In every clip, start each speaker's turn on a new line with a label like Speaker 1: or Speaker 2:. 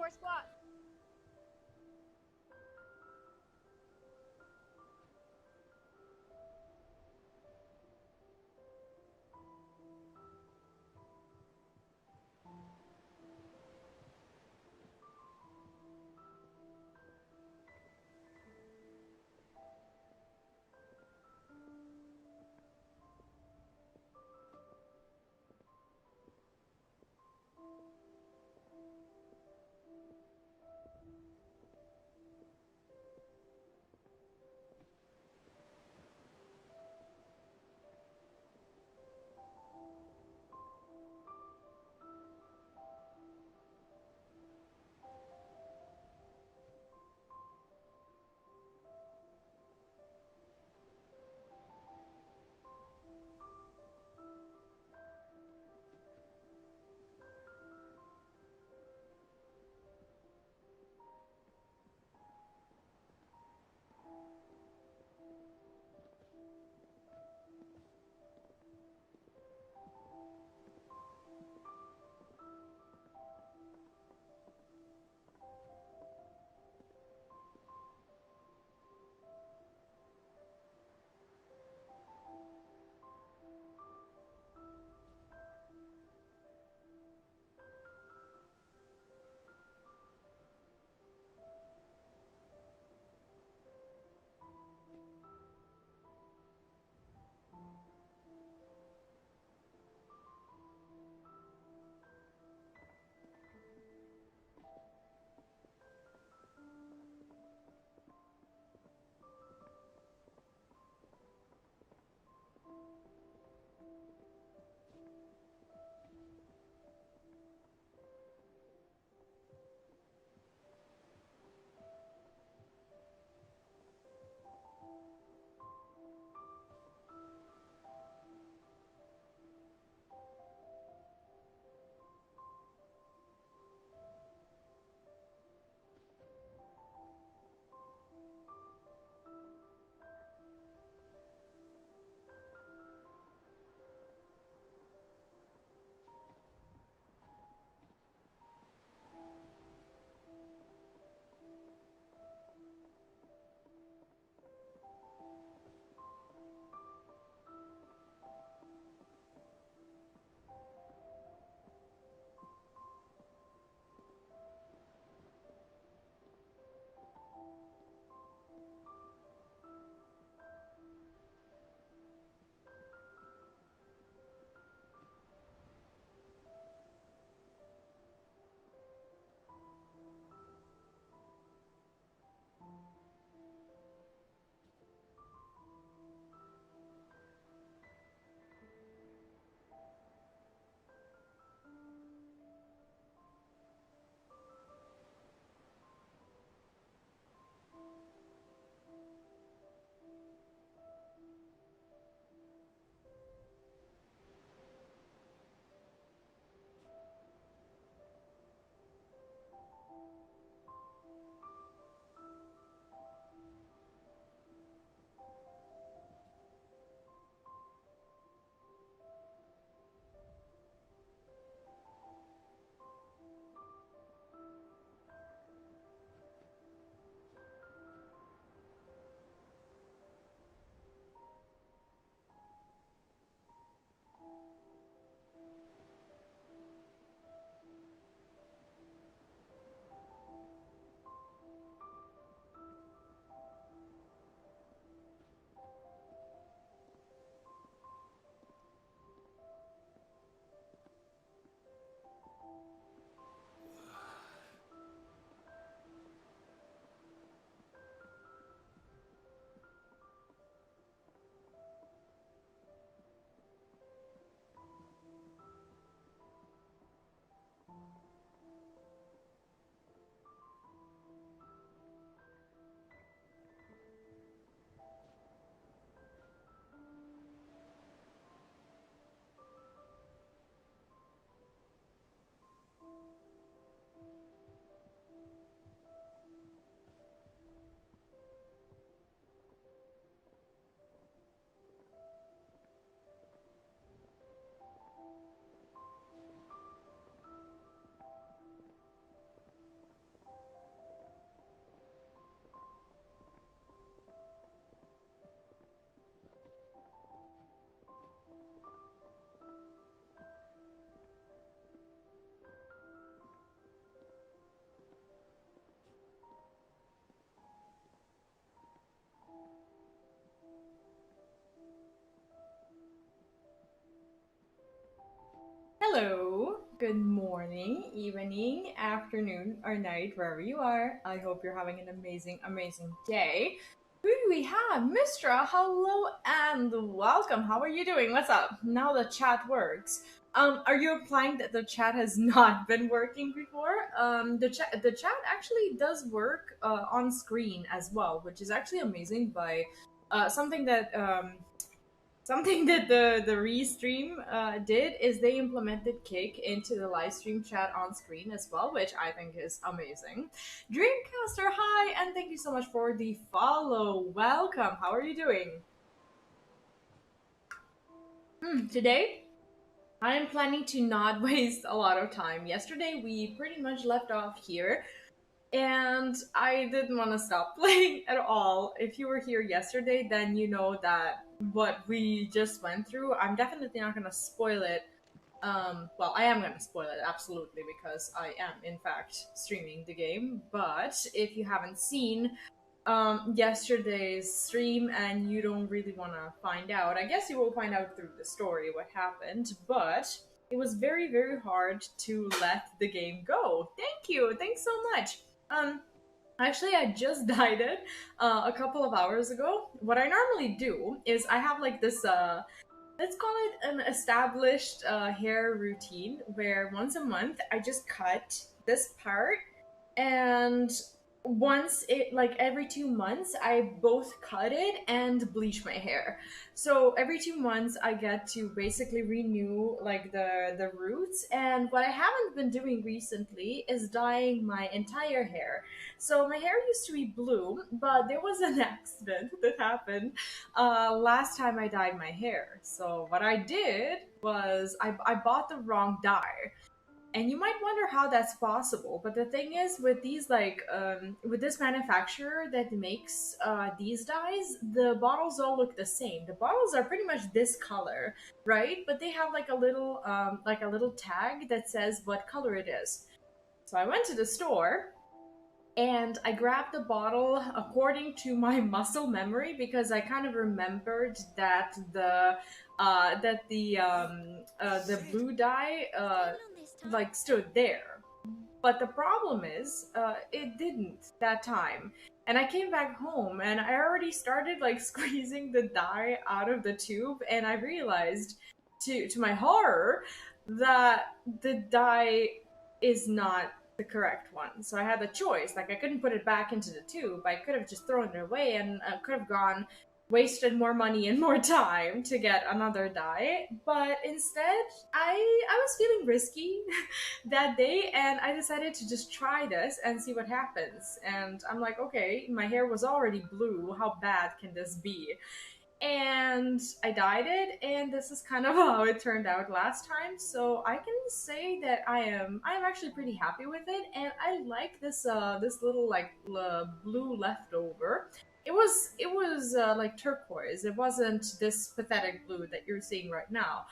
Speaker 1: our spot. Hello, good morning, evening, afternoon, or night, wherever you are. I hope you're having an amazing day. Who do we have? Mistra, hello and welcome. How are you doing? What's up? Now the chat works. Are you implying that the chat has not been working before? The chat actually does work on screen as well, which is actually amazing by something that the restream did is they implemented Kick into the live stream chat on screen as well, which I think is amazing. Dreamcaster, hi, and thank you so much for the follow. Welcome. How are you doing? Today, I am planning to not waste a lot of time. Yesterday, we pretty much left off here, and I didn't want to stop playing at all. If you were here yesterday, then you know that what we just went through, I'm definitely not going to spoil it. Well, I am going to spoil it, absolutely, because I am, in fact, streaming the game. But if you haven't seen yesterday's stream and you don't really want to find out, I guess you will find out through the story what happened. But it was very hard to let the game go. Thank you. Thanks so much. Um, Actually, I just dyed it a couple of hours ago. What I normally do is I have like this, let's call it an established hair routine where once a month I just cut this part, and once it like every 2 months I both cut it and bleach my hair. So every 2 months I get to basically renew like the roots. And what I haven't been doing recently is dyeing my entire hair. So my hair used to be blue, but there was an accident that happened last time I dyed my hair. So what I did was I bought the wrong dye. And you might wonder how that's possible, but the thing is, with these with this manufacturer that makes these dyes, the bottles all look the same. The bottles are pretty much this color, right? But they have like a little tag that says what color it is. So I went to the store and I grabbed the bottle according to my muscle memory, because I kind of remembered that the blue dye like stood there. But the problem is, it didn't that time. And I came back home and I already started like squeezing the dye out of the tube, and I realized, to my horror, that the dye is not the correct one. So I had the choice. Like, I couldn't put it back into the tube. I could have just thrown it away and could have gone wasted more money and more time to get another dye. But instead, I was feeling risky that day, and I decided to just try this and see what happens. And I'm like, okay, my hair was already blue. How bad can this be? And I dyed it, and this is kind of how it turned out last time. So I can say that I am actually pretty happy with it, and I like this little like blue leftover. It was like turquoise. It wasn't this pathetic blue that you're seeing right now.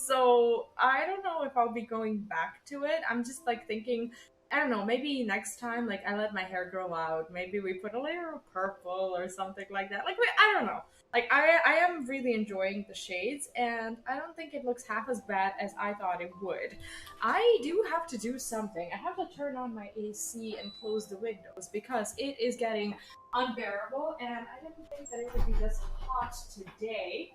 Speaker 1: So I don't know if I'll be going back to it. I'm just like thinking, I don't know, maybe next time, like, I let my hair grow out. Maybe we put a layer of purple or something like that. Like, I don't know. Like, I am really enjoying the shades, and I don't think it looks half as bad as I thought it would. I do have to do something. I have to turn on my AC and close the windows because it is getting unbearable, and I didn't think that it would be this hot today.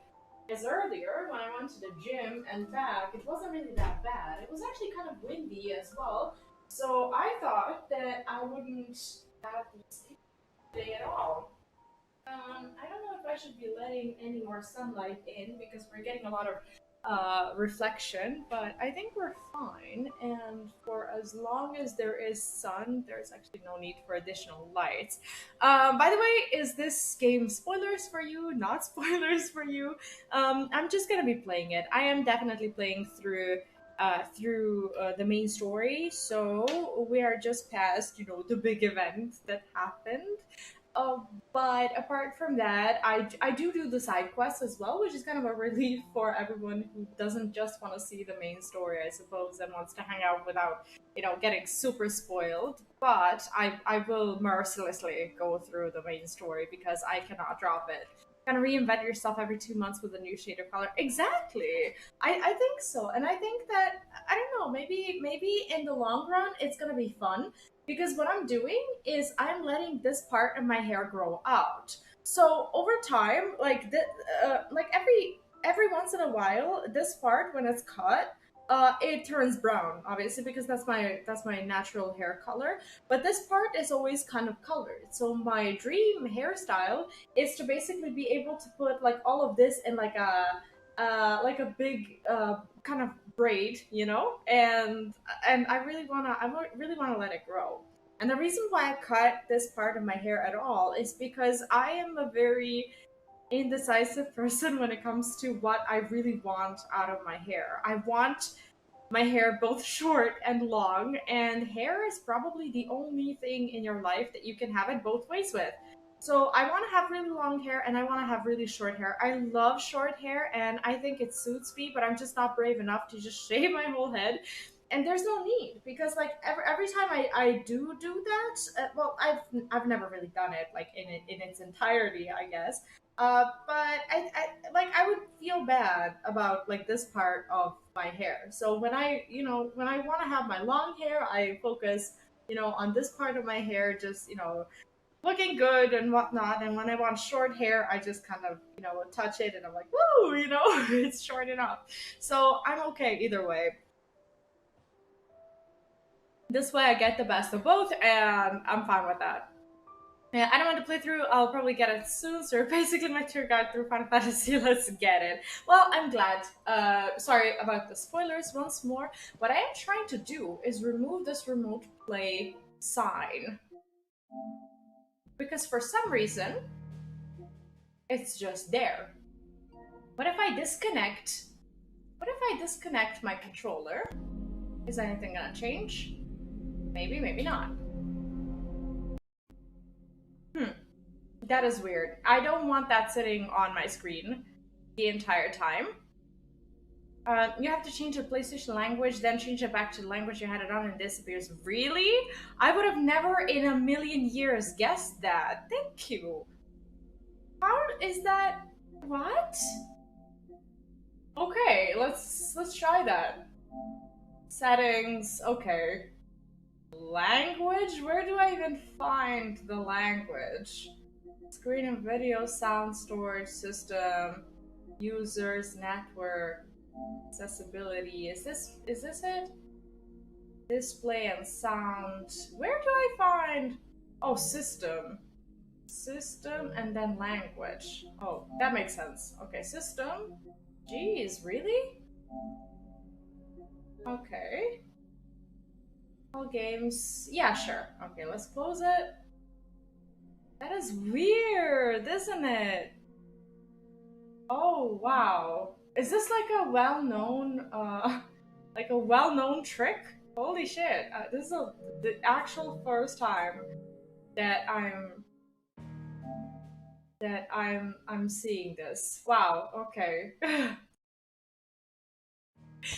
Speaker 1: As earlier, when I went to the gym and back, it wasn't really that bad. It was actually kind of windy as well. So I thought that I wouldn't have these today at all. I don't know if I should be letting any more sunlight in because we're getting a lot of reflection, but I think we're fine. And for as long as there is sun, there's actually no need for additional lights. By the way, is this game spoilers for you? Not spoilers for you? I'm just gonna be playing it. I am definitely playing through the main story, so we are just past, the big event that happened. Uh, but apart from that, I do the side quests as well, which is kind of a relief for everyone who doesn't just want to see the main story, I suppose, and wants to hang out without, getting super spoiled. But I will mercilessly go through the main story because I cannot drop it. kind of reinvent yourself every 2 months with a new shade of color. Exactly. I think so. And I think that, I don't know, maybe in the long run it's gonna be fun because what I'm doing is I'm letting this part of my hair grow out. So over time, like like every once in a while, this part when it's cut, it turns brown, obviously, because that's my natural hair color. But this part is always kind of colored. So my dream hairstyle is to basically be able to put like all of this in like a big kind of braid, you know, and I really wanna let it grow. And the reason why I cut this part of my hair at all is because I am a very indecisive person when it comes to what I really want out of my hair. I want my hair both short and long, and hair is probably the only thing in your life that you can have it both ways with. So I want to have really long hair and I want to have really short hair. I love short hair and I think it suits me, but I'm just not brave enough to just shave my whole head. And there's no need because like every time I do that, well, I've never really done it like in its entirety, I guess. But I would feel bad about like this part of my hair. So when I want to have my long hair, I focus, on this part of my hair, just, looking good and whatnot. And when I want short hair, I just kind of, touch it and I'm like, woo, it's short enough. So I'm okay either way. This way I get the best of both and I'm fine with that. Yeah, I don't want to play through. I'll probably get it soon. So basically, my tour guide through Final Fantasy. Let's get it. Well, I'm glad. Sorry about the spoilers once more. What I am trying to do is remove this remote play sign because for some reason it's just there. What if I disconnect? What if I disconnect my controller? Is anything gonna change? Maybe, maybe not. That is weird. I don't want that sitting on my screen the entire time. You have to change the PlayStation language, then change it back to the language you had it on, and it disappears. Really? I would have never in a million years guessed that. Thank you. How is that? What? Okay, let's try that. Settings. Okay. Language? Where do I even find the language? Screen and video, sound storage system, users, network, accessibility. Is this it? Display and sound. Where do I find? Oh, system. System and then language. Oh, that makes sense. Okay, system. Jeez, really? Okay. All games. Yeah, sure. Okay, let's close it. That is weird, isn't it? Oh, wow. Is this like a well-known, like a well-known trick? Holy shit. This is the actual first time that I'm seeing this. Wow, okay.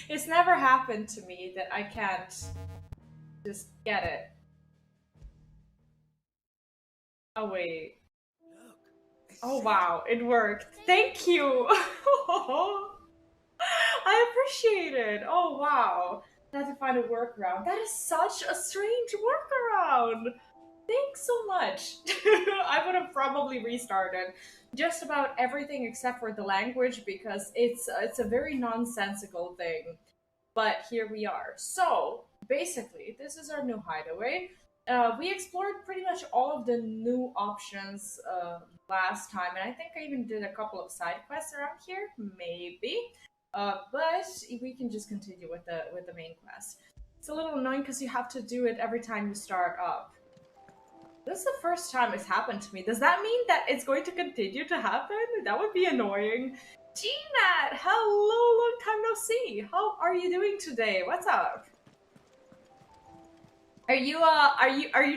Speaker 1: It's never happened to me that I can't just get it. Oh, wait. Oh, wow, it worked. Thank you! I appreciate it. Oh, wow. I had to find a workaround. That is such a strange workaround. Thanks so much. I would have probably restarted just about everything except for the language because it's a very nonsensical thing. But here we are. So basically, this is our new hideaway. We explored pretty much all of the new options last time, and I think I even did a couple of side quests around here, maybe. But we can just continue with the main quest. It's a little annoying because you have to do it every time you start up. This is the first time it's happened to me. Does that mean that it's going to continue to happen? That would be annoying. Gnat, hello, long time no see. How are you doing today? What's up? Are you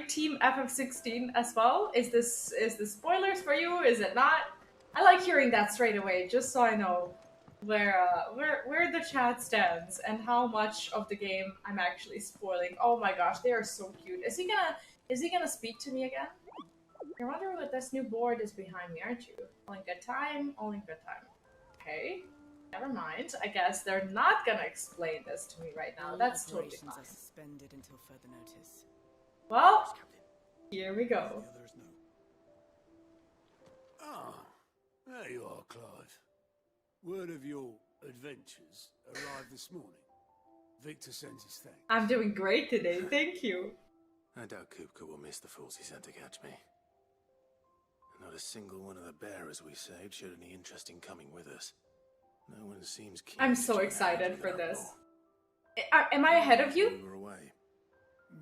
Speaker 1: team FF16 as well? Is this spoilers for you? Is it not? I like hearing that straight away, just so I know where the chat stands and how much of the game I'm actually spoiling. Oh my gosh, they are so cute. Is he gonna speak to me again? You're wondering what this new board is behind me, aren't you? Only good time, only good time. Okay, never mind. I guess they're not gonna explain this to me right now. That's totally fine.
Speaker 2: Operations are suspended until further notice.
Speaker 1: Well, here we go.
Speaker 3: Ah, there you are, Clive. Word of your adventures arrived this morning. Victor sends his thanks.
Speaker 1: I'm doing great today, thank you.
Speaker 4: I doubt Kupka will miss the fools he sent to catch me. Not a single one of the bearers we saved showed any interest in coming with us. No one seems keen.
Speaker 1: I'm so excited for this. Am I ahead of you?
Speaker 4: We were away.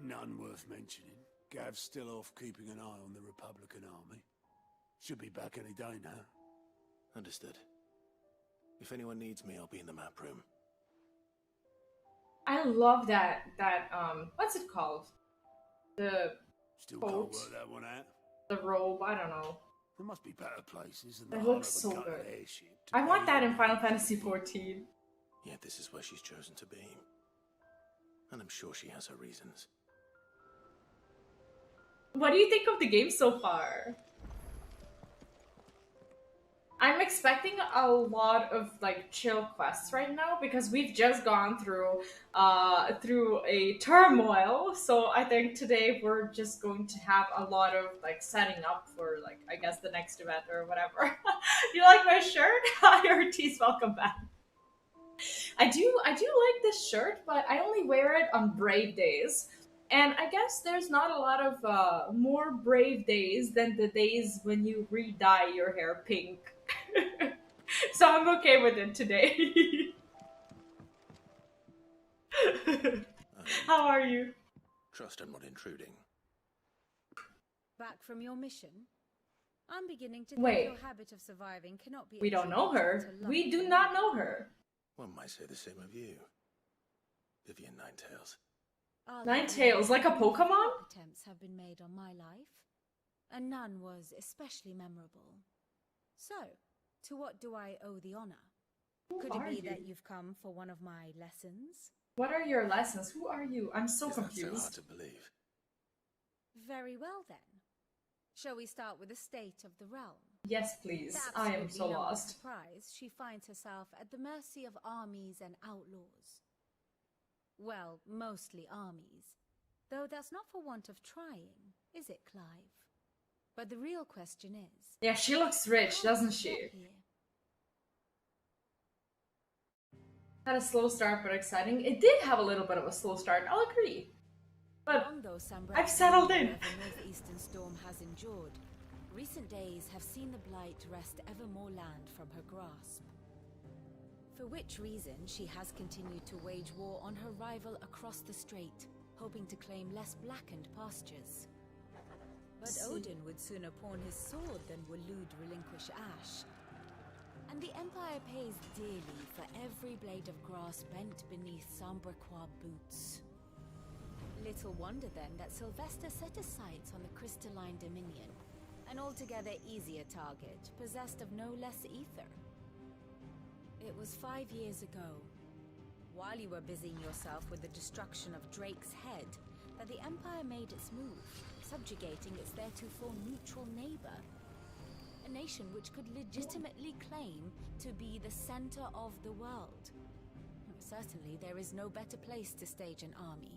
Speaker 3: None worth mentioning. Gav's still off keeping an eye on the Republican army. Should be back any day now.
Speaker 4: Understood. If anyone needs me, I'll be in the map room.
Speaker 1: I love that, what's it called? The
Speaker 3: Still
Speaker 1: coat,
Speaker 3: can't work that one out.
Speaker 1: the robe, I don't know.
Speaker 3: There must be better places than
Speaker 1: It
Speaker 3: the
Speaker 1: looks
Speaker 3: hull
Speaker 1: so
Speaker 3: of a gutted
Speaker 1: good.
Speaker 3: airship to
Speaker 1: I want
Speaker 3: pay
Speaker 1: that in
Speaker 3: for.
Speaker 1: Final Fantasy XIV.
Speaker 4: Yet this is where she's chosen to be. And I'm sure she has her reasons.
Speaker 1: What do you think of the game so far? I'm expecting a lot of like chill quests right now because we've just gone through a turmoil. So I think today we're just going to have a lot of like setting up for like I guess the next event or whatever. You like my shirt? Hi Ortiz, welcome back. I do like this shirt, but I only wear it on brave days. And I guess there's not a lot of more brave days than the days when you re-dye your hair pink. So I'm okay with it today. How are you?
Speaker 4: Trust I'm not intruding.
Speaker 5: Back from your mission? I'm beginning to
Speaker 1: Wait.
Speaker 5: think your habit of surviving cannot be.
Speaker 1: We don't know her.
Speaker 5: attributed to
Speaker 1: We
Speaker 5: luck.
Speaker 1: do not know her.
Speaker 4: One might say the same of you. Vivian Ninetails.
Speaker 5: I'll
Speaker 1: Ninetales, like a Pokemon?
Speaker 5: Attempts have been made on my life, and none was especially memorable. So, to what do I owe the honor?
Speaker 1: Who
Speaker 5: Could
Speaker 1: are
Speaker 5: it be
Speaker 1: you?
Speaker 5: that you've come for one of my lessons?
Speaker 1: What are your lessons? Who are you? I'm so
Speaker 4: Is that so hard
Speaker 1: confused.
Speaker 4: to believe?
Speaker 5: Very well then. Shall we start with the state of the realm?
Speaker 1: Yes, please.
Speaker 5: Perhaps
Speaker 1: I
Speaker 5: it
Speaker 1: am
Speaker 5: will
Speaker 1: so
Speaker 5: be no
Speaker 1: lost.
Speaker 5: surprise she finds herself at the mercy of armies and outlaws. Well, mostly armies. Though that's not for want of trying, is it, Clive? But the real question is...
Speaker 1: Yeah, she looks rich,
Speaker 5: how
Speaker 1: doesn't
Speaker 5: did you
Speaker 1: she?
Speaker 5: get here?
Speaker 1: Had a slow start, but exciting. It did have a little bit of a slow start, I'll agree. But
Speaker 5: Long though Sambra
Speaker 1: I've settled in.
Speaker 5: of the northeastern storm has endured, recent days have seen the blight wrest ever more land from her grasp. For which reason she has continued to wage war on her rival across the strait, hoping to claim less blackened pastures. But Odin would sooner pawn his sword than Waloed relinquish Ash. And the Empire pays dearly for every blade of grass bent beneath Sambraquois boots. Little wonder then that Sylvester set his sights on the crystalline dominion, an altogether easier target, possessed of no less ether. It was 5 years ago, while you were busying yourself with the destruction of Drake's head, that the Empire made its move, subjugating its theretofore neutral neighbor. A nation which could legitimately claim to be the center of the world. Certainly, there is no better place to stage an army.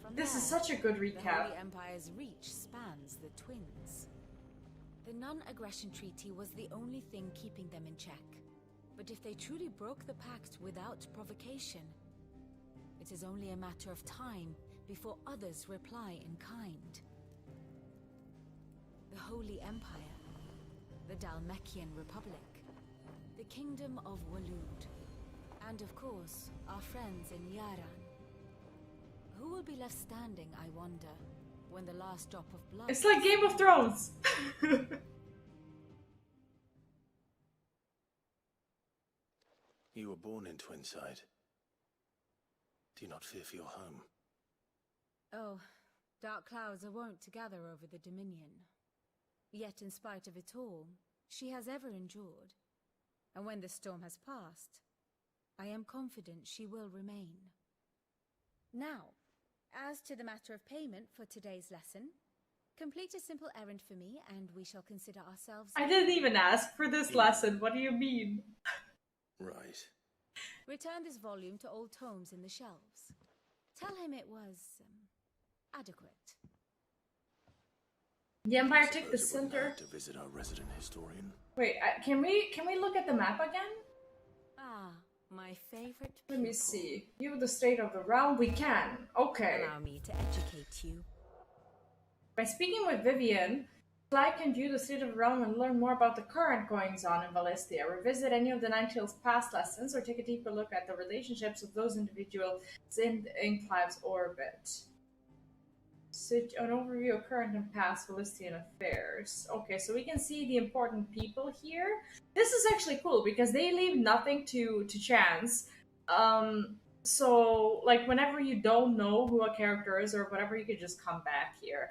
Speaker 5: From
Speaker 1: this is
Speaker 5: there,
Speaker 1: such a good
Speaker 5: the
Speaker 1: recap.
Speaker 5: Holy Empire's reach spans the twins. The non-aggression treaty was the only thing keeping them in check. But if they truly broke the pact without provocation, it is only a matter of time before others reply in kind. The Holy Empire, the Dalmekian Republic, the Kingdom of Waloed, and of course, our friends in Yaran. Who will be left standing, I wonder, when the last drop of blood...
Speaker 1: It's like Game of Thrones!
Speaker 4: You were born in Twinside. Do you not fear for your home?
Speaker 5: Oh, dark clouds are wont to gather over the Dominion. Yet in spite of it all, she has ever endured. And when the storm has passed, I am confident she will remain. Now, as to the matter of payment for today's lesson, Complete a simple errand for me, and we shall consider ourselves...
Speaker 1: I didn't even ask for this lesson. What do you mean?
Speaker 4: Right.
Speaker 5: Return this volume to old tomes in the shelves. Tell him it was... adequate.
Speaker 1: The Empire
Speaker 4: Suppose
Speaker 1: took the
Speaker 4: it wouldn't
Speaker 1: center.
Speaker 4: hurt to visit our resident historian.
Speaker 1: Wait, can we look at the map again?
Speaker 5: Ah, my favorite
Speaker 1: Let me
Speaker 5: pupil.
Speaker 1: see. View the state of the realm. We can. Okay.
Speaker 5: Allow me to educate you.
Speaker 1: By speaking with Vivian, Clyde can view the state of the realm and learn more about the current goings-on in Valisthea, revisit any of the Ninetales' past lessons, or take a deeper look at the relationships of those individuals in Clive's orbit. An overview of current and past Valistian affairs. Okay, so we can see the important people here. This is actually cool, because they leave nothing to chance. So, like, whenever you don't know who a character is or whatever, you can just come back here.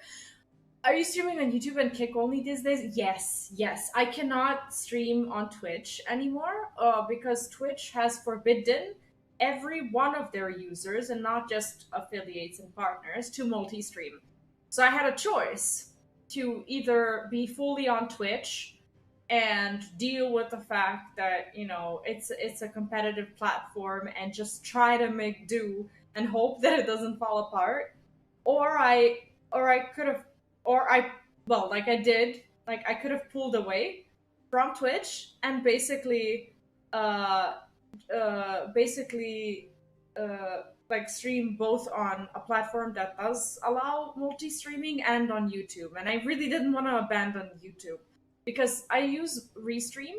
Speaker 1: Are you streaming on YouTube and Kick only these days? Yes. I cannot stream on Twitch anymore because Twitch has forbidden every one of their users, and not just affiliates and partners, to multi-stream. So I had a choice to either be fully on Twitch and deal with the fact that, you know, it's a competitive platform and just try to make do and hope that it doesn't fall apart, or I could have, like I did, like I could have pulled away from Twitch and basically like stream both on a platform that does allow multi-streaming and on YouTube. And I really didn't want to abandon YouTube because I use Restream,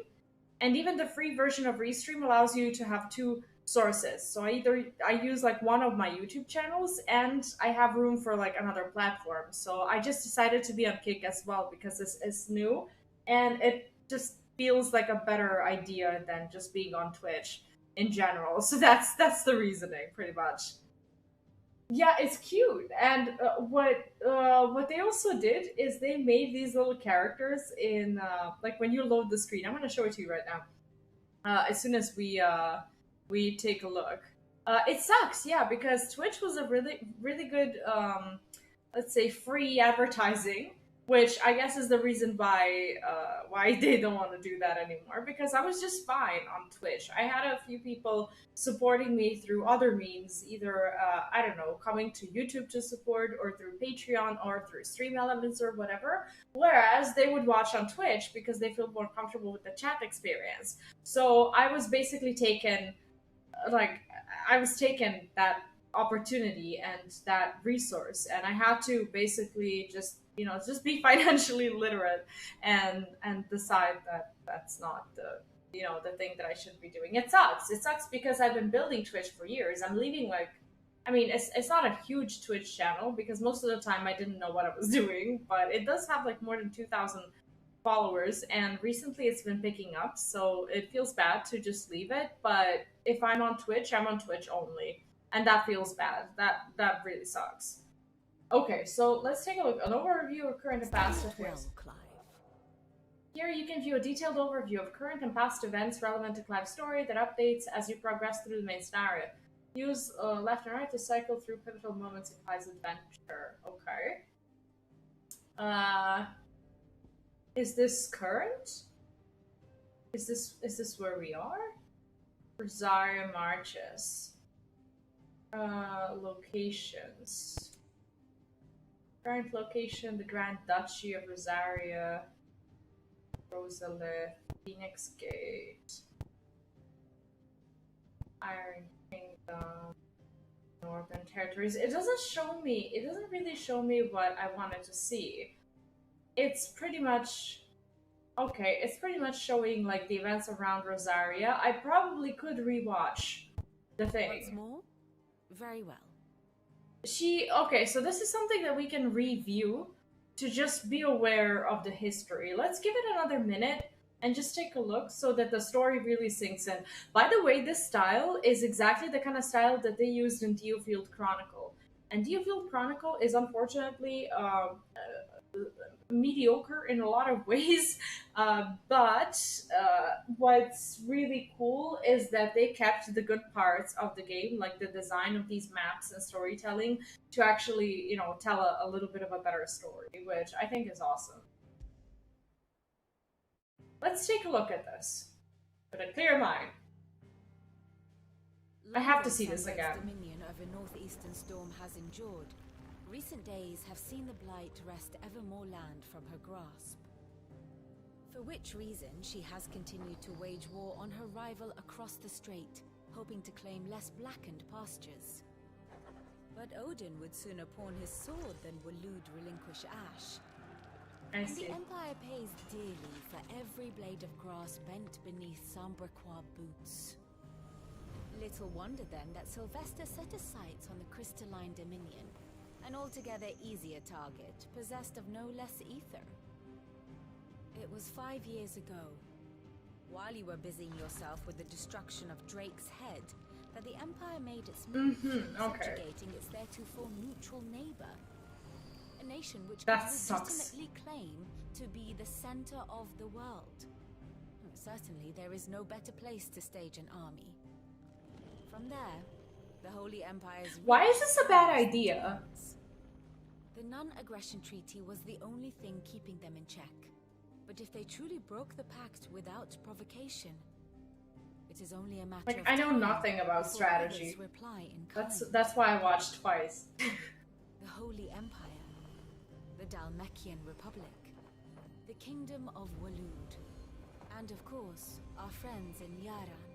Speaker 1: and even the free version of Restream allows you to have two sources. So I use like one of my YouTube channels, and I have room for like another platform. So I just decided to be on Kick as well because this is new and it just feels like a better idea than just being on Twitch in general. So that's the reasoning, pretty much. Yeah, it's cute. And what they also did is they made these little characters in like when you load the screen. I'm gonna show it to you right now. As soon as we take a look. It sucks, yeah, because Twitch was a really good let's say free advertising, which I guess is the reason why they don't want to do that anymore, because I was just fine on Twitch. I had a few people supporting me through other means, either, I don't know, coming to YouTube to support, or through Patreon, or through Stream Elements, or whatever, whereas they would watch on Twitch because they feel more comfortable with the chat experience. So I was basically taken that opportunity and that resource, and I had to basically just be financially literate and decide that that's not the thing that I should be doing. It sucks because I've been building Twitch for years. I'm leaving it's not a huge Twitch channel because most of the time I didn't know what I was doing, but it does have like more than 2,000 followers, and recently it's been picking up, so it feels bad to just leave it. But if I'm on Twitch, I'm on Twitch only, and that feels bad. That really sucks. Okay, so let's take a look. An overview of current and past affairs.
Speaker 5: Clive.
Speaker 1: Here you can view a detailed overview of current and past events relevant to Clive's story that updates as you progress through the main scenario. Use left and right to cycle through pivotal moments in Clive's adventure. Okay. Is this current? Is this where we are? Rosaria Marches. Locations. Current location, the Grand Duchy of Rosaria, Rosalith, Phoenix Gate, Iron Kingdom, Northern Territories. It doesn't really show me what I wanted to see. It's pretty much showing like the events around Rosaria. I probably could rewatch the thing.
Speaker 5: Once more? Very well.
Speaker 1: Okay, so this is something that we can review to just be aware of the history. Let's give it another minute and just take a look so that the story really sinks in. By the way, this style is exactly the kind of style that they used in Diofield Chronicle. And Diofield Chronicle is unfortunately mediocre in a lot of ways. But what's really cool is that they kept the good parts of the game, like the design of these maps and storytelling, to actually, you know, tell a little bit of a better story, which I think is awesome. Let's take a look at this with a clear mind. I have to see this again.
Speaker 5: The dominion over northeastern storm has endured. Recent days have seen the blight wrest ever more land from her grasp. For which reason she has continued to wage war on her rival across the strait, hoping to claim less blackened pastures. But Odin would sooner pawn his sword than Waloed relinquish Ash.
Speaker 1: I see.
Speaker 5: The Empire pays dearly for every blade of grass bent beneath Sambraquois boots. Little wonder then that Sylvester set his sights on the crystalline dominion, an altogether easier target, possessed of no less ether. It was 5 years ago, while you were busying yourself with the destruction of Drake's head, that the Empire made its move, subjugating its theretofore neutral neighbor. A nation which can legitimately claim to be the center of the world. Certainly there is no better place to stage an army. From there, the Holy Empire's...
Speaker 1: Why is this a bad idea?
Speaker 5: The non-aggression treaty was the only thing keeping them in check. But if they truly broke the pact without provocation, it is only a matter of
Speaker 1: I know
Speaker 5: time
Speaker 1: nothing about
Speaker 5: before
Speaker 1: strategy.
Speaker 5: others reply in kind.
Speaker 1: That's why I watched twice.
Speaker 5: The Holy Empire, the Dalmekian Republic, the Kingdom of Waloed, and of course, our friends in Yaran.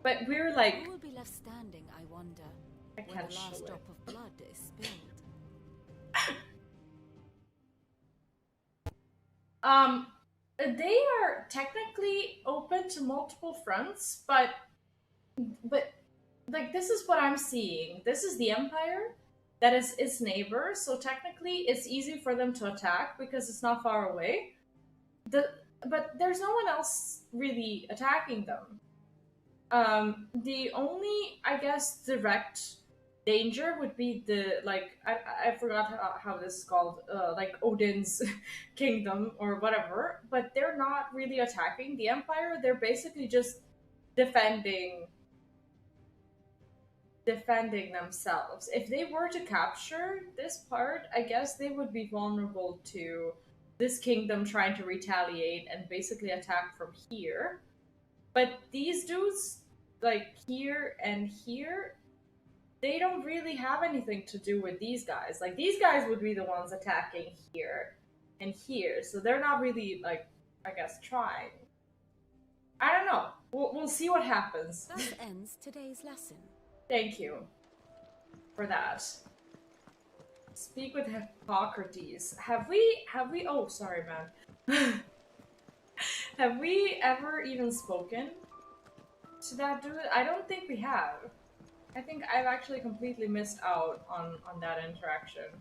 Speaker 1: But we're like...
Speaker 5: Who will be left standing, I wonder,
Speaker 1: I
Speaker 5: when
Speaker 1: can't
Speaker 5: the last
Speaker 1: show
Speaker 5: drop
Speaker 1: it.
Speaker 5: of blood is spilled?
Speaker 1: They are technically open to multiple fronts, but like this is what I'm seeing. This is the Empire, that is its neighbor, so technically it's easy for them to attack because it's not far away. But there's no one else really attacking them. The only, I guess, direct danger would be the, like, I forgot how this is called, like Odin's kingdom or whatever, but they're not really attacking the Empire. They're basically just defending themselves. If they were to capture this part, I guess they would be vulnerable to this kingdom trying to retaliate and basically attack from here. But these dudes, like here and here, they don't really have anything to do with these guys. Like, these guys would be the ones attacking here and here, so they're not really, like, I guess, trying. I don't know. We'll see what happens.
Speaker 5: Thus ends today's lesson.
Speaker 1: Thank you for that. Speak with Hippocrates. Have we, oh, sorry, man. Have we ever even spoken to that dude? I don't think we have. I think I've actually completely missed out on that interaction.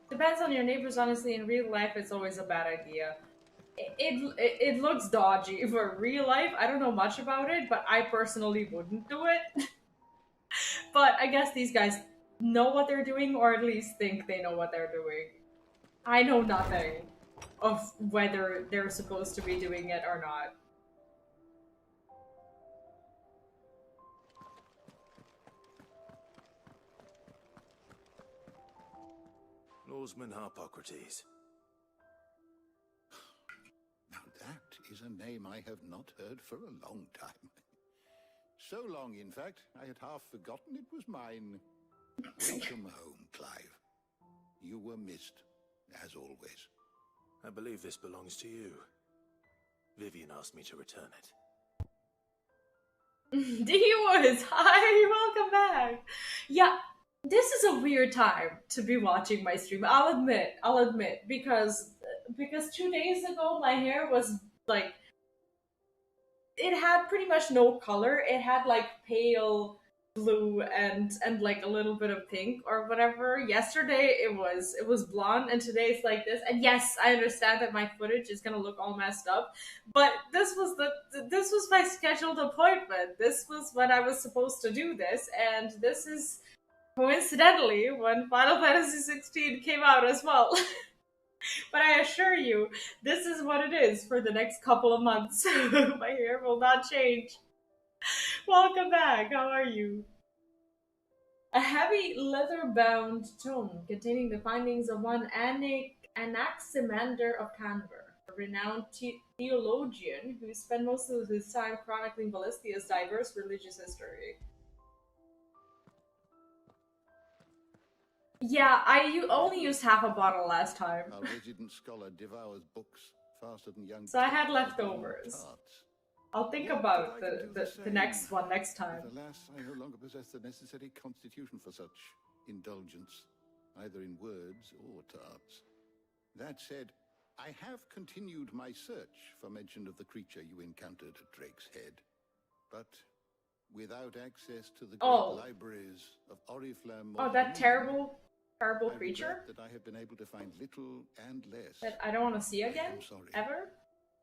Speaker 1: Depends on your neighbors, honestly. In real life, it's always a bad idea. It looks dodgy. For real life, I don't know much about it, but I personally wouldn't do it. But I guess these guys know what they're doing, or at least think they know what they're doing. I know nothing of whether they're supposed to be doing it or not.
Speaker 4: Lawsman Hippocrates.
Speaker 6: Now that is a name I have not heard for a long time. So long, in fact, I had half forgotten it was mine. Welcome home, Clive. You were missed, as always.
Speaker 4: I believe this belongs to you. Vivian asked me to return it.
Speaker 1: D-Woods, hi, welcome back. Yeah, this is a weird time to be watching my stream. I'll admit, because 2 days ago my hair was like, it had pretty much no color. It had like pale blue and like a little bit of pink or whatever. Yesterday it was blonde, and today it's like this. And yes, I understand that my footage is gonna look all messed up, but this was my scheduled appointment. This was when I was supposed to do this, and this is coincidentally, when Final Fantasy XVI came out as well. But I assure you, this is what it is for the next couple of months. My hair will not change. Welcome back, how are you? A heavy leather-bound tome containing the findings of one Anaximander of Canver, a renowned theologian who spent most of his time chronicling Ballistia's diverse religious history. Yeah, I only used half a bottle last time.
Speaker 6: Our resident scholar devours books faster than young.
Speaker 1: So I had leftovers. I'll think about the next one next time.
Speaker 6: But alas, I no longer possess the necessary constitution for such indulgence, either in words or tarts. That said, I have continued my search for mention of the creature you encountered at Drake's Head, but without access to the great libraries of Oriflamme.
Speaker 1: Oh, that terrible creature
Speaker 6: that I have been able to find little and less.
Speaker 1: that I don't want to see again,
Speaker 6: I'm sorry.
Speaker 1: ever.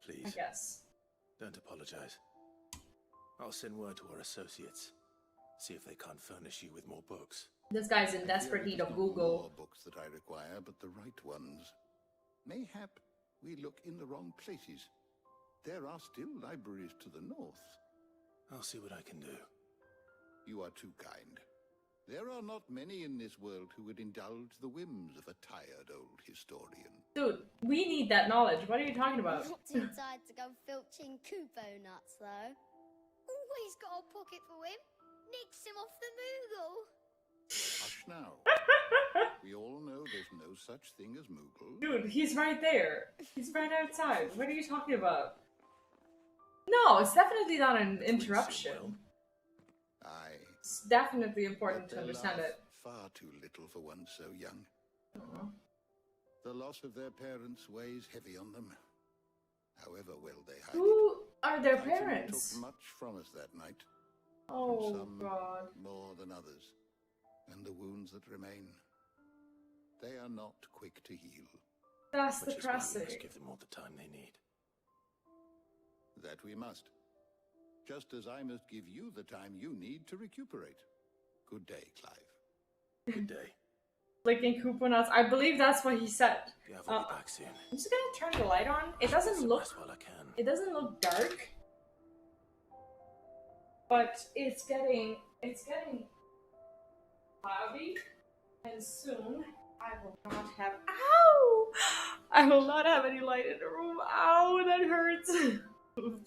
Speaker 4: Please.
Speaker 1: I guess.
Speaker 4: Don't apologize. I'll send word to our associates. See if they can't furnish you with more books.
Speaker 1: This guy's in desperate need of Google.
Speaker 6: More books that I require, but the right ones. Mayhap we look in the wrong places. There are still libraries to the north.
Speaker 4: I'll see what I can do.
Speaker 6: You are too kind. There are not many in this world who would indulge the whims of a tired old historian.
Speaker 1: Dude, we need that knowledge. What are you talking about?
Speaker 7: Not too tired to go filching Kupo nuts, though. Always got a pocket for him. Nicks him off the Moogle.
Speaker 6: Hush now. We all know there's no such thing as Moogle.
Speaker 1: Dude, he's right there. He's right outside. What are you talking about? No, it's definitely not an interruption.
Speaker 6: Aye.
Speaker 1: It's definitely important to understand it.
Speaker 6: Far too little for one so young.
Speaker 1: Aww.
Speaker 6: The loss of their parents weighs heavy on them. However well they hide
Speaker 1: Who are their
Speaker 6: it.
Speaker 1: parents?
Speaker 6: Took much from us that night.
Speaker 1: Oh,
Speaker 6: Some
Speaker 1: God.
Speaker 6: more than others. And the wounds that remain, they are not quick to heal.
Speaker 1: That's
Speaker 4: Which is why we
Speaker 1: depressing.
Speaker 4: must give them all the time they need.
Speaker 6: That we must. Just as I must give you the time you need to recuperate. Good day, Clive.
Speaker 4: Good day.
Speaker 1: Licking couponuts. I believe that's what he said.
Speaker 4: Yeah, I'll be back soon.
Speaker 1: I'm just gonna turn the light on. It
Speaker 4: Get
Speaker 1: doesn't
Speaker 4: some
Speaker 1: look.
Speaker 4: rest while I can.
Speaker 1: It doesn't look dark, but it's getting cloudy, and soon I will not have. Ow! I will not have any light in the room. Ow, that hurts.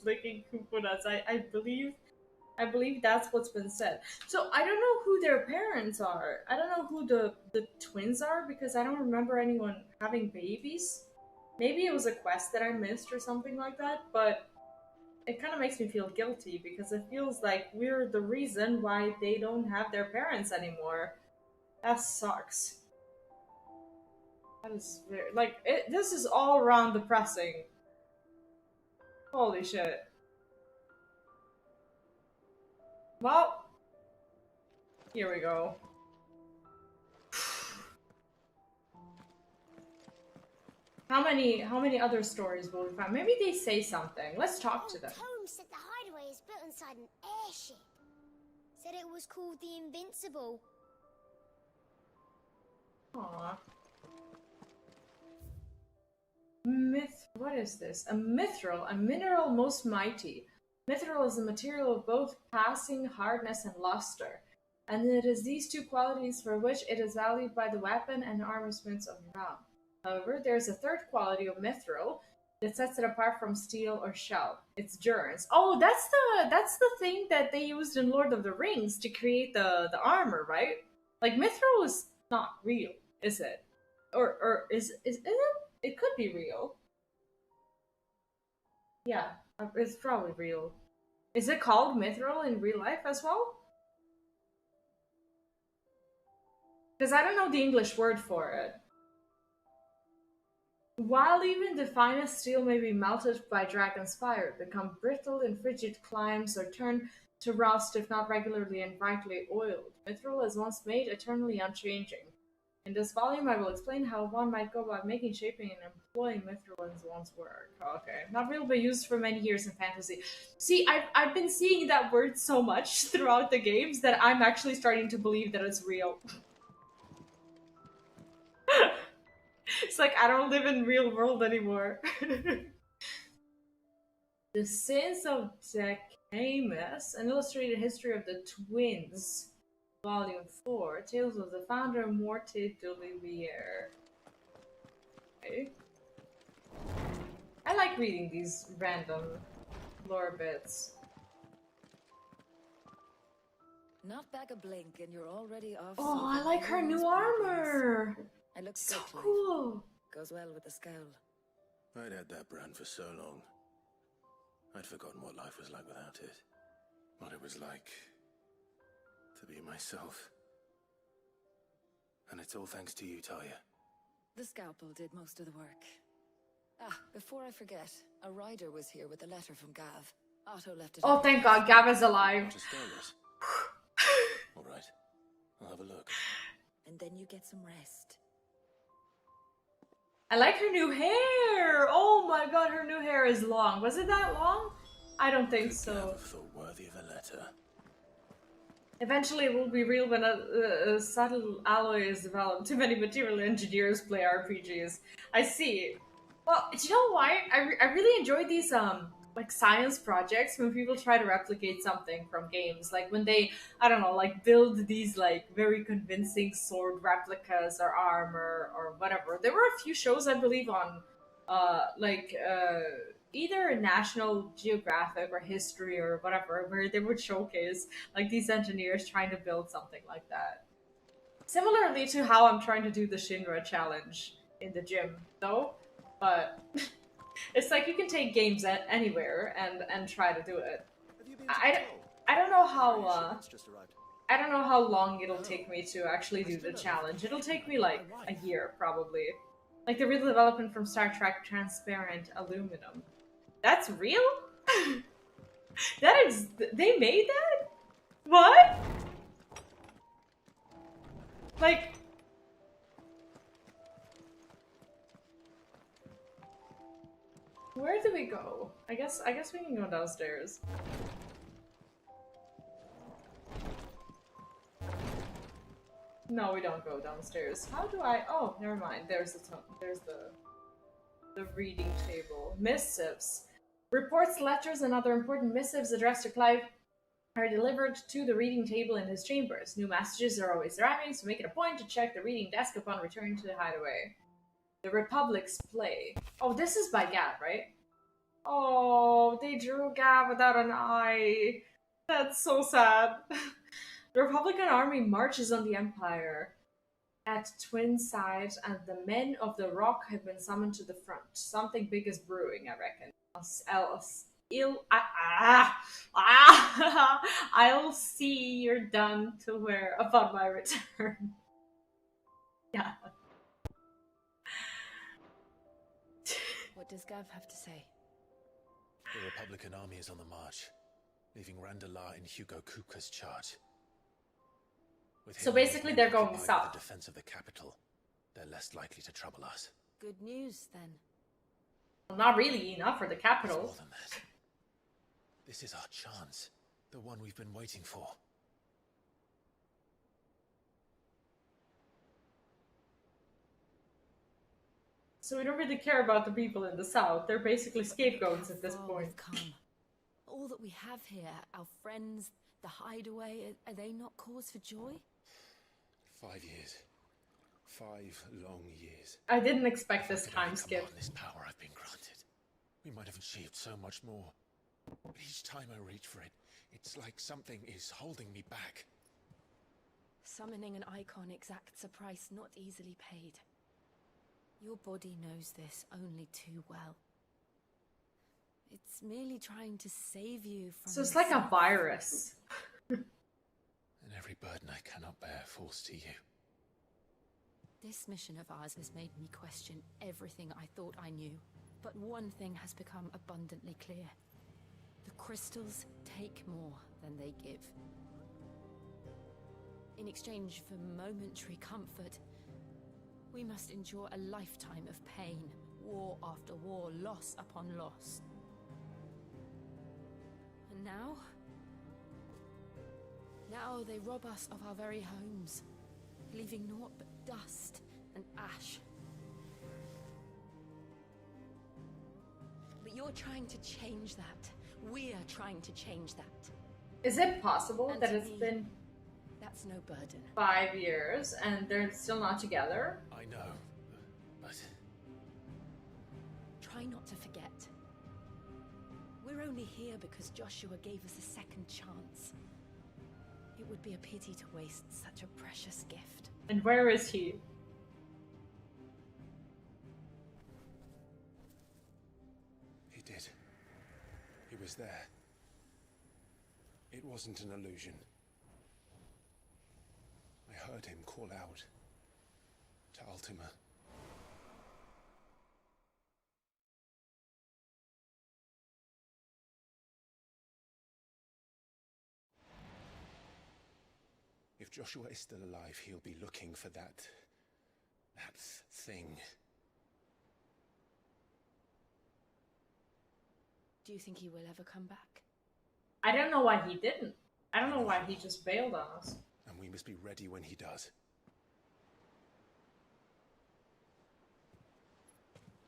Speaker 1: Licking couponuts. I believe that's what's been said. So I don't know who their parents are. I don't know who the twins are because I don't remember anyone having babies. Maybe it was a quest that I missed or something like that, but it kind of makes me feel guilty because it feels like we're the reason why they don't have their parents anymore. That sucks. That is very, like, this is all around depressing. Holy shit. Well, here we go. How many other stories will we find? Maybe they say something. Let's talk to them.
Speaker 7: Tome said the hideaway is built inside an airship. Said it was called the Invincible.
Speaker 1: Aww. What is this? A mithril, a mineral most mighty. Mithril is a material of both passing hardness and luster, and it is these two qualities for which it is valued by the weapon and armaments of the realm. However, there is a third quality of mithril that sets it apart from steel or shell. It's durance. Oh, that's the thing that they used in Lord of the Rings to create the armor, right? Like mithril is not real, is it? Or is it? It could be real. Yeah, it's probably real. Is it called mithril in real life as well? Because I don't know the English word for it. While even the finest steel may be melted by dragon's fire, become brittle in frigid climes, or turn to rust if not regularly and brightly oiled, mithril is once made eternally unchanging. In this volume, I will explain how one might go about making, shaping, and employing Mithril in one's work. Okay. Not real, but used for many years in fantasy. See, I've been seeing that word so much throughout the games that I'm actually starting to believe that it's real. It's like, I don't live in real world anymore. The Sins of Decamus, an illustrated history of the twins. Volume 4, Tales of the Founder, Morte d'Olivier. Okay. I like reading these random lore bits.
Speaker 5: Not back a blink and you're already off.
Speaker 1: Oh, I like her new armor!
Speaker 5: It looks
Speaker 1: So
Speaker 5: good, Clive.
Speaker 1: cool!
Speaker 5: Goes well with the scowl.
Speaker 4: I'd had that brand for so long. I'd forgotten what life was like without it. What it was like to be myself. And it's all thanks to you, Talia.
Speaker 5: The scalpel did most of the work. Ah, before I forget, a rider was here with a letter from Gav. Otto left it.
Speaker 1: Oh,
Speaker 5: out.
Speaker 1: thank God, Gav is alive.
Speaker 4: Not as careless. All right, I'll have a look.
Speaker 5: And then you get some rest.
Speaker 1: I like her new hair! Oh my God, her new hair is long. Was it that long? I don't think so.
Speaker 4: Gav thought worthy of a letter.
Speaker 1: Eventually it will be real when a subtle alloy is developed. Too many material engineers play RPGs. I see. Well, do you know why? I really enjoy these like science projects when people try to replicate something from games. Like when they, I don't know, like build these like very convincing sword replicas or armor or whatever. There were a few shows I believe on either National Geographic or History or whatever, where they would showcase like these engineers trying to build something like that. Similarly to how I'm trying to do the Shinra challenge in the gym, though. But it's like you can take games anywhere and try to do it. I don't know how I don't know how long it'll take me to actually do the challenge. It'll take me like a year probably. Like the real development from Star Trek Transparent Aluminum. That's real? That is... They made that? What? Like... Where do we go? I guess we can go downstairs. No, we don't go downstairs. How do I... Oh, never mind. There's the reading table. Missives. Reports, letters, and other important missives addressed to Clive are delivered to the reading table in his chambers. New messages are always arriving, so make it a point to check the reading desk upon returning to the hideaway. The Republic's play. Oh, this is by Gav, right? Oh, they drew Gav without an eye. That's so sad. The Republican army marches on the Empire at twin sides, and the men of the Rock have been summoned to the front. Something big is brewing, I reckon. I'll see you're done to wear upon my return. Yeah.
Speaker 5: What does Gav have to say?
Speaker 4: The Republican army is on the march, leaving Randalar in Hugo Kuka's charge.
Speaker 1: So basically they're going south.
Speaker 4: The defense of the capital, they're less likely to trouble us.
Speaker 5: Good news, then.
Speaker 1: Well, not really enough for the capital.
Speaker 4: More than that. This is our chance. The one we've been waiting for.
Speaker 1: So we don't really care about the people in the south. They're basically scapegoats at this point.
Speaker 5: All that we have here, our friends, the hideaway, are they not cause for joy?
Speaker 4: 5 years. 5 long years.
Speaker 1: I didn't expect this time skip.
Speaker 4: This power I've been granted. We might have achieved so much more. But each time I reach for it, it's like something is holding me back.
Speaker 5: Summoning an icon exacts a price not easily paid. Your body knows this only too well. It's merely trying to save you from...
Speaker 1: So it's like a virus.
Speaker 4: And every burden I cannot bear falls to you.
Speaker 5: This mission of ours has made me question everything I thought I knew. But one thing has become abundantly clear. The crystals take more than they give. In exchange for momentary comfort, We must endure a lifetime of pain, war after war, loss upon loss. And now? Now they rob us of our very homes, leaving naught but dust and ash. But you're trying to change that. We're trying to change that.
Speaker 1: Is it possible
Speaker 5: And
Speaker 1: that
Speaker 5: to
Speaker 1: it's
Speaker 5: me,
Speaker 1: been
Speaker 5: that's no burden.
Speaker 1: 5 years and they're still not together?
Speaker 4: I know, but
Speaker 5: Try not to forget. We're only here because Joshua gave us a second chance. It would be a pity to waste such a precious gift.
Speaker 1: And where is he?
Speaker 4: he did. He was there. It wasn't an illusion. I heard him call out to Ultima. If Joshua is still alive, he'll be looking for that thing.
Speaker 5: Do you think he will ever come back?
Speaker 1: I don't know why he didn't. I don't know why he just bailed on us.
Speaker 4: And we must be ready when he does.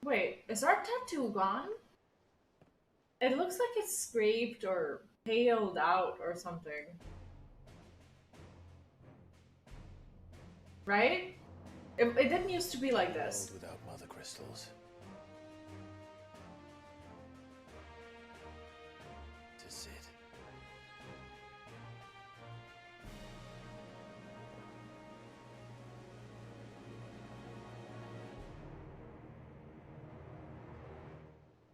Speaker 1: Wait, is our tattoo gone? It looks like it's scraped or paled out or something. Right? It didn't used to be like this.
Speaker 4: World without Mothercrystals. To Sid.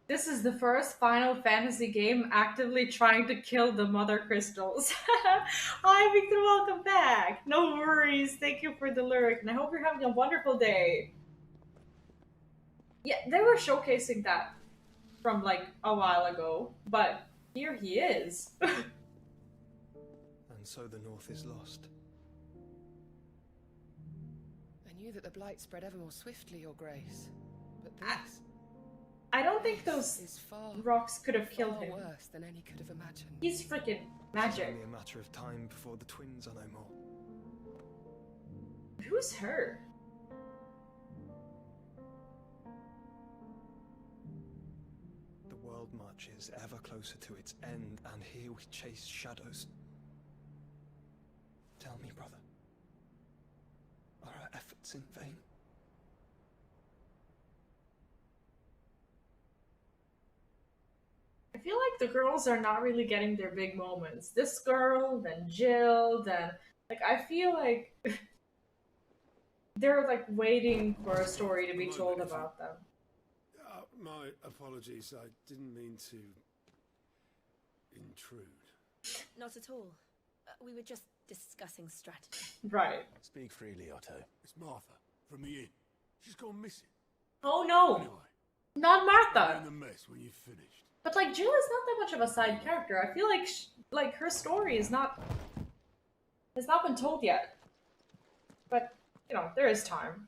Speaker 1: This is the first Final Fantasy game actively trying to kill the Mothercrystals. Hi, Victor, welcome back. No worries, thank you for the lyric, and I hope you're having a wonderful day. Yeah, they were showcasing that from like a while ago, but here he is.
Speaker 8: And so the North is lost.
Speaker 2: I knew that the blight spread ever more swiftly, Your Grace. But this
Speaker 1: I don't think
Speaker 2: is
Speaker 1: those
Speaker 2: far,
Speaker 1: rocks could have killed
Speaker 2: far
Speaker 1: him.
Speaker 2: worse than any could have imagined.
Speaker 1: He's freaking
Speaker 8: It's
Speaker 1: magic.
Speaker 8: only a matter of time before the twins are no more.
Speaker 1: Who's her?
Speaker 8: The world marches ever closer to its end, and here we chase shadows. Tell me, brother, are our efforts in vain?
Speaker 1: I feel like the girls are not really getting their big moments. This girl, then Jill, then like I feel like they're like waiting for a story to be told about them.
Speaker 3: My apologies, I didn't mean to intrude.
Speaker 5: Not at all. We were just discussing strategy.
Speaker 1: Right.
Speaker 4: Speak freely, Otto.
Speaker 3: It's Martha from the inn. She's gone missing.
Speaker 1: Oh no,
Speaker 3: Anyway,
Speaker 1: not
Speaker 3: I'm
Speaker 1: Martha.
Speaker 3: in the mess when you've finished.
Speaker 1: But like Jill is not that much of a side character. I feel like like her story is not has not been told yet. But you know, there is time.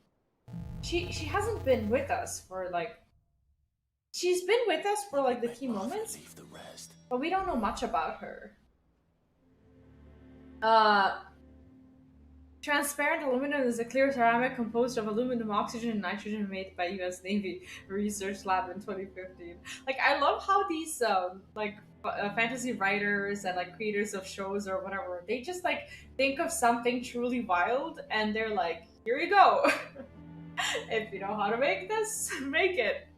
Speaker 1: She hasn't been with us for like. She's been with us for like the key moments,
Speaker 4: Leave the rest.
Speaker 1: but we don't know much about her. Transparent aluminum is a clear ceramic composed of aluminum, oxygen, and nitrogen made by U.S. Navy Research Lab in 2015. Like, I love how these fantasy writers and like creators of shows or whatever, they just like think of something truly wild and they're like, here you go. If you know how to make this, make it.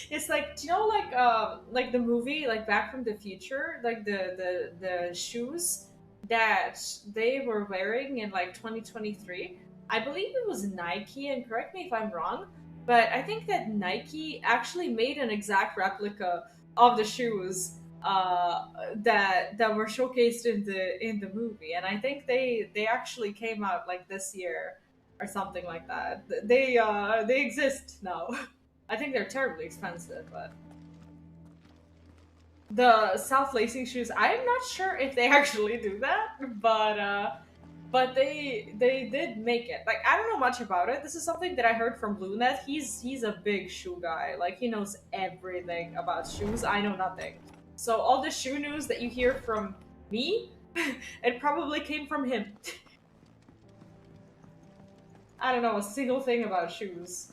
Speaker 1: It's like, do you know like the movie like Back from the Future, like the shoes that they were wearing in like 2023? I believe it was Nike, and correct me if I'm wrong, but I think that Nike actually made an exact replica of the shoes that were showcased in the movie, and I think they actually came out like this year or something like that. They exist now. I think they're terribly expensive, but the self-lacing shoes, I'm not sure if they actually do that, but but they did make it. Like, I don't know much about it. This is something that I heard from BlueNet. He's a big shoe guy. Like, he knows everything about shoes. I know nothing. So all the shoe news that you hear from me, it probably came from him. I don't know a single thing about shoes.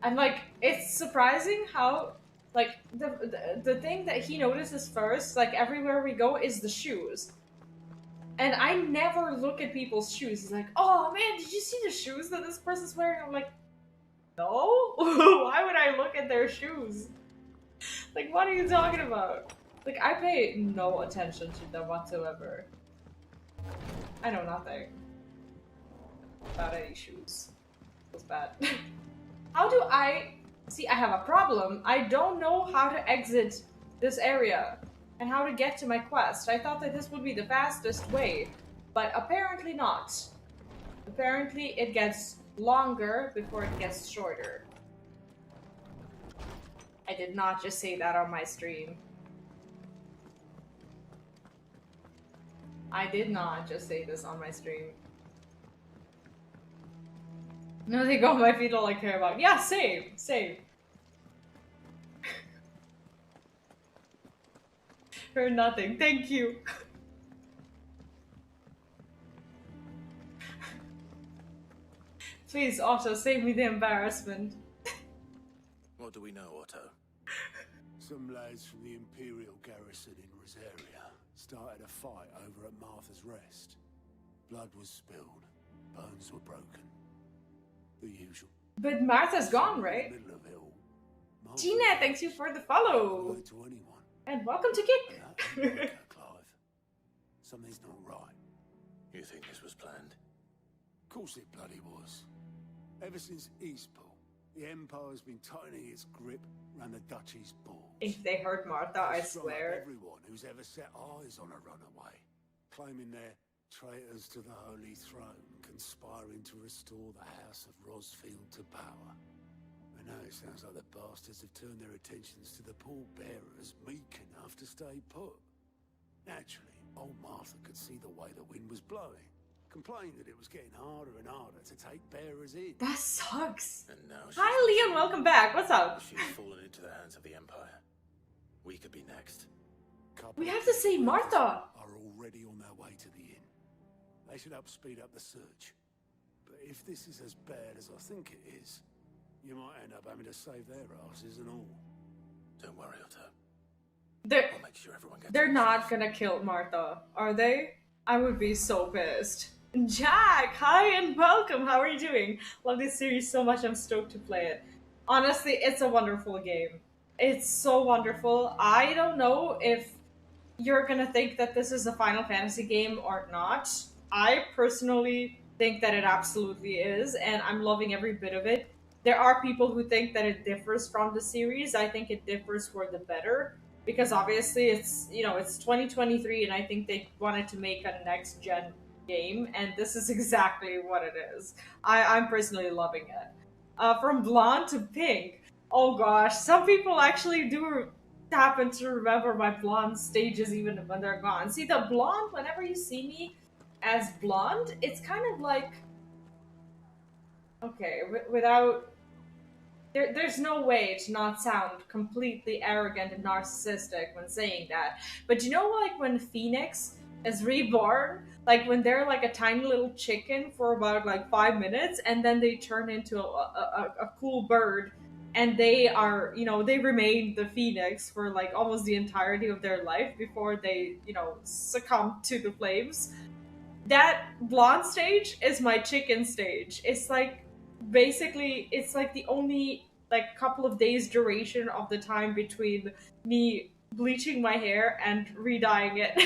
Speaker 1: And like, it's surprising how, like, the thing that he notices first, like everywhere we go, is the shoes. And I never look at people's shoes. He's like, oh man, did you see the shoes that this person's wearing? I'm like, no? Why would I look at their shoes? Like, what are you talking about? Like, I pay no attention to them whatsoever. I know nothing about any shoes. It was bad. How do I... See, I have a problem. I don't know how to exit this area and how to get to my quest. I thought that this would be the fastest way, but apparently not. Apparently it gets longer before it gets shorter. I did not just say that on my stream. I did not just say this on my stream. No, they go, my feet all I care about. Yeah, same, same. For nothing, thank you. Please, Otto, save me the embarrassment.
Speaker 4: What do we know, Otto?
Speaker 3: Some lads from the Imperial garrison in Rosaria started a fight over at Martha's Rest. Blood was spilled, bones were broken. The usual.
Speaker 1: But Martha's gone, right?
Speaker 3: Middle of it all. Martha
Speaker 1: Gina, thanks you for the follow.
Speaker 3: word to anyone.
Speaker 1: And welcome to Kick.
Speaker 3: Clive. Something's not right.
Speaker 4: You think this was planned?
Speaker 3: Of course it bloody was. Ever since Eastpool, the Empire's been tightening its grip around the Duchy's balls.
Speaker 1: If they hurt Martha, I
Speaker 3: Strung up
Speaker 1: swear.
Speaker 3: everyone who's ever set eyes on a runaway, claiming they're traitors to the Holy Throne, conspiring to restore the House of Rosfield to power. And now it sounds like the bastards have turned their attentions to the pallbearers meek enough to stay put. Naturally, old Martha could see the way the wind was blowing, complained that it was getting harder and harder to take bearers in.
Speaker 1: That sucks.
Speaker 4: And now
Speaker 1: Hi, Leon, welcome back. What's up?
Speaker 4: she's fallen into the hands of the Empire. We could be next.
Speaker 1: We have to save Martha.
Speaker 3: Are already on their way to the inn. They should help speed up the search. But if this is as bad as I think it is, you might end up having to save their asses and all.
Speaker 4: Don't worry, Otto.
Speaker 1: They're,
Speaker 4: I'll make sure everyone gets
Speaker 1: they're
Speaker 4: it.
Speaker 1: not gonna kill Martha, are they? I would be so pissed. Jack, hi and welcome. How are you doing? Love this series so much. I'm stoked to play it. Honestly, it's a wonderful game. It's so wonderful. I don't know if you're gonna think that this is a Final Fantasy game or not. I personally think that it absolutely is, and I'm loving every bit of it. There are people who think that it differs from the series. I think it differs for the better, because obviously it's, you know, it's 2023, and I think they wanted to make a next gen game, and this is exactly what it is. I'm personally loving it. From blonde to pink. Oh gosh, some people actually do happen to remember my blonde stages even when they're gone. See, the blonde, whenever you see me as blonde, it's kind of like, okay, without, there's no way to not sound completely arrogant and narcissistic when saying that. But you know, like when Phoenix is reborn, like when they're like a tiny little chicken for about like 5 minutes, and then they turn into a cool bird, and they are, you know, they remain the Phoenix for like almost the entirety of their life before they, you know, succumb to the flames. That blonde stage is my chicken stage. It's like, basically, it's like the only like couple of days duration of the time between me bleaching my hair and re-dyeing it.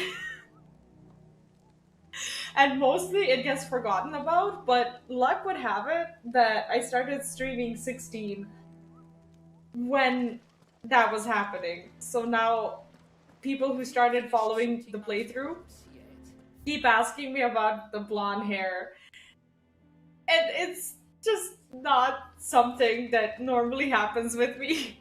Speaker 1: And mostly it gets forgotten about, but luck would have it that I started streaming 16 when that was happening. So now people who started following the playthrough keep asking me about the blonde hair. And it's just not something that normally happens with me.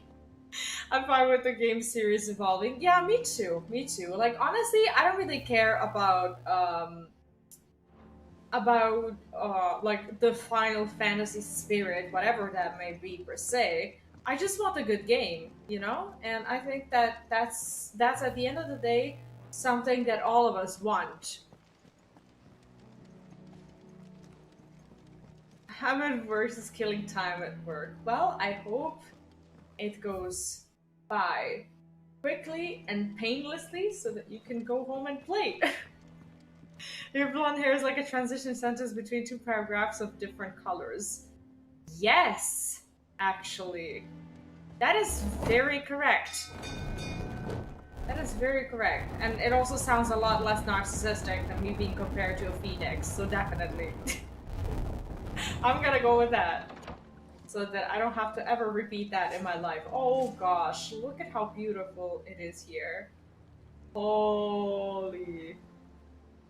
Speaker 1: I'm fine with the game series evolving. Yeah, me too. Me too. Like, honestly, I don't really care about about like the Final Fantasy spirit, whatever that may be per se. I just want a good game, you know, and I think that that's at the end of the day something that all of us want. Hammered versus killing time at work. Well, I hope it goes by quickly and painlessly so that you can go home and play. Your blonde hair is like a transition sentence between two paragraphs of different colors. Yes, actually. That is very correct. That is very correct. And it also sounds a lot less narcissistic than me being compared to a phoenix, so definitely. I'm gonna go with that. So that I don't have to ever repeat that in my life. Oh gosh, look at how beautiful it is here. Holy.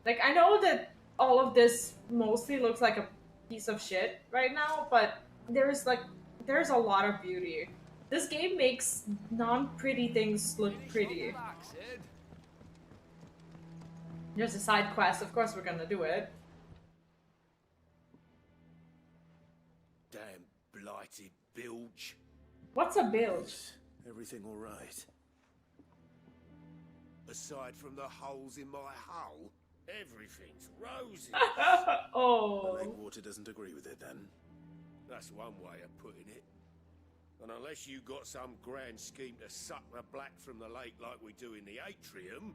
Speaker 1: Like, I know that all of this mostly looks like a piece of shit right now, but there's a lot of beauty. This game makes non-pretty things look pretty. There's a side quest, of course we're gonna do it.
Speaker 3: Damn blighted bilge.
Speaker 1: What's a bilge?
Speaker 4: Everything all right?
Speaker 3: Aside from the holes in my hull, everything's rosy.
Speaker 4: The
Speaker 1: Oh.
Speaker 4: lake water doesn't agree with it then.
Speaker 3: That's one way of putting it. And unless you got some grand scheme to suck the black from the lake like we do in the atrium,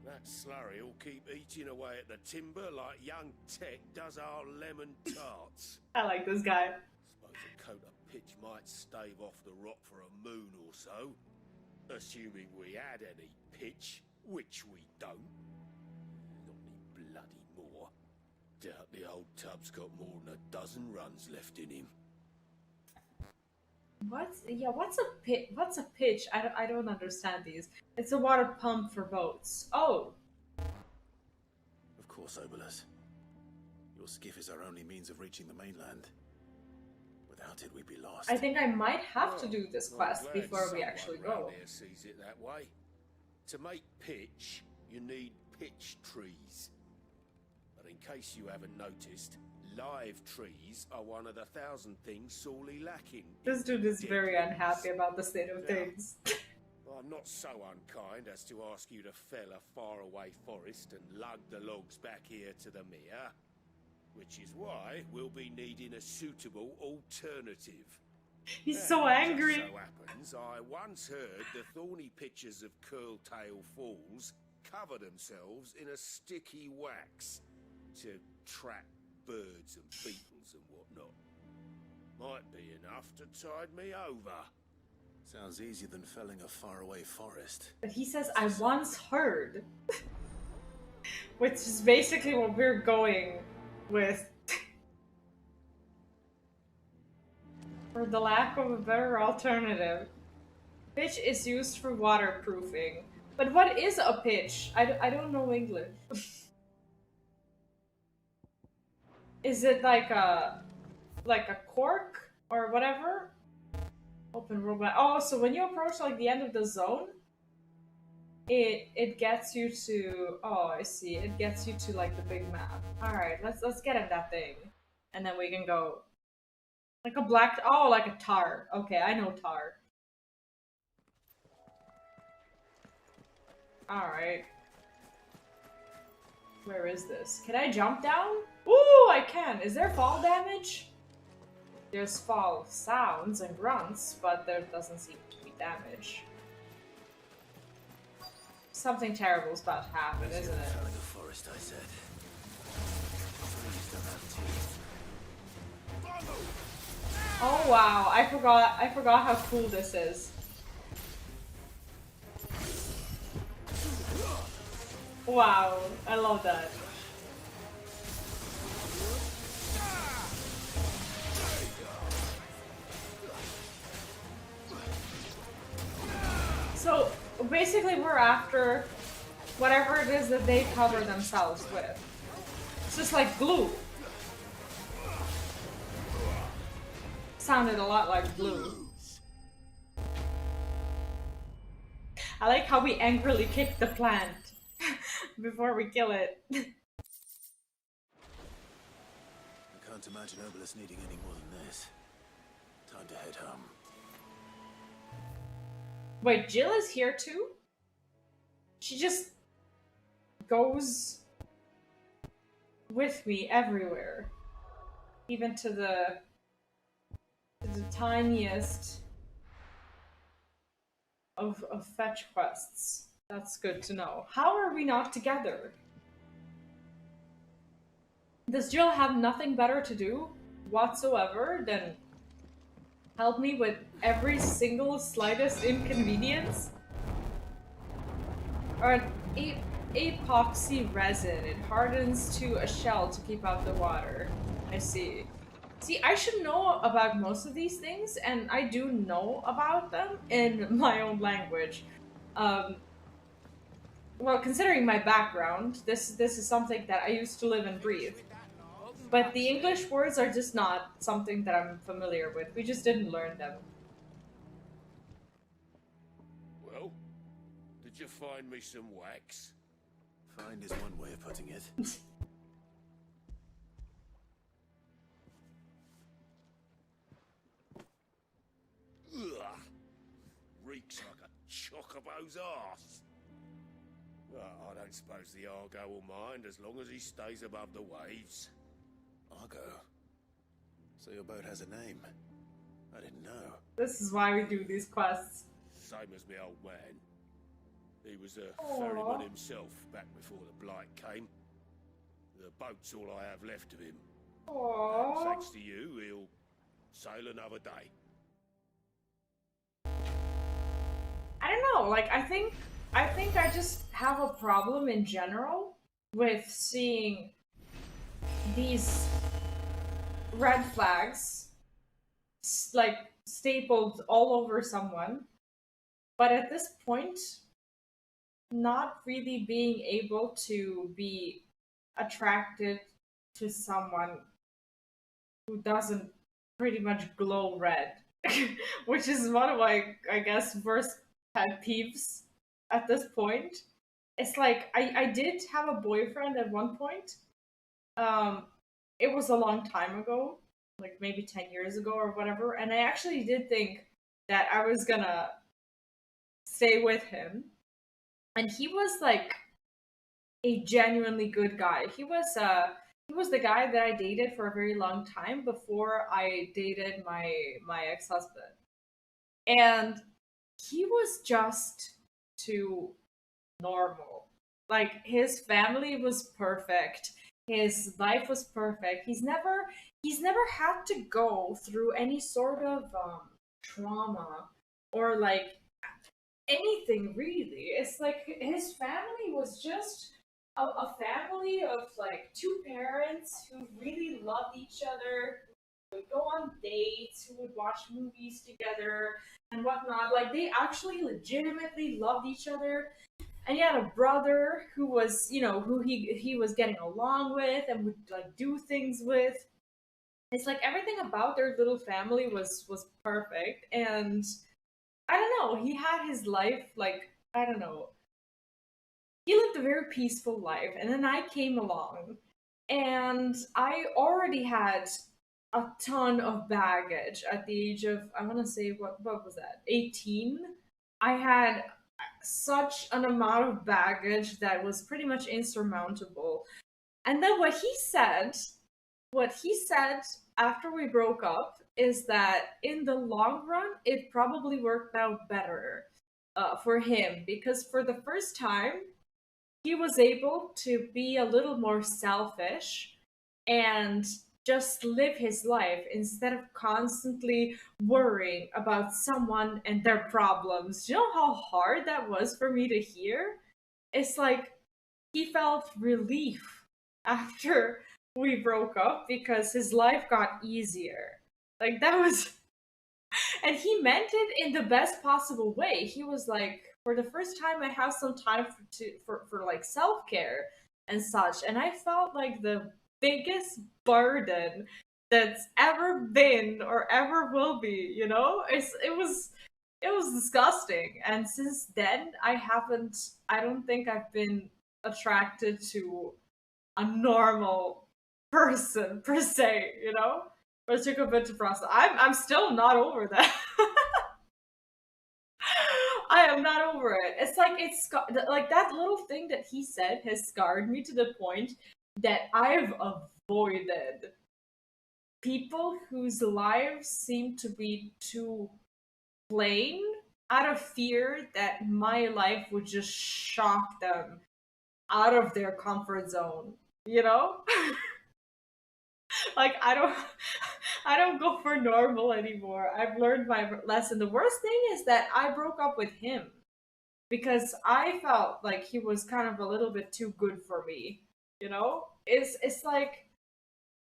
Speaker 3: that slurry will keep eating away at the timber like young Tech does our lemon tarts.
Speaker 1: I like this guy.
Speaker 3: Suppose a coat of pitch might stave off the rot for a moon or so, assuming we had any pitch, which we don't. Not any bloody more. Doubt the old tub's got more than a dozen runs left in him.
Speaker 1: What's a pitch? I don't understand these. It's a water pump for boats. Oh.
Speaker 4: Of course, Obolus. Your skiff is our only means of reaching the mainland. Without it, we'd be lost.
Speaker 1: I think I might have to do this
Speaker 3: I'm
Speaker 1: quest
Speaker 3: glad
Speaker 1: before we
Speaker 3: someone
Speaker 1: actually
Speaker 3: round
Speaker 1: go.
Speaker 3: here sees it that way. To make pitch, you need pitch trees. But in case you haven't noticed, live trees are one of the 1,000 things sorely lacking.
Speaker 1: This dude is very
Speaker 3: Deadlands.
Speaker 1: unhappy about the state of things.
Speaker 3: I'm not so unkind as to ask you to fell a faraway forest and lug the logs back here to the mere, which is why we'll be needing a suitable alternative.
Speaker 1: He's so angry.
Speaker 3: Just so happens, I once heard the thorny pitchers of Curltail Falls cover themselves in a sticky wax to trap birds and beetles and whatnot. Might be enough to tide me over.
Speaker 4: Sounds easier than felling a faraway forest.
Speaker 1: But he says, I once heard. Which is basically what we're going with. For the lack of a better alternative. Pitch is used for waterproofing. But what is a pitch? I don't know English. Is it like a cork or whatever? Open world map. Oh, so when you approach like the end of the zone, it gets you to, oh, I see. It gets you to like the big map. All right, let's get in that thing, and then we can go. Like a black, oh, like a tar. Okay, I know tar. All right. Where is this? Can I jump down? Ooh, I can. Is there fall damage? There's fall sounds and grunts, but there doesn't seem to be damage. Something terrible is about to happen, isn't it?
Speaker 4: Felling a forest, I said. Trees don't have teeth.
Speaker 1: Oh wow, I forgot how cool this is. Wow, I love that. So basically we're after whatever it is that they cover themselves with. It's just like glue. Sounded a lot like glue. I like how we angrily kick the plant before we kill it.
Speaker 4: Can't imagine Obelisk needing any more than this. Time to head home.
Speaker 1: Wait, Jill is here too? She just goes with me everywhere. Even to the tiniest of fetch quests. That's good to know. How are we not together? Does Jill have nothing better to do whatsoever than help me with every single slightest inconvenience? Or epoxy resin. It hardens to a shell to keep out the water. I see. See, I should know about most of these things, and I do know about them in my own language. Well, considering my background, this is something that I used to live and breathe. But the English words are just not something that I'm familiar with. We just didn't learn them.
Speaker 3: Well, did you find me some wax?
Speaker 4: Find is one way of putting it.
Speaker 3: Ugh. Reeks like a chocobo's arse. I don't suppose the Argo will mind as long as he stays above the waves.
Speaker 4: Argo? So your boat has a name? I didn't know.
Speaker 1: This is why we do these quests.
Speaker 3: Same as me old man. He was a ferryman himself back before the blight came. The boat's all I have left of him.
Speaker 1: Aww.
Speaker 3: And thanks to you, he'll sail another day.
Speaker 1: I don't know, like, I think I just have a problem in general with seeing these red flags, like, stapled all over someone, but at this point, not really being able to be attracted to someone who doesn't pretty much glow red, which is one of my, I guess, worst pet peeves at this point. It's like, I did have a boyfriend at one point. It was a long time ago, like maybe 10 years ago or whatever, and I actually did think that I was gonna stay with him. And he was like a genuinely good guy. He was the guy that I dated for a very long time before I dated my ex-husband. And he was just too normal. Like, his family was perfect. His life was perfect. He's never had to go through any sort of trauma or like anything really. It's like his family was just a family of like two parents who really loved each other, who would go on dates, who would watch movies together and whatnot. Like, they actually legitimately loved each other. And he had a brother who was, you know, who he was getting along with and would like do things with. It's like everything about their little family was perfect. And I don't know, he had his life, like, I don't know. He lived a very peaceful life, and then I came along, and I already had a ton of baggage at the age of, I want to say, what was that, 18? I had such an amount of baggage that was pretty much insurmountable. And then what he said after we broke up is that in the long run, it probably worked out better for him, because for the first time, he was able to be a little more selfish and just live his life instead of constantly worrying about someone and their problems. Do you know how hard that was for me to hear? It's like he felt relief after we broke up because his life got easier. Like, that was... And he meant it in the best possible way. He was like, for the first time, I have some time for like self-care and such. And I felt like the biggest burden that's ever been or ever will be, you know? It was disgusting. And since then, I don't think I've been attracted to a normal person per se, you know? But it took a bit to process. I'm still not over that. I am not over it. It's like like that little thing that he said has scarred me to the point that I've avoided people whose lives seem to be too plain out of fear that my life would just shock them out of their comfort zone, you know? Like I don't go for normal anymore. I've learned my lesson. The worst thing is that I broke up with him because I felt like he was kind of a little bit too good for me, you know? It's like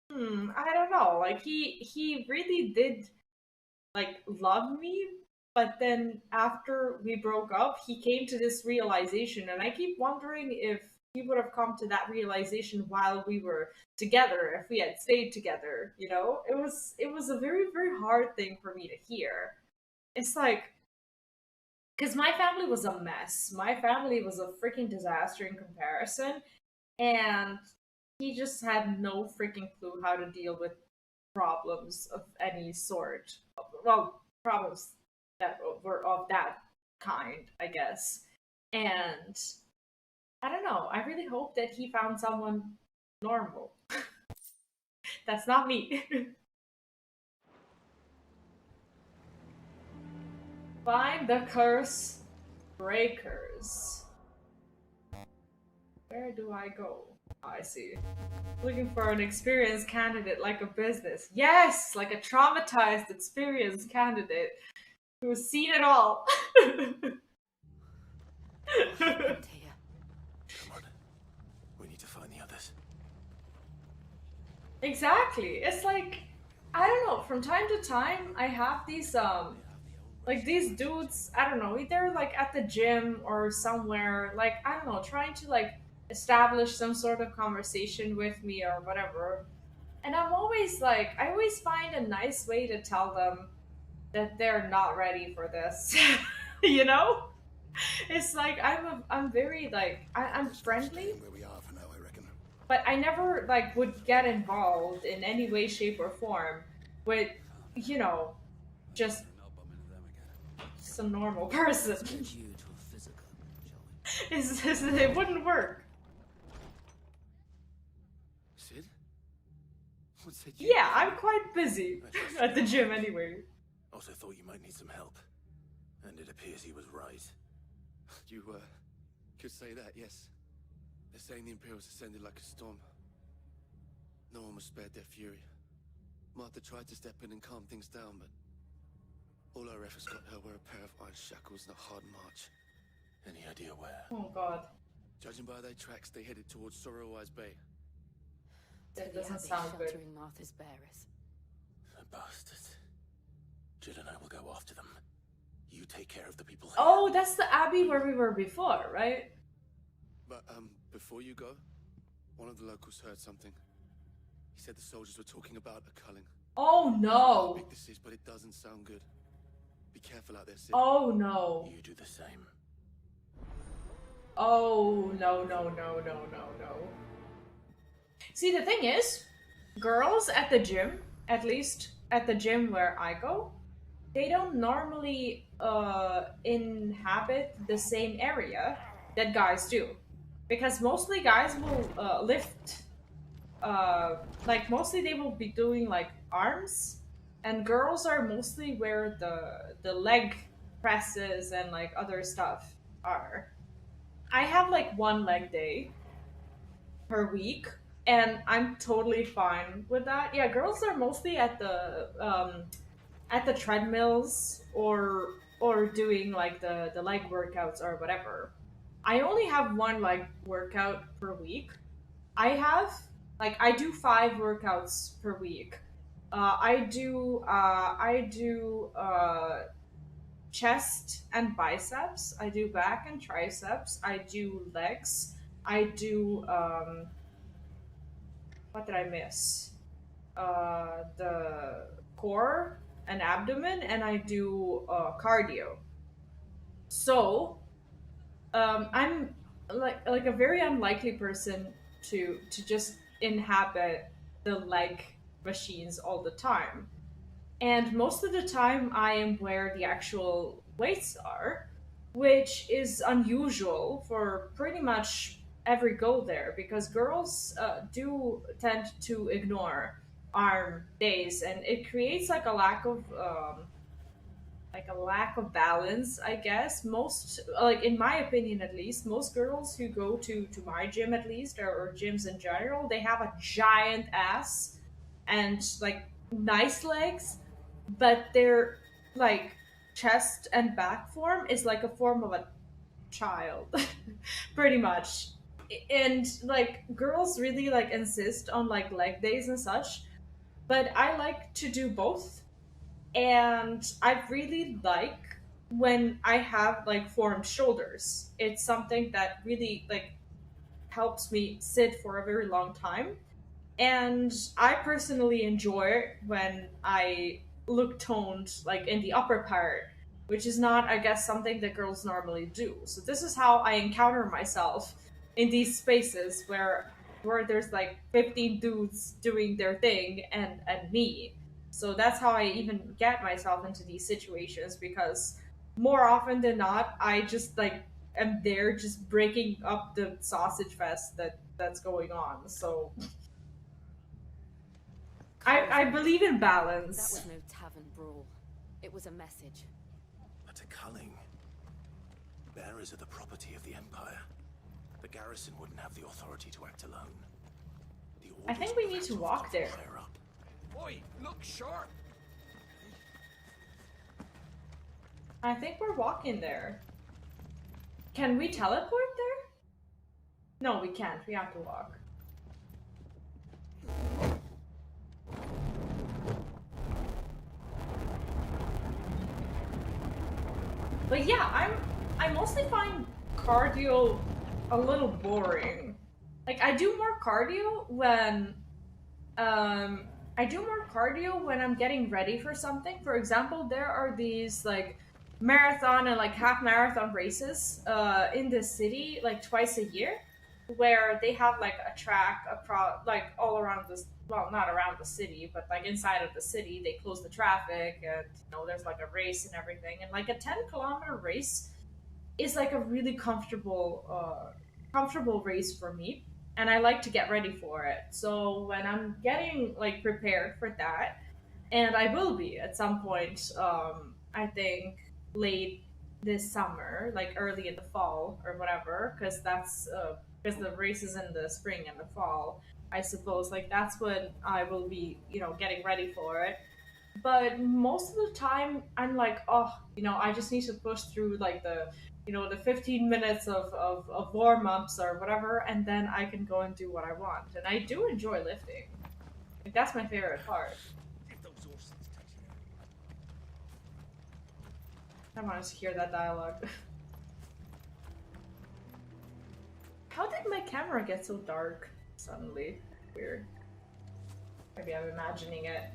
Speaker 1: I don't know. Like he really did like love me, but then after we broke up, he came to this realization, and I keep wondering if he would have come to that realization while we were together, if we had stayed together, you know? It was a very, very hard thing for me to hear. It's like because my family was a mess. My family was a freaking disaster in comparison, and he just had no freaking clue how to deal with problems of any sort. Well, problems that were of that kind, I guess. And I don't know. I really hope that he found someone normal. That's not me. Find the curse breakers. Where do I go? Oh, I see. Looking for an experienced candidate like a business. Yes! Like a traumatized, experienced candidate who's seen it all.
Speaker 4: Come on. We need to find the others.
Speaker 1: Exactly. It's like, I don't know, from time to time I have these like these dudes, I don't know, either like at the gym or somewhere, like I don't know, trying to like establish some sort of conversation with me or whatever. And I'm always like, I always find a nice way to tell them that they're not ready for this. You know? It's like I'm very like I'm friendly,
Speaker 3: Where we are for now, I reckon.
Speaker 1: but I never like would get involved in any way, shape, or form with, you know, just some normal person. It wouldn't work.
Speaker 4: Sid? What's it you?
Speaker 1: Yeah, I'm quite busy at the gym anyway.
Speaker 4: Also thought you might need some help. And it appears he was right.
Speaker 9: You, could say that, yes. They're saying the Imperials ascended like a storm. No one was spared their fury. Martha tried to step in and calm things down, but all our efforts got her were a pair of iron shackles and a hard march.
Speaker 4: Any idea where?
Speaker 1: Oh god,
Speaker 9: Judging by their tracks, they headed towards Sorrowwise Bay.
Speaker 1: that
Speaker 5: To the
Speaker 1: doesn't
Speaker 5: abbey
Speaker 1: sound good.
Speaker 5: sheltering Martha's bearers.
Speaker 4: The bastards. Jill and I will go after them. You take care of the people here.
Speaker 1: Oh, that's the abbey where we were before, right?
Speaker 9: But, before you go, one of the locals heard something. He said the soldiers were talking about a culling.
Speaker 1: Oh
Speaker 9: I don't know
Speaker 1: no.
Speaker 9: how big this is, but it doesn't sound good. Be careful out there, Sid.
Speaker 1: Oh no.
Speaker 4: You do the same.
Speaker 1: Oh no, no, no, no, no, no. See, the thing is, girls at the gym, at least at the gym where I go, they don't normally inhabit the same area that guys do. Because mostly guys will lift, like mostly they will be doing like arms, and girls are mostly where the leg presses and like other stuff are. I have like one leg day per week, and I'm totally fine with that. Yeah, girls are mostly at the treadmills or doing like the leg workouts or whatever. I only have one leg workout per week. I do 5 workouts per week. I do chest and biceps. I do back and triceps. I do legs. I do what did I miss? The core and abdomen, and I do cardio. So I'm like a very unlikely person to just inhabit the leg machines all the time. And most of the time, I am where the actual weights are, which is unusual for pretty much every go there because girls do tend to ignore arm days, and it creates like a lack of balance, I guess. Most, like in my opinion at least, most girls who go to my gym at least, or gyms in general, they have a giant ass and like nice legs, but their like chest and back form is like a form of a child, pretty much. And like girls really like insist on like leg days and such, but I like to do both, and I really like when I have like formed shoulders. It's something that really like helps me sit for a very long time, and I personally enjoy it when I look toned like in the upper part, which is not, I guess, something that girls normally do. So this is how I encounter myself in these spaces where there's like 15 dudes doing their thing and me. So that's how I even get myself into these situations, because more often than not, I just like am there just breaking up the sausage fest that's going on. So I believe in balance.
Speaker 5: That was no tavern brawl. It was a message.
Speaker 4: But a culling. Bearers are the property of the Empire. The garrison wouldn't have the authority to act alone.
Speaker 1: I think we need to walk there.
Speaker 9: Oi, look sharp!
Speaker 1: I think we're walking there. Can we teleport there? No, we can't. We have to walk. But yeah, I mostly find cardio a little boring. Like I do more cardio when I'm getting ready for something. For example, there are these like marathon and like half marathon races in the city like twice a year, where they have like a track like all around this, well, not around the city, but like inside of the city. They close the traffic, and there's like a race and everything. And like a 10-kilometer race is like a really comfortable race for me, and I like to get ready for it. So when I'm getting like prepared for that, and I will be at some point, I think late this summer, like early in the fall or whatever, because because the race is in the spring and the fall, I suppose. Like that's when I will be, getting ready for it. But most of the time, I'm like, oh, I just need to push through like the 15 minutes of warm ups or whatever, and then I can go and do what I want. And I do enjoy lifting. Like that's my favorite part. I want to hear that dialogue. How did my camera get so dark suddenly? Weird. Maybe I'm imagining it.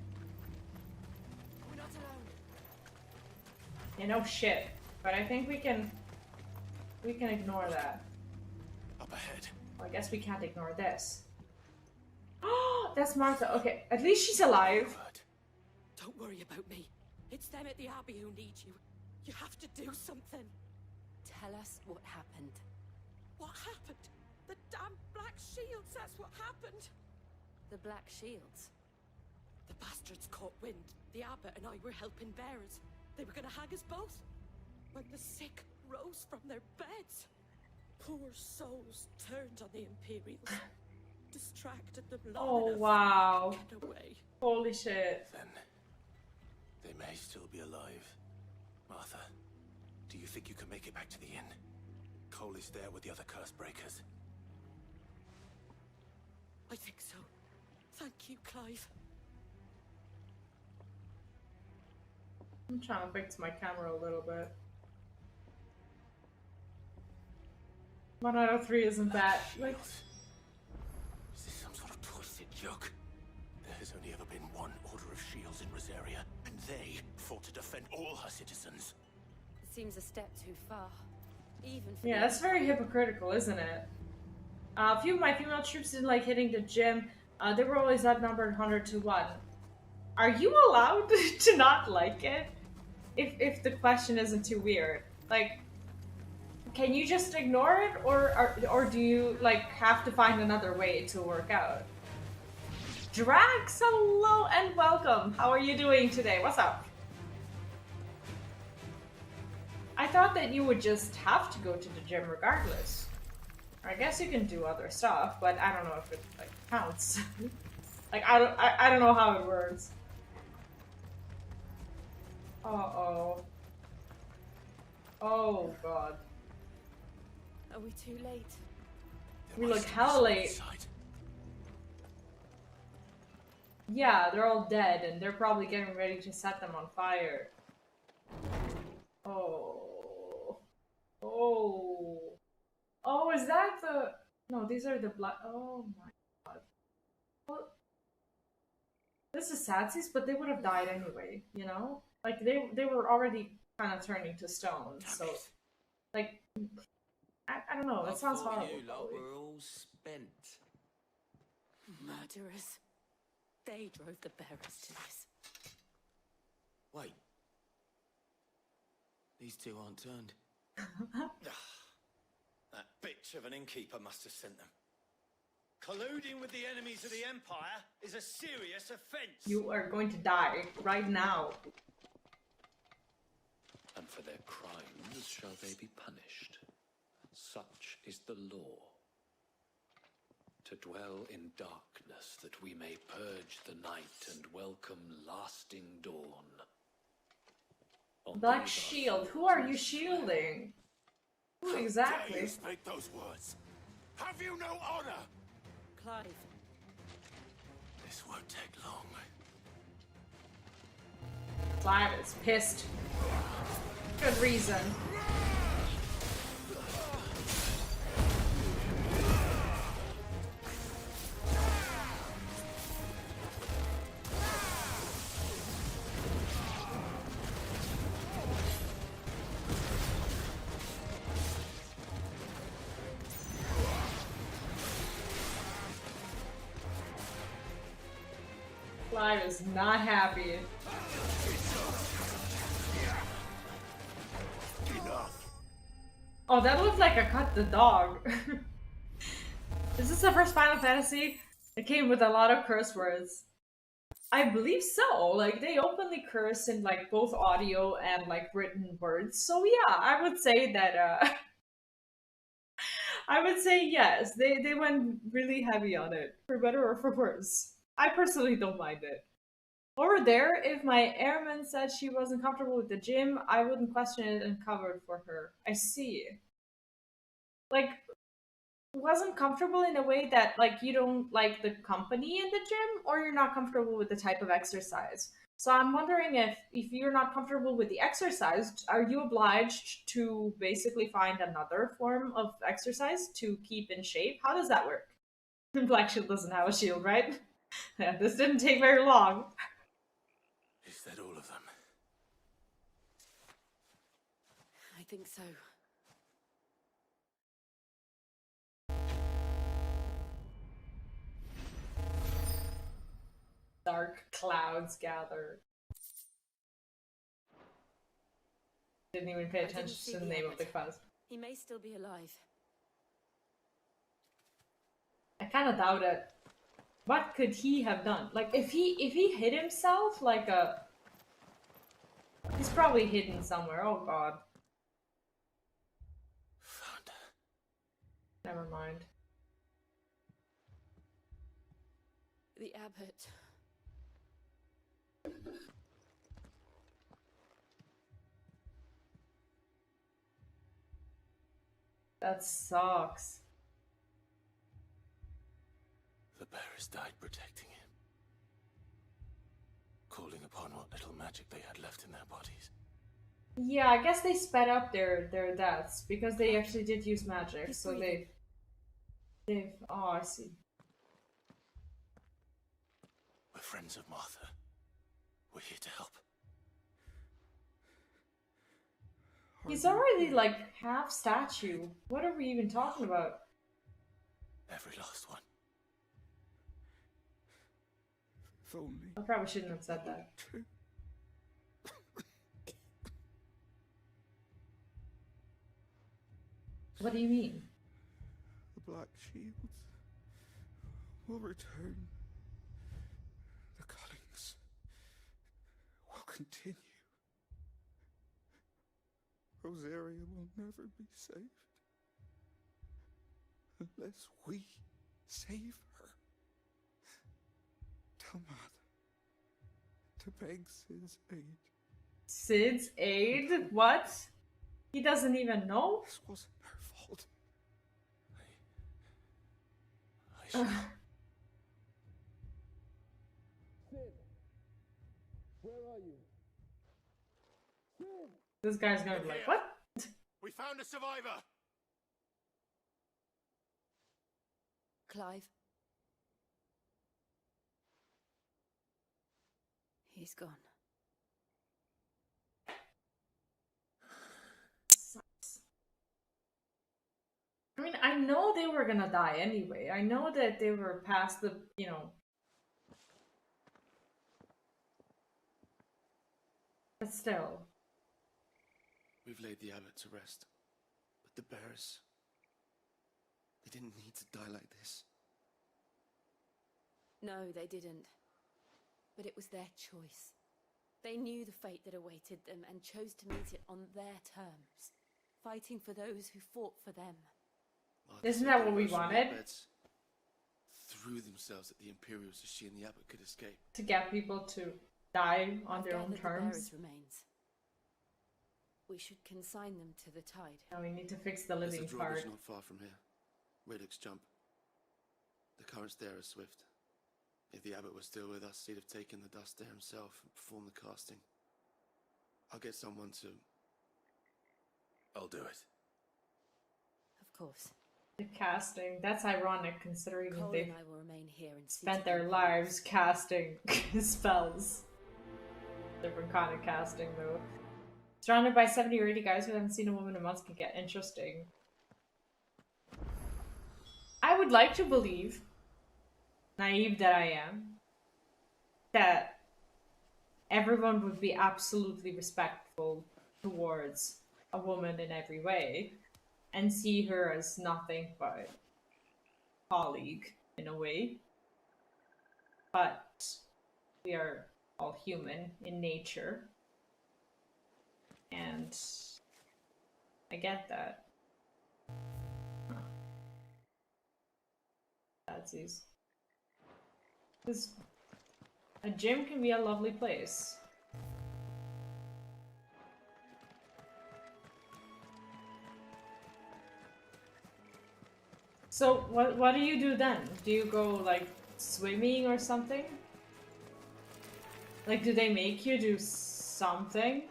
Speaker 5: We're not alone.
Speaker 1: No shit. But I think we can ignore that.
Speaker 4: Up ahead.
Speaker 1: Well, I guess we can't ignore this. Oh, that's Martha. Okay, at least she's alive.
Speaker 5: Don't worry about me. It's them at the Abbey who need you. You have to do something. Tell us what happened. What happened? The damn Black Shields, that's what happened. The Black Shields? The bastards caught wind. The abbot and I were helping bearers. They were gonna hang us both. When the sick rose from their beds, poor souls turned on the Imperials. Distracted them long enough
Speaker 1: wow.
Speaker 5: to get away.
Speaker 1: Holy shit.
Speaker 4: Then they may still be alive. Martha, do you think you can make it back to the inn? Cole is there with the other curse breakers.
Speaker 5: I think so. Thank you, Clive.
Speaker 1: I'm trying to fix my camera a little bit. 1 out of 3 isn't bad. Like,
Speaker 4: is this some sort of twisted joke? There has only ever been one Order of Shields in Rosaria, and they fought to defend all her citizens.
Speaker 5: It seems a step too far. Even for
Speaker 1: yeah, that's very hypocritical, isn't it? A few of my female troops didn't like hitting the gym. They were always outnumbered 100 to 1. Are you allowed to not like it? If the question isn't too weird. Like, can you just ignore it, or do you like have to find another way to work out? Drax, hello and welcome. How are you doing today? What's up? I thought that you would just have to go to the gym regardless. I guess you can do other stuff, but I don't know if it like counts. Like I don't know how it works. Uh-oh. Oh god.
Speaker 5: Are we too late?
Speaker 1: We look hella late. Yeah, they're all dead and they're probably getting ready to set them on fire. Oh. Oh. Oh, is that the... No, these are the blood... Oh my god. Well, this is sadsies, but they would have died anyway, you know? Like, they were already kind of turning to stone, so... Like... I don't know, that sounds horrible.
Speaker 10: You lot were all spent.
Speaker 5: Murderers. They drove the bearers to this.
Speaker 10: Wait. These two aren't turned.
Speaker 11: That bitch of an innkeeper must have sent them. Colluding with the enemies of the Empire is a serious offense.
Speaker 1: You are going to die right now.
Speaker 11: And for their crimes shall they be punished. Such is the law. To dwell in darkness that we may purge the night and welcome lasting dawn.
Speaker 1: Black Shield, who are you shielding? Who exactly?
Speaker 3: Dare you speak those words? Have you no honor?
Speaker 5: Clive.
Speaker 4: This won't take long.
Speaker 1: Clive is pissed. Good reason. Clive is not happy. Oh, that looked like I cut the dog. Is this the first Final Fantasy? It came with a lot of curse words. I believe so. Like, they openly curse in like both audio and like written words. So yeah, I would say that I would say yes. They went really heavy on it, for better or for worse. I personally don't mind it. Over there, if my airman said she wasn't comfortable with the gym, I wouldn't question it and cover it for her. I see. Like, wasn't comfortable in a way that, like, you don't like the company in the gym, or you're not comfortable with the type of exercise. So I'm wondering if you're not comfortable with the exercise, are you obliged to basically find another form of exercise to keep in shape? How does that work? Black Shield doesn't have a shield, right? Yeah, this didn't take very long.
Speaker 4: Is that all of them?
Speaker 5: I think so.
Speaker 1: Dark clouds gather. Didn't even pay attention to the name of the class.
Speaker 5: He may still be alive.
Speaker 1: I kind of doubt it. What could he have done? Like, if he hit himself, like a... He's probably hidden somewhere. Oh god.
Speaker 4: Found her.
Speaker 1: Never mind.
Speaker 5: The abbot.
Speaker 1: That sucks.
Speaker 4: The bearers died protecting him. Calling upon what little magic they had left in their bodies.
Speaker 1: Yeah, I guess they sped up their deaths because they actually did use magic, so they've oh, I see.
Speaker 4: We're friends of Martha. We're here to help.
Speaker 1: He's already like half statue. What are we even talking about?
Speaker 4: Every last one.
Speaker 12: If only.
Speaker 1: I probably shouldn't have said that. What do you mean?
Speaker 12: The Black Shields will return. The cuttings will continue. Rosaria will never be saved unless we save her. Tell Matt to beg Sid's aid.
Speaker 1: Sid's aid? What? He doesn't even know?
Speaker 12: This wasn't her fault.
Speaker 4: I should...
Speaker 9: Sid! Where are you? Sid!
Speaker 1: This guy's gonna be like, what?
Speaker 3: We found a survivor!
Speaker 5: Clive? He's gone.
Speaker 1: I mean, I know they were gonna die anyway. I know that they were past the, you know. But still.
Speaker 9: We've laid the abbot to rest. But the bearers... they didn't need to die like this.
Speaker 5: No, they didn't. But it was their choice. They knew the fate that awaited them and chose to meet it on their terms, fighting for those who fought for them.
Speaker 1: Isn't that what we wanted?
Speaker 9: Threw themselves at the Imperials so she and the abbot could escape.
Speaker 1: To get people to die on their own terms.
Speaker 5: The remains. We should consign them to the tide.
Speaker 1: Now we need to fix the living
Speaker 9: There's a
Speaker 1: part.
Speaker 9: drawbridge not far from here. Radix jump. The currents there are swift. If the abbot was still with us, he'd have taken the dust there himself and performed the casting. I'll get someone to...
Speaker 4: I'll do it.
Speaker 5: Of course.
Speaker 1: The casting. That's ironic considering
Speaker 5: Cole
Speaker 1: they've
Speaker 5: and I will remain here and
Speaker 1: spent their lives casting spells. Different kind of casting though. Surrounded by 70 or 80 guys who haven't seen a woman in months can get interesting. I would like to believe, naive that I am, that everyone would be absolutely respectful towards a woman in every way and see her as nothing but a colleague in a way. But we are all human in nature. And I get that. Huh. That's because a gym can be a lovely place. So what do you do then? Do you go like swimming or something? Like, do they make you do something?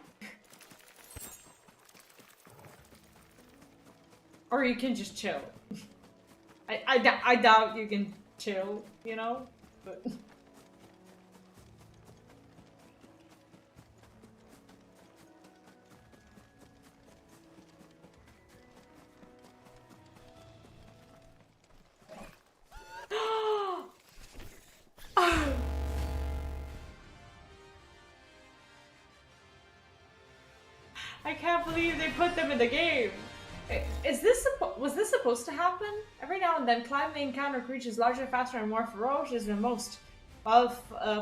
Speaker 1: Or you can just chill. I doubt you can chill, you know? But I can't believe they put them in the game. Was this supposed to happen? Every now and then, Clive may encounter creatures larger, faster, and more ferocious than most. While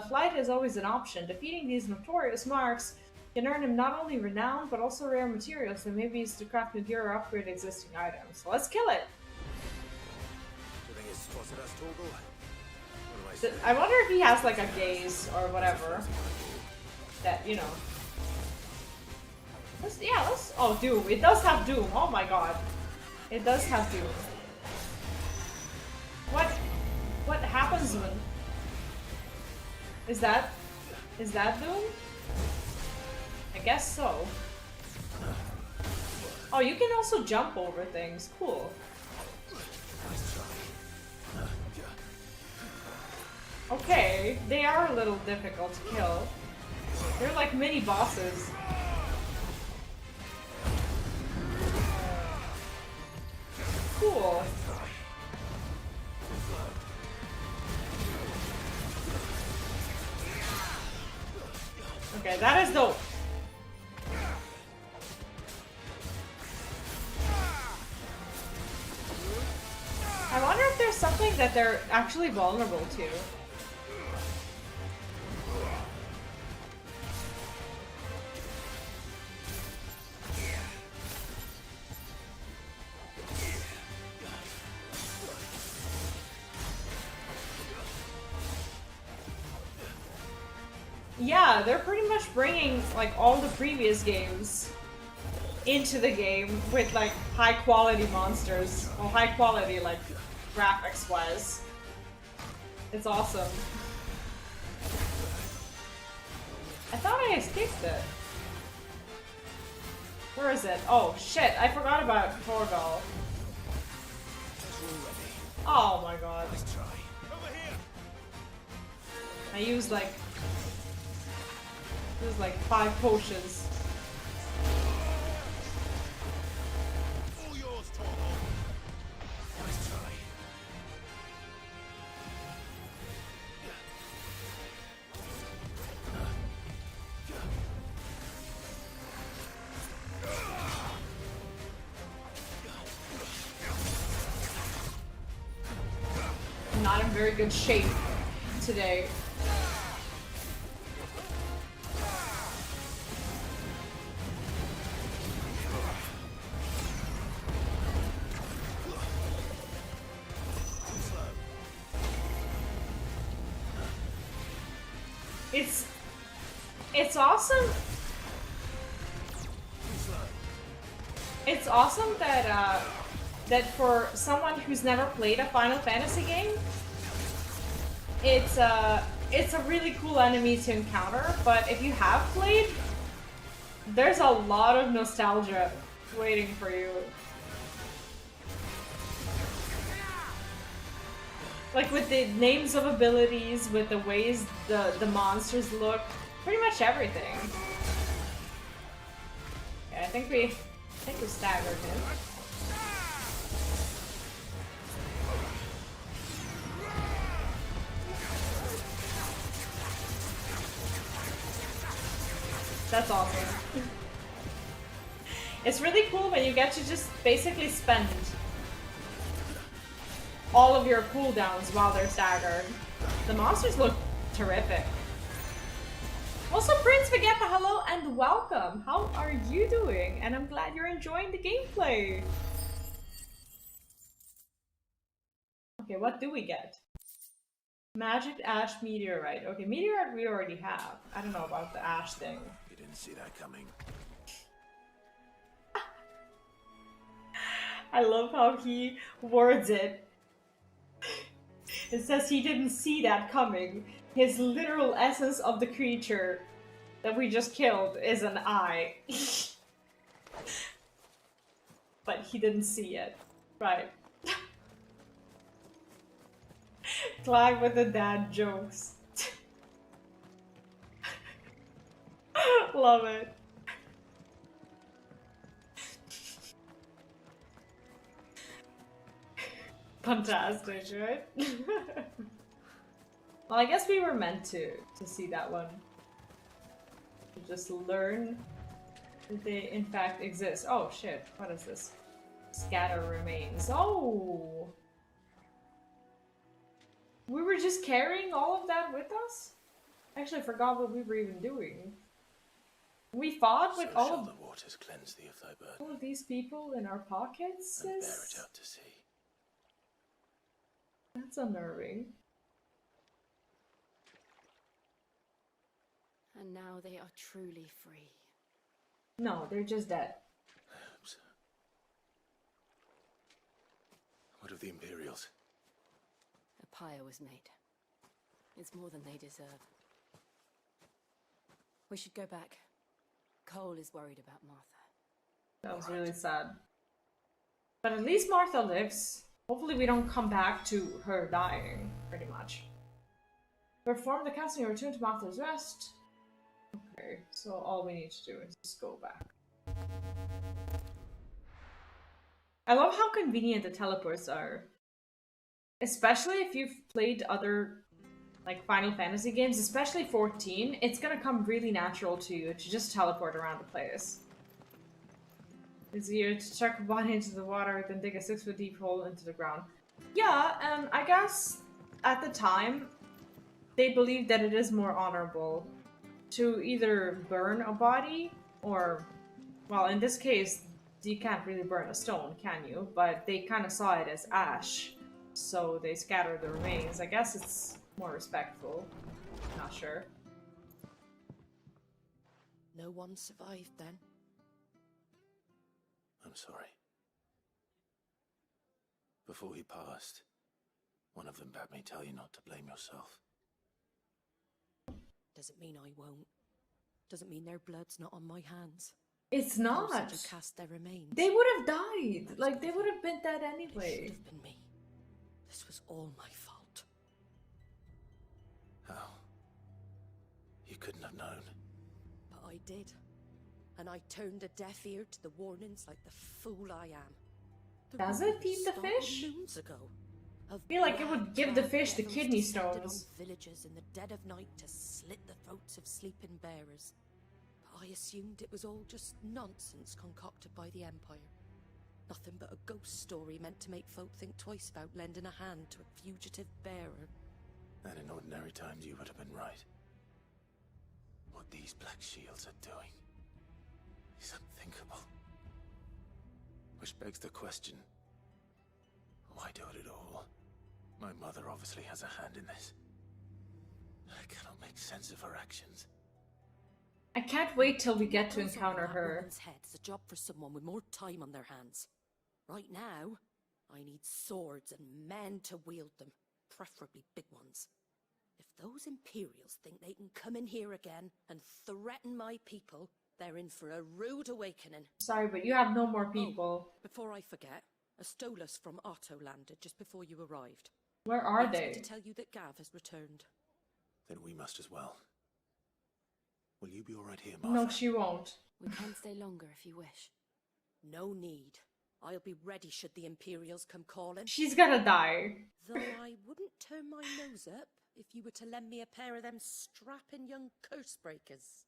Speaker 1: flight is always an option, defeating these notorious marks can earn him not only renown, but also rare materials that may be used to craft new gear or upgrade existing items. So let's kill it! I wonder if he has like a gaze or whatever. That, you know. Let's... Oh, Doom. It does have Doom. Oh my god. It does have Doom. What happens when... Is that Doom? I guess so. Oh, you can also jump over things. Cool. Okay, they are a little difficult to kill. They're like mini bosses. Cool. Okay, that is dope. I wonder if there's something that they're actually vulnerable to. Yeah, they're pretty much bringing like all the previous games into the game with like high quality monsters, or high quality like graphics wise. It's awesome. I thought I escaped it. Where is it? Oh shit, I forgot about Torgal. Oh my god. I used like 5 potions.
Speaker 3: All yours, Torgal. Nice try.
Speaker 1: I'm not in very good shape today. It's awesome. It's awesome that that for someone who's never played a Final Fantasy game, it's a really cool enemy to encounter. But if you have played, there's a lot of nostalgia waiting for you. Like with the names of abilities, with the ways the monsters look, pretty much everything. Yeah, I think we staggered him. That's awesome. It's really cool when you get to just basically spend all of your cooldowns while they're staggered. The monsters look terrific. Also, Prince Vegeta, hello and welcome. How are you doing? And I'm glad you're enjoying the gameplay. Okay, what do we get? Magic Ash Meteorite. Okay, Meteorite we already have. I don't know about the Ash thing.
Speaker 4: You didn't see that coming.
Speaker 1: I love how he words it. It says he didn't see that coming. His literal essence of the creature that we just killed is an eye. But he didn't see it. Right. Clive with the dad jokes. Love it. Fantastic, right? Well, I guess we were meant to see that one. To just learn that they in fact exist. Oh shit, what is this? Scatter remains. Oh! We were just carrying all of that with us? Actually, I forgot what we were even doing. We fought with
Speaker 4: So
Speaker 1: all
Speaker 4: shall
Speaker 1: of
Speaker 4: the waters cleanse thee of thy burden,
Speaker 1: all of these people in our pockets,
Speaker 4: and bear
Speaker 1: sis?
Speaker 4: it out to sea.
Speaker 1: That's unnerving.
Speaker 5: And now they are truly free.
Speaker 1: No, they're just dead.
Speaker 4: Oops. What of the Imperials?
Speaker 5: A pyre was made. It's more than they deserve. We should go back. Cole is worried about Martha.
Speaker 1: That was really sad. But at least Martha lives. Hopefully we don't come back to her dying, pretty much. Perform the casting and return to Martha's rest. Okay, so all we need to do is just go back. I love how convenient the teleports are. Especially if you've played other like Final Fantasy games, especially 14, it's gonna come really natural to you to just teleport around the place. It's easier to chuck a body into the water than dig a 6-foot deep hole into the ground. Yeah, and I guess at the time, they believe that it is more honorable to either burn a body or, well, in this case, you can't really burn a stone, can you? But they kind of saw it as ash, so they scattered the remains. I guess it's more respectful. Not sure.
Speaker 13: No one survived then?
Speaker 4: I'm sorry. Before he passed, one of them bade me tell you not to blame yourself.
Speaker 13: Doesn't mean I won't. Doesn't mean their blood's not on my hands.
Speaker 1: It's not.
Speaker 13: To cast their remains.
Speaker 1: They would have died. Like, they would have been dead anyway.
Speaker 13: It should have been me. This was all my fault.
Speaker 4: How? You couldn't have known.
Speaker 13: But I did. And I turned a deaf ear to the warnings like the fool I am.
Speaker 1: Does it feed the fish?
Speaker 13: Moons ago.
Speaker 1: I feel like it would give the fish the kidney stones.
Speaker 13: On villagers in the dead of night to slit the throats of sleeping bearers. But I assumed it was all just nonsense concocted by the Empire. Nothing but a ghost story meant to make folk think twice about lending a hand to a fugitive bearer.
Speaker 4: And in ordinary times you would have been right. What these Black Shields are doing is unthinkable. Which begs the question, why do it at all? My mother obviously has a hand in this. I cannot make sense of her actions.
Speaker 1: I can't wait till we get to encounter her.
Speaker 13: Head is a job for someone with more time on their hands. Right now, I need swords and men to wield them, preferably big ones. If those Imperials think they can come in here again and threaten my people, they're in for a rude awakening.
Speaker 1: Sorry, but you have no more people.
Speaker 13: Oh, before I forget, a Stolas from Otto landed just before you arrived.
Speaker 1: Where are they?
Speaker 13: To tell you that Gav has returned.
Speaker 4: Then we must as well. Will you be all right here, Martha?
Speaker 1: No, she won't.
Speaker 5: We can stay longer if you wish.
Speaker 13: No need. I'll be ready should the Imperials come calling.
Speaker 1: She's gonna die.
Speaker 13: Though I wouldn't turn my nose up if you were to lend me a pair of them strapping young curse breakers.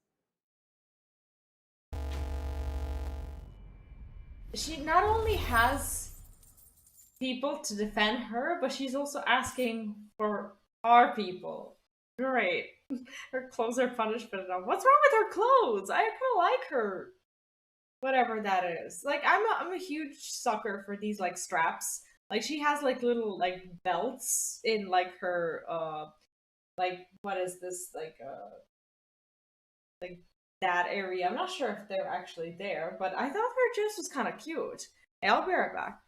Speaker 1: She not only has people to defend her, but she's also asking for our people. Great. Her clothes are punishment enough. What's wrong with her clothes? I kind of like her. Whatever that is. Like, I'm a huge sucker for these, like, straps. Like, she has, like, little, like, belts in, like, her, like, what is this? Like, that area. I'm not sure if they're actually there, but I thought her dress was kind of cute. Hey, I'll be right back.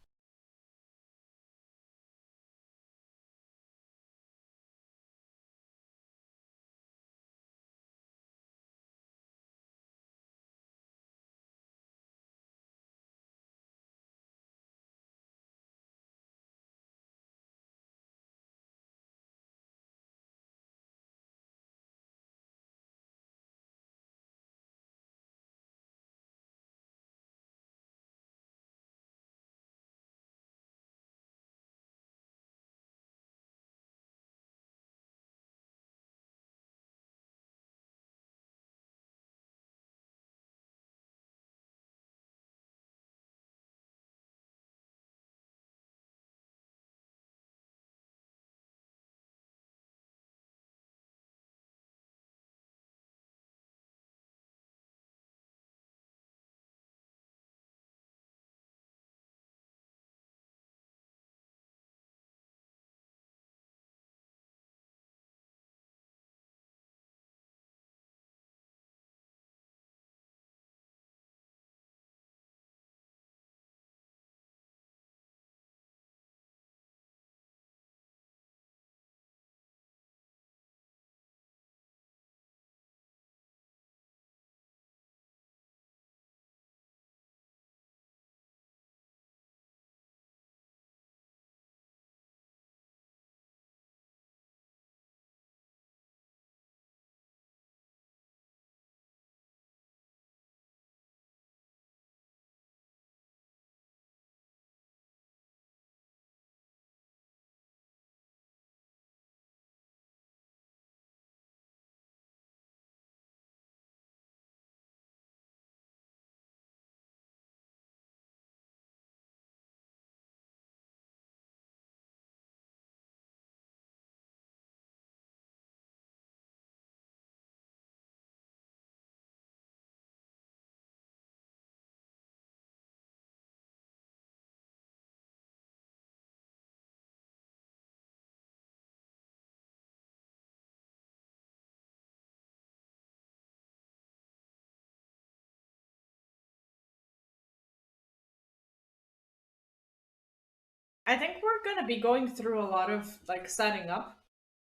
Speaker 1: I think we're gonna be going through a lot of like setting up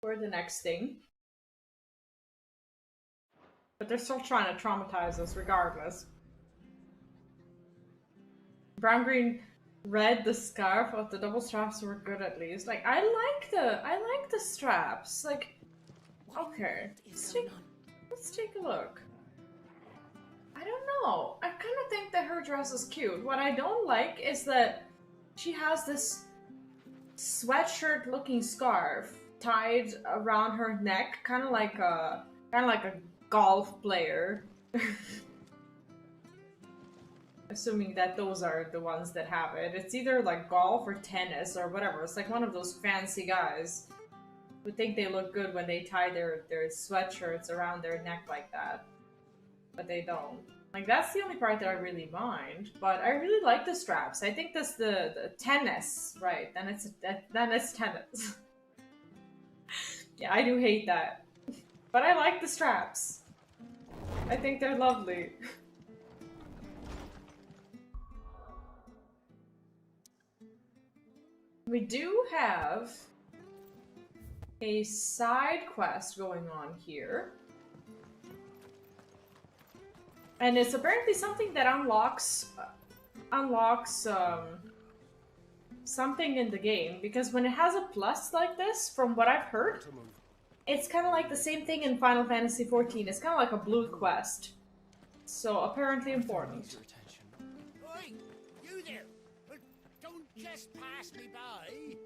Speaker 1: for the next thing. But they're still trying to traumatize us regardless. Brown, green, red, the scarf of the double straps were good at least. Like I like the straps. Like okay. Let's take a look. I don't know. I kind of think that her dress is cute. What I don't like is that she has this sweatshirt-looking scarf tied around her neck, kind of like a golf player. Assuming that those are the ones that have it. It's either like golf or tennis or whatever. It's like one of those fancy guys who think they look good when they tie their sweatshirts around their neck like that. But they don't. Like, that's the only part that I really mind. But I really like the straps. I think that's the tennis, right? Then it's tennis. Yeah, I do hate that. But I like the straps. I think they're lovely. We do have a side quest going on here. And it's apparently something that unlocks something in the game, because when it has a plus like this, from what I've heard, it's kind of like the same thing in Final Fantasy XIV. It's kind of like a blue quest. So apparently important.
Speaker 6: Oi, you there! Don't just pass me by!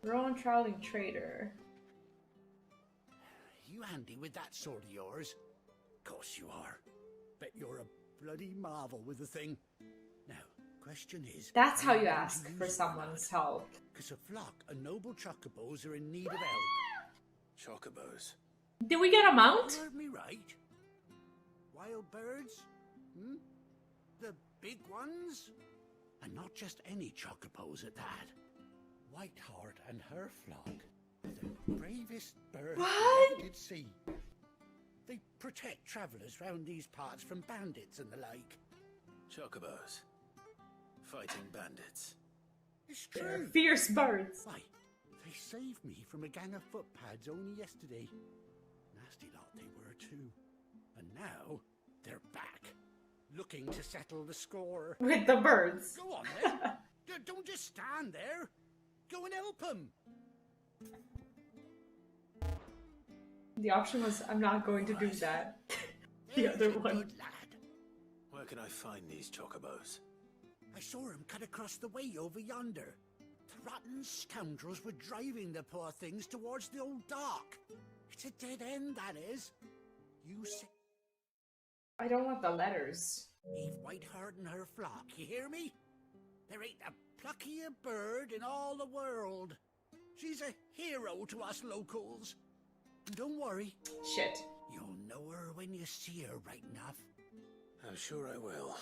Speaker 1: Rowan Traveling Trader.
Speaker 6: You handy with that sword of yours? Course you are. Bet you're a bloody marvel with the thing. Now, question is...
Speaker 1: That's how you ask for someone's help.
Speaker 6: Because a flock of noble chocobos are in need of help.
Speaker 4: Chocobos?
Speaker 1: Did we get a mount?
Speaker 6: You heard me right. Wild birds? Hmm? The big ones? And not just any chocobos at that. Whiteheart and her flock are the bravest birds I ever did see. They protect travellers round these parts from bandits and the like.
Speaker 4: Chocobos. Fighting bandits.
Speaker 6: It's true.
Speaker 1: They're fierce birds.
Speaker 6: Why, they saved me from a gang of footpads only yesterday. Nasty lot they were too. And now, they're back. Looking to settle the score.
Speaker 1: With the birds.
Speaker 6: Go on then. Don't just stand there. Go and help them.
Speaker 1: The option was, I'm not going to do that. The other one.
Speaker 6: Good lad.
Speaker 4: Where can I find these chocobos?
Speaker 6: I saw him cut across the way over yonder. The rotten scoundrels were driving the poor things towards the old dock. It's a dead end, that is. You see...
Speaker 1: I don't want the letters.
Speaker 6: Eve Whiteheart and her flock, you hear me? There ain't a pluckier bird in all the world. She's a hero to us locals. And don't worry.
Speaker 1: Shit.
Speaker 6: You'll know her when you see her, right enough.
Speaker 4: I'm sure I will.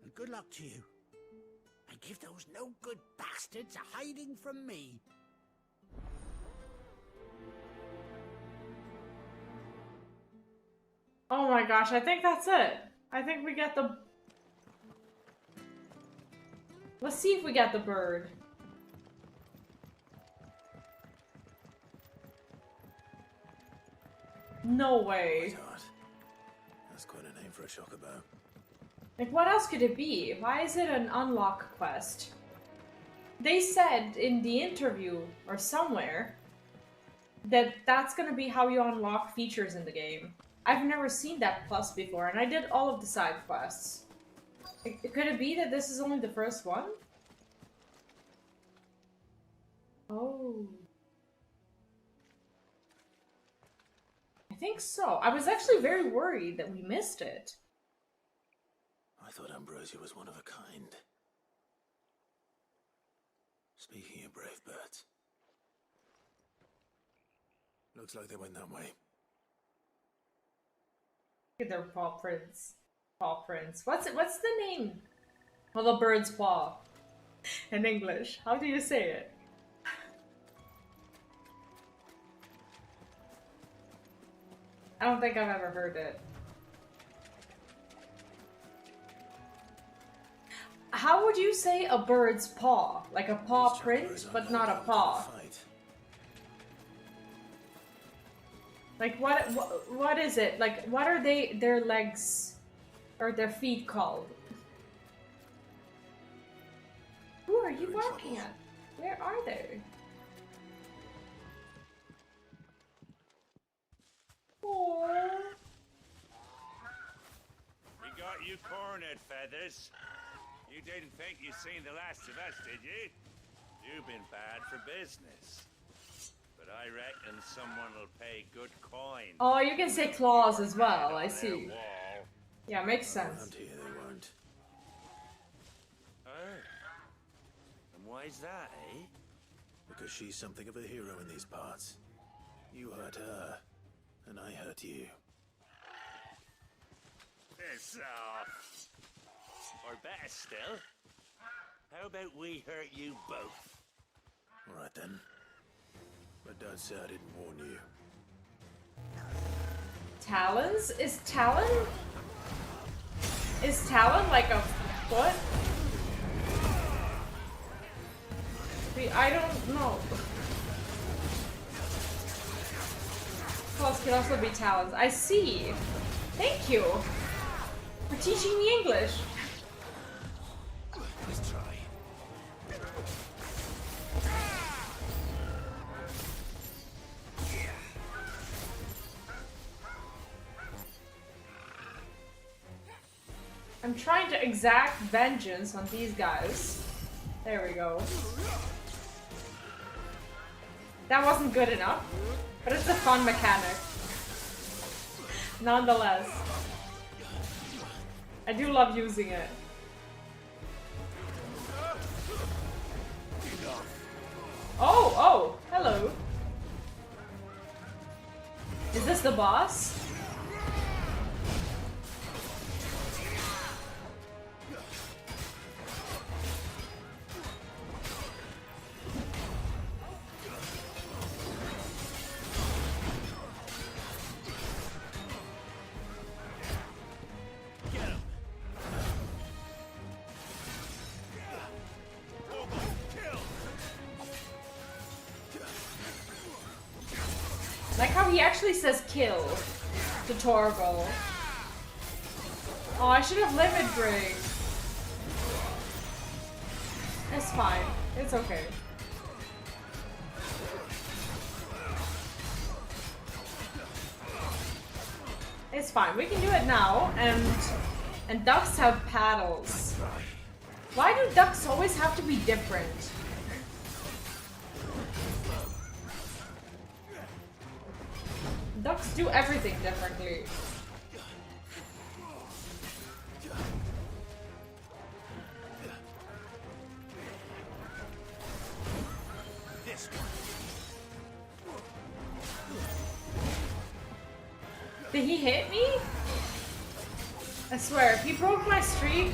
Speaker 6: And good luck to you. And give those no-good bastards a hiding from me.
Speaker 1: Oh my gosh, I think that's it. I think we get the... Let's see if we get the bird. No way.
Speaker 4: That's quite a name for a chocobo.
Speaker 1: Like, what else could it be? Why is it an unlock quest? They said in the interview, or somewhere, that that's gonna be how you unlock features in the game. I've never seen that plus before, and I did all of the side quests. Could it be that this is only the first one? Oh. I think so. I was actually very worried that we missed it.
Speaker 4: I thought Ambrosia was one of a kind. Speaking of brave birds. Looks like they went that way.
Speaker 1: Look at their paw prints. Paw prints. What's the name? Well, the bird's paw. In English. How do you say it? I don't think I've ever heard it. How would you say a bird's paw? Like a paw print, but not a paw. Like what is it? Like what are their legs or their feet called? Who are you barking at? Where are they? Aww.
Speaker 14: We got you cornered, Feathers. You didn't think you'd seen the last of us, did you? You've been bad for business. But I reckon someone will pay good coin.
Speaker 1: Oh, you can say claws as well, I see. Yeah, makes sense.
Speaker 4: Around here they weren't.
Speaker 14: Oh. And why's that, eh?
Speaker 4: Because she's something of a hero in these parts. You hurt her, and I hurt you.
Speaker 14: Piss off. Or better still, how about we hurt you both?
Speaker 4: Alright then. But don't say I didn't warn you.
Speaker 1: Talons? Is Talon like a foot? I don't know. Claws can also be talons. I see. Thank you for teaching me English.
Speaker 14: Let's try.
Speaker 1: I'm trying to exact vengeance on these guys. There we go. That wasn't good enough, but it's a fun mechanic. Nonetheless. I do love using it. Oh, hello. Is this the boss? Like how he actually says kill to Torgal. Oh, I should have limit break. It's fine. It's okay. It's fine. We can do it now. And ducks have paddles. Why do ducks always have to be different? Ducks do everything differently. Did he hit me? I swear, if he broke my streak,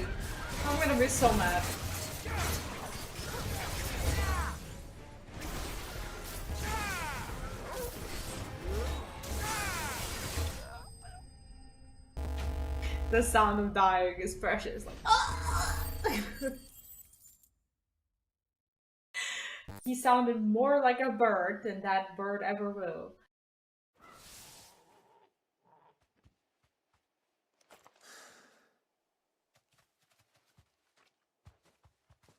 Speaker 1: I'm gonna be so mad. The sound of dying is precious. Like, he sounded more like a bird than that bird ever will.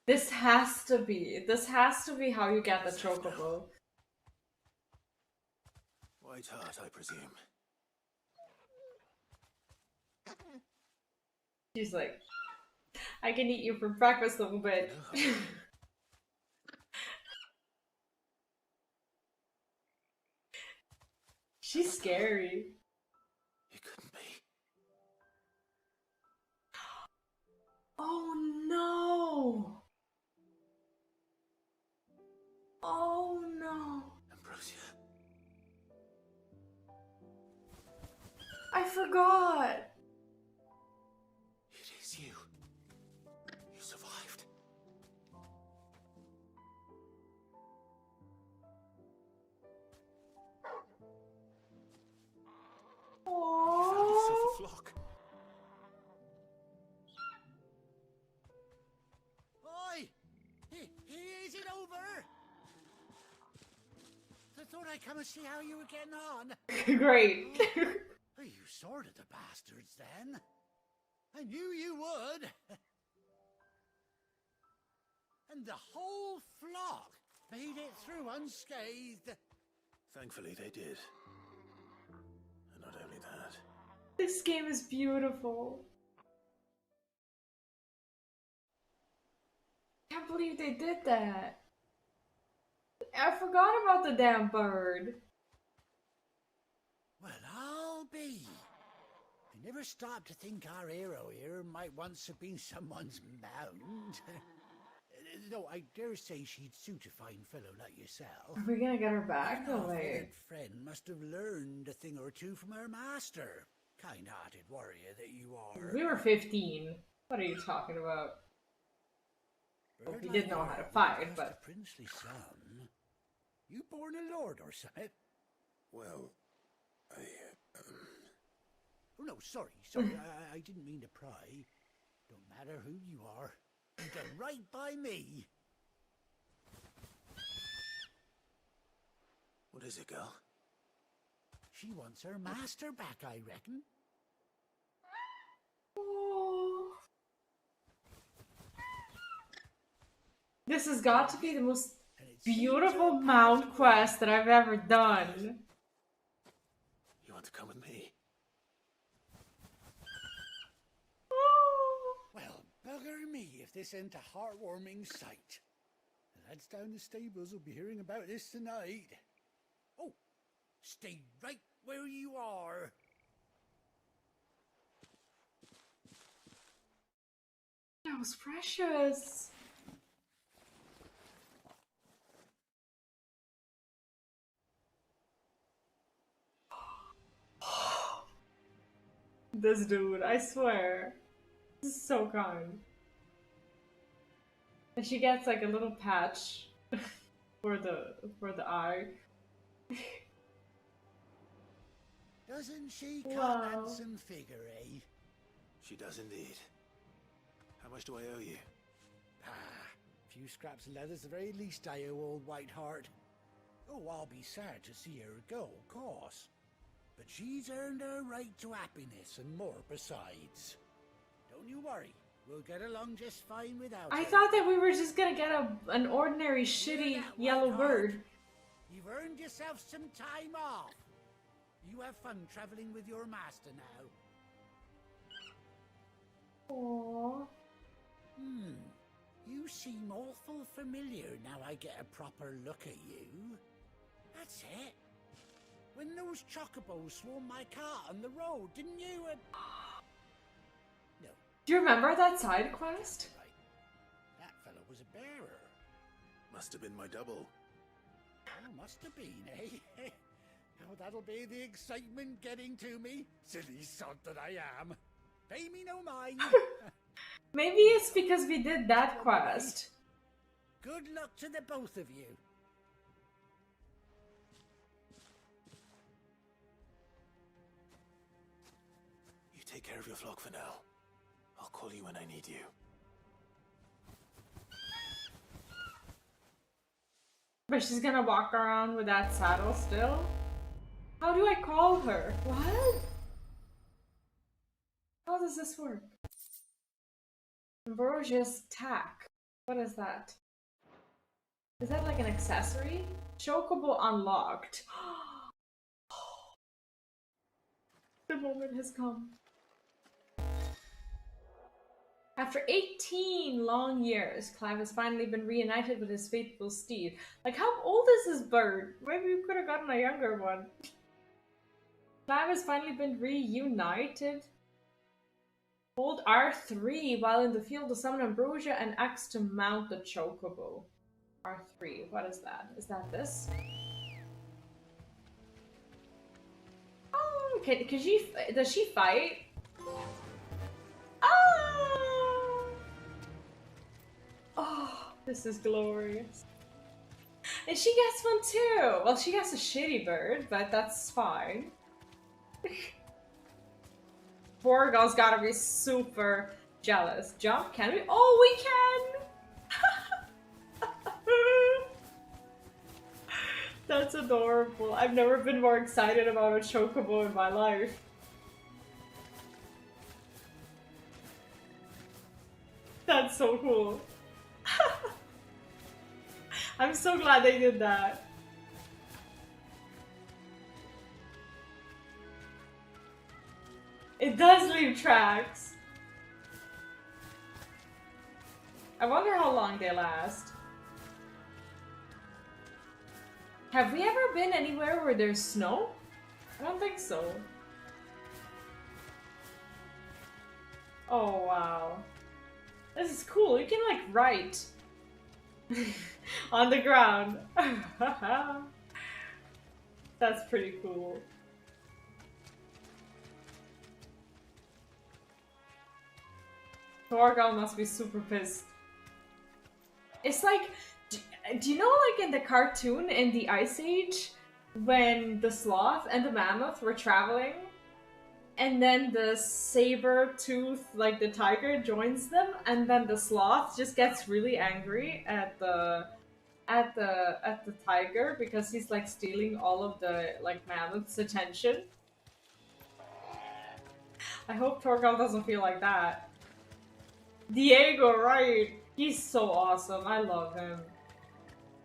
Speaker 1: This has to be how you get the chocobo.
Speaker 4: White heart, I presume.
Speaker 1: She's like, I can eat you for breakfast a little bit. She's scary.
Speaker 4: It couldn't be.
Speaker 1: Oh no! Oh no!
Speaker 4: Ambrosia.
Speaker 1: I forgot!
Speaker 4: It is you. You survived.
Speaker 1: Aww.
Speaker 4: Flock.
Speaker 3: I come and see how you were getting on.
Speaker 1: Great.
Speaker 3: Oh, you sorted the bastards then. I knew you would. And the whole flock made it through unscathed.
Speaker 4: Thankfully they did. And not only that.
Speaker 1: This game is beautiful. I can't believe they did that. I forgot about the damn bird.
Speaker 3: Well, I'll be. I never stopped to think our hero here might once have been someone's mound. Though I dare say she'd suit a fine fellow like yourself.
Speaker 1: Are we gonna get her back? No
Speaker 3: Our
Speaker 1: way.
Speaker 3: friend must have learned a thing or two from her master. Kind-hearted warrior that you are.
Speaker 1: We were 15. What are you talking about? Well, we
Speaker 3: Bird
Speaker 1: did
Speaker 3: like
Speaker 1: know how to
Speaker 3: her,
Speaker 1: fight,
Speaker 3: just
Speaker 1: but...
Speaker 3: a princely son. You born a lord or something?
Speaker 4: Well,
Speaker 3: Oh no, sorry. I didn't mean to pry. Don't matter who you are. You done right by me.
Speaker 4: what is it, girl?
Speaker 3: She wants her master back, I reckon.
Speaker 1: Oh. This has got to be the most beautiful mount quest that I've ever done.
Speaker 4: You want to come with me?
Speaker 3: Well, bugger me if this ain't a heartwarming sight. The lads down the stables will be hearing about this tonight. Oh, stay right where you are.
Speaker 1: That was precious. This dude, I swear. This is so kind. And she gets like a little patch for the eye.
Speaker 3: Doesn't she come
Speaker 1: Wow.
Speaker 3: handsome figure, eh?
Speaker 4: She does indeed. How much do I owe you?
Speaker 3: A few scraps of leather's the very least I owe old Whiteheart. Oh, I'll be sad to see her go, of course. But she's earned her right to happiness and more besides. Don't you worry. We'll get along just fine without her.
Speaker 1: I thought that we were just gonna get an ordinary shitty yellow bird.
Speaker 3: You've earned yourself some time off. You have fun traveling with your master now.
Speaker 1: Aww.
Speaker 3: You seem awful familiar now I get a proper look at you. That's it. When those chocobos swarmed my cart on the road, didn't you? No.
Speaker 1: Do you remember that side quest?
Speaker 3: That fellow was a bearer.
Speaker 4: Must have been my double.
Speaker 3: Oh, must have been, eh? Oh, that'll be the excitement getting to me. Silly sod that I am. Pay me no mind.
Speaker 1: Maybe it's because we did that quest.
Speaker 3: Good luck to the both of you.
Speaker 4: You take care of your flock for now. I'll call you when I need you.
Speaker 1: But she's gonna walk around with that saddle still? How do I call her? What? How does this work? Ambrosia's tack. What is that? Is that like an accessory? Chocobo unlocked. The moment has come. After 18 long years, Clive has finally been reunited with his faithful steed. Like, how old is this bird? Maybe we could have gotten a younger one. Clive has finally been reunited. Hold R3 while in the field to summon Ambrosia and X to mount the Chocobo. R3, what is that? Is that this? Oh, does she fight? Oh, this is glorious. And she gets one too! Well, she gets a shitty bird, but that's fine. Borgal's gotta be super jealous. Jump? Can we? Oh, we can! That's adorable. I've never been more excited about a chocobo in my life. That's so cool. I'm so glad they did that. It does leave tracks. I wonder how long they last. Have we ever been anywhere where there's snow? I don't think so. Oh wow. This is cool. You can like write on the ground. That's pretty cool. Torgal must be super pissed. It's like, do you know like in the cartoon in the Ice Age when the sloth and the mammoth were traveling and then the saber tooth, like the tiger, joins them and then the sloth just gets really angry at the tiger because he's like stealing all of the like mammoth's attention. I hope Torgal doesn't feel like that. Diego, right? He's so awesome. I love him.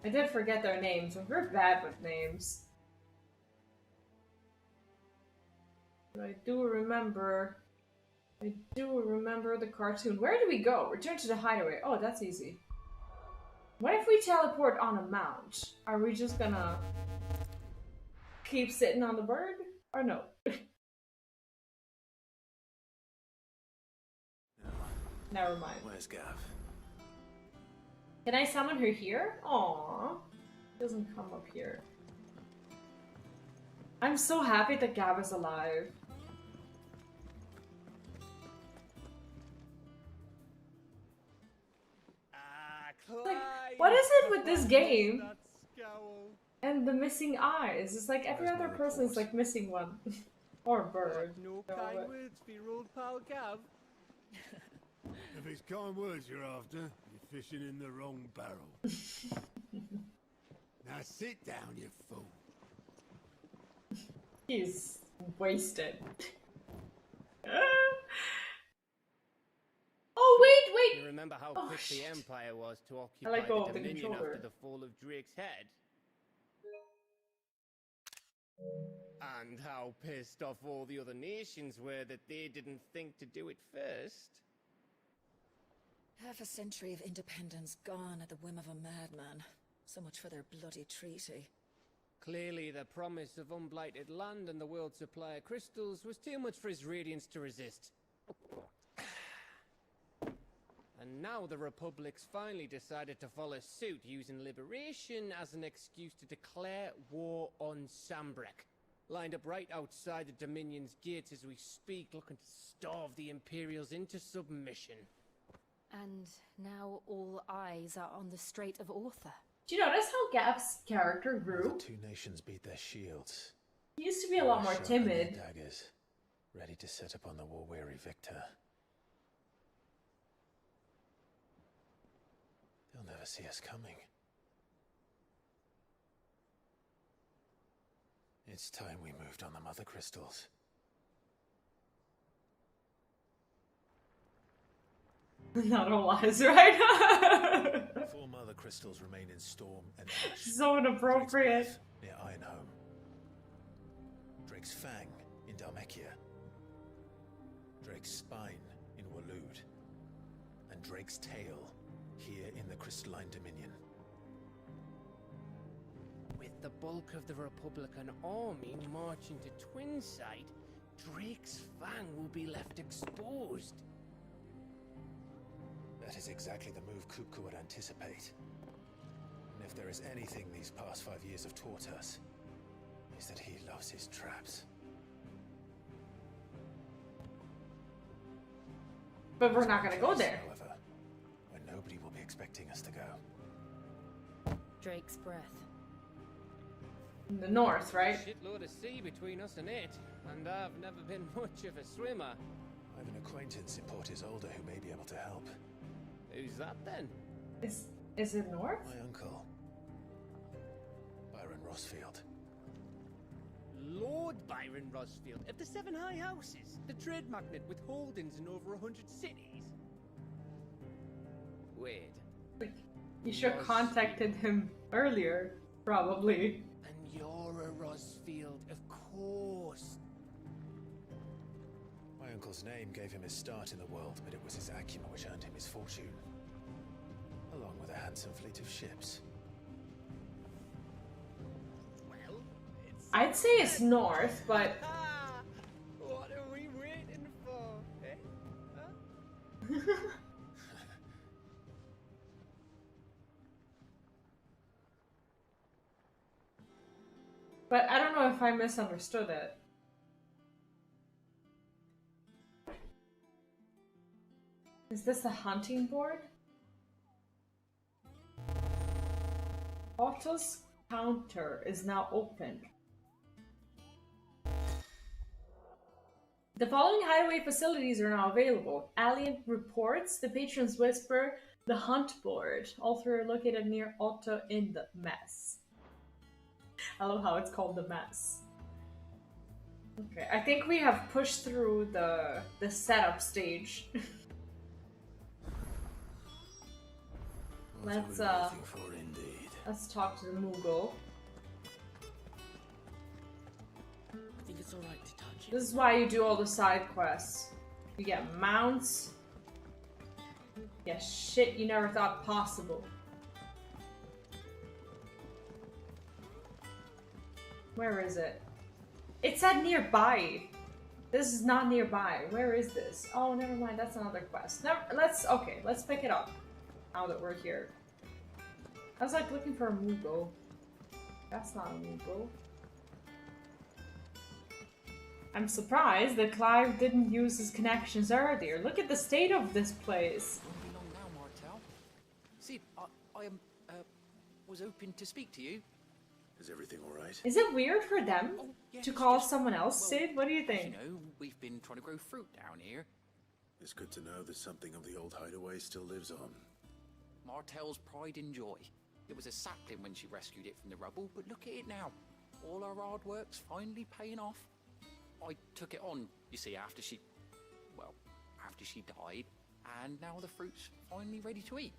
Speaker 1: I did forget their names. We're bad with names. But I do remember the cartoon. Where do we go? Return to the hideaway. Oh, that's easy. What if we teleport on a mount? Are we just gonna keep sitting on the bird? Or no? Never mind.
Speaker 4: Where's Gav?
Speaker 1: Can I summon her here? Aww. Doesn't come up here. I'm so happy that Gav is alive. Like, what is it with this game? And the missing eyes? It's like every other person is like missing one. Or bird.
Speaker 15: No kind words for your old pal Gav.
Speaker 3: If it's kind words you're after, you're fishing in the wrong barrel. Now sit down, you fool.
Speaker 1: He's wasted. Oh wait!
Speaker 15: You remember how quick the Empire was to occupy
Speaker 1: let go of
Speaker 15: the
Speaker 1: the
Speaker 15: Dominion
Speaker 1: controller.
Speaker 15: after the fall of Drake's head? And how pissed off all the other nations were that they didn't think to do it first?
Speaker 16: Half a century of independence gone at the whim of a madman. So much for their bloody treaty.
Speaker 15: Clearly, the promise of unblighted land and the world's supply of crystals was too much for his radiance to resist. And now the Republic's finally decided to follow suit, using liberation as an excuse to declare war on Sambrek. Lined up right outside the Dominion's gates as we speak, looking to starve the Imperials into submission.
Speaker 5: And now all eyes are on the Strait of Author.
Speaker 1: Do you notice how Gav's character grew?
Speaker 4: The two nations beat their shields.
Speaker 1: He used to be a lot more
Speaker 4: Sharpened their
Speaker 1: timid.
Speaker 4: daggers, ready to set upon the war-weary victor. They'll never see us coming. It's time we moved on the Mothercrystals.
Speaker 1: Not all lies, right?
Speaker 4: 4 Mothercrystals remain in Storm and Ash.
Speaker 1: So inappropriate.
Speaker 4: Near Ironhome. Drake's Fang in Dhalmekia. Drake's Spine in Waloed. And Drake's Tail here in the Crystalline Dominion.
Speaker 15: With the bulk of the Republican army marching to Twinside, Drake's Fang will be left exposed.
Speaker 4: That is exactly the move Kupka would anticipate. And if there is anything these past 5 years have taught us, is that he loves his traps.
Speaker 1: But we're not gonna go there.
Speaker 4: However, where nobody will be expecting us to go.
Speaker 5: Drake's breath.
Speaker 1: In the north, right?
Speaker 15: Shitload of sea between us and it, and I've never been much of a swimmer.
Speaker 4: I have an acquaintance in Port Isolde who may be able to help.
Speaker 15: Who's that then?
Speaker 1: Is it north?
Speaker 4: My uncle, Byron
Speaker 17: Rossfield.
Speaker 15: Lord Byron Rossfield of the Seven High Houses, the trade magnate with holdings in over 100 cities. Wait.
Speaker 1: You should have contacted him earlier, probably.
Speaker 15: And you're a Rossfield, of course.
Speaker 17: My uncle's name gave him his start in the world, but it was his acumen which earned him his fortune. Along with a handsome fleet of ships.
Speaker 15: Well, it's...
Speaker 1: I'd say it's north, but...
Speaker 15: What are we waiting for, eh? Huh?
Speaker 1: But I don't know if I misunderstood it. Is this a hunting board? Otto's counter is now open. The following hideaway facilities are now available. Alien reports, the patrons whisper, the hunt board. All three are located near Otto in the mess. I love how it's called the mess. Okay, I think we have pushed through the setup stage. Let's talk to the Moogle.
Speaker 10: I think it's alright to touch it.
Speaker 1: This is why you do all the side quests. You get mounts. Yeah, shit you never thought possible. Where is it? It said nearby. This is not nearby. Where is this? Oh, never mind. That's another quest. Let's pick it up. Now that we're here. I was like looking for a Moogle. That's not a Moogle. I'm surprised that Clive didn't use his connections earlier. Look at the state of this place.
Speaker 10: Won't be long now, Martel. Sid, I was hoping to speak to you.
Speaker 4: Is everything alright?
Speaker 1: Is it weird for them to call someone else Sid? What do you think?
Speaker 10: You know, we've been trying to grow fruit down here.
Speaker 4: It's good to know that something of the old hideaway still lives on.
Speaker 10: Martel's pride and joy. It was a sapling when she rescued it from the rubble, but look at it now. All our hard work's finally paying off. I took it on, you see, after she died, and now the fruit's finally ready to eat.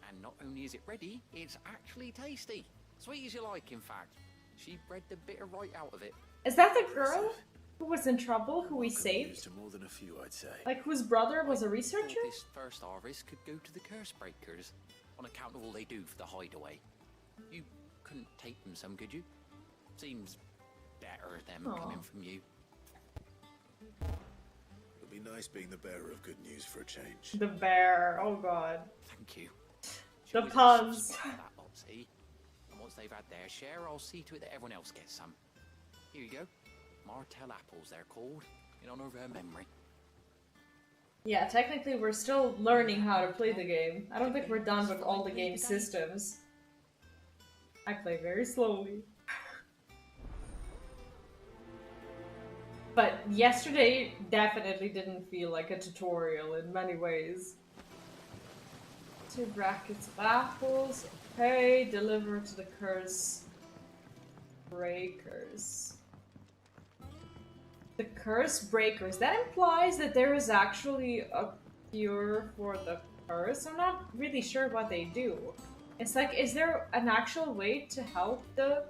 Speaker 10: And not only is it ready, it's actually tasty. Sweet as you like, in fact. She bred the bitter right out of it.
Speaker 1: Is that the girl who was in trouble, who we saved?
Speaker 4: To more than a few, I'd say.
Speaker 1: Like whose brother was a researcher?
Speaker 10: This first harvest could go to the curse breakers, on account of all they do for the hideaway. You couldn't take them some, could you? Seems better them coming from you.
Speaker 4: It'll be nice being the bearer of good news for a change.
Speaker 1: The bear, oh god.
Speaker 10: Thank you.
Speaker 1: The puns.
Speaker 10: And once they've had their share, I'll see to it that everyone else gets some. Here you go. Martel apples, they're called, in honor of her memory.
Speaker 1: Yeah, technically we're still learning how to play the game. I don't think we're done with all the game systems. I play very slowly. But yesterday definitely didn't feel like a tutorial in many ways. 2 brackets of apples. Okay, deliver to the curse breakers. The curse breakers. That implies that there is actually a cure for the curse. I'm not really sure what they do. It's like, is there an actual way to help the...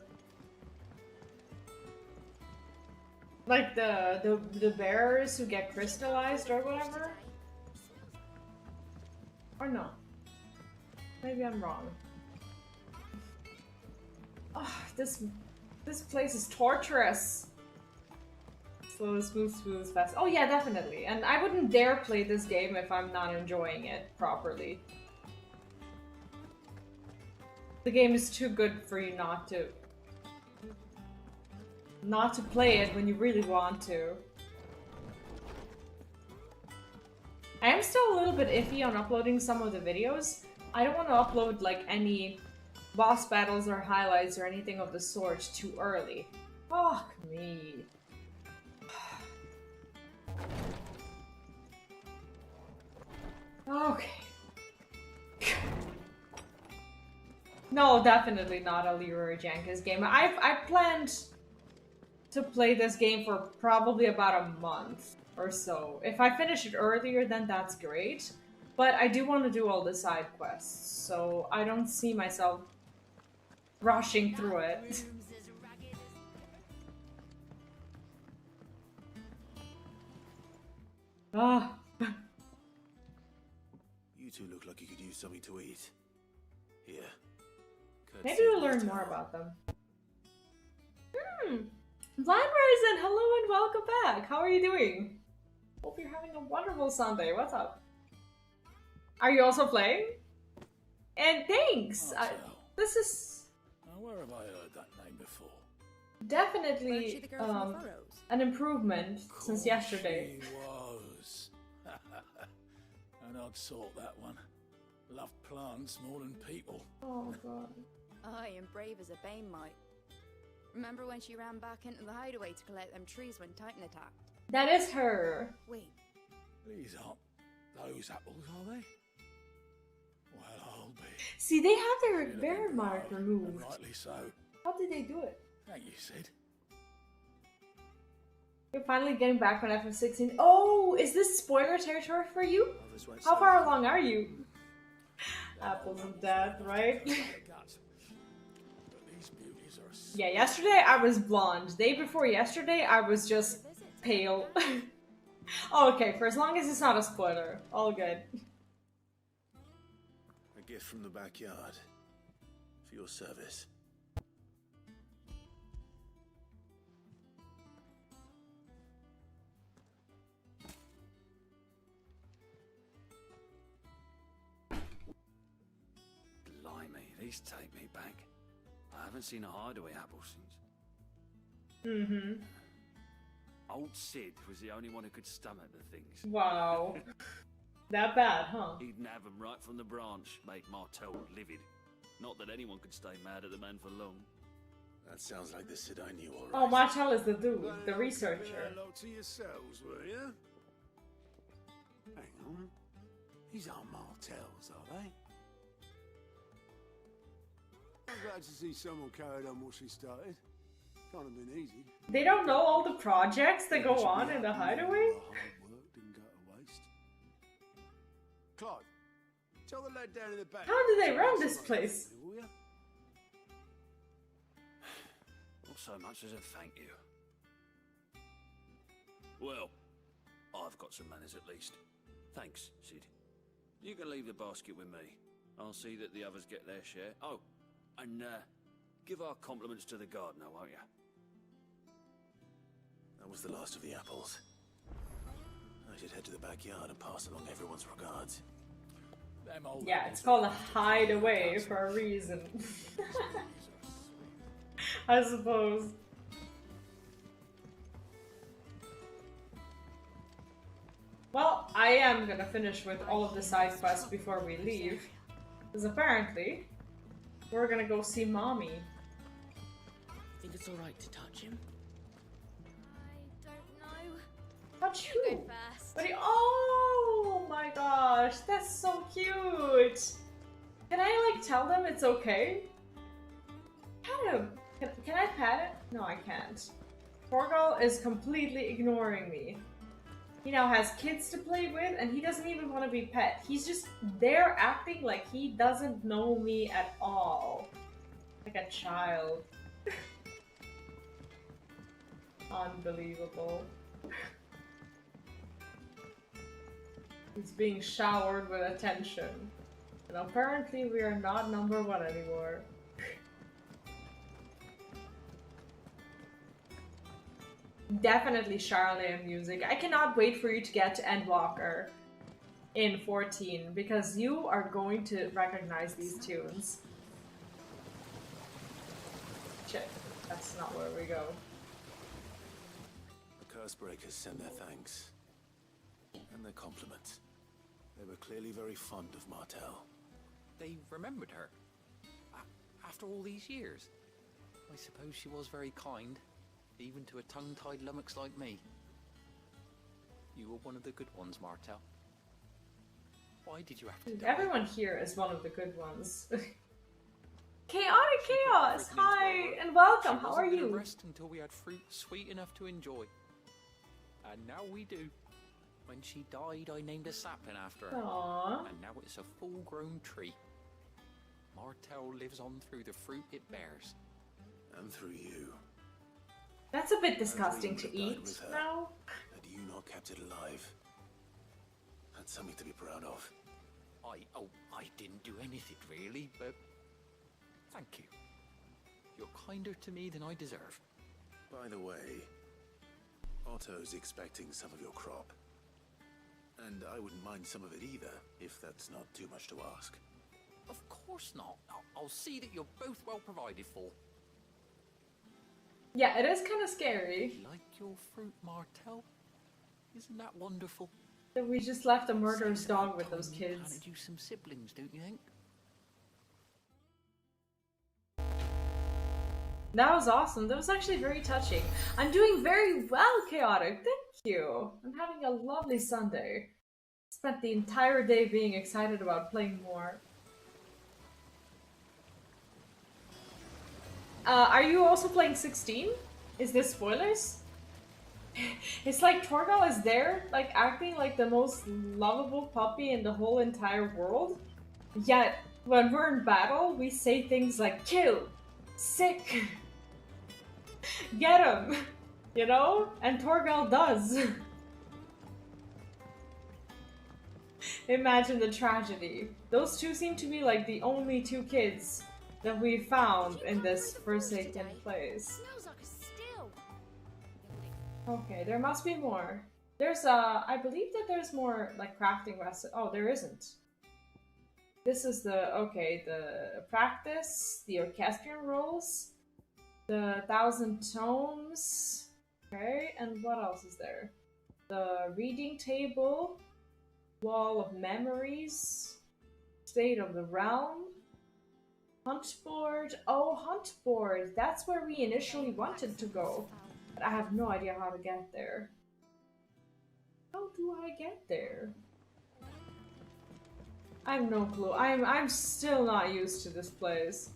Speaker 1: like the bearers who get crystallized or whatever? Or no? Maybe I'm wrong. Oh, this place is torturous. Slow, smooth, fast. Oh yeah, definitely. And I wouldn't dare play this game if I'm not enjoying it properly. The game is too good for you not to play it when you really want to. I am still a little bit iffy on uploading some of the videos. I don't want to upload like any boss battles or highlights or anything of the sort too early. Fuck me. Okay. No, definitely not a Leroy Jenkins game. I planned to play this game for probably about a month or so. If I finish it earlier, then that's great. But I do want to do all the side quests, so I don't see myself rushing through it. Ah.
Speaker 4: You two look like you could use something to eat. Here.
Speaker 1: Maybe we'll learn more about them. Blind Ryzen, hello and welcome back. How are you doing? Hope you're having a wonderful Sunday. What's up? Are you also playing? And thanks. This is
Speaker 3: Now, where have I heard that name before?
Speaker 1: definitely an improvement since yesterday.
Speaker 3: She was. And I'd sort that one. Love plants more than people.
Speaker 1: Oh god.
Speaker 18: Aye, and brave as a bane might. Remember when she ran back into the hideaway to collect them trees when Titan attacked?
Speaker 1: That is her.
Speaker 18: Wait.
Speaker 3: These aren't those apples, are they? Well, I'll be.
Speaker 1: See, they have their bear mark removed.
Speaker 3: Rightly so.
Speaker 1: How did they do it?
Speaker 3: Thank you, Sid.
Speaker 1: You're finally getting back from FF16. Oh, is this spoiler territory for you? How far along are you? Apples of death, right? Yeah, yesterday I was blonde. Day before yesterday I was just pale. Oh, okay, for as long as it's not a spoiler. All good.
Speaker 4: A gift from the backyard. For your service.
Speaker 9: Blimey, these take me back. I haven't seen a hideaway apple since.
Speaker 1: Mm-hmm.
Speaker 9: Old Sid was the only one who could stomach the things.
Speaker 1: Wow. That bad, huh?
Speaker 9: He'd nab them right from the branch, make Martel livid. Not that anyone could stay mad at the man for long.
Speaker 4: That sounds like the Sid I knew already.
Speaker 1: Oh, Martel is the dude, the researcher.
Speaker 3: Hello to yourselves, were you? Hang on. These aren't Martels, are they? I'm glad to see someone carried on what she started. Can't have been easy.
Speaker 1: They don't know all the projects that go on in the hideaway?
Speaker 3: Hard work didn't go to waste. Clive, tell the lad down in the back.
Speaker 1: How do they run this place?
Speaker 3: Will ya?
Speaker 9: Not so much as a thank you. Well, I've got some manners at least. Thanks, Sid. You can leave the basket with me. I'll see that the others get their share. Oh, and give our compliments to the gardener, won't you?
Speaker 4: That was the last of the apples. I should head to the backyard and pass along everyone's regards.
Speaker 1: Yeah, it's called a hideaway for a reason. I suppose. Well, I am gonna finish with all of the side quests before we leave. Because apparently, we're gonna go see Mommy.
Speaker 13: Think it's alright to touch him?
Speaker 1: Touch who? But oh my gosh, that's so cute! Can I like tell them it's okay? Pat him! Can I pat it? No, I can't. Torgal is completely ignoring me. He now has kids to play with and he doesn't even want to be pet. He's just there acting like he doesn't know me at all. Like a child. Unbelievable. He's being showered with attention. And apparently we are not number one anymore. Definitely Charlene music. I cannot wait for you to get to Endwalker in 14 because you are going to recognize these tunes. Shit, that's not where we go.
Speaker 4: The Cursebreakers send their thanks. And their compliments. They were clearly very fond of Martel.
Speaker 10: They remembered her. After all these years. I suppose she was very kind. Even to a tongue-tied lummox like me. You were one of the good ones, Martel. Why did you have to die?
Speaker 1: Everyone here is one of the good ones. Chaotic Chaos! Hi, and welcome, how are you?
Speaker 10: Rest until we had fruit sweet enough to enjoy. And now we do. When she died, I named a sapling after her.
Speaker 1: Aww.
Speaker 10: And now it's a full-grown tree. Martell lives on through the fruit it bears.
Speaker 4: And through you.
Speaker 1: That's a bit disgusting to eat now.
Speaker 4: Had you not kept it alive, that's something to be proud of.
Speaker 10: I didn't do anything really, but thank you. You're kinder to me than I deserve.
Speaker 4: By the way, Otto's expecting some of your crop. And I wouldn't mind some of it either, if that's not too much to ask.
Speaker 10: Of course not. I'll see that you're both well provided for.
Speaker 1: Yeah, it is kind of scary.
Speaker 10: Like your fruit, Martell? Isn't that wonderful?
Speaker 1: That we just left a murderous dog with those kids.
Speaker 10: Planted you some siblings, don't you think?
Speaker 1: That was awesome. That was actually very touching. I'm doing very well, Chaotic. Thank you. I'm having a lovely Sunday. Spent the entire day being excited about playing more. Are you also playing 16? Is this spoilers? It's like Torgal is there, like acting like the most lovable puppy in the whole entire world. Yet, when we're in battle, we say things like kill, sick, get him, you know? And Torgal does. Imagine the tragedy. Those two seem to be like the only two kids that we found in this forsaken place. Okay, there must be more. There's I believe that there's more like crafting recipes. Oh, there isn't. This is the, okay, the practice, the orchestrion rolls, the 1,000 tomes. Okay, and what else is there? The reading table, wall of memories, state of the realm, hunt board. Oh, hunt board. That's where we initially wanted to go. But I have no idea how to get there. How do I get there? I have no clue. I'm still not used to this place.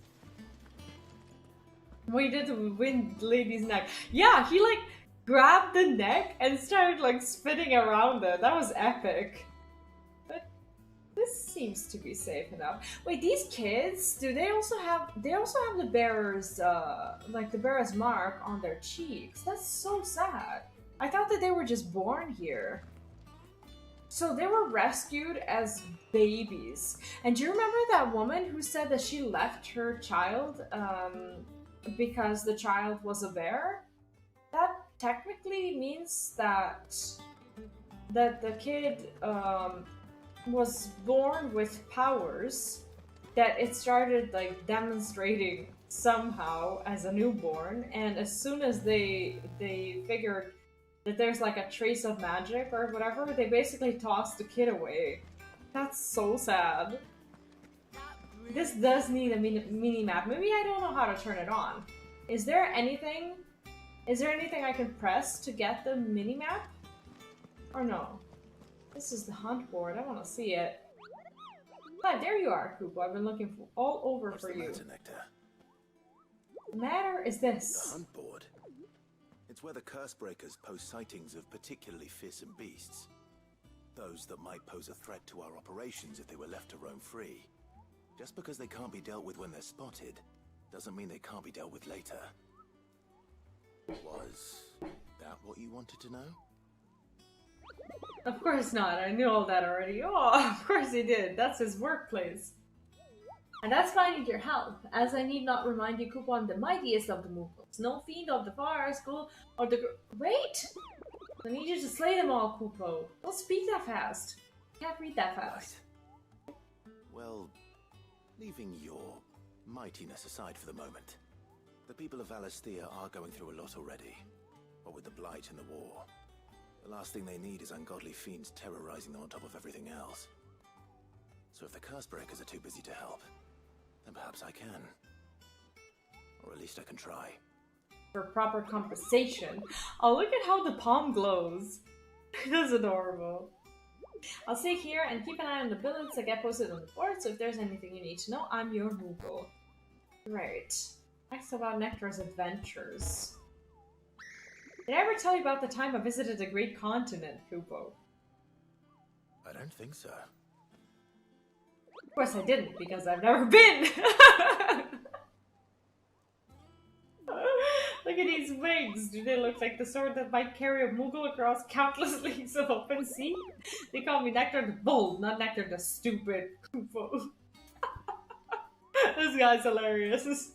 Speaker 1: We did the wind lady's neck. Yeah, he like grabbed the neck and started like spinning around it. That was epic. But this seems to be safe enough. Wait, these kids, do they also have the bearer's like the bearer's mark on their cheeks? That's so sad. I thought that they were just born here. So they were rescued as babies. And do you remember that woman who said that she left her child because the child was a bear? That technically means that the kid was born with powers that it started like demonstrating somehow as a newborn, and as soon as they figured that there's like a trace of magic or whatever, they basically tossed the kid away. That's so sad. This does need a mini map. Maybe I don't know how to turn it on. Is there anything I can press to get the mini map? Or no? This is the hunt board. I want to see it. Hi, there you are, Kupo. I've been looking all over for you.
Speaker 4: What's the matter, Nectar?
Speaker 1: The matter is this.
Speaker 4: The hunt board. It's where the curse breakers post sightings of particularly fearsome beasts. Those that might pose a threat to our operations if they were left to roam free. Just because they can't be dealt with when they're spotted, doesn't mean they can't be dealt with later. Was that what you wanted to know?
Speaker 1: Of course not. I knew all that already. Oh, of course he did. That's his workplace. And that's why I need your help, as I need not remind you, Kupo, I'm the mightiest of the Moogles. No fiend of the forest, school, or the... Wait! I need you to slay them all, Kupo. Don't speak that fast. Can't read that fast.
Speaker 4: Right. Well, leaving your mightiness aside for the moment, the people of Valisthea are going through a lot already. What with the Blight and the war. The last thing they need is ungodly fiends terrorizing them on top of everything else. So if the curse breakers are too busy to help, then perhaps I can. Or at least I can try.
Speaker 1: For proper compensation. Oh, look at how the palm glows. That's adorable. I'll stay here and keep an eye on the bullets that get posted on the board, so if there's anything you need to know, I'm your Moogle. Right. Next about Nectar's adventures. Did I ever tell you about the time I visited a great continent, Kupo?
Speaker 17: I don't think so.
Speaker 1: Of course I didn't, because I've never been! Look at these wings! Do they look like the sword that might carry a Moogle across countless leagues of open sea? They call me Nectar the Bold, not Nectar the Stupid, Kupo. This guy's hilarious.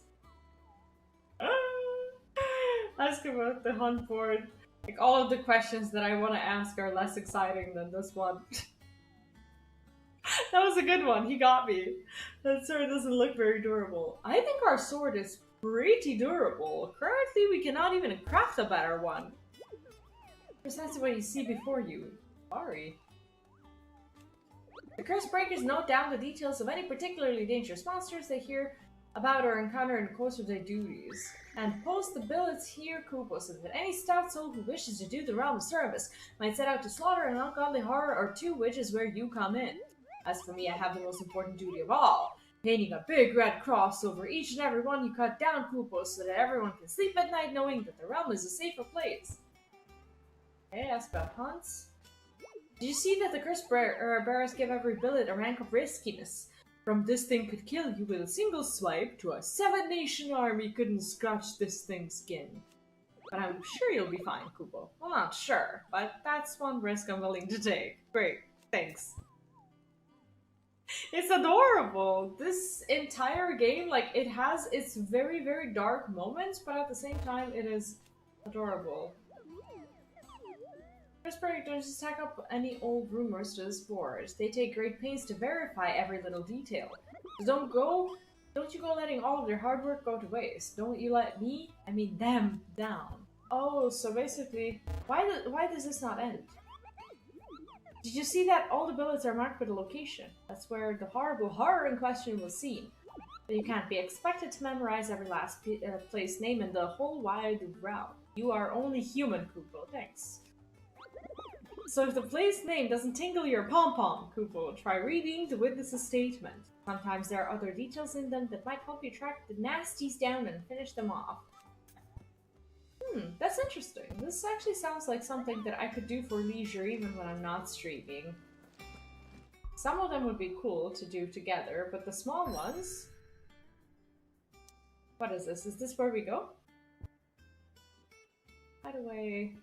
Speaker 1: Ask about the hunt board. Like, all of the questions that I want to ask are less exciting than this one. That was a good one. He got me. That sword doesn't look very durable. I think our sword is pretty durable. Currently, we cannot even craft a better one. Precisely what you see before you. Sorry. The Curse Breakers note down the details of any particularly dangerous monsters they hear about or encounter in the course of their duties, and post the billets here, Kupo, so that any stout soul who wishes to do the realm a service might set out to slaughter an ungodly horror or two, which is where you come in. As for me, I have the most important duty of all, painting a big red cross over each and every one you cut down, Kupo, so that everyone can sleep at night knowing that the realm is a safer place. Okay, ask about hunts. Did you see that the Curse Bearers give every billet a rank of riskiness? From this thing could kill you with a single swipe to a 7-nation army couldn't scratch this thing's skin. But I'm sure you'll be fine, Kupo. Well, not sure, but that's one risk I'm willing to take. Great, thanks. It's adorable! This entire game, like, it has its very, very dark moments, but at the same time, it is adorable. Curse Breakers don't just tack up any old rumors to this board. They take great pains to verify every little detail. So don't you go letting all of your hard work go to waste. Don't you let me, I mean them, down. Oh, so basically, why does this not end? Did you see that all the billets are marked with a location? That's where the horrible horror in question was seen. But you can't be expected to memorize every last place name in the whole wide realm. You are only human, Kupo. Thanks. So if the place name doesn't tingle your pom-pom, Kupo, try reading the witness's statement. Sometimes there are other details in them that might help you track the nasties down and finish them off. That's interesting. This actually sounds like something that I could do for leisure even when I'm not streaming. Some of them would be cool to do together, but the small ones... What is this? Is this where we go? By the way...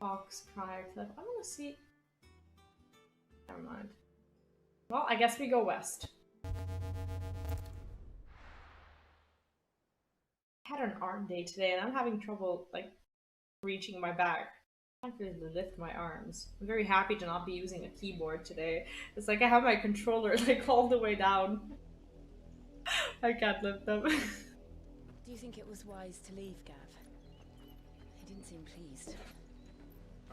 Speaker 1: Fox, Cryer, Cliff. I want to see... Never mind. Well, I guess we go west. I had an arm day today and I'm having trouble, like, reaching my back. I can't really lift my arms. I'm very happy to not be using a keyboard today. It's like I have my controller, like, all the way down. I can't lift them.
Speaker 5: Do you think it was wise to leave, Gav? He didn't seem pleased.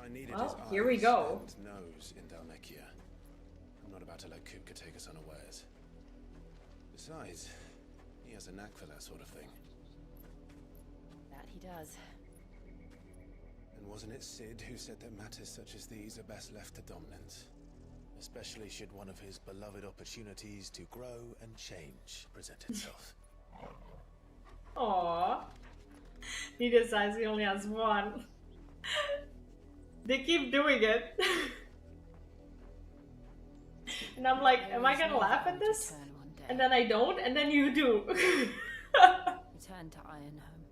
Speaker 17: I needed
Speaker 1: Well,
Speaker 17: his
Speaker 1: here we
Speaker 17: eyes
Speaker 1: go.
Speaker 17: and nose in Dalmekia. I'm not about to let Kupka take us unawares. Besides, he has a knack for that sort of thing.
Speaker 5: That he does.
Speaker 17: And wasn't it Sid who said that matters such as these are best left to dominance? Especially should one of his beloved opportunities to grow and change present itself.
Speaker 1: Aww. He decides he only has one. They keep doing it. And I'm like, am I gonna laugh at this? And then I don't, and then you do.
Speaker 5: Return to Ironhome.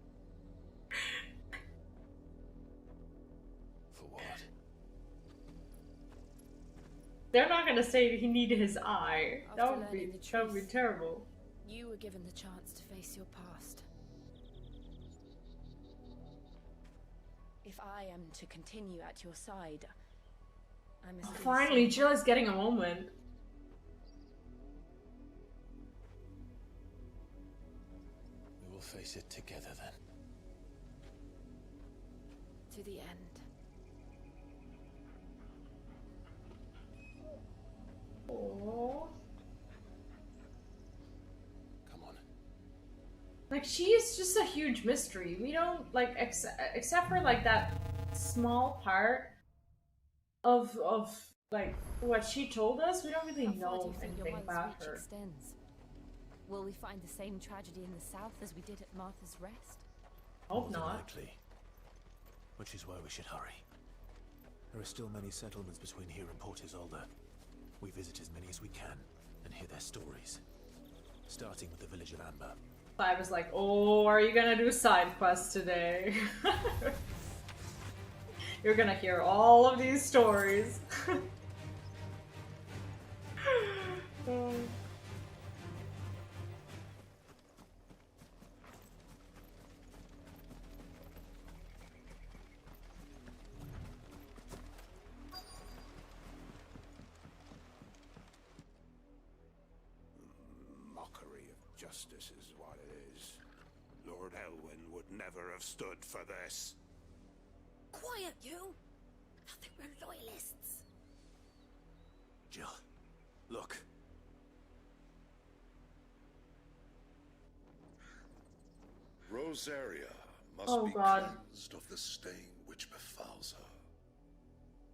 Speaker 17: For what?
Speaker 1: They're not gonna say he needed his eye. That would be terrible.
Speaker 5: You were given the chance to face your past. If I am to continue at your side, I must.
Speaker 1: Finally, Jill is getting a moment.
Speaker 17: We will face it together then.
Speaker 5: To the end.
Speaker 1: Aww.
Speaker 17: Come on.
Speaker 1: Like, she is just a huge mystery. We don't, like, except for, like, that small part of like, what she told us, we don't really know anything about her.
Speaker 5: Will we find the same tragedy in the south as we did at Martha's Rest?
Speaker 1: Hope not.
Speaker 17: Likely. Which is why we should hurry. There are still many settlements between here and Port Isolde. We visit as many as we can and hear their stories. Starting with the village of Amber.
Speaker 1: I was like, oh, are you gonna do side quests today? You're gonna hear all of these stories.
Speaker 3: Mockery of justice is what it is. Lord Elwyn would never have stood for this.
Speaker 13: Quiet, you! I think we're loyalists.
Speaker 17: Jill, look.
Speaker 19: Rosaria must
Speaker 1: Oh,
Speaker 19: be
Speaker 1: God.
Speaker 19: cleansed of the stain which befouls her,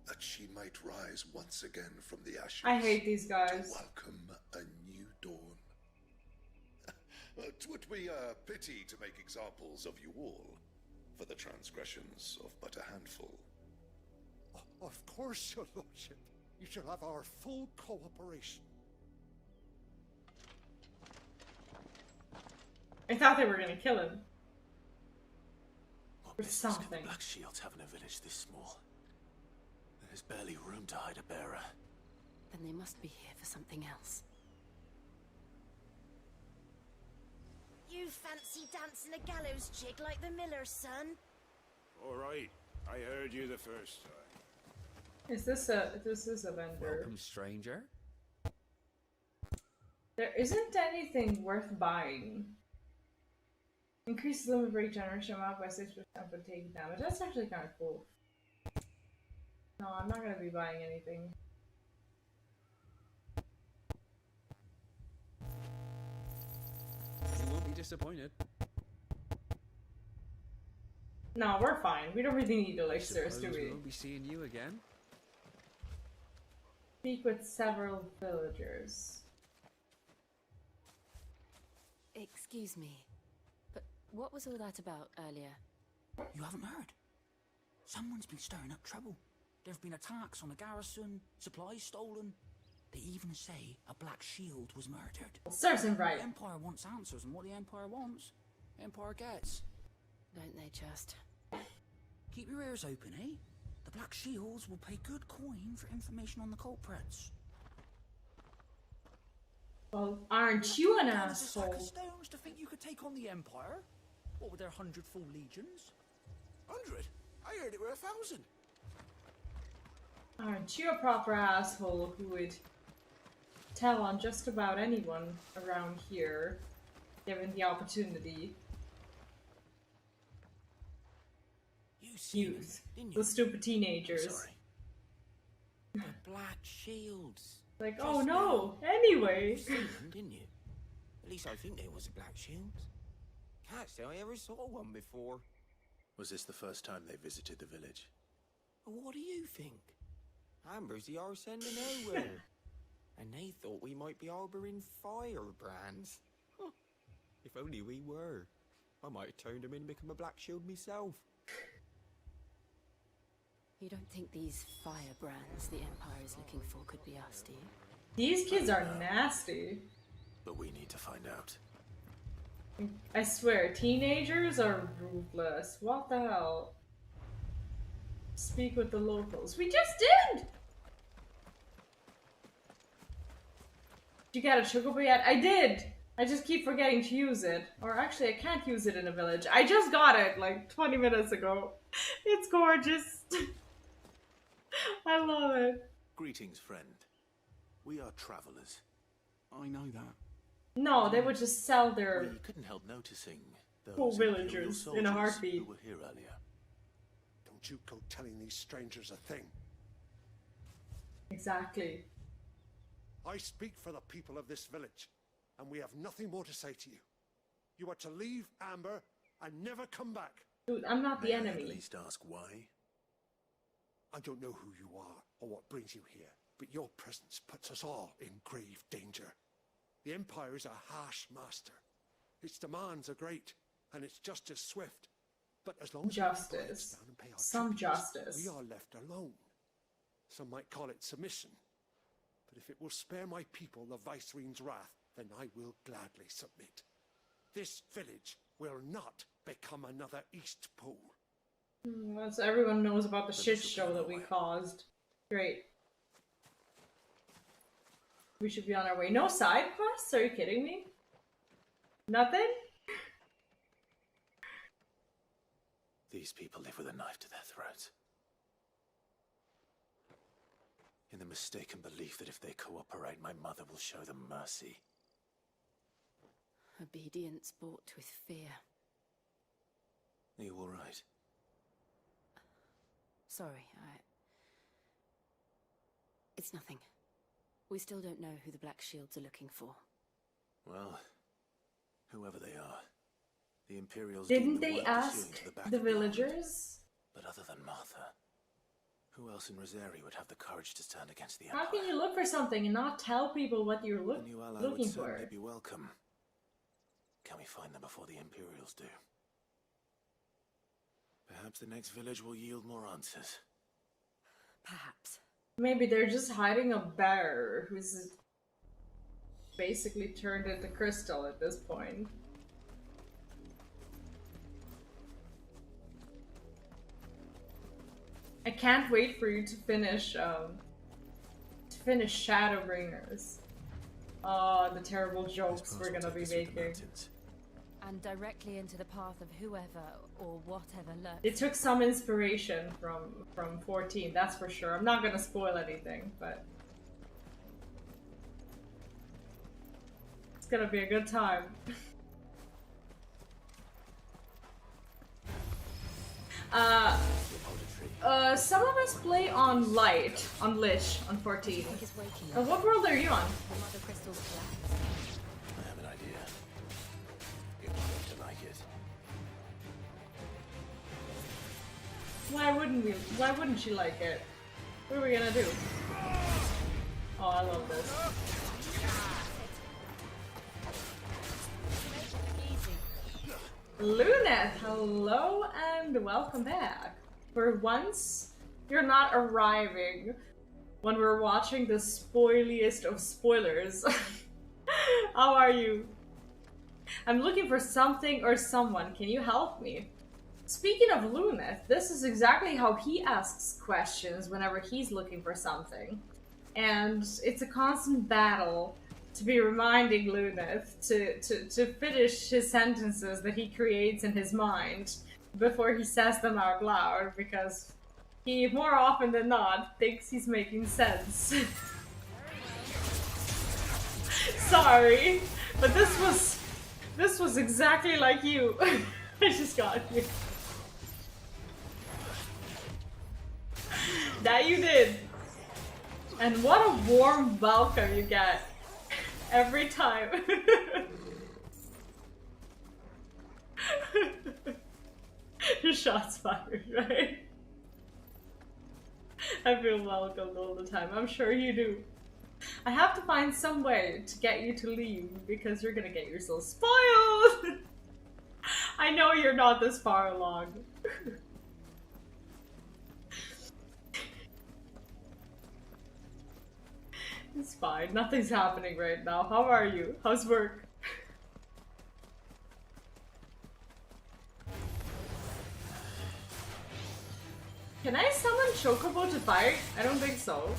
Speaker 19: that she might rise once again from the ashes.
Speaker 1: I hate these guys.
Speaker 19: To welcome a new dawn. 'Twould be a pity to make examples of you all, for the transgressions of but a handful.
Speaker 6: Of course, your lordship. You shall have our full cooperation.
Speaker 1: I thought they were gonna kill him.
Speaker 17: What
Speaker 1: Or
Speaker 17: business can the
Speaker 1: something.
Speaker 17: Black Shields have in a village this small? There's barely room to hide a bearer.
Speaker 13: Then they must be here for something else.
Speaker 20: You fancy dancing a gallows jig like the miller's son?
Speaker 3: All right, I heard you the first time.
Speaker 1: This is a vendor.
Speaker 10: Welcome, stranger.
Speaker 1: There isn't anything worth buying. Increase the limit of regeneration amount by 6% for taking damage. That's actually kind of cool. No, I'm not gonna be buying anything.
Speaker 2: You won't be disappointed.
Speaker 1: No, we're fine. We don't really need elixirs, do
Speaker 2: Suppose
Speaker 1: we?
Speaker 2: we'll be seeing you again.
Speaker 1: Speak with several villagers.
Speaker 5: Excuse me, but what was all that about earlier?
Speaker 21: You haven't heard? Someone's been stirring up trouble. There have been attacks on the garrison, supplies stolen. They even say a Black Shield was murdered.
Speaker 1: Serves him right.
Speaker 21: The Empire wants answers, and what the Empire wants, Empire gets.
Speaker 5: Don't they just?
Speaker 21: Keep your ears open, eh? The Black Shields will pay good coin for information on the culprits.
Speaker 1: Well, aren't you an
Speaker 21: That was a sack
Speaker 1: asshole?
Speaker 21: of stones to think you could take on the Empire? What with their 100 full legions?
Speaker 3: 100? I heard it were 1,000.
Speaker 1: Aren't you a proper asshole who would tell on just about anyone around here, given the opportunity? Youth. The stupid teenagers.
Speaker 21: Sorry. The Black Shields.
Speaker 1: Like,
Speaker 21: Just
Speaker 1: oh no,
Speaker 21: now.
Speaker 1: anyway.
Speaker 21: You seen them, didn't you? At least I think there was a Black Shield. Can't say I ever saw one before.
Speaker 17: Was this the first time they visited the village?
Speaker 21: What do you think? Amber's the arse end of nowhere. And they thought we might be harboring firebrands. Huh. If only we were. I might have turned them in and become a Black Shield myself.
Speaker 5: You don't think these firebrands the Empire is looking for could be us, do you?
Speaker 1: These kids are nasty.
Speaker 17: But we need to find out.
Speaker 1: I swear, teenagers are ruthless. What the hell? Speak with the locals. We just did! Did you get a chocobo yet? I did! I just keep forgetting to use it. Or actually, I can't use it in a village. I just got it like 20 minutes ago. It's gorgeous. I love it.
Speaker 17: Greetings, friend. We are travelers.
Speaker 21: I know that.
Speaker 1: No, they would just sell their
Speaker 17: We couldn't help noticing those
Speaker 1: poor
Speaker 17: Imperial
Speaker 1: villagers
Speaker 17: soldiers
Speaker 1: in a heartbeat.
Speaker 17: who were here earlier.
Speaker 3: Don't you go telling these strangers a thing.
Speaker 1: Exactly.
Speaker 3: I speak for the people of this village, and we have nothing more to say to you. You are to leave Amber and never come back.
Speaker 1: Dude, I'm not the
Speaker 17: May I
Speaker 1: enemy.
Speaker 17: at least ask why?
Speaker 3: I don't know who you are or what brings you here, but your presence puts us all in grave danger. The Empire is a harsh master. Its demands are great, and its justice swift. But as long as
Speaker 1: Justice.
Speaker 3: we pay our
Speaker 1: Some
Speaker 3: tributes,
Speaker 1: justice.
Speaker 3: we are left alone. Some might call it submission. But if it will spare my people the Viceroy's wrath, then I will gladly submit. This village will not become another East Pool.
Speaker 1: Well, so everyone knows about the shit show that we caused. Great. We should be on our way. No side quests? Are you kidding me? Nothing?
Speaker 4: These people live with a knife to their throats. In the mistaken belief that if they cooperate, my mother will show them mercy.
Speaker 13: Obedience bought with fear.
Speaker 4: Are you all right?
Speaker 13: Sorry, It's nothing. We still don't know who the Black Shields are looking for.
Speaker 4: Well, whoever they are, the Imperials
Speaker 1: Didn't
Speaker 4: deem the
Speaker 1: they
Speaker 4: work
Speaker 1: ask
Speaker 4: pursuing to the back
Speaker 1: the
Speaker 4: of beyond.
Speaker 1: villagers?
Speaker 4: But other than Martha, who else in Rosari would have the courage to stand against the Empire?
Speaker 1: How can you look for something and not tell people what you're
Speaker 4: A new ally
Speaker 1: looking
Speaker 4: would
Speaker 1: for?
Speaker 4: certainly be welcome. Can we find them before the Imperials do? Perhaps the next village will yield more answers.
Speaker 13: Perhaps.
Speaker 1: Maybe they're just hiding a bear who's basically turned into crystal at this point. I can't wait for you to finish Shadowbringers. Oh, the terrible jokes we're gonna be making.
Speaker 5: And directly into the path of whoever or whatever lurks.
Speaker 1: It took some inspiration from 14, that's for sure. I'm not gonna spoil anything, but it's gonna be a good time. Some of us play on Light, on Lich, on 14. What world are you on?
Speaker 13: The Mothercrystals collapse.
Speaker 4: I have an idea. You're going to like it.
Speaker 1: Why wouldn't she like it? What are we gonna do? Oh, I love this. Luneth, hello and welcome back. For once, you're not arriving when we're watching the spoiliest of spoilers. How are you? I'm looking for something or someone. Can you help me? Speaking of Luneth, this is exactly how he asks questions whenever he's looking for something. And it's a constant battle to be reminding Luneth to finish his sentences that he creates in his mind before he says them out loud, because he, more often than not, thinks he's making sense. Sorry, but this was exactly like you. I just got you. That you did. And what a warm welcome you get every time. Your shots fired, right? I feel welcomed all the time. I'm sure you do. I have to find some way to get you to leave because you're gonna get yourself spoiled. I know you're not this far along. It's fine. Nothing's happening right now. How are you? How's work? Can I summon Chocobo to fight? I don't think so.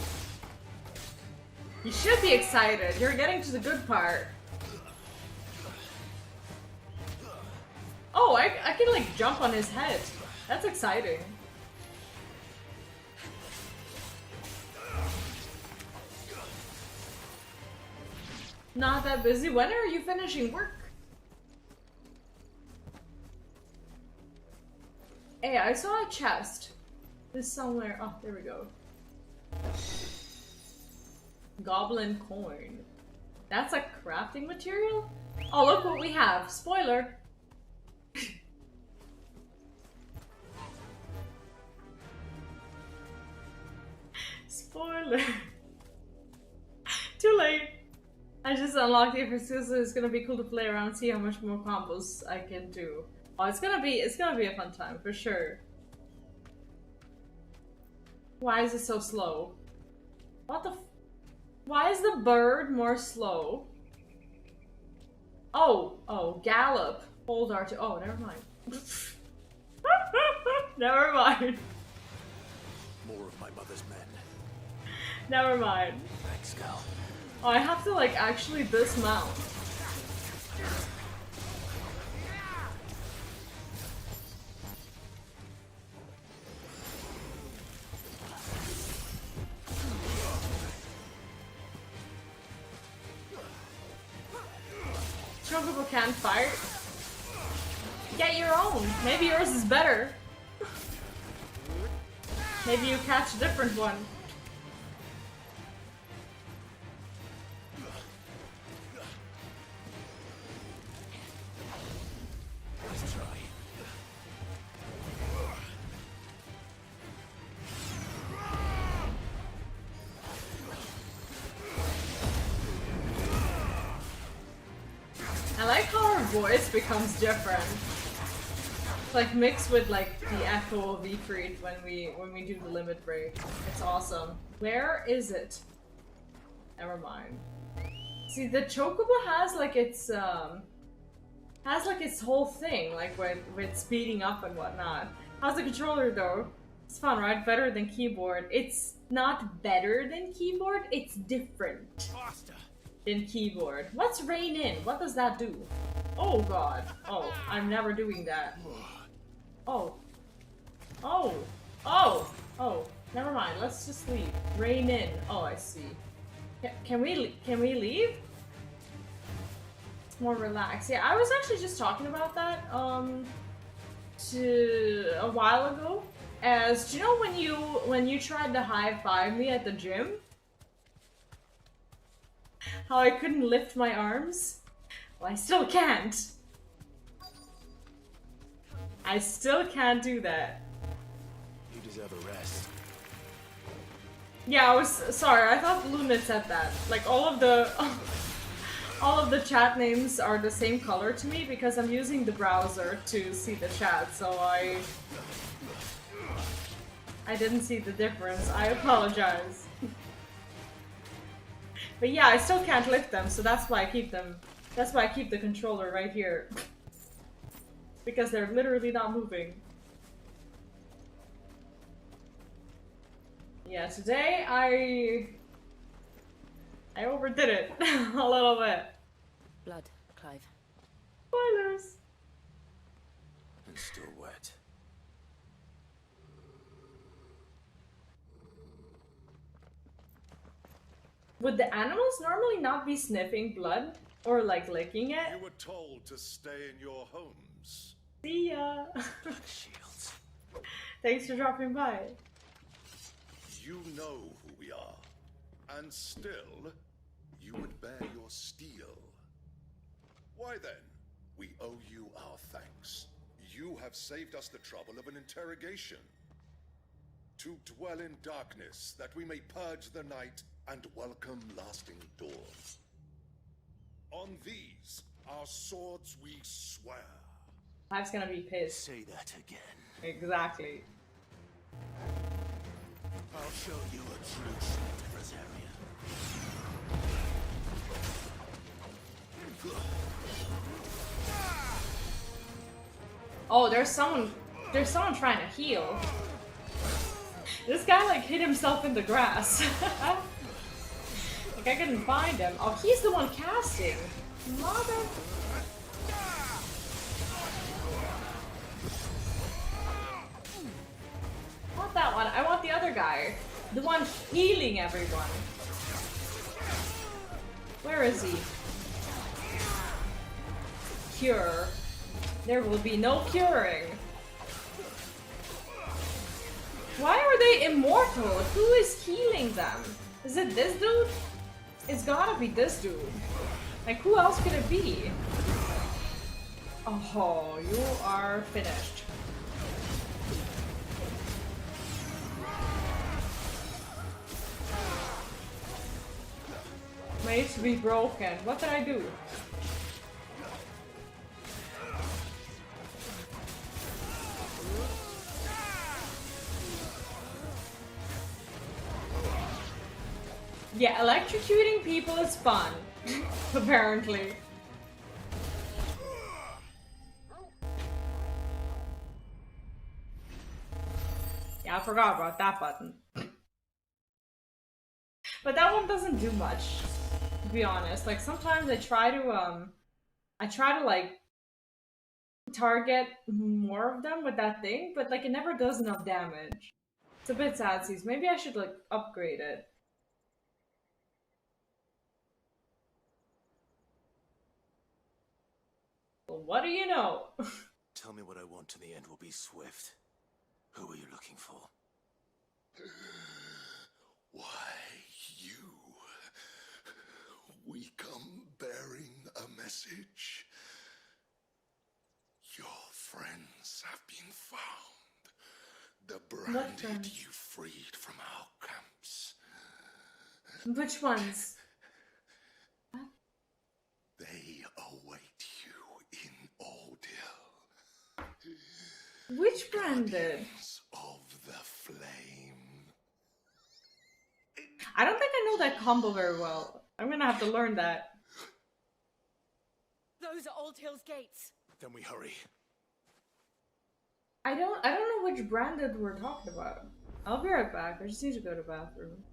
Speaker 1: You should be excited. You're getting to the good part. Oh, I can like jump on his head. That's exciting. Not that busy. When are you finishing work? Hey, I saw a chest. This somewhere. Oh, there we go. Goblin coin. That's a crafting material? Oh, look what we have. Spoiler. Spoiler. Too late. I just unlocked the FFXVI, so it's gonna be cool to play around and see how much more combos I can do. Oh, it's gonna be a fun time for sure. Why is it so slow? What the? Why is the bird more slow? Oh, gallop. Hold R2. Oh, never mind. Never mind.
Speaker 4: More of my mother's men.
Speaker 1: Never mind.
Speaker 4: Thanks, Cal.
Speaker 1: Oh, I have to like actually dismount. Chocobo can't fight. Get your own. Maybe yours is better. Maybe you catch a different one.
Speaker 4: Let's try.
Speaker 1: I like how her voice becomes different. It's like mixed with like the echo of Ifrit when we do the limit break. It's awesome. Where is it? Never mind. See, the Chocobo has like its whole thing, like with speeding up and whatnot. How's the controller though? It's fun, right? Better than keyboard. It's not better than keyboard, it's different than keyboard. What's rein in? What does that do? Oh god. Oh, I'm never doing that. Oh. Oh. Oh. Oh. Never mind. Let's just leave. Rein in. Oh, I see. Can we leave? It's more relaxed. Yeah, I was actually just talking about that a while ago. As do you know when you tried to high five me at the gym? How I couldn't lift my arms? Well, I still can't. I still can't do that.
Speaker 4: You deserve a rest.
Speaker 1: Yeah, I was sorry. I thought Lunit said that. Like all of the chat names are the same color to me because I'm using the browser to see the chat. So I didn't see the difference. I apologize. But yeah, I still can't lift them, so that's why I keep them. That's why I keep the controller right here. Because they're literally not moving. Yeah, today I overdid it a little bit.
Speaker 5: Blood, Clive.
Speaker 1: Spoilers.
Speaker 4: And still wet.
Speaker 1: Would the animals normally not be sniffing blood or like licking it?
Speaker 19: You were told to stay in your homes.
Speaker 1: See ya.
Speaker 4: Shields.
Speaker 1: Thanks for dropping by.
Speaker 19: You know who we are, and still, you would bear your steel. Why then, we owe you our thanks. You have saved us the trouble of an interrogation. To dwell in darkness, that we may purge the night and welcome lasting dawn. On these, our swords we swear.
Speaker 1: Clive's gonna be pissed.
Speaker 4: Say that again.
Speaker 1: Exactly.
Speaker 4: I'll show you a true state of Rosaria.
Speaker 1: Oh, there's someone trying to heal. This guy like hit himself in the grass. Like I couldn't find him. Oh, he's the one casting. Mother. Not that one. I want the other guy. The one healing everyone. Where is he? Cure. There will be no curing. Why are they immortal? Who is healing them? Is it this dude? It's gotta be this dude. Like, who else could it be? Oh, you are finished. Mate? to be broken. What did I do? Yeah, electrocuting people is fun. Apparently. Yeah, I forgot about that button. But that one doesn't do much, to be honest. Like, sometimes I try to like target more of them with that thing, but like it never does enough damage. It's a bit sad, Seas. Maybe I should like upgrade it. Well, what do you know?
Speaker 4: Tell me what I want and the end will be swift. Who are you looking for?
Speaker 19: Why, you. We come bearing a message. Your friends have been found. The branded you freed from our camps.
Speaker 1: Which ones?
Speaker 19: They await you in Ordeal.
Speaker 1: Which branded?
Speaker 19: Guardians of the Flame.
Speaker 1: I don't think I know that combo very well. I'm gonna have to learn that.
Speaker 13: Those are Old Hill's gates.
Speaker 4: Then we hurry.
Speaker 1: I don't know which branded we're talking about. I'll be right back. I just need to go to the bathroom.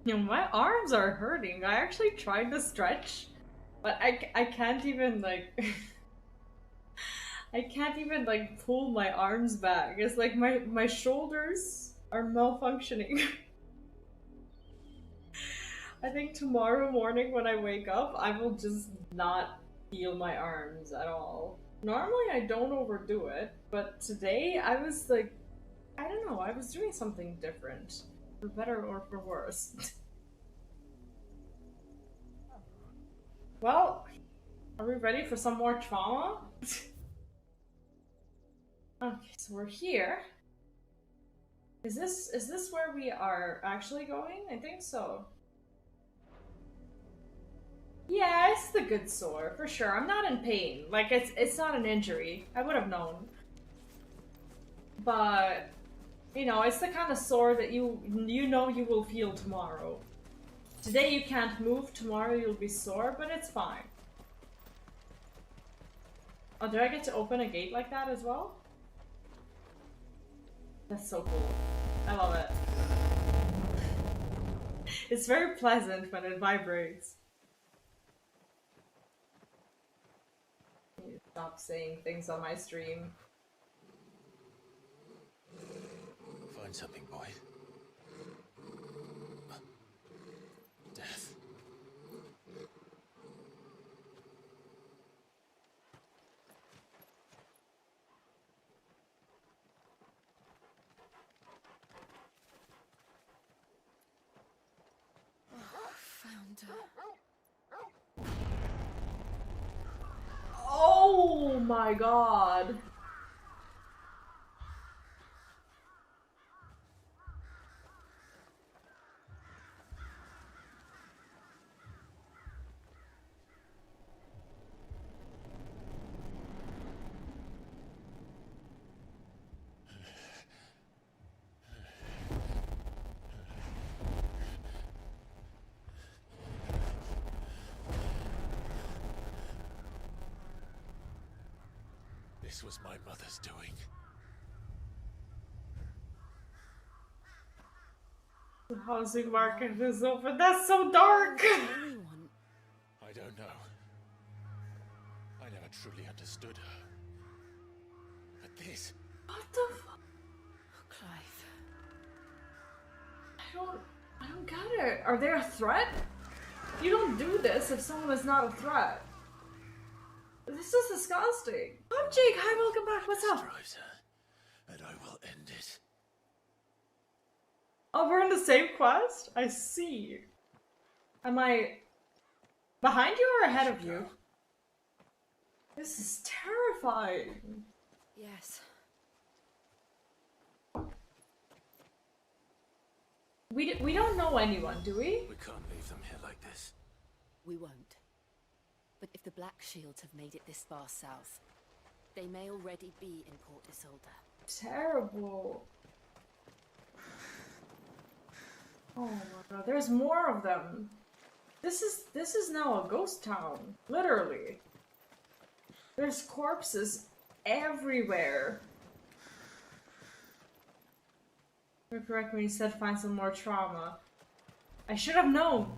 Speaker 1: You know, my arms are hurting. I actually tried to stretch, but I can't even like I can't even like pull my arms back. It's like my shoulders are malfunctioning. I think tomorrow morning when I wake up, I will just not feel my arms at all. Normally I don't overdo it, but today I was like, I don't know, I was doing something different. For better or for worse. Well, are we ready for some more trauma? Okay, so we're here. Is this where we are actually going? I think so. Yeah, it's the good sore, for sure. I'm not in pain. Like, it's not an injury. I would have known. But you know, it's the kind of sore that you know you will feel tomorrow. Today you can't move, tomorrow you'll be sore, but it's fine. Oh, do I get to open a gate like that as well? That's so cool. I love it. It's very pleasant when it vibrates. I need to stop saying things on my stream.
Speaker 4: Find something, boy. Death.
Speaker 16: Santa.
Speaker 1: Oh my god.
Speaker 11: This was my mother's doing.
Speaker 1: The housing market is open. That's so dark.
Speaker 11: I don't know. I never truly understood her. But this...
Speaker 1: What the fuck?
Speaker 16: Clive.
Speaker 1: I don't get it. Are they a threat? You don't do this if someone is not a threat. This is disgusting. I'm Jake. Hi, welcome back. What's up?
Speaker 11: And I will end it.
Speaker 1: Oh, we're in the same quest? I see. Am I behind you or ahead of you? This is terrifying.
Speaker 16: Yes.
Speaker 1: We don't know anyone, do we?
Speaker 11: We can't leave them here like this.
Speaker 13: We won't. But if the Black Shields have made it this far south, they may already be in Port Isolde.
Speaker 1: Terrible. Oh my god, there's more of them. This is now a ghost town, literally. There's corpses everywhere. You're correct when you said find some more trauma. I should have known.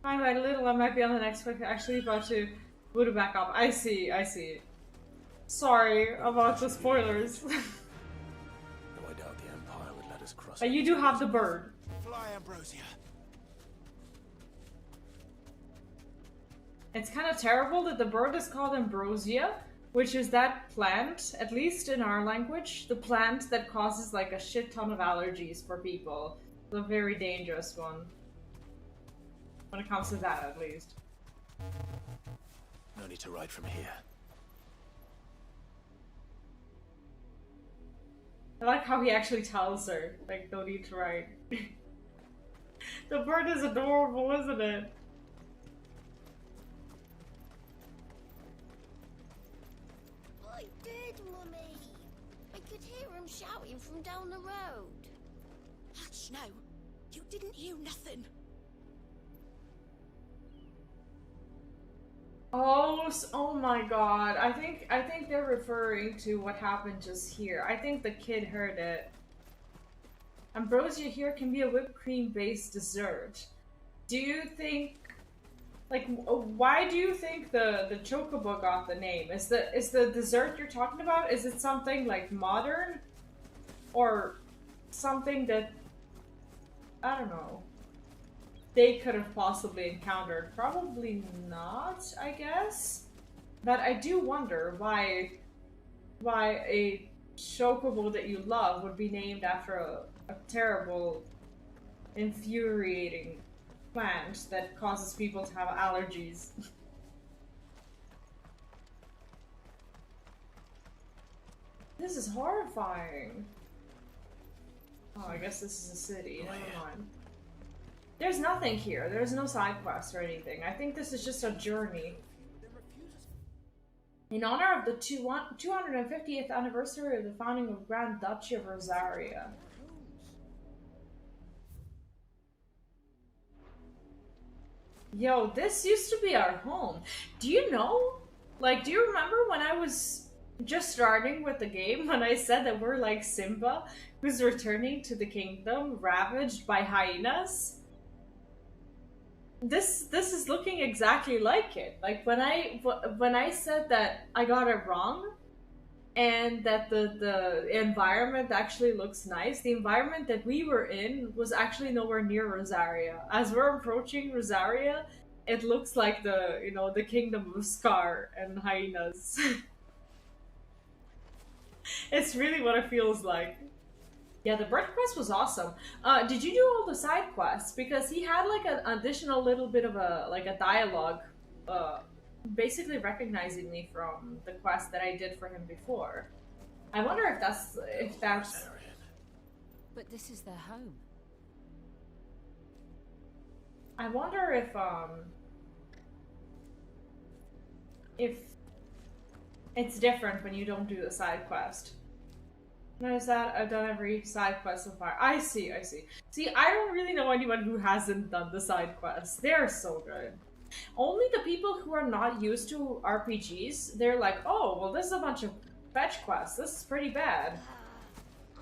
Speaker 1: Hi, by little, I might be on the next one. Actually, about to boot it back up. I see. Sorry about the spoilers.
Speaker 11: Though I doubt the Empire would let us cross.
Speaker 1: But you do have the bird.
Speaker 14: Fly, Ambrosia.
Speaker 1: It's kind of terrible that the bird is called ambrosia, which is that plant, at least in our language, the plant that causes like a shit ton of allergies for people. The very dangerous one. When it comes to that, at least.
Speaker 11: No need to ride from here.
Speaker 1: I like how he actually tells her, like, no need to ride. The bird is adorable, isn't it?
Speaker 20: I did, Mummy. I could hear him shouting from down the road.
Speaker 13: Hush now! You didn't hear nothing!
Speaker 1: Oh my god. I think they're referring to what happened just here. I think the kid heard it. Ambrosia here can be a whipped cream based dessert. Do you think, like, why do you think the chocobo got the name? Is the dessert you're talking about, is it something like modern? Or something that, I don't know, they could have possibly encountered? Probably not, I guess. But I do wonder why a chocobo that you love would be named after a terrible, infuriating plant that causes people to have allergies. This is horrifying. Oh, I guess this is a city. Never mind. There's nothing here. There's no side quest or anything. I think this is just a journey. In honor of the 250th anniversary of the founding of Grand Duchy of Rosaria. Yo, this used to be our home. Do you know? Like, do you remember when I was just starting with the game, when I said that we're like Simba, who's returning to the kingdom ravaged by hyenas? This is looking exactly like it. Like when I said that I got it wrong, and that the environment actually looks nice. The environment that we were in was actually nowhere near Rosaria. As we're approaching Rosaria, it looks like the kingdom of Scar and hyenas. It's really what it feels like. Yeah, the bird quest was awesome. Did you do all the side quests? Because he had like an additional little bit of a dialogue, basically recognizing me from the quest that I did for him before. I wonder if that's.
Speaker 5: But this is their home.
Speaker 1: I wonder if it's different when you don't do the side quest. Notice that I've done every side quest so far. I see. See, I don't really know anyone who hasn't done the side quests. They're so good. Only the people who are not used to RPGs, they're like, oh, well, this is a bunch of fetch quests. This is pretty bad.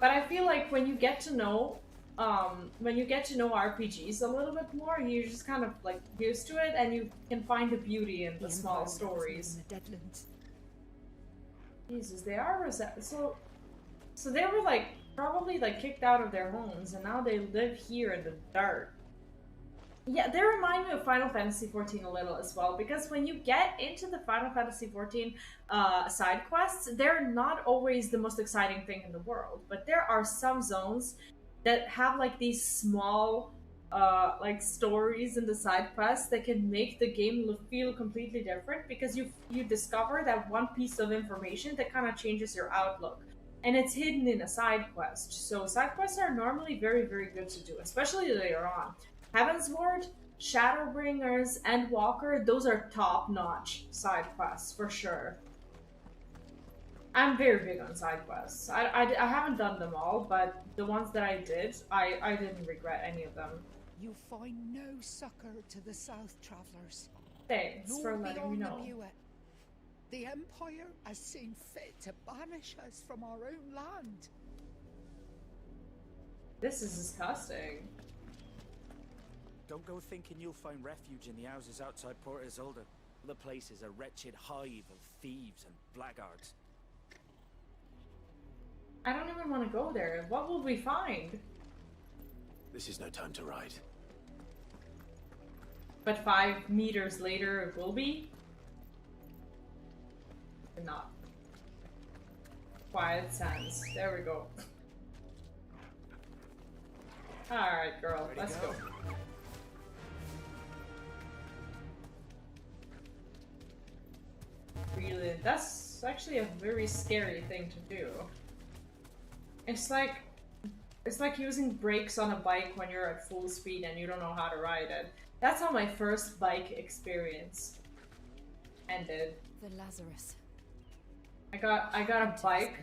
Speaker 1: But I feel like when you get to know RPGs a little bit more, you're just kind of like used to it, and you can find the beauty in the small stories.
Speaker 16: In the deadlands.
Speaker 1: Jesus, they are so they were like probably like kicked out of their homes, and now they live here in the dirt. Yeah, they remind me of Final Fantasy XIV a little as well, because when you get into the Final Fantasy XIV side quests, they're not always the most exciting thing in the world, but there are some zones that have like these small like stories in the side quests that can make the game feel completely different, because you discover that one piece of information that kind of changes your outlook, and it's hidden in a side quest. So side quests are normally very, very good to do, especially later on. Heavensward, Shadowbringers, and Walker, those are top-notch side quests for sure. I'm very big on side quests. I haven't done them all, but the ones that I did, I didn't regret any of them.
Speaker 7: You find no succor to the South Travelers.
Speaker 1: Thanks for letting me know.
Speaker 7: The Empire has seen fit to banish us from our own land.
Speaker 1: This is disgusting.
Speaker 22: Don't go thinking you'll find refuge in the houses outside Port Isolde. The place is a wretched hive of thieves and blackguards.
Speaker 1: I don't even want to go there. What will we find?
Speaker 4: This is no time to ride.
Speaker 1: But 5 meters later it will be? Or not. Quiet Sands. There we go. Alright, girl. Let's go. Really, that's actually a very scary thing to do. It's like using brakes on a bike when you're at full speed and you don't know how to ride it. That's how my first bike experience ended.
Speaker 5: The Lazarus.
Speaker 1: I got a bike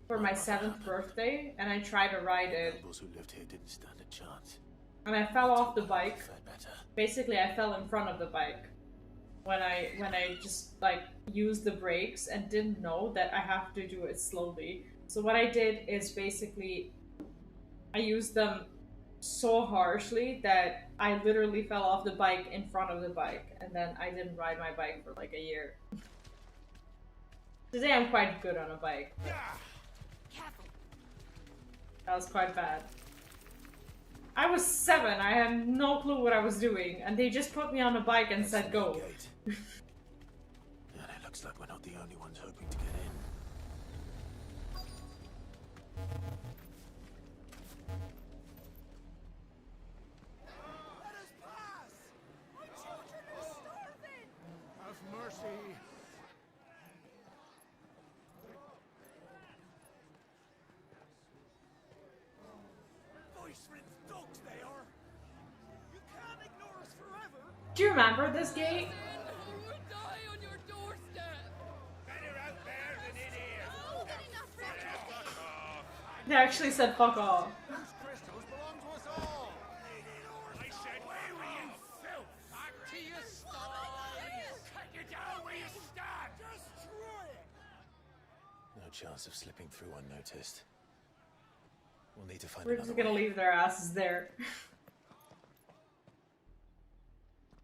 Speaker 1: for my 7th birthday, and I tried to ride it.
Speaker 4: Those who lived here didn't stand a chance.
Speaker 1: And I fell off the bike. Basically, I fell in front of the bike when I just like used the brakes and didn't know that I have to do it slowly. So what I did is basically I used them so harshly that I literally fell off the bike in front of the bike, and then I didn't ride my bike for like a year. Today I'm quite good on a bike. That was quite bad. I was 7, I had no clue what I was doing, and they just put me on a bike and said go.
Speaker 4: And it looks like we're not the only ones hoping to get in.
Speaker 7: Let us pass! My children are starving! Have mercy! Voice-rinsed dogs they are! You can't ignore us forever!
Speaker 1: Do you remember this gate? They actually said fuck off.
Speaker 7: Crystals belong to us all! I said, where were you, filth? Back to your stalls! Cut you down where you stand! Destroy it!
Speaker 4: No chance of slipping through unnoticed. We'll need to find
Speaker 1: We're
Speaker 4: another
Speaker 1: just gonna
Speaker 4: way.
Speaker 1: leave their asses there.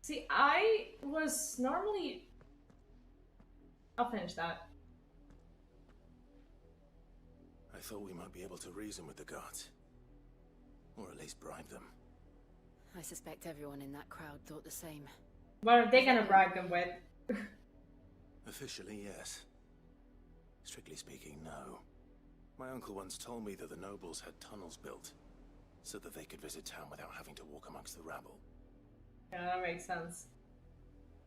Speaker 1: See, I was normally... I'll finish that.
Speaker 4: I thought we might be able to reason with the guards. Or at least bribe them.
Speaker 5: I suspect everyone in that crowd thought the same.
Speaker 1: What are they gonna bribe them with?
Speaker 4: Officially, yes. Strictly speaking, no.
Speaker 17: My uncle once told me that the nobles had tunnels built, so that they could visit town without having to walk amongst the rabble.
Speaker 1: Yeah, that makes sense.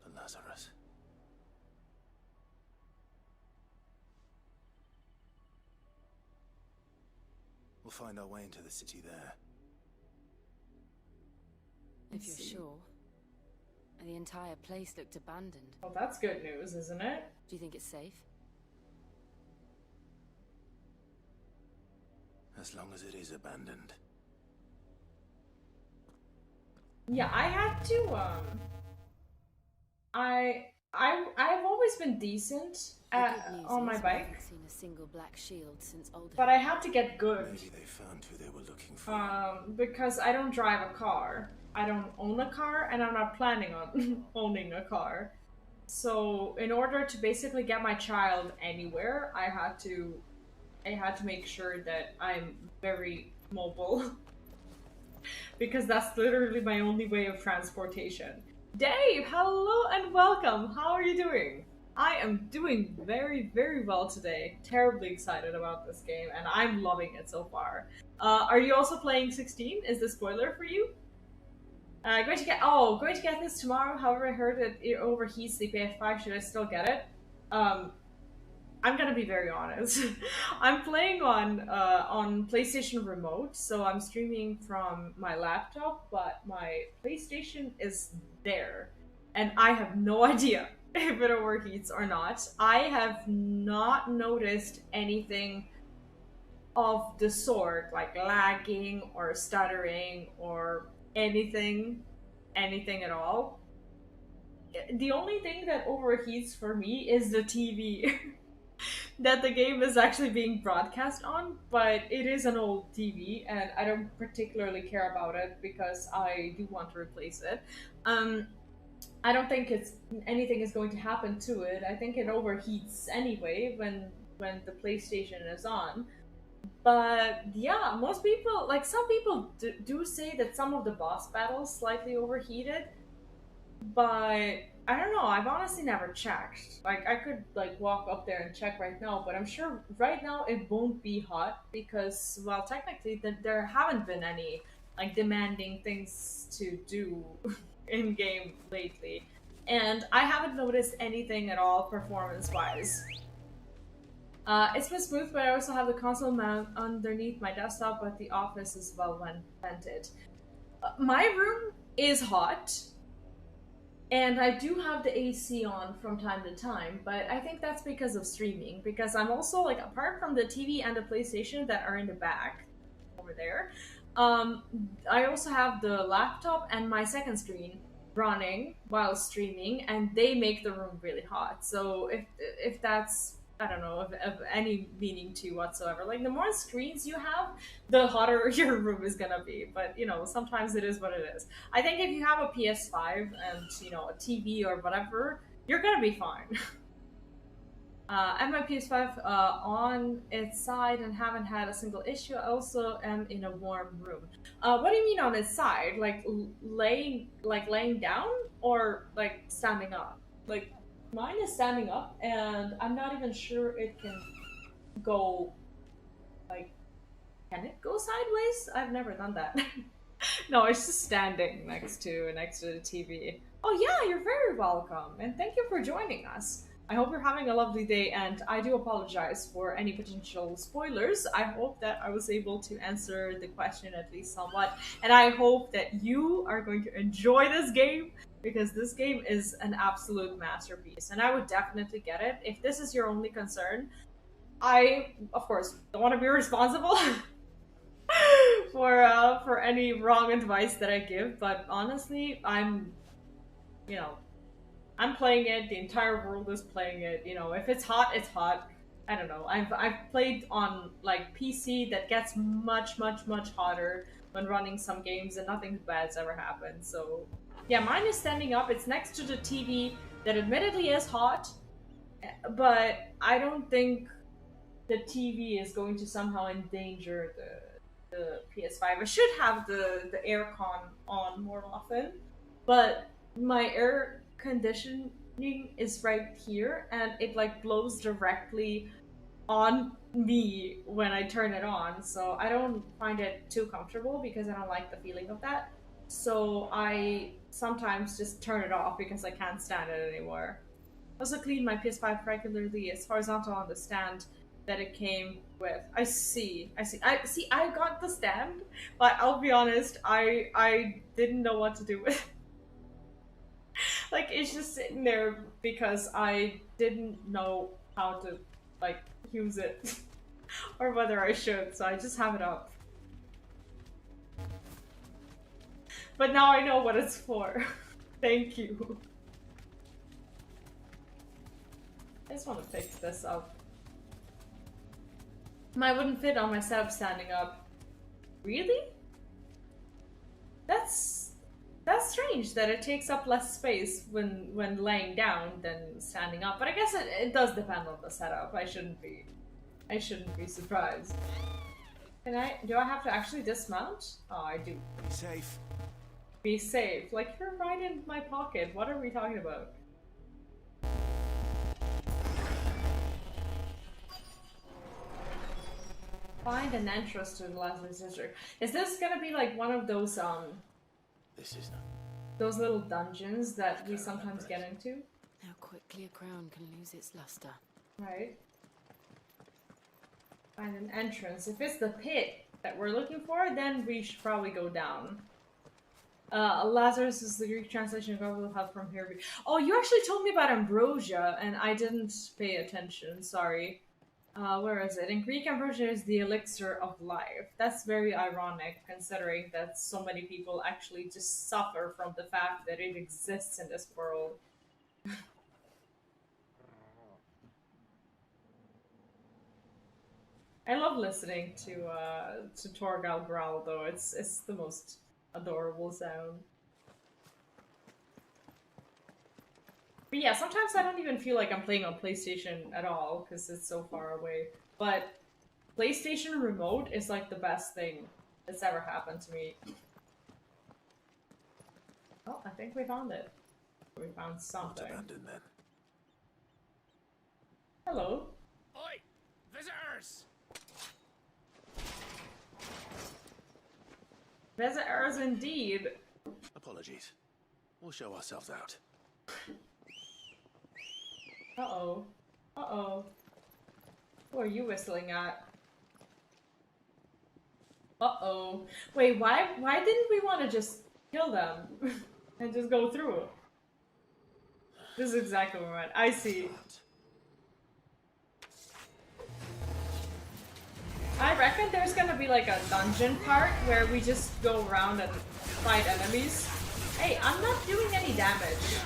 Speaker 17: The Lazarus. We'll find our way into the city there.
Speaker 5: If you're sure. The entire place looked abandoned.
Speaker 1: Well, that's good news, isn't it?
Speaker 5: Do you think it's safe?
Speaker 17: As long as it is abandoned.
Speaker 1: Yeah, I had to, I've always been decent on my bike.
Speaker 5: I haven't seen a single black shield since old.
Speaker 1: But I had to get good.
Speaker 17: Maybe they found who they were looking for.
Speaker 1: Because I don't drive a car. I don't own a car, and I'm not planning on owning a car. So in order to basically get my child anywhere, I had to make sure that I'm very mobile. Because that's literally my only way of transportation. Dave, hello and welcome. How are you doing? I am doing very, very well today. Terribly excited about this game, and I'm loving it so far. Are you also playing 16? Is the spoiler for you? Going to get this tomorrow. However, I heard it overheats the PS5. Should I still get it? I'm gonna be very honest. I'm playing on PlayStation Remote, so I'm streaming from my laptop, but my PlayStation is there, and I have no idea if it overheats or not. I have not noticed anything of the sort, like lagging or stuttering or anything at all. The only thing that overheats for me is the TV that the game is actually being broadcast on, but it is an old TV and I don't particularly care about it because I do want to replace it. I don't think anything is going to happen to it. I think it overheats anyway when the PlayStation is on. But yeah, most people, like some people do say that some of the boss battles slightly overheated, but I don't know, I've honestly never checked. Like, I could like walk up there and check right now, but I'm sure right now it won't be hot because, well, technically there haven't been any like demanding things to do in game lately. And I haven't noticed anything at all performance-wise. It's been smooth, but I also have the console mount underneath my desktop, but the office is well vented. My room is hot, and I do have the AC on from time to time, but I think that's because of streaming, because I'm also, like, apart from the TV and the PlayStation that are in the back, over there, I also have the laptop and my second screen running while streaming, and they make the room really hot. So if that's, I don't know, of any meaning to you whatsoever. Like, the more screens you have, the hotter your room is gonna be. But, you know, sometimes it is what it is. I think if you have a PS5 and, you know, a TV or whatever, you're gonna be fine. I have my PS5 on its side and haven't had a single issue. I also am in a warm room. What do you mean on its side? Like, laying down or, like, standing up? Like, mine is standing up, and I'm not even sure it can go, like, can it go sideways? I've never done that. No, it's just standing next to the TV. Oh yeah, you're very welcome, and thank you for joining us. I hope you're having a lovely day, and I do apologize for any potential spoilers. I hope that I was able to answer the question at least somewhat, and I hope that you are going to enjoy this game, because this game is an absolute masterpiece, and I would definitely get it. If this is your only concern, I, of course, don't want to be responsible for any wrong advice that I give, but honestly, I'm playing it, the entire world is playing it, you know, if it's hot, it's hot. I don't know, I've played on, like, PC that gets much hotter when running some games, and nothing bad's ever happened, so yeah, mine is standing up. It's next to the TV that admittedly is hot, but I don't think the TV is going to somehow endanger the PS5. I should have the aircon on more often, but my air conditioning is right here, and it like blows directly on me when I turn it on, so I don't find it too comfortable because I don't like the feeling of that. So I sometimes just turn it off because I can't stand it anymore. I also clean my PS5 regularly. It's horizontal on the stand that it came with. I see. I got the stand, but I'll be honest, I didn't know what to do with it. Like, it's just sitting there because I didn't know how to, like, use it. Or whether I should, so I just have it up. But now I know what it's for. Thank you. I just want to fix this up. Mine wouldn't fit on my setup standing up. Really? That's strange that it takes up less space when laying down than standing up. But I guess it does depend on the setup. I shouldn't be surprised. Do I have to actually dismount? Oh, I do.
Speaker 21: Be safe.
Speaker 1: Be safe. Like, you're right in my pocket. What are we talking about? Find an entrance to the Lazarus District. Is this gonna be like one of those
Speaker 4: This is not.
Speaker 1: those little dungeons that we sometimes get into?
Speaker 13: How quickly a crown can lose its luster.
Speaker 1: Right. Find an entrance. If it's the pit that we're looking for, then we should probably go down. Lazarus is the Greek translation. God will help from here. Oh, you actually told me about ambrosia, and I didn't pay attention. Sorry. Where is it? In Greek, ambrosia is the elixir of life. That's very ironic, considering that so many people actually just suffer from the fact that it exists in this world. I love listening to Torgal growl, though. It's the most adorable sound. But yeah, sometimes I don't even feel like I'm playing on PlayStation at all because it's so far away. But PlayStation Remote is like the best thing that's ever happened to me. Oh, I think we found it. We found something.
Speaker 4: Not abandoned then.
Speaker 1: Hello.
Speaker 7: Oi! Visitors!
Speaker 1: Visitors indeed.
Speaker 4: Apologies. We'll show ourselves out.
Speaker 1: Uh-oh. Uh-oh. Who are you whistling at? Uh-oh. Wait, why didn't we want to just kill them and just go through? This is exactly what I meant. I see. I reckon there's gonna be like a dungeon part where we just go around and fight enemies. Hey, I'm not doing any damage.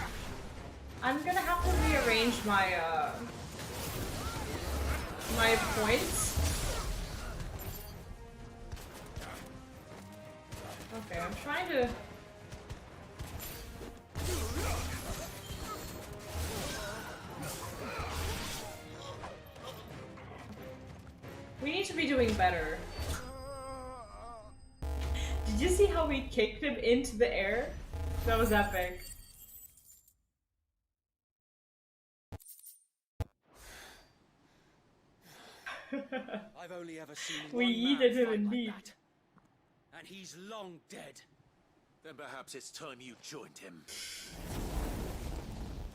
Speaker 1: I'm gonna have to rearrange my my points. Okay, I'm trying to. We need to be doing better. Did you see how we kicked him into the air? That was epic.
Speaker 22: I've only ever seen
Speaker 1: We
Speaker 22: one
Speaker 1: yeeted
Speaker 22: man
Speaker 1: him
Speaker 22: fight
Speaker 1: indeed.
Speaker 22: like that, and he's long dead.
Speaker 4: Then perhaps it's time you joined him.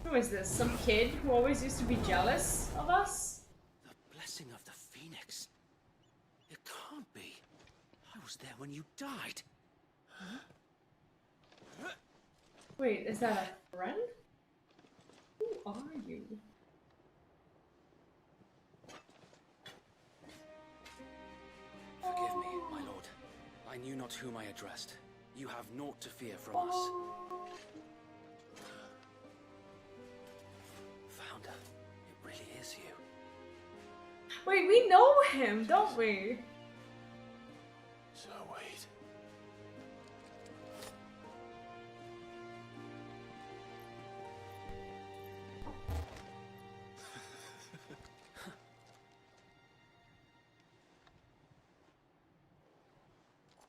Speaker 1: Who is this? Some kid who always used to be jealous of us?
Speaker 22: The blessing of the Phoenix. It can't be. I was there when you died.
Speaker 1: Wait, is that a friend? Who are you?
Speaker 22: Forgive me, my lord. I knew not whom I addressed. You have naught to fear from us. Founder, it really is you.
Speaker 1: Wait, we know him, don't we?
Speaker 4: So wait.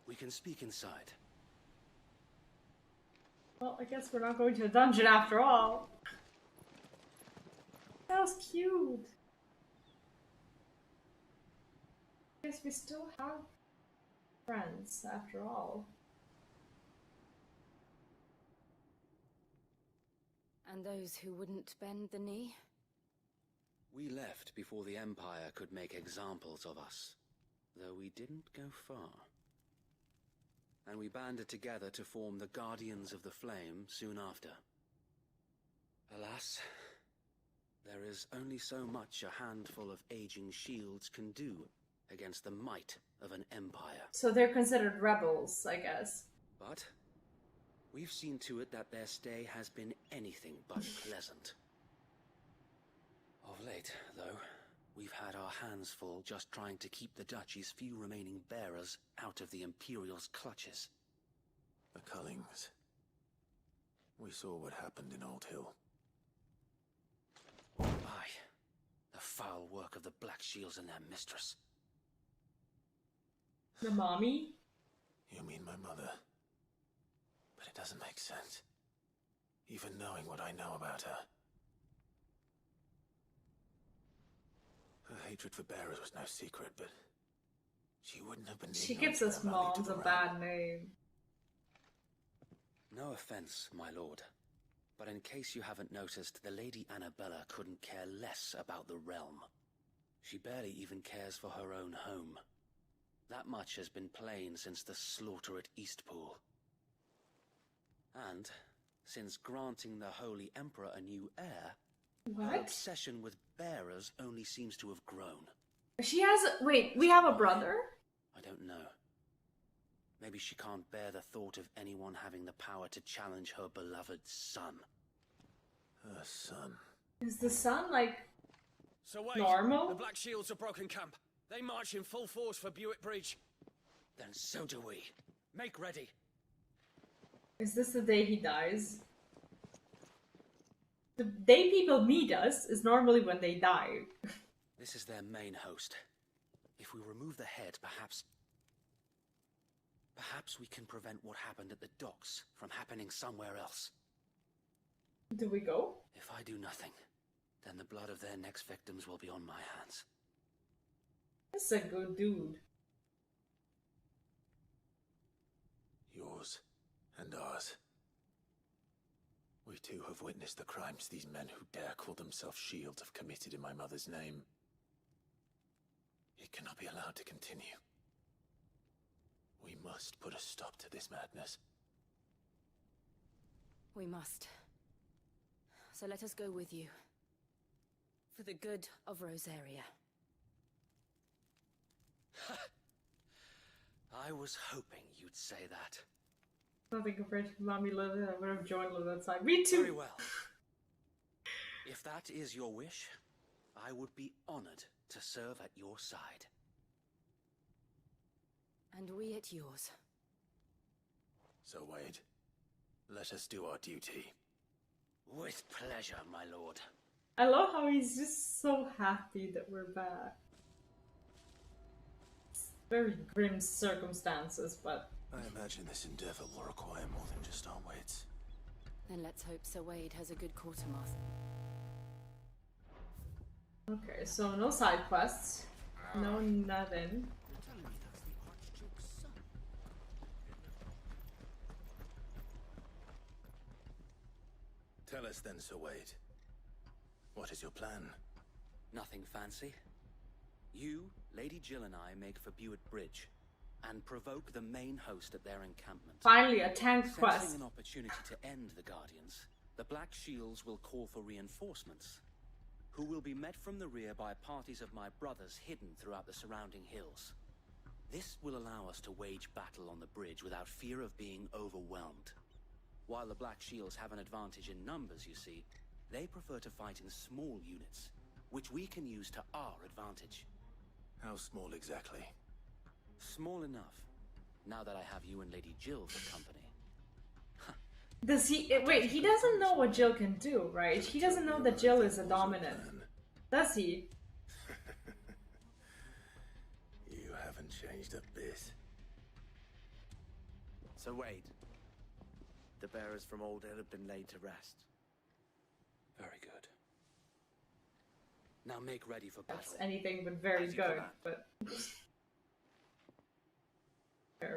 Speaker 22: We can speak inside.
Speaker 1: Well, I guess we're not going to a dungeon after all. That was cute. guess we still have friends after all.
Speaker 5: And those who wouldn't bend the knee?
Speaker 8: We left before the Empire could make examples of us, though we didn't go far. And we banded together to form the Guardians of the Flame soon after. Alas, there is only so much a handful of aging shields can do against the might of an empire.
Speaker 1: So they're considered rebels, I guess.
Speaker 8: But we've seen to it that their stay has been anything but pleasant. Of late, though, we've had our hands full just trying to keep the Duchy's few remaining bearers out of the Imperial's clutches.
Speaker 17: The Cullings. We saw what happened in Old Hill.
Speaker 8: Aye, the foul work of the Black Shields and their mistress.
Speaker 1: The mommy?
Speaker 17: You mean my mother? But it doesn't make sense. Even knowing what I know about her. Her hatred for bearers was no secret, but she wouldn't have been.
Speaker 1: She gives us moms a bad name.
Speaker 8: No offense, my lord, but in case you haven't noticed, the Lady Annabella couldn't care less about the realm. She barely even cares for her own home. That much has been plain since the slaughter at Eastpool. And since granting the Holy Emperor a new heir, her obsession with bearers only seems to have grown.
Speaker 1: She has... Wait, we have a brother?
Speaker 8: I don't know. Maybe she can't bear the thought of anyone having the power to challenge her beloved son.
Speaker 17: Her son.
Speaker 1: Is the son, like,
Speaker 12: so wait,
Speaker 1: normal?
Speaker 12: The Black Shields are broken camp. They march in full force for Buick Bridge.
Speaker 8: Then so do we.
Speaker 12: Make ready.
Speaker 1: Is this the day he dies? The day people meet us is normally when they die.
Speaker 8: This is their main host. If we remove the head, perhaps we can prevent what happened at the docks from happening somewhere else.
Speaker 1: Do we go?
Speaker 8: If I do nothing, then the blood of their next victims will be on my hands.
Speaker 1: This is a good dude.
Speaker 17: Yours and ours. We too have witnessed the crimes these men who dare call themselves shields have committed in my mother's name. It cannot be allowed to continue. We must put a stop to this madness.
Speaker 5: We must. So let us go with you. For the good of Rosaria.
Speaker 8: I was hoping you'd say that.
Speaker 1: Nothing compared to Mommy Liv, I would have joined on that side. Me too!
Speaker 8: Very well. If that is your wish, I would be honored to serve at your side.
Speaker 5: And we at yours.
Speaker 17: So Wade, let us do our duty.
Speaker 8: With pleasure, my lord.
Speaker 1: I love how he's just so happy that we're back. It's very grim circumstances, but...
Speaker 17: I imagine this endeavor will require more than just our wits.
Speaker 5: Then let's hope Sir Wade has a good quartermaster.
Speaker 1: Okay, so no side quests. No nothing.
Speaker 17: Tell us then, Sir Wade. What is your plan?
Speaker 8: Nothing fancy. You, Lady Jill and I make for Buick Bridge and provoke the main host at their encampment.
Speaker 1: Finally, a tank quest.
Speaker 8: Sensing an opportunity to end the Guardians, the Black Shields will call for reinforcements, who will be met from the rear by parties of my brothers hidden throughout the surrounding hills. This will allow us to wage battle on the bridge without fear of being overwhelmed. While the Black Shields have an advantage in numbers, you see, they prefer to fight in small units, which we can use to our advantage.
Speaker 17: How small exactly?
Speaker 8: Small enough, now that I have you and Lady Jill for company.
Speaker 1: Does he... Wait, he doesn't know what Jill can do, right? He doesn't know that Jill is a dominant. Does he?
Speaker 17: You haven't changed a bit.
Speaker 12: So Wade, the bearers from Old Hill have been laid to rest.
Speaker 8: Very good. Now make ready for battle.
Speaker 1: That's anything but very good, but...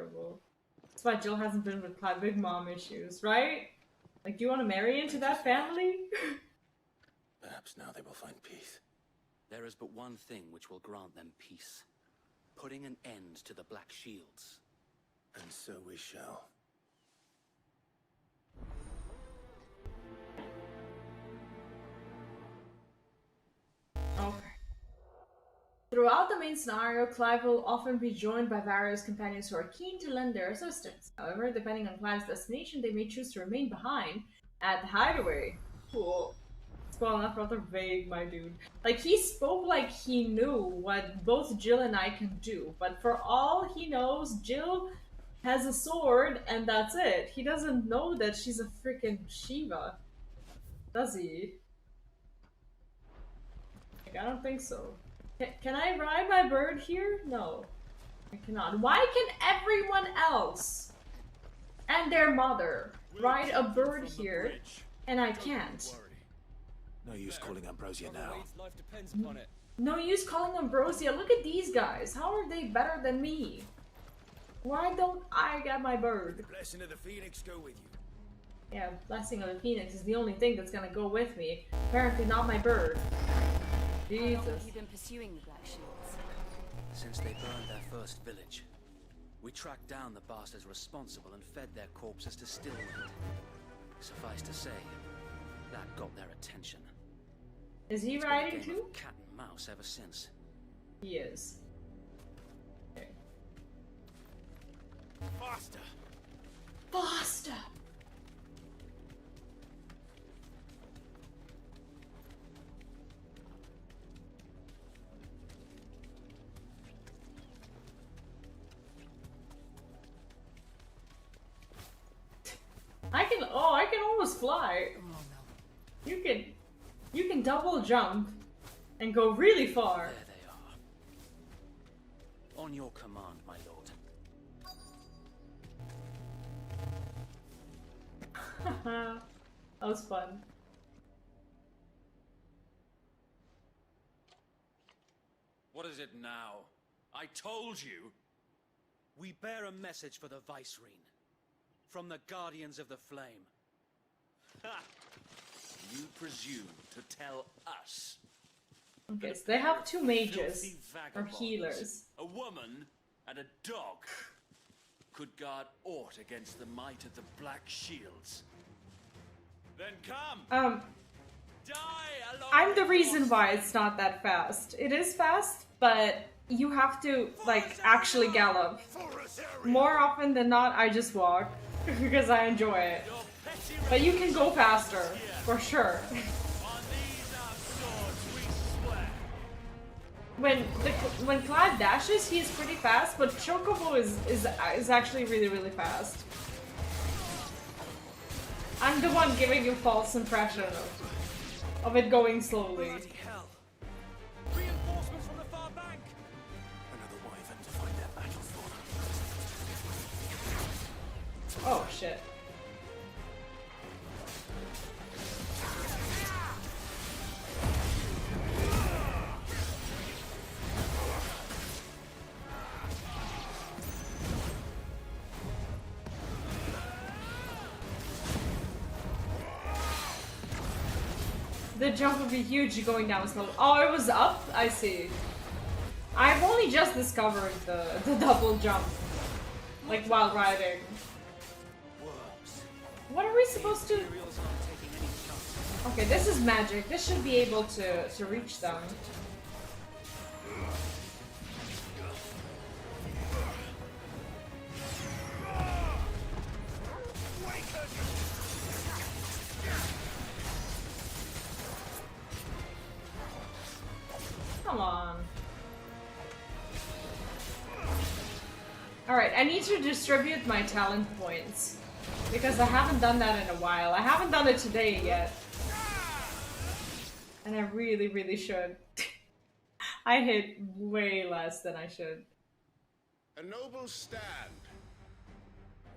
Speaker 1: adorable. That's why Jill hasn't been with Clyde. Big mom issues, right? Like, do you want to marry into that family?
Speaker 4: Perhaps now they will find peace.
Speaker 8: There is but one thing which will grant them peace. Putting an end to the Black Shields.
Speaker 4: And so we shall.
Speaker 1: Okay. Throughout the main scenario, Clive will often be joined by various companions who are keen to lend their assistance. However, depending on Clive's destination, they may choose to remain behind at the hideaway. Cool. Well, that's rather vague, my dude. Like, he spoke like he knew what both Jill and I can do, but for all he knows, Jill has a sword and that's it. He doesn't know that she's a freaking Shiva. Does he? Like, I don't think so. Can I ride my bird here? No. I cannot. Why can everyone else and their mother ride a bird here and I can't?
Speaker 17: No use calling Ambrosia now.
Speaker 1: No use calling Ambrosia. Look at these guys. How are they better than me? Why don't I get my bird?
Speaker 21: The blessing of the Phoenix go with you.
Speaker 1: Yeah, blessing of the Phoenix is the only thing that's gonna go with me. Apparently not my bird. Jesus.
Speaker 5: How long have you been pursuing the Black Shields?
Speaker 8: Since they burned their first village. We tracked down the bastards responsible and fed their corpses to Stillwind. Suffice to say, that got their attention.
Speaker 1: Is he
Speaker 8: It's been a
Speaker 1: riding
Speaker 8: game
Speaker 1: too?
Speaker 8: of cat and mouse ever since.
Speaker 1: He is. Okay.
Speaker 21: Faster!
Speaker 1: Faster! I can almost fly.
Speaker 5: Oh, no.
Speaker 1: You can double jump and go really far.
Speaker 8: There they are. On your command, my lord.
Speaker 1: That was fun.
Speaker 8: What is it now? I told you! We bear a message for the Vicereine. From the Guardians of the Flame. Ha! You presume to tell us?
Speaker 1: Okay, so they have two mages,
Speaker 8: Filthy
Speaker 1: or
Speaker 8: vagabonds,
Speaker 1: healers.
Speaker 8: A woman and a dog could guard aught against the might of the Black Shields. Then come! Die along
Speaker 1: I'm the reason why it's not that fast. It is fast, but you have to, like, actually gallop. More often than not, I just walk, because I enjoy it. But you can go faster, for sure. When Clive dashes, he's pretty fast, but Chocobo is actually really, really fast. I'm the one giving you false impression of it going slowly.
Speaker 21: Reinforcements from the far bank!
Speaker 17: Another wyvern to find their battle for.
Speaker 1: Oh shit. The jump would be huge going down slow. Oh, it was up? I see. I've only just discovered the double jump. Like, while riding. What are we supposed to... Okay, this is magic. This should be able to reach them. Come on. Alright, I need to distribute my talent points. Because I haven't done that in a while. I haven't done it today yet. And I really, really should. I hit way less than I should.
Speaker 19: A noble stand,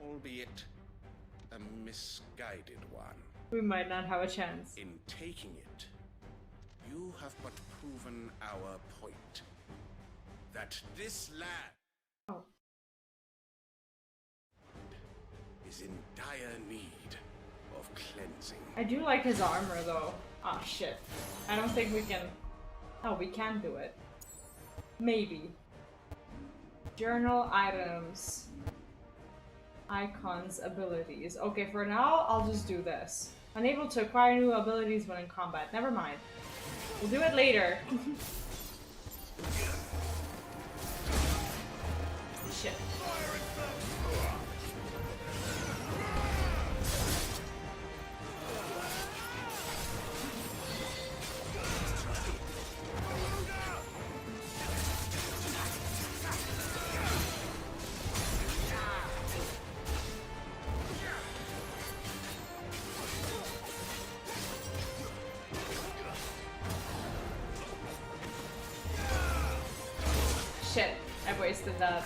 Speaker 19: albeit a misguided one.
Speaker 1: We might not have a chance.
Speaker 19: In taking it, you have but proven our point. That this land is in dire need of cleansing.
Speaker 1: I do like his armor though. Ah, shit. I don't think we can... Oh, we can do it. Maybe. Journal items. Icons, abilities. Okay, for now, I'll just do this. Unable to acquire new abilities when in combat. Never mind. We'll do it later. Shit. Shit, I wasted that.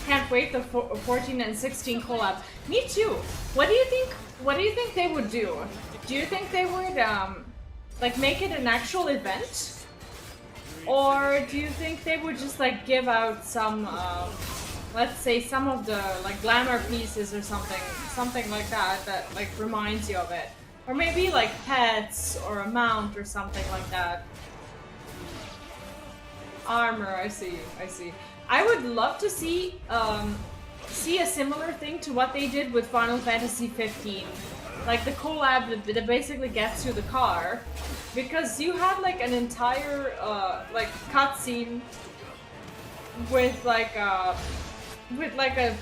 Speaker 1: Can't wait the 14 and 16 collab. Me too. What do you think? What do you think they would do? Do you think they would like make it an actual event, or do you think they would just like give out some, let's say some of the like glamour pieces or something like that that like reminds you of it, or maybe like pets or a mount or something like that. Armor, I see. I would love to see a similar thing to what they did with Final Fantasy XV. Like the collab that basically gets you the car, because you had like an entire like cutscene with like a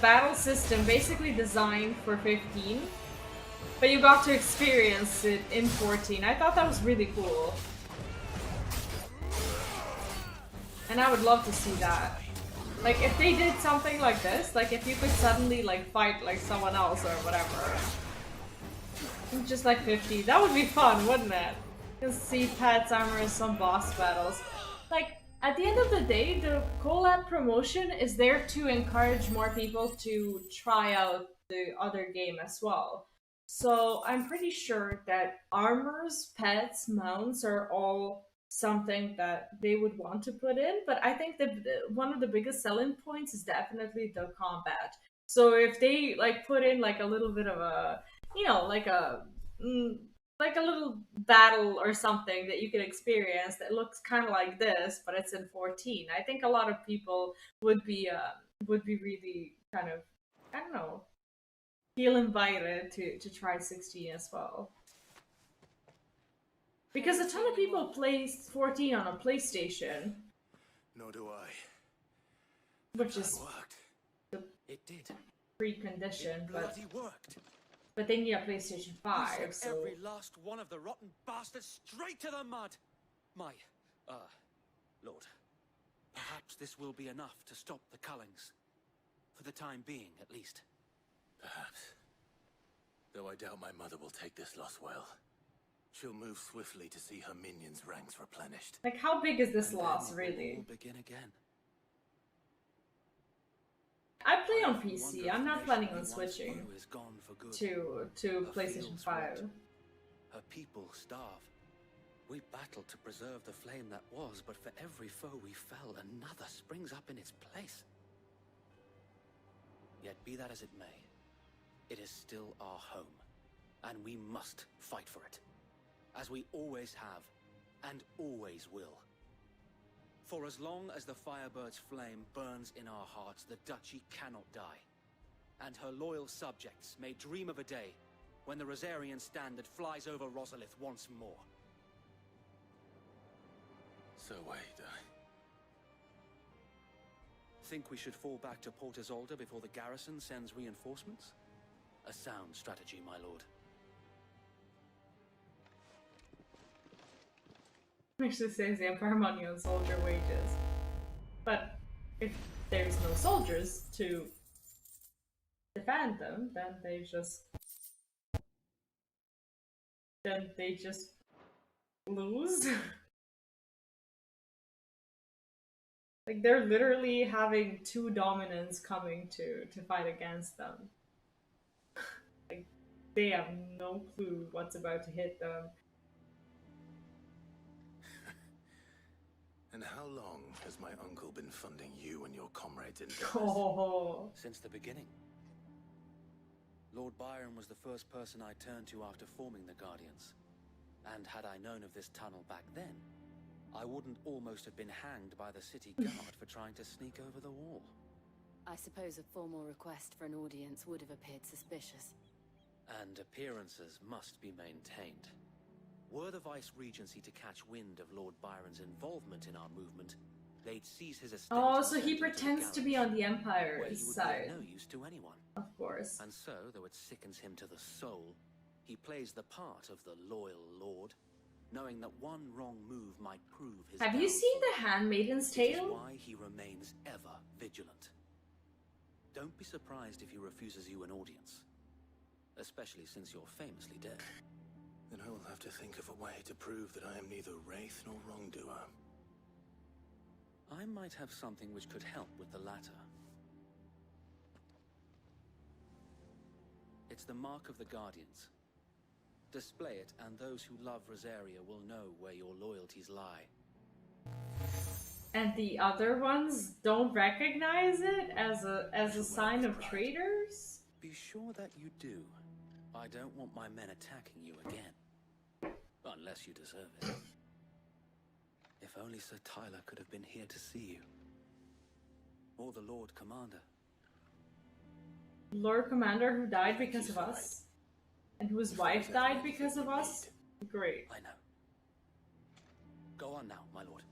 Speaker 1: battle system basically designed for 15, but you got to experience it in 14. I thought that was really cool, and I would love to see that. Like if they did something like this, like if you could suddenly like fight like someone else or whatever. Just like 50. That would be fun, wouldn't it? Just see pets, armor, some boss battles. Like, at the end of the day, the collab promotion is there to encourage more people to try out the other game as well. So I'm pretty sure that armors, pets, mounts are all something that they would want to put in, but I think that one of the biggest selling points is definitely the combat. So if they like put in like a little bit of a, you know, like a little battle or something that you can experience that looks kind of like this, but it's in 14. I think a lot of people would be really kind of, I don't know, feel invited to try 16 as well. Because a ton of people play 14 on a PlayStation.
Speaker 19: Nor do I.
Speaker 1: Which is the precondition, but they need a PlayStation 5, so...
Speaker 8: Every last one of the rotten bastards straight to the mud! My, Lord, perhaps this will be enough to stop the Cullings. For the time being, at least.
Speaker 4: Perhaps. Though I doubt my mother will take this loss well. She'll move swiftly to see her minions' ranks replenished.
Speaker 1: Like, how big is this loss, really?
Speaker 8: We'll begin again.
Speaker 1: I play on PC. I'm not planning on switching to PlayStation 5.
Speaker 8: Her people starve. We battled to preserve the flame that was, but for every foe we fell, another springs up in its place. Yet be that as it may, it is still our home, and we must fight for it, as we always have, and always will. For as long as the Firebird's flame burns in our hearts, the Duchy cannot die. And her loyal subjects may dream of a day when the Rosarian standard flies over Rosalith once more.
Speaker 4: So wait,
Speaker 8: Think we should fall back to Port Isolde before the garrison sends reinforcements? A sound strategy, my lord.
Speaker 1: Actually says the Empire money on soldier wages. But if there's no soldiers to defend them, then they just lose. Like they're literally having two dominants coming to fight against them. Like they have no clue what's about to hit them.
Speaker 4: And how long has my uncle been funding you and your comrades in death?
Speaker 1: Oh.
Speaker 8: Since the beginning. Lord Byron was the first person I turned to after forming the Guardians. And had I known of this tunnel back then, I wouldn't almost have been hanged by the city guard for trying to sneak over the wall.
Speaker 15: I suppose a formal request for an audience would have appeared suspicious.
Speaker 8: And appearances must be maintained. Were the Vice-Regency to catch wind of Lord Byron's involvement in our movement, they'd seize his estate.
Speaker 1: Oh, so he pretends to be on the Empire's side.
Speaker 8: No use to anyone.
Speaker 1: Of course.
Speaker 8: And so, though it sickens him to the soul, he plays the part of the loyal lord, knowing that one wrong move might prove his
Speaker 1: Have you seen The Handmaid's Tale?
Speaker 8: Which is why he remains ever vigilant. Don't be surprised if he refuses you an audience, especially since you're famously dead.
Speaker 4: Then I will have to think of a way to prove that I am neither wraith nor wrongdoer.
Speaker 8: I might have something which could help with the latter. It's the mark of the Guardians. Display it, and those who love Rosaria will know where your loyalties lie.
Speaker 1: And the other ones don't recognize it as a sign of traitors?
Speaker 8: Be sure that you do. I don't want my men attacking you again. Unless you deserve it. If only Sir Tyler could have been here to see you. Or the Lord Commander.
Speaker 1: Lord Commander who died because of us? And whose wife died because of us? Great.
Speaker 8: I know. Go on now, my lord.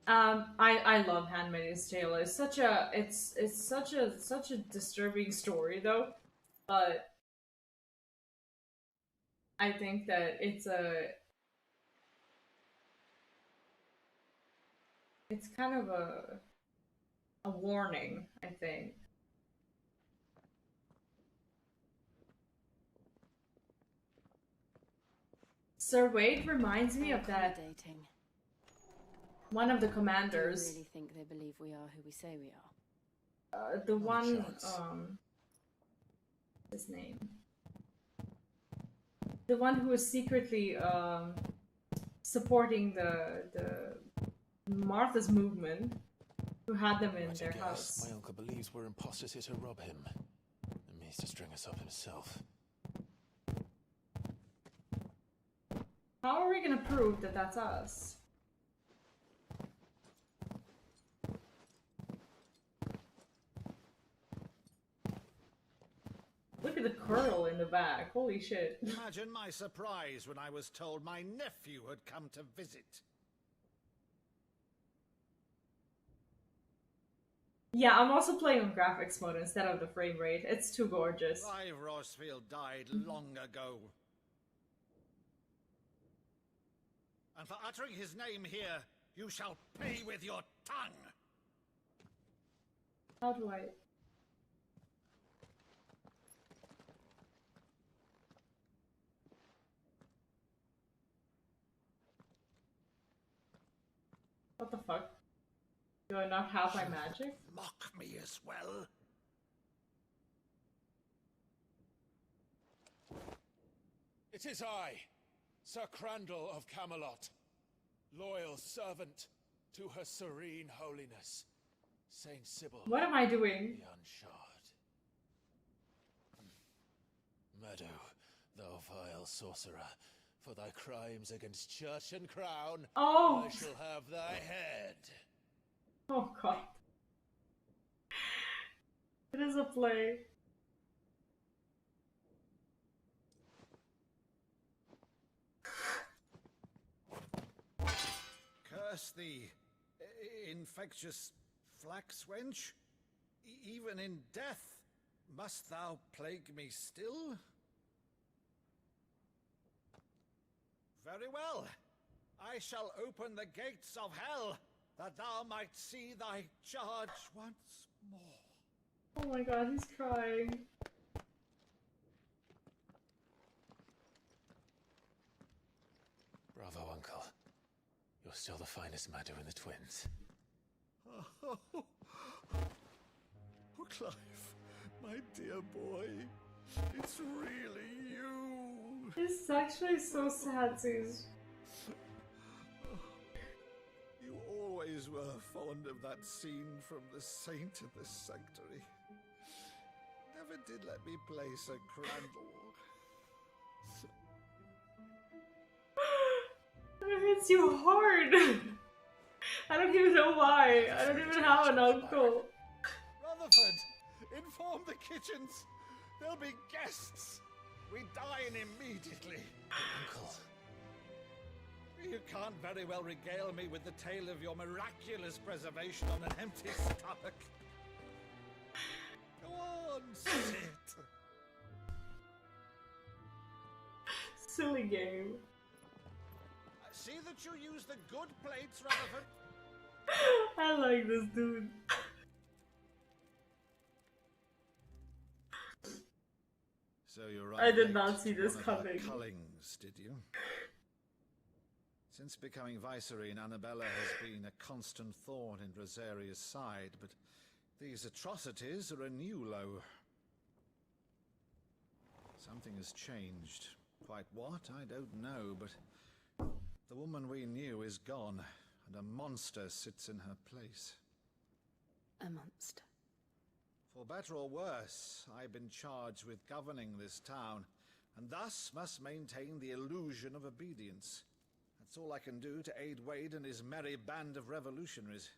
Speaker 1: I love Handmaid's Tale. It's such a disturbing story though. But I think that it's kind of a warning, I think. Sir Wade reminds me of that one of the commanders.
Speaker 15: Do you really think they believe we are who we say we are?
Speaker 1: The one, his name. The one who was secretly supporting the Martha's movement, who had them in their house.
Speaker 17: My uncle believes we're imposters here to rob him, and means to string us up himself.
Speaker 1: How are we gonna prove that that's us? Look at the curl in the back. Holy shit.
Speaker 7: Imagine my surprise when I was told my nephew had come to visit.
Speaker 1: Yeah, I'm also playing on graphics mode instead of the frame rate. It's too gorgeous.
Speaker 7: Clive Rosfield died long ago. And for uttering his name here, you shall pay with your tongue!
Speaker 1: How do I... What the fuck? Do I not have my magic?
Speaker 7: Mock me as well.
Speaker 17: It is I, Sir Crandall of Camelot, loyal servant to Her Serene Holiness, Saint Sybil.
Speaker 1: What am I doing?
Speaker 17: The Unshard. Meadow, thou vile sorcerer, for thy crimes against church and crown, I shall have thy head.
Speaker 1: Oh god. It is a play.
Speaker 7: Curse thee, infectious flax wench. Even in death, must thou plague me still? Very well. I shall open the gates of hell, that thou might see thy charge once more.
Speaker 1: Oh my god, he's crying.
Speaker 17: Bravo, Uncle. You're still the finest Maddo in the twins.
Speaker 6: Oh, Clive, my dear boy, it's really you.
Speaker 1: It's actually so sad, Suze.
Speaker 6: You always were fond of that scene from The Saint of the Sanctuary. Never did let me place a crandall.
Speaker 1: It hits you hard. I don't even know why. I don't even have an uncle.
Speaker 6: Rutherford, inform the kitchens. There'll be guests. We dine immediately.
Speaker 17: Uncle.
Speaker 6: You can't very well regale me with the tale of your miraculous preservation on an empty stomach. Go on, sit.
Speaker 1: Silly game.
Speaker 6: See that you use the good plates, Rutherford.
Speaker 1: I like this dude.
Speaker 6: So you're
Speaker 1: I did not see this coming.
Speaker 6: Cullings, did you? Since becoming Vicereine, Annabella has been a constant thorn in Rosaria's side, but these atrocities are a new low. Something has changed. Quite what, I don't know, but the woman we knew is gone, and a monster sits in her place.
Speaker 15: A monster.
Speaker 6: For better or worse, I've been charged with governing this town, and thus must maintain the illusion of obedience. That's all I can do to aid Wade and his merry band of revolutionaries.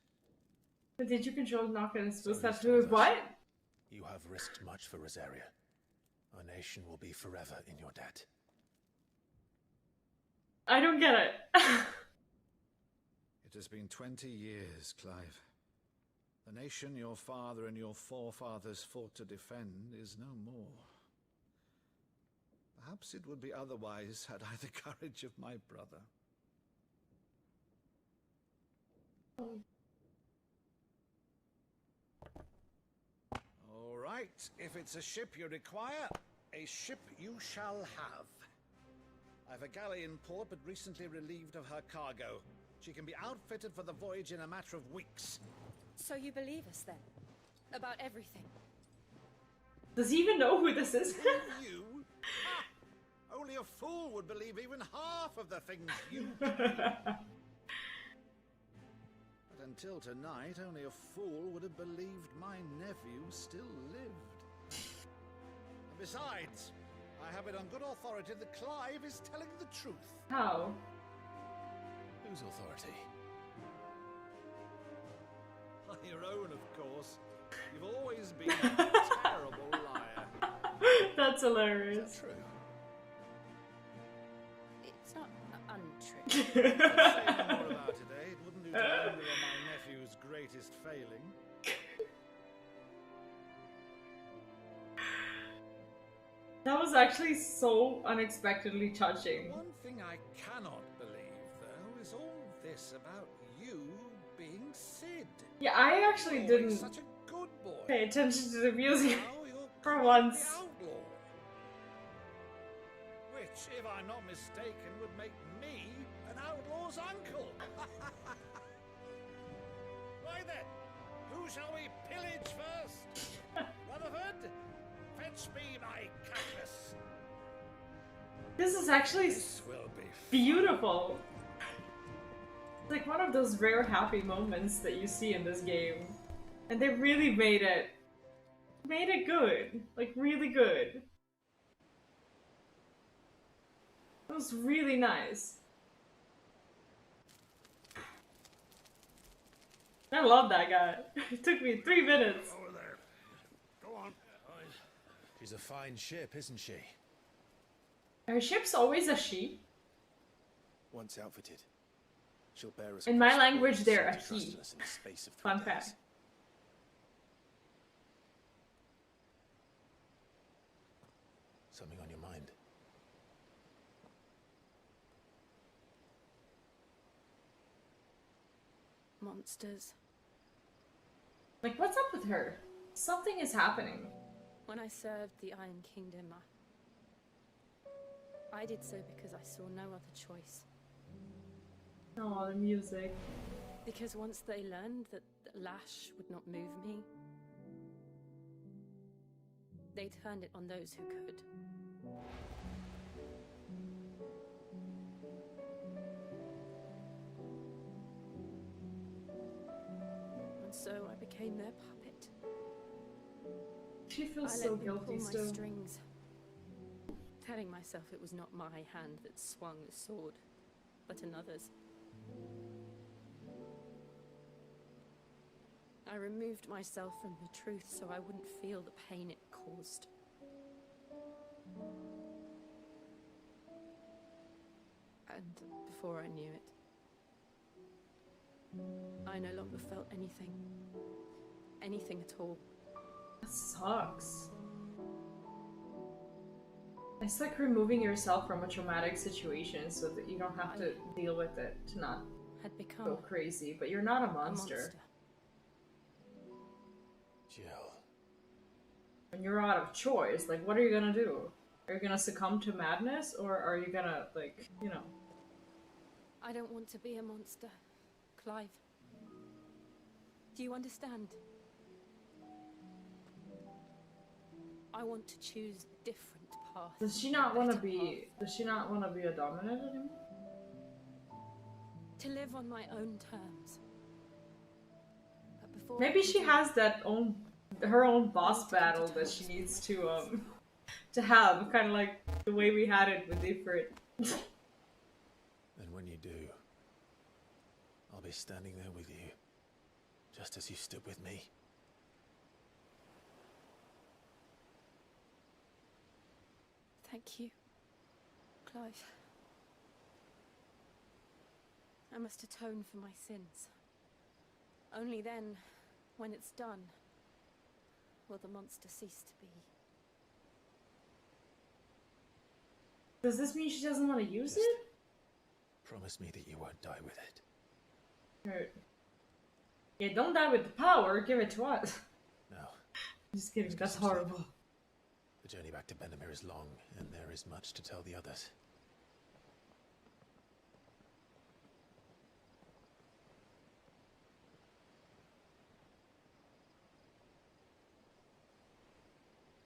Speaker 1: But did you control Knockin's footsteps to his what?
Speaker 17: You have risked much for Rosaria. Our nation will be forever in your debt.
Speaker 1: I don't get it.
Speaker 6: It has been 20 years, Clive. The nation your father and your forefathers fought to defend is no more. Perhaps it would be otherwise had I the courage of my brother. All right, if it's a ship you require, a ship you shall have. I've a galley in port, but recently relieved of her cargo. She can be outfitted for the voyage in a matter of weeks.
Speaker 5: So you believe us then? About everything?
Speaker 1: Does he even know who this is?
Speaker 6: You? Ha! Only a fool would believe even half of the things you But until tonight, only a fool would have believed my nephew still lived. And besides, I have it on good authority that Clive is telling the truth.
Speaker 1: How?
Speaker 17: Whose authority?
Speaker 6: Your own, of course. You've always been a terrible liar.
Speaker 1: That's hilarious.
Speaker 6: Is that true?
Speaker 15: It's not untrue.
Speaker 6: Say no more about it, eh? It wouldn't do to linger on my nephew's greatest failing.
Speaker 1: That was actually so unexpectedly touching.
Speaker 6: One thing I cannot believe, though, is all this about you being Sid.
Speaker 1: Yeah, I actually didn't
Speaker 6: Such a good boy.
Speaker 1: pay attention to the music
Speaker 6: Now you're
Speaker 1: for
Speaker 6: quite
Speaker 1: once.
Speaker 6: the outlaw. Which, if I'm not mistaken, would make me an outlaw's uncle. Right then, who shall we pillage first? Rutherford, fetch me my cutlass.
Speaker 1: This is actually
Speaker 6: will be
Speaker 1: beautiful. It's like one of those rare happy moments that you see in this game. And they really made it good. Like, really good. It was really nice. I love that guy. It took me 3 minutes.
Speaker 6: Over there. Go on.
Speaker 17: She's a fine ship, isn't she?
Speaker 1: Are ships always a she?
Speaker 17: Once outfitted, she'll bear us.
Speaker 1: In my
Speaker 17: across the
Speaker 1: language,
Speaker 17: waters
Speaker 1: they're a
Speaker 17: to trust
Speaker 1: he.
Speaker 17: us in the space of 3
Speaker 1: Fun
Speaker 17: days.
Speaker 1: fact.
Speaker 17: Something on your mind?
Speaker 15: Monsters.
Speaker 1: Like, what's up with her? Something is happening.
Speaker 15: When I served the Iron Kingdom, I did so because I saw no other choice.
Speaker 1: Oh, the music.
Speaker 15: Because once they learned that
Speaker 9: lash would not move me. They turned it on those who could. And so I became their puppet.
Speaker 1: She feels
Speaker 9: I
Speaker 1: so
Speaker 9: let them
Speaker 1: guilty
Speaker 9: pull my
Speaker 1: still.
Speaker 9: strings, telling myself it was not my hand that swung the sword, but another's. I removed myself from the truth so I wouldn't feel the pain it caused. And before I knew it, I no longer felt anything. Anything at all.
Speaker 1: That sucks. It's like removing yourself from a traumatic situation so that you don't have to deal with it to not
Speaker 9: had become
Speaker 1: go crazy, but you're not a monster.
Speaker 17: Jill.
Speaker 1: And you're out of choice. Like, what are you gonna do? Are you gonna succumb to madness, or are you gonna, like, you know?
Speaker 9: I don't want to be a monster, Clive. Do you understand? I want to choose different paths.
Speaker 1: Does she not want to be? Does she not want to be a dominant anymore?
Speaker 9: To live on my own terms. But before
Speaker 1: Maybe she has that her own boss battle that she needs to have, kind of like the way we had it with Ifrit.
Speaker 17: And when you do, I'll be standing there with you, just as you stood with me.
Speaker 9: Thank you, Clive. I must atone for my sins. Only then, when it's done, will the monster cease to be.
Speaker 1: Does this mean she doesn't want to use
Speaker 17: Just
Speaker 1: it?
Speaker 17: Promise me that you won't die with it.
Speaker 1: Or, yeah, don't die with the power. Give it to us.
Speaker 17: No.
Speaker 1: Just kidding. That's horrible.
Speaker 17: The journey back to Benamir is long, and there is much to tell the others.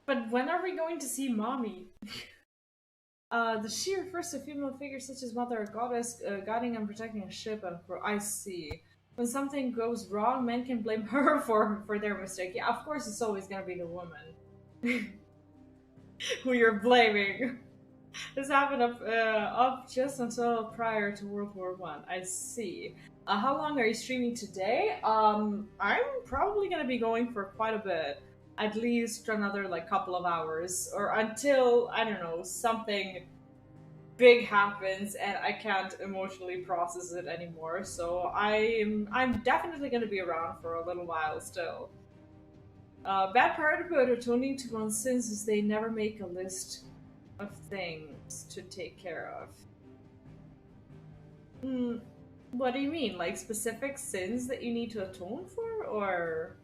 Speaker 1: But when are we going to see Mommy? The she refers to female figures such as Mother or Goddess, guiding and protecting a ship. And I see. When something goes wrong, men can blame her for their mistake. Yeah, of course it's always gonna be the woman who you're blaming. This happened up just until prior to World War I. I see. How long are you streaming today? I'm probably gonna be going for quite a bit. At least another like couple of hours, or until, I don't know, something big happens and I can't emotionally process it anymore. So I'm definitely gonna be around for a little while still. Bad part about atoning to one's sins is they never make a list of things to take care of. What do you mean? Like specific sins that you need to atone for, or?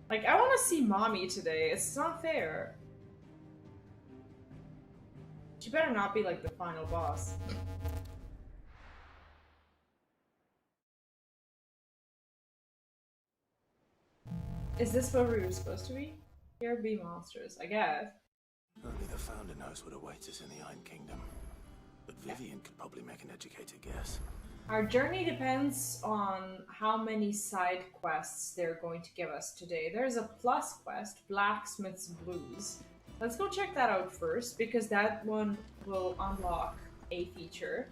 Speaker 1: Like, I want to see Mommy today. It's not fair. She better not be like the final boss. Is this where we were supposed to be? Here be monsters, I guess.
Speaker 17: Only the Founder knows what awaits us in the Iron Kingdom. But Vivian could probably make an educated guess.
Speaker 1: Our journey depends on how many side quests they're going to give us today. There's a plus quest, Blacksmith's Blues. Let's go check that out first, because that one will unlock a feature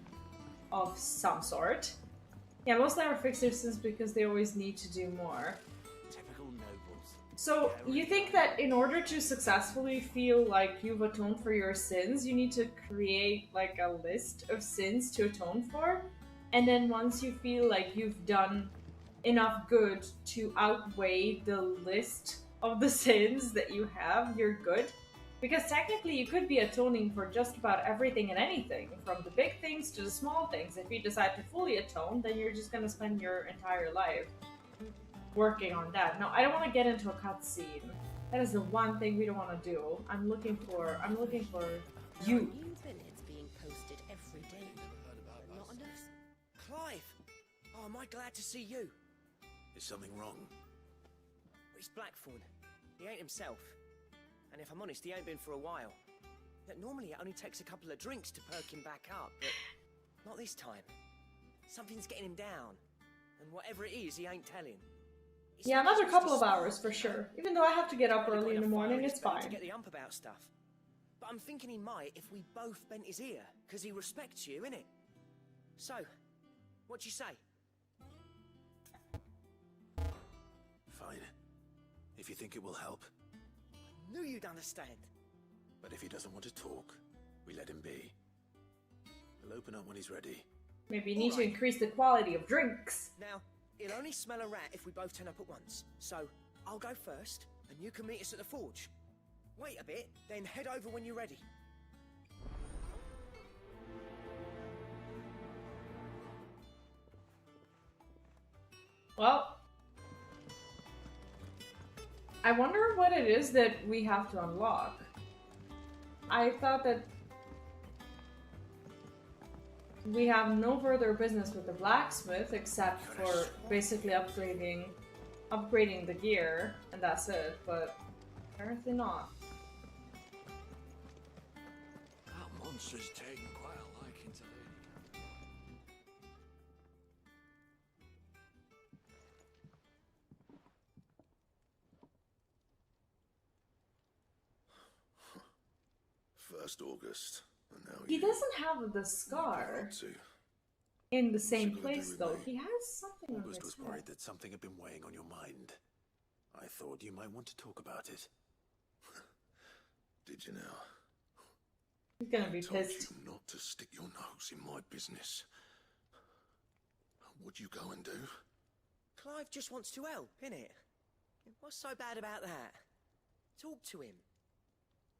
Speaker 1: of some sort. Yeah, most never fix their sins because they always need to do more.
Speaker 12: Typical nobles.
Speaker 1: So, you think that in order to successfully feel like you've atoned for your sins, you need to create like a list of sins to atone for? And then once you feel like you've done enough good to outweigh the list of the sins that you have, you're good? Because technically you could be atoning for just about everything and anything, from the big things to the small things. If you decide to fully atone, then you're just gonna spend your entire life working on that. No, I don't want to get into a cutscene. That is the one thing we don't want to do. I'm looking for you.
Speaker 13: New billets being posted every day. But not enough.
Speaker 12: Clive! Oh,
Speaker 10: Oh, am I glad to see you?
Speaker 4: Is something wrong?
Speaker 10: It's Blackthorn. He ain't himself. And if I'm honest, he ain't been for a while. Yet normally it only takes a couple of drinks to perk him back up, but not this time. Something's getting him down. And whatever it is, he ain't telling.
Speaker 1: Yeah, another couple of hours for sure. Even though I have to get up early in the morning, it's fine.
Speaker 10: To get the ump about stuff. But I'm thinking he might if we both bent his ear, because he respects you, innit? So, what you say?
Speaker 4: Fine. If you think it will help.
Speaker 10: Knew you'd understand.
Speaker 4: But if he doesn't want to talk, we let him be. He'll open up when he's ready.
Speaker 1: Maybe you need to increase the quality of drinks.
Speaker 10: Now, he'll only smell a rat if we both turn up at once. So, I'll go first, and you can meet us at the forge. Wait a bit, then head over when you're ready.
Speaker 1: Well, I wonder what it is that we have to unlock. I thought that we have no further business with the blacksmith except for basically upgrading the gear, and that's it, but apparently not.
Speaker 3: That monster's taken quite a liking to Lady.
Speaker 19: First August, and now
Speaker 1: He doesn't have the scar in the same place though. He has something on his
Speaker 4: August was
Speaker 1: head.
Speaker 4: worried that something had been weighing on your mind. I thought you might want to talk about it.
Speaker 19: Did you now?
Speaker 1: He's gonna be
Speaker 19: I told
Speaker 1: pissed.
Speaker 19: you not to stick your nose in my business. What'd you go and do?
Speaker 10: Clive just wants to help, innit? What's so bad about that? Talk to him.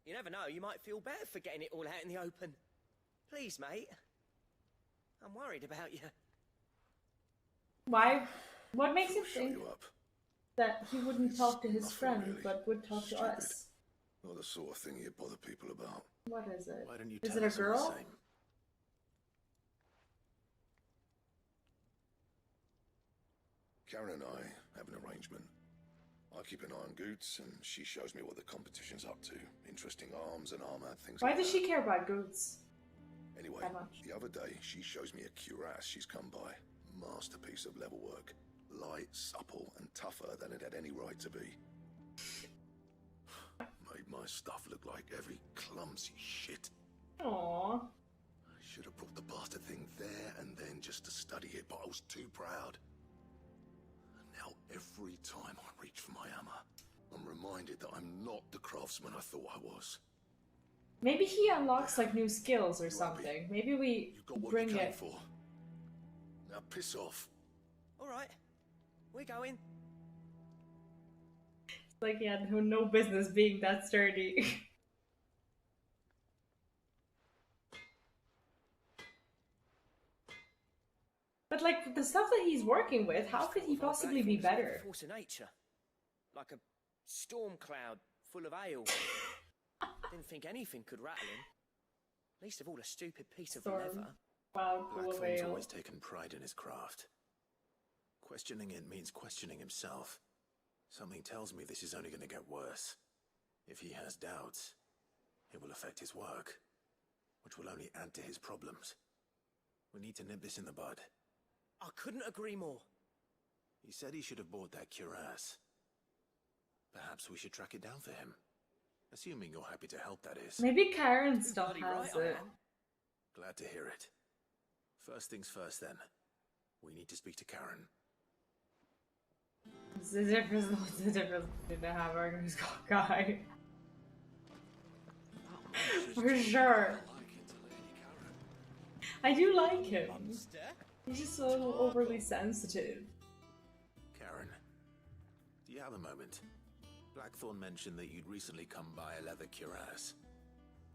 Speaker 10: You never know, you might feel better for getting it all out in the open. Please, mate. I'm worried about you.
Speaker 1: Why? What makes him think that he wouldn't talk to his friend but would talk to us?
Speaker 19: Not the sort of thing you bother people about.
Speaker 1: What is it?
Speaker 4: Why don't you
Speaker 1: Is
Speaker 4: tell
Speaker 1: it a
Speaker 4: us all the
Speaker 1: girl?
Speaker 4: same?
Speaker 19: Karen and I have an arrangement. I keep an eye on Goots, and she shows me what the competition's up to. Interesting arms and armor, things
Speaker 1: Why
Speaker 19: like
Speaker 1: does
Speaker 19: that.
Speaker 1: she care about goods?
Speaker 19: Anyway,
Speaker 1: that much?
Speaker 19: the other day, she shows me a cuirass she's come by. Masterpiece of level work. Light, supple, and tougher than it had any right to be. Made my stuff look like every clumsy shit.
Speaker 1: Aww.
Speaker 19: I should have brought the bastard thing there and then just to study it, but I was too proud. And now every time I reach for my hammer, I'm reminded that I'm not the craftsman I thought I was.
Speaker 1: Maybe he unlocks like new skills or something. Maybe we
Speaker 19: Got what
Speaker 1: bring
Speaker 19: you came
Speaker 1: it.
Speaker 19: for. Now piss off.
Speaker 10: Alright, we're going.
Speaker 1: It's like he had no business being that sturdy. But like the stuff that he's working with, how could he possibly be better?
Speaker 10: Force of nature. Like a storm cloud full of hail. Didn't think anything could rattle him. Least of all a stupid piece of
Speaker 1: Storm
Speaker 10: leather.
Speaker 1: cloud full of
Speaker 4: Blackthorn's
Speaker 1: ale.
Speaker 4: always taken pride in his craft. Questioning it means questioning himself. Something tells me this is only going to get worse. If he has doubts, it will affect his work, which will only add to his problems. We need to nip this in the bud.
Speaker 10: I couldn't agree more.
Speaker 4: He said he should have bought that cuirass. Perhaps we should track it down for him. Assuming you're happy to help, that is.
Speaker 1: Maybe Karen still
Speaker 10: bloody
Speaker 1: has
Speaker 10: right I
Speaker 1: it.
Speaker 10: am.
Speaker 4: Glad to hear it. First things first, then. We need to speak to Karen.
Speaker 1: What's the difference between a hammer and a guy? For sure. I do like him. He's just a little overly sensitive.
Speaker 4: Karen, do you have a moment? Blackthorn mentioned that you'd recently come by a leather cuirass.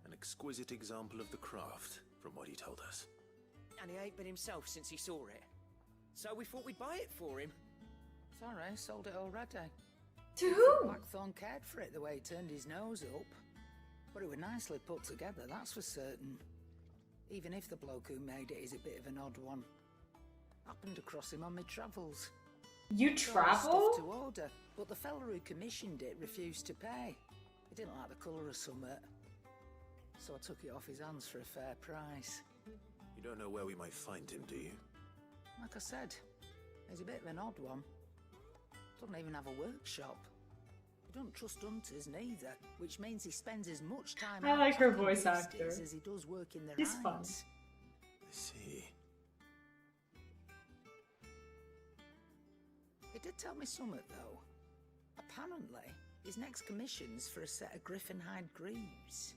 Speaker 4: An exquisite example of the craft, from what he told us.
Speaker 10: And he ain't been himself since he saw it. So we thought we'd buy it for him.
Speaker 2: Sorry, sold it already.
Speaker 1: To who?
Speaker 2: Blackthorn cared for it the way he turned his nose up. But it was nicely put together, that's for certain. Even if the bloke who made it is a bit of an odd one.
Speaker 14: Happened across him on my travels.
Speaker 1: You travel?
Speaker 14: Stuff to order, but the fella who commissioned it refused to pay. He didn't like the colour of something. So I took it off his hands for a fair price.
Speaker 4: You don't know where we might find him, do you?
Speaker 14: Like I said, he's a bit of an odd one. Doesn't even have a workshop. He don't trust hunters neither, which means he spends as much time
Speaker 1: I
Speaker 14: out
Speaker 1: like her
Speaker 14: tracking
Speaker 1: voice
Speaker 14: beasties
Speaker 1: actor.
Speaker 14: as he does working their
Speaker 1: He's fun.
Speaker 14: hides.
Speaker 4: I see.
Speaker 14: He did tell me something, though. Apparently, his next commission's for a set of griffin hide greaves.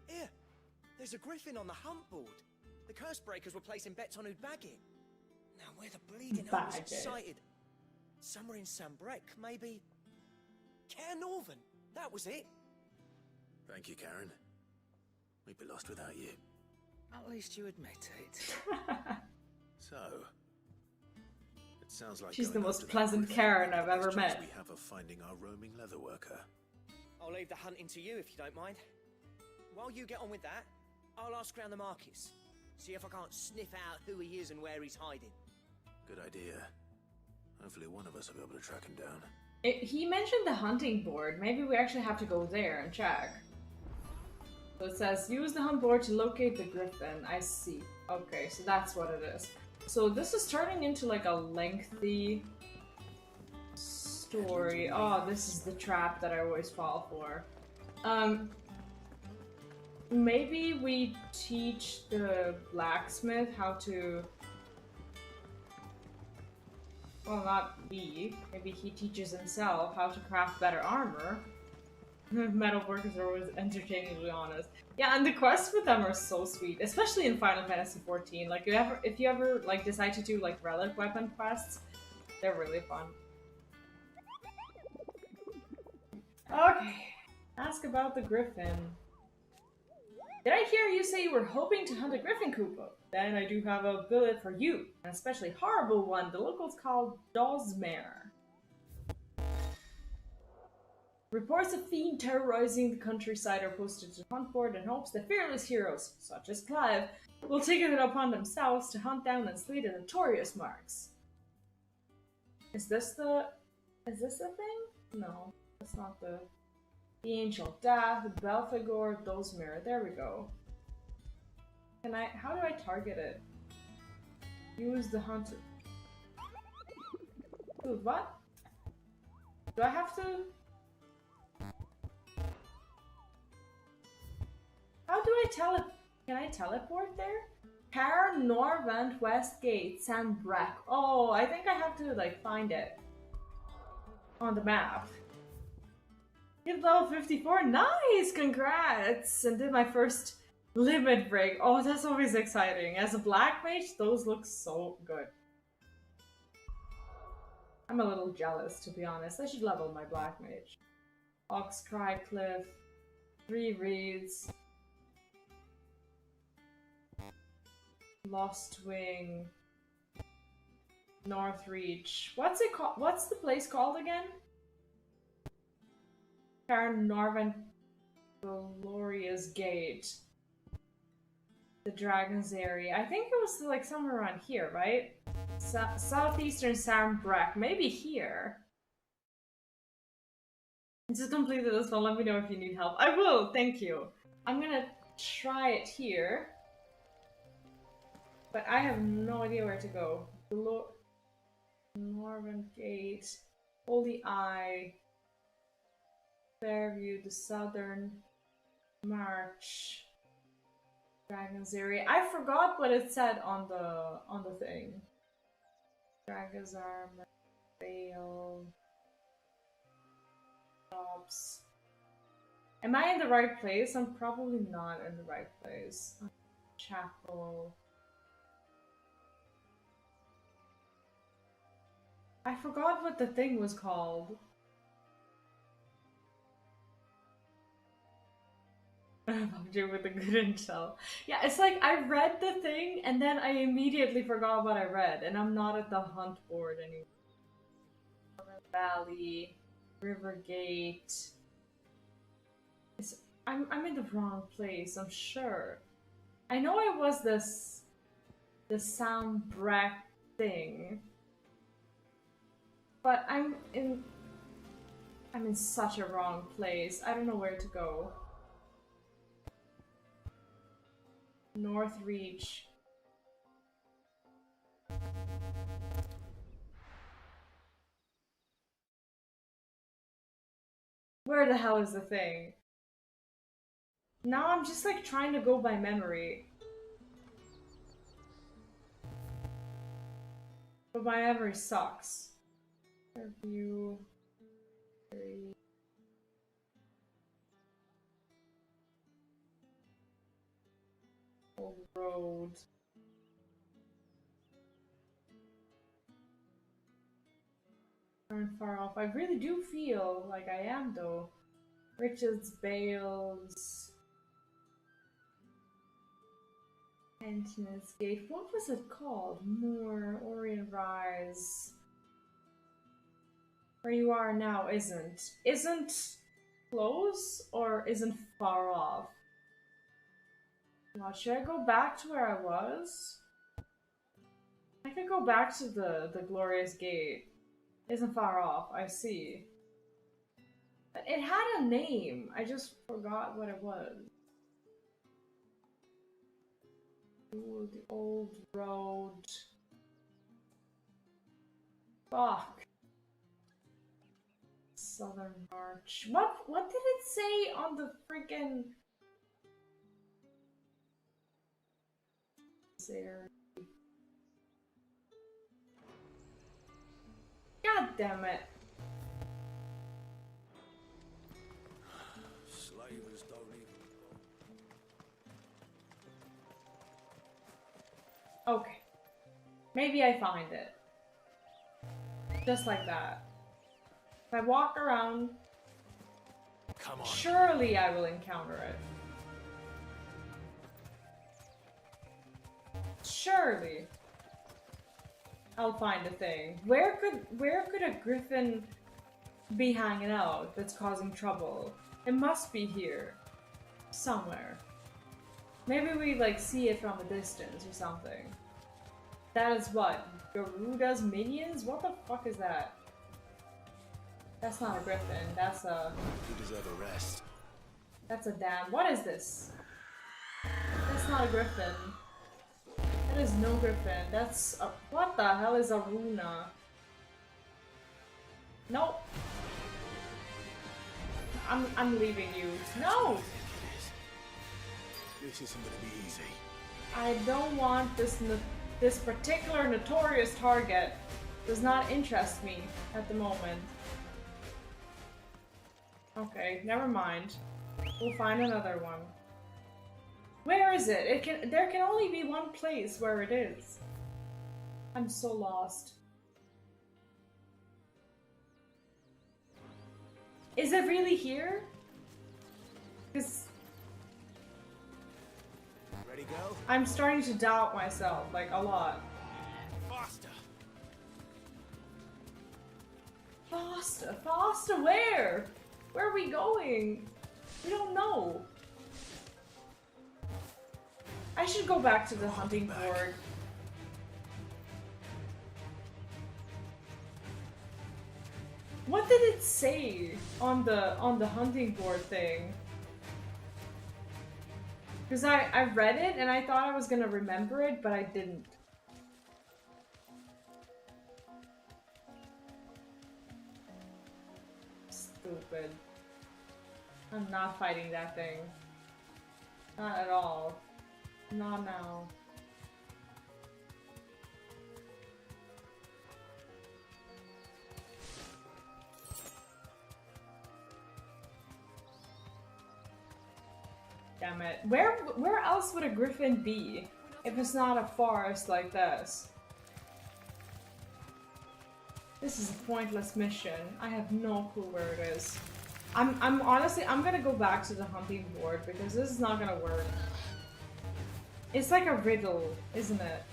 Speaker 10: Here, there's a griffin on the hunt board. The curse breakers were placing bets on who'd bag it. Now, where the bleeding hell was
Speaker 1: Bag it.
Speaker 10: sighted? Somewhere in Sambrec, maybe. Care Northern, that was it.
Speaker 4: Thank you, Karen. We'd be lost without you.
Speaker 14: At least you admit it.
Speaker 4: So, it sounds like
Speaker 1: She's the
Speaker 4: going
Speaker 1: most
Speaker 4: after that
Speaker 1: pleasant
Speaker 4: griffin
Speaker 1: Karen
Speaker 4: with
Speaker 1: I've
Speaker 4: the
Speaker 1: ever
Speaker 4: best chance
Speaker 1: met.
Speaker 4: we have of finding our roaming leatherworker.
Speaker 10: I'll leave the hunting to you if you don't mind. While you get on with that, I'll ask around the markets. See if I can't sniff out who he is and where he's hiding.
Speaker 4: Good idea. Hopefully one of us will be able to track him down.
Speaker 1: He mentioned the hunting board. Maybe we actually have to go there and check. So it says, use the hunt board to locate the griffin. I see. Okay, so that's what it is. So this is turning into like a lengthy story. Oh, this is the trap that I always fall for. Maybe we teach the blacksmith how to... Well, not we. Maybe he teaches himself how to craft better armor. Metalworkers are always entertainingly honest. Yeah, and the quests with them are so sweet, especially in Final Fantasy XIV. Like, if you ever like decide to do like relic weapon quests, they're really fun. Okay, ask about the griffin. Did I hear you say you were hoping to hunt a griffin, Koopa? Then I do have a billet for you, an especially horrible one the locals call Dozmare. Reports of fiend terrorizing the countryside are posted to the hunt board in hopes that fearless heroes, such as Clive, will take it upon themselves to hunt down and slay the notorious marks. Is this the thing? No, that's not the Angel Death, Belphegor, Dozmare. There we go. How do I target it? Use the hunter. Dude, what? Do I have to? How do I can I teleport there? Kara Norvent West Gate, Sambrec. Oh, I think I have to like find it on the map. Hit level 54, nice! Congrats! And did my first limit break. Oh, that's always exciting. As a black mage, those look so good. I'm a little jealous, to be honest. I should level my black mage. Oxcry Cliff, 3 Reeds, Lost Wing, Northreach. What's it called? What's the place called again? Karen Norvent Glorious Gate. The Dragon's Area. I think it was like somewhere around here, right? Southeastern Sambrec. Maybe here. Just completed this one. Let me know if you need help. I will, thank you. I'm gonna try it here. But I have no idea where to go. Norvent Gate. Holy Eye. Fairview, the Southern March, Dragon's Area. I forgot what it said on the thing. Dragon's Armor, Vale, Shops. Am I in the right place? I'm probably not in the right place. Chapel. I forgot what the thing was called. With a good intel. Yeah, it's like I read the thing and then I immediately forgot what I read, and I'm not at the hunt board anymore. Valley, Rivergate. I'm in the wrong place, I'm sure. I know it was the Sambrec thing. But I'm in such a wrong place. I don't know where to go. North Reach. Where the hell is the thing? Now I'm just like trying to go by memory. But my memory sucks. Review. 3. Old road. Aren't far off. I really do feel like I am though. Richards Bales. Entrance Gate. What was it called? Moor, Orient Rise. Where you are now isn't close or isn't far off. Now, should I go back to where I was? I could go back to the Glorious Gate. Isn't far off, I see. But it had a name. I just forgot what it was. Ooh, the old road. Fuck. Southern March. What did it say on the freaking there? God damn it.
Speaker 3: Slavers don't even...
Speaker 1: Okay. Maybe I find it. Just like that. If I walk around,
Speaker 17: come on.
Speaker 1: Surely I will encounter it. Surely. I'll find a thing. Where could a griffin be hanging out that's causing trouble? It must be here. Somewhere. Maybe we like see it from a distance or something. That is what? Garuda's minions? What the fuck is that? That's not a griffin, that's a...
Speaker 17: You deserve a rest.
Speaker 1: That's a damn... What is this? That's not a griffin. That is no griffin. That's a... What the hell is a runa? Nope. I'm leaving you. No!
Speaker 17: This isn't gonna be easy.
Speaker 1: I don't want this particular notorious target. Does not interest me at the moment. Okay, never mind. We'll find another one. Where is it? There can only be one place where it is. I'm so lost. Is it really here? Because
Speaker 21: Ready, go?
Speaker 1: I'm starting to doubt myself, like a lot.
Speaker 21: Faster.
Speaker 1: Faster, faster, where? Where are we going? We don't know. I should go back to the hunting board. What did it say on the hunting board thing? Because I read it and I thought I was gonna remember it, but I didn't. Stupid. I'm not fighting that thing. Not at all. Not now. Damn it. Where else would a griffin be if it's not a forest like this? This is a pointless mission. I have no clue where it is. I'm honestly, I'm gonna go back to the hunting board because this is not gonna work. It's like a riddle, isn't it?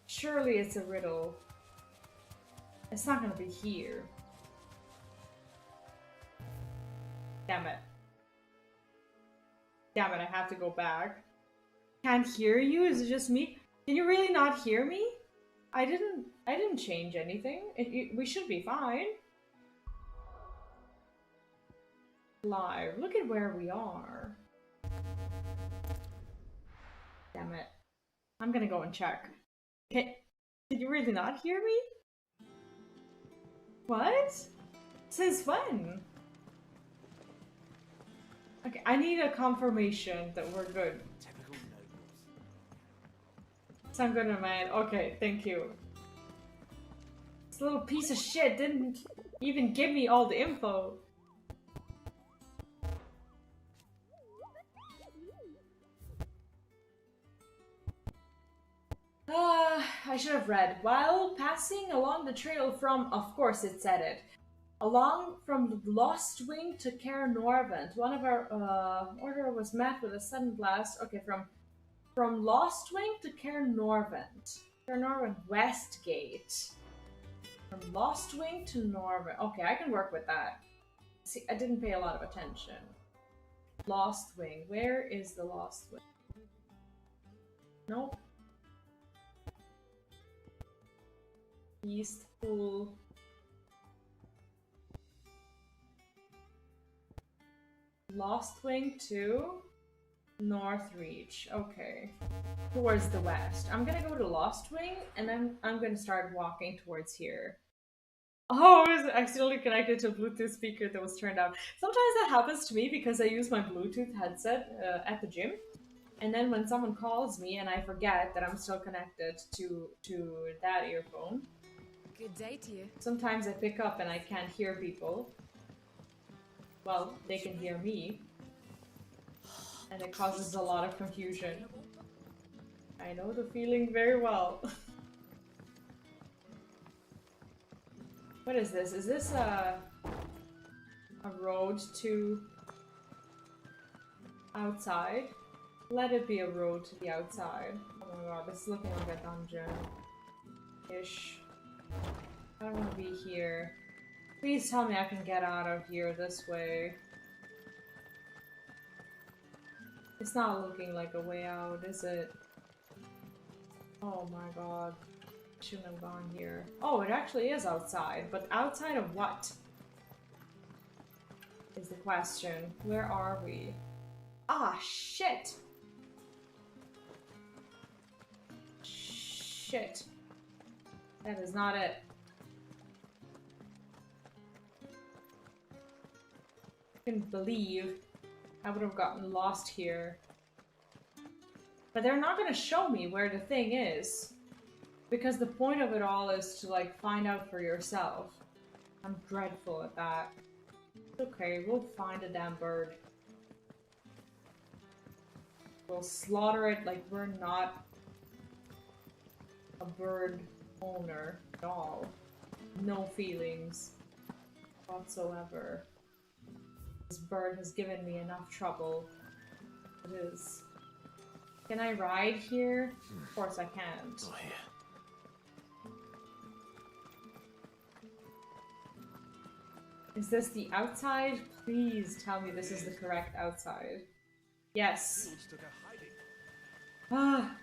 Speaker 1: Surely it's a riddle. It's not gonna be here. Damn it. Damn it, I have to go back. Can't hear you? Is it just me? Can you really not hear me? I didn't change anything. We should be fine. Live. Look at where we are. Damn it. I'm gonna go and check. Okay. Did you really not hear me? What? Since when? Okay, I need a confirmation that we're good. Sound good, man. Okay, thank you. This little piece of shit didn't even give me all the info. I should have read. While passing along the trail from, of course it said it, along from Lost Wing to Caer Norvent, one of our order was met with a sudden blast. Okay, from Lost Wing to Caer Norvent. Caer Norvent Westgate. From Lost Wing to Norvent. Okay, I can work with that. See, I didn't pay a lot of attention. Lost Wing. Where is the Lost Wing? Nope. East Pool. Lost Wing to Northreach. Okay. Towards the west. I'm gonna go to Lost Wing and then I'm gonna start walking towards here. Oh, I was accidentally connected to a Bluetooth speaker that was turned off. Sometimes that happens to me because I use my Bluetooth headset at the gym. And then when someone calls me and I forget that I'm still connected to that earphone.
Speaker 15: Good day to you.
Speaker 1: Sometimes I pick up and I can't hear people. Well, they can hear me. And it causes a lot of confusion. I know the feeling very well. What is this? Is this a road to outside? Let it be a road to the outside. Oh my god, this is looking like a dungeon-ish. I don't want to be here. Please tell me I can get out of here this way. It's not looking like a way out, is it? Oh my god. Shouldn't have gone here. Oh, it actually is outside, but outside of what? Is the question. Where are we? Ah, shit! Shit. That is not it. I couldn't believe I would have gotten lost here. But they're not gonna show me where the thing is. Because the point of it all is to, like, find out for yourself. I'm dreadful at that. It's okay, we'll find a damn bird. We'll slaughter it like we're not a bird owner at all. No feelings whatsoever. This bird has given me enough trouble. It is. Can I ride here? Of course I can't.
Speaker 4: Oh, yeah.
Speaker 1: Is this the outside? Please tell me this is the correct outside. Yes. Ah.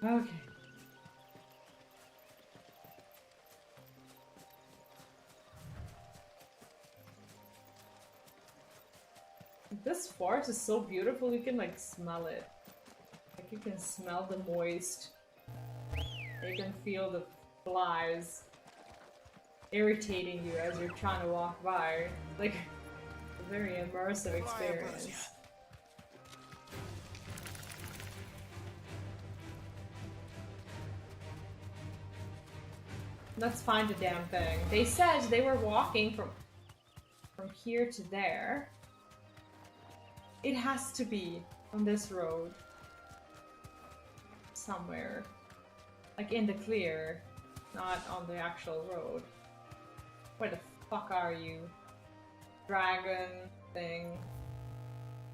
Speaker 1: Okay. This forest is so beautiful, you can like smell it. Like you can smell the moist. You can feel the flies irritating you as you're trying to walk by. Like a very immersive experience. Let's find the damn thing. They said they were walking from here to there. It has to be on this road. Somewhere. Like in the clear. Not on the actual road. Where the fuck are you? Dragon thing.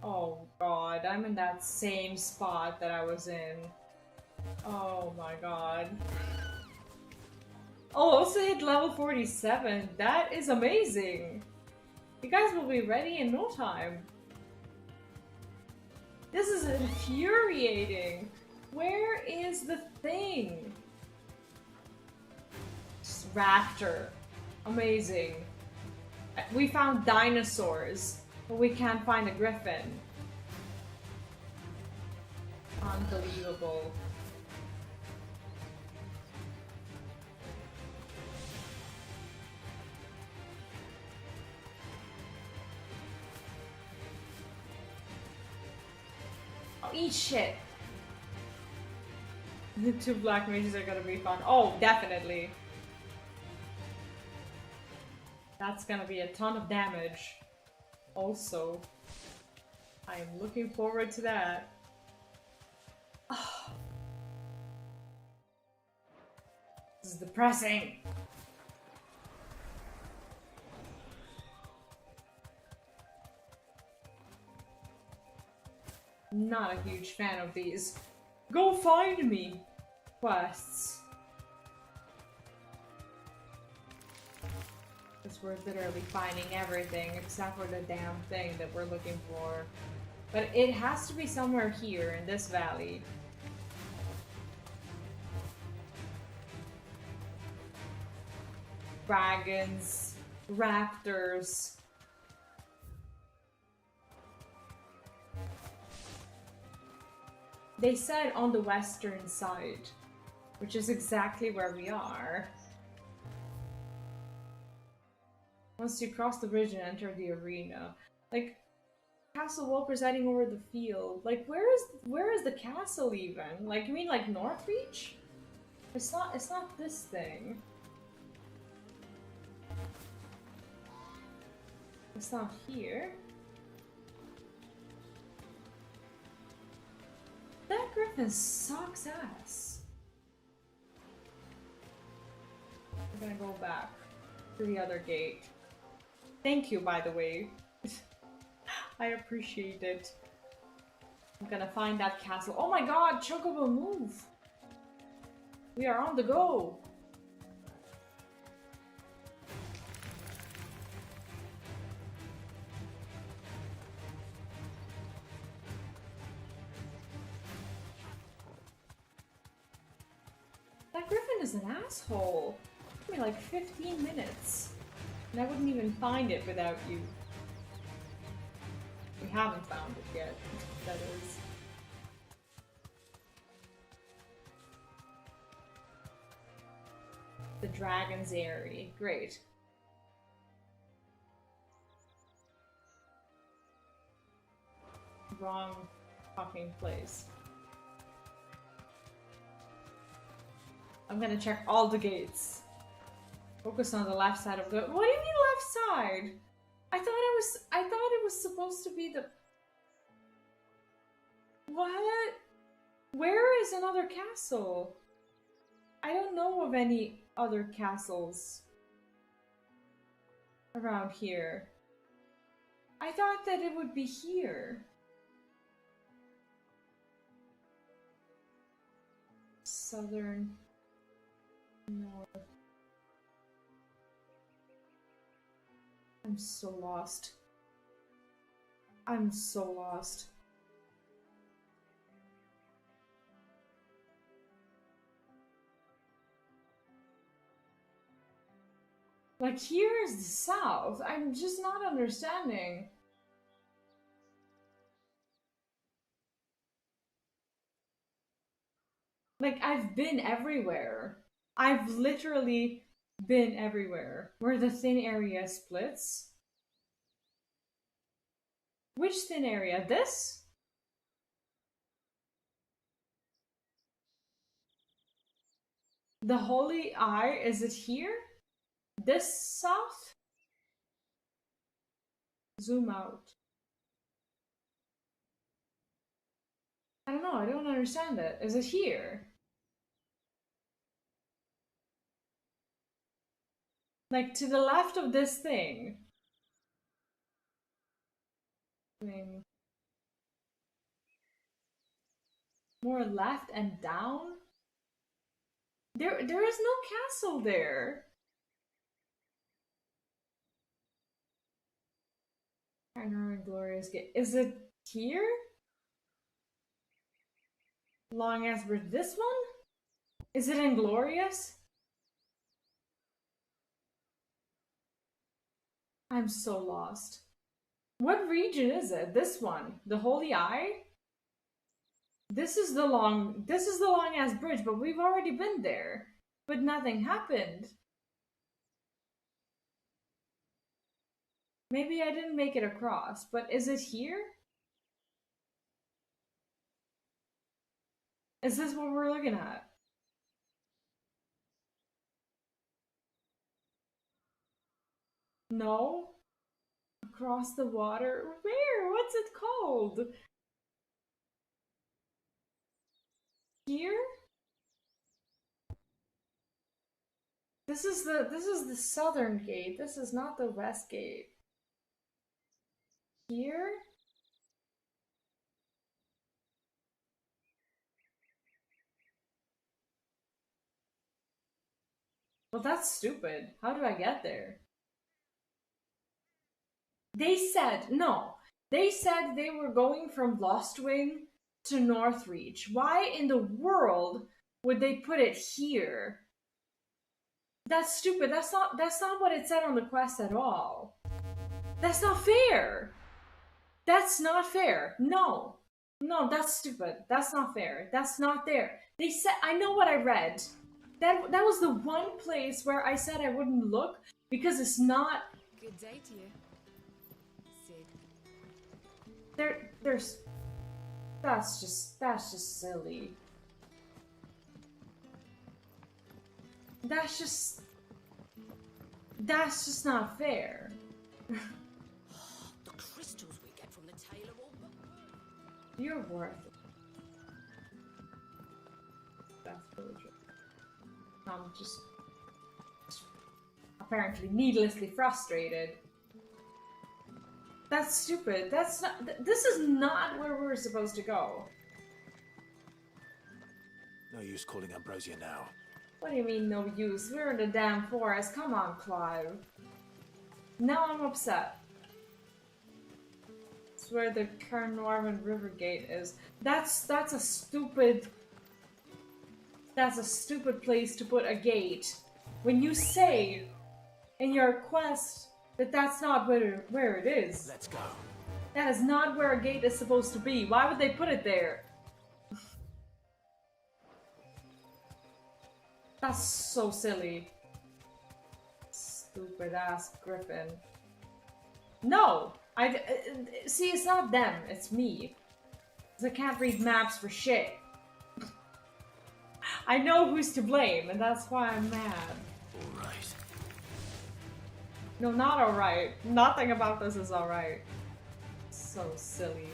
Speaker 1: Oh god, I'm in that same spot that I was in. Oh my god. Oh, also hit level 47. That is amazing. You guys will be ready in no time. This is infuriating. Where is the thing? raptor. Amazing. We found dinosaurs, but we can't find a griffin. Unbelievable. Oh, eat shit. The 2 black mages are gonna be fun. Oh, definitely. That's gonna be a ton of damage. Also, I am looking forward to that. Oh. This is depressing. Not a huge fan of these "go find me" quests. Because we're literally finding everything except for the damn thing that we're looking for. But it has to be somewhere here in this valley. Dragons, raptors. They said on the western side, which is exactly where we are. Once you cross the bridge and enter the arena. Like, castle wall presiding over the field. Like, where is the castle even? Like, you mean like Northreach? It's not this thing. It's not here. That griffin sucks ass. We're gonna go back to the other gate. Thank you, by the way. I appreciate it. I'm gonna find that castle. Oh my god, Chocobo, move! We are on the go! That griffin is an asshole. It took me like 15 minutes. And I wouldn't even find it without you. We haven't found it yet, that is. The Dragon's Eyrie. Great. Wrong fucking place. I'm gonna check all the gates. Focus on the left side of the— What do you mean left side? I thought it was supposed to be the— What? Where is another castle? I don't know of any other castles around here. I thought that it would be here. Southern, north. I'm so lost. I'm so lost. Like, here is the south. I'm just not understanding. Like, I've been everywhere. I've literally been everywhere. Where the thin area splits. Which thin area? This? The Holy Eye, is it here? This south? Zoom out. I don't know, I don't understand it. Is it here? Like, to the left of this thing. More left and down? There is no castle there. Honor and Glorious Gate. Is it here? Long as for this one? Is it Inglorious? I'm so lost. What region is it? This one? The Holy Eye? This is the long ass bridge, but we've already been there. But nothing happened. Maybe I didn't make it across, but is it here? Is this what we're looking at? No? Across the water? Where? What's it called? Here? This is the southern gate. This is not the west gate. Here? Well, that's stupid. How do I get there? They said, no. They said they were going from Lostwing to Northreach. Why in the world would they put it here? That's stupid. That's not what it said on the quest at all. That's not fair. That's not fair. No. No, that's stupid. That's not fair. That's not there. They said, I know what I read. That was the one place where I said I wouldn't look because it's not.
Speaker 15: Good day to you, Sid.
Speaker 1: There's. That's just silly. That's just not fair.
Speaker 13: The crystals we get from the Tailor Orb.
Speaker 1: You're worth it. That's really true. I'm just apparently needlessly frustrated. That's stupid. That's not. This is not where we're supposed to go.
Speaker 17: No use calling Ambrosia now.
Speaker 1: What do you mean, no use? We're in the damn forest. Come on, Clive. Now I'm upset. It's where the Carnarvon River Gate is. That's a stupid. That's a stupid place to put a gate. When you say in your quest that that's not where it is.
Speaker 17: Let's go.
Speaker 1: That is not where a gate is supposed to be. Why would they put it there? That's so silly. Stupid ass Griffin. No! See, it's not them, it's me. 'Cause I can't read maps for shit. I know who's to blame, and that's why I'm mad.
Speaker 17: Alright.
Speaker 1: No, not alright. Nothing about this is alright. So silly.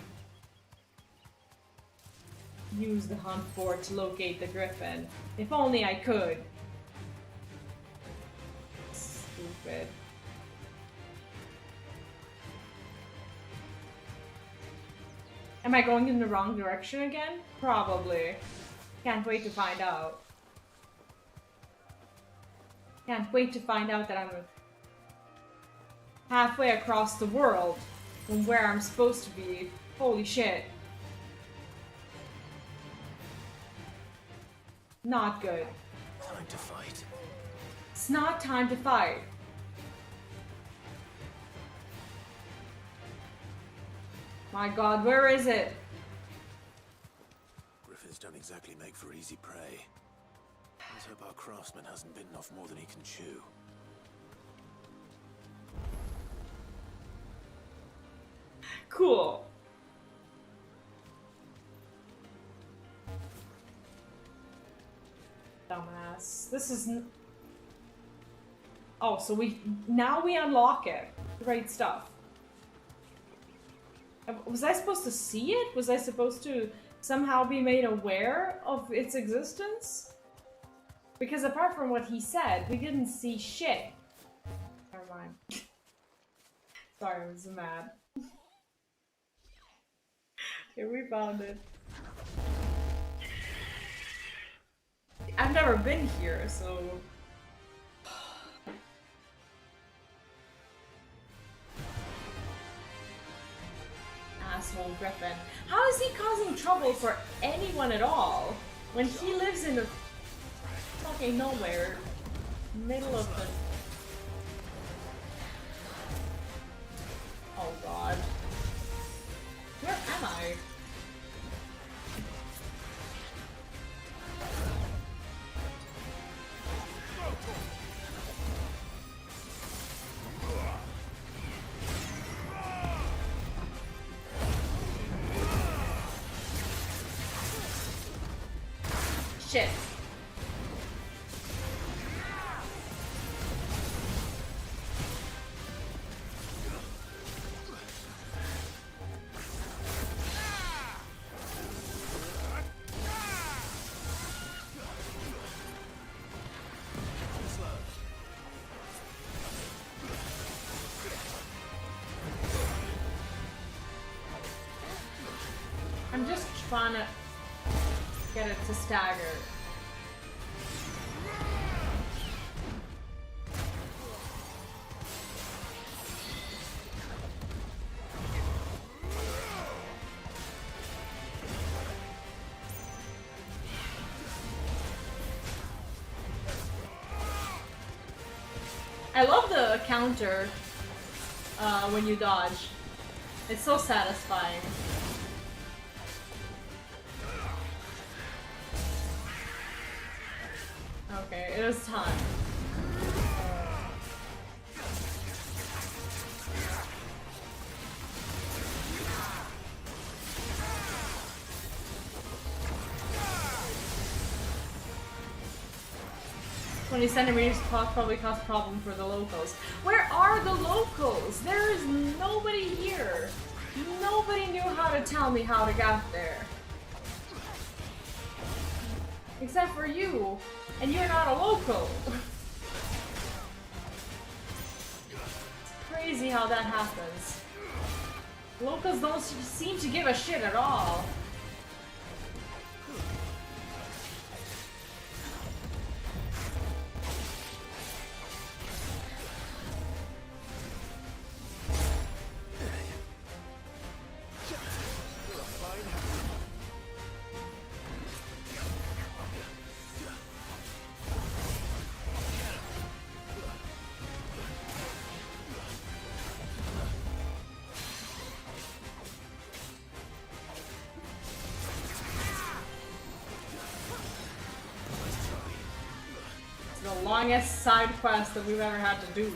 Speaker 1: Use the hunt board to locate the griffin. If only I could. Stupid. Am I going in the wrong direction again? Probably. Can't wait to find out. Can't wait to find out that I'm halfway across the world from where I'm supposed to be. Holy shit. Not good.
Speaker 17: Time to fight.
Speaker 1: It's not time to fight. My god, where is it?
Speaker 17: Griffins don't exactly make for easy prey. Let's hope our craftsman hasn't bitten off more than he can chew.
Speaker 1: Cool. Dumbass. This is. Oh, so now we unlock it. Great stuff. Was I supposed to see it? Was I supposed to somehow be made aware of its existence? Because apart from what he said, we didn't see shit. Never mind. Sorry, I was mad. Okay, we found it. I've never been here, so... Asshole Griffin. How is he causing trouble for anyone at all when he lives in the fucking nowhere, middle of the Shit. I'm just trying to get it to stagger. I love the counter when you dodge. It's so satisfying. Okay, it is time. $20 probably cause a problem for the locals. Where are the locals? There is nobody here. Nobody knew how to tell me how to get there. Except for you. And you're not a local. It's crazy how that happens. Locals don't seem to give a shit at all. The longest side quest that we've ever had to do.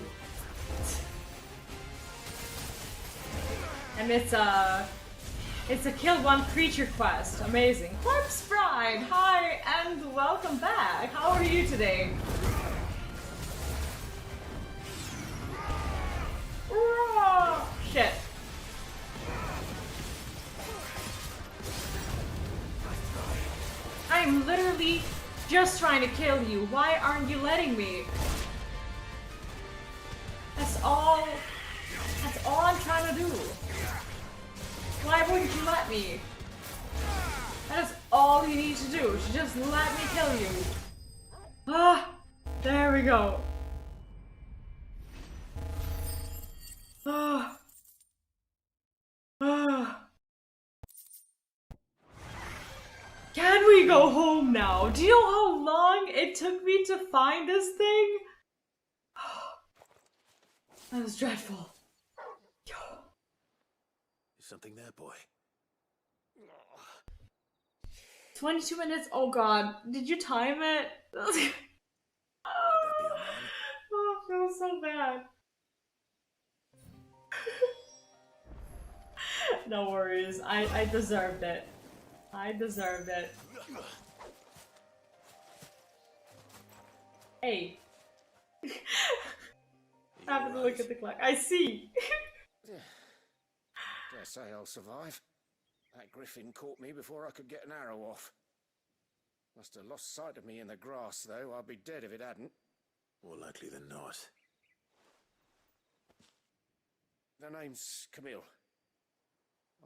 Speaker 1: And it's a kill one creature quest. Amazing. Corpse Bride, hi and welcome back. How are you today? Shit. I'm literally just trying to kill you. Why aren't you letting me? That's all I'm trying to do. Why wouldn't you let me? That is all you need to do. To just let me kill you. Ah, there we go. Ah. Ah. Can we go home now? Do you know how long it took me to find this thing? That was dreadful.
Speaker 4: 'Something there, boy?
Speaker 1: 22 minutes? Oh god. Did you time it? Oh, it feels so bad. No worries. I deserved it. I deserved it. Hey. Have a look at the clock. I see.
Speaker 21: Dare say I'll survive. That griffin caught me before I could get an arrow off. Must have lost sight of me in the grass, though. I'd be dead if it hadn't.
Speaker 4: More likely than not.
Speaker 21: The name's Camille.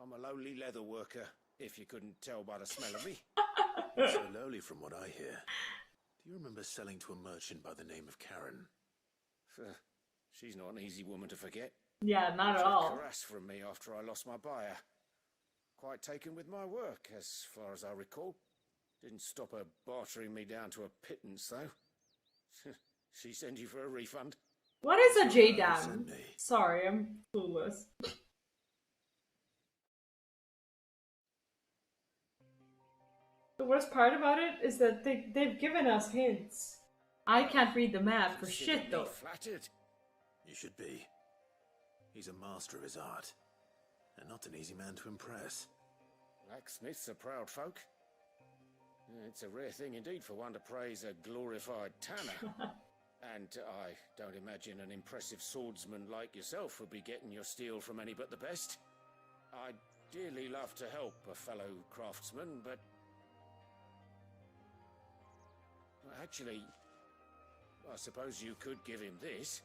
Speaker 21: I'm a lowly leather worker, if you couldn't tell by the smell of me.
Speaker 4: Not so lowly from what I hear. Do you remember selling to a merchant by the name of Karen?
Speaker 21: She's not an easy woman to forget.
Speaker 1: Yeah, not at all.
Speaker 21: She harassed from me after I lost my buyer. Quite taken with my work, as far as I recall. Didn't stop her bartering me down to a pittance, though. She send you for a refund?
Speaker 1: What is a J-Dam? Sorry, I'm clueless. The worst part about it is that they've given us hints. I can't read the map for shit, though.
Speaker 21: Flattered.
Speaker 4: You should be. He's a master of his art, and not an easy man to impress.
Speaker 21: Blacksmiths are proud folk.
Speaker 11: It's a rare thing indeed for one to praise a glorified tanner. And I don't imagine an impressive swordsman like yourself would be getting your steel from any but the best. I'd dearly love to help a fellow craftsman, but... Actually, I suppose you could give him this.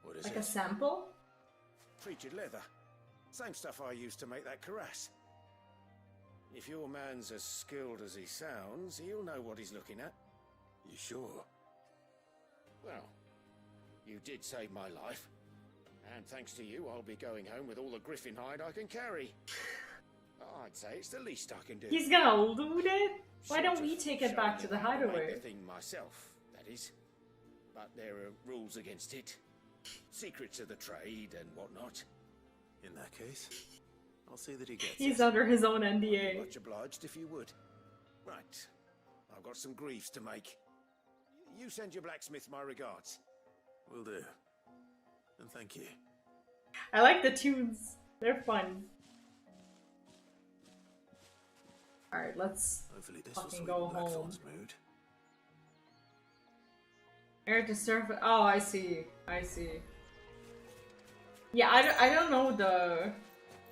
Speaker 11: What is
Speaker 1: Like
Speaker 11: it?
Speaker 1: a sample?
Speaker 11: Treated leather. Same stuff I used to make that cuirass. If your man's as skilled as he sounds, he'll know what he's looking at.
Speaker 4: You sure?
Speaker 11: Well, you did save my life. And thanks to you, I'll be going home with all the griffin hide I can carry. I'd say it's the least I can do.
Speaker 1: He's gonna loot it? Why don't we take it back to the
Speaker 11: Make
Speaker 1: hideaway?
Speaker 11: the thing myself, that is. But there are rules against it. Secrets of the trade and whatnot.
Speaker 4: In that case, I'll see that he gets
Speaker 1: He's
Speaker 4: it.
Speaker 1: under his own NDA.
Speaker 11: Much obliged if you would. Right. I've got some greaves to make. You send your blacksmith my regards.
Speaker 4: Will do. And thank you.
Speaker 1: I like the tunes. They're fun. Alright, let's
Speaker 4: Hopefully this
Speaker 1: fucking
Speaker 4: will
Speaker 1: go
Speaker 4: sweeten
Speaker 1: home.
Speaker 4: Blackthorn's mood.
Speaker 1: Air to surface. Oh, I see. I see. Yeah, I don't know the...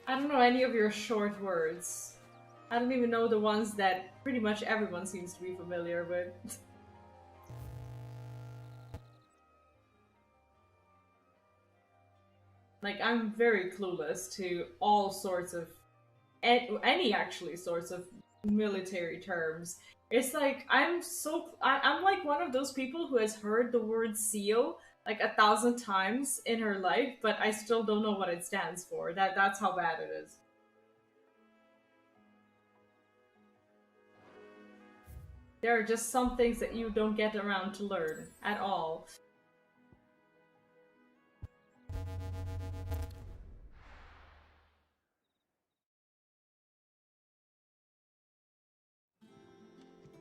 Speaker 1: I don't know any of your short words. I don't even know the ones that pretty much everyone seems to be familiar with. Like, I'm very clueless to all sorts of... any actually sorts of military terms. It's like, I'm like one of those people who has heard the word SEAL like 1,000 times in her life, but I still don't know what it stands for. That's how bad it is. There are just some things that you don't get around to learn at all.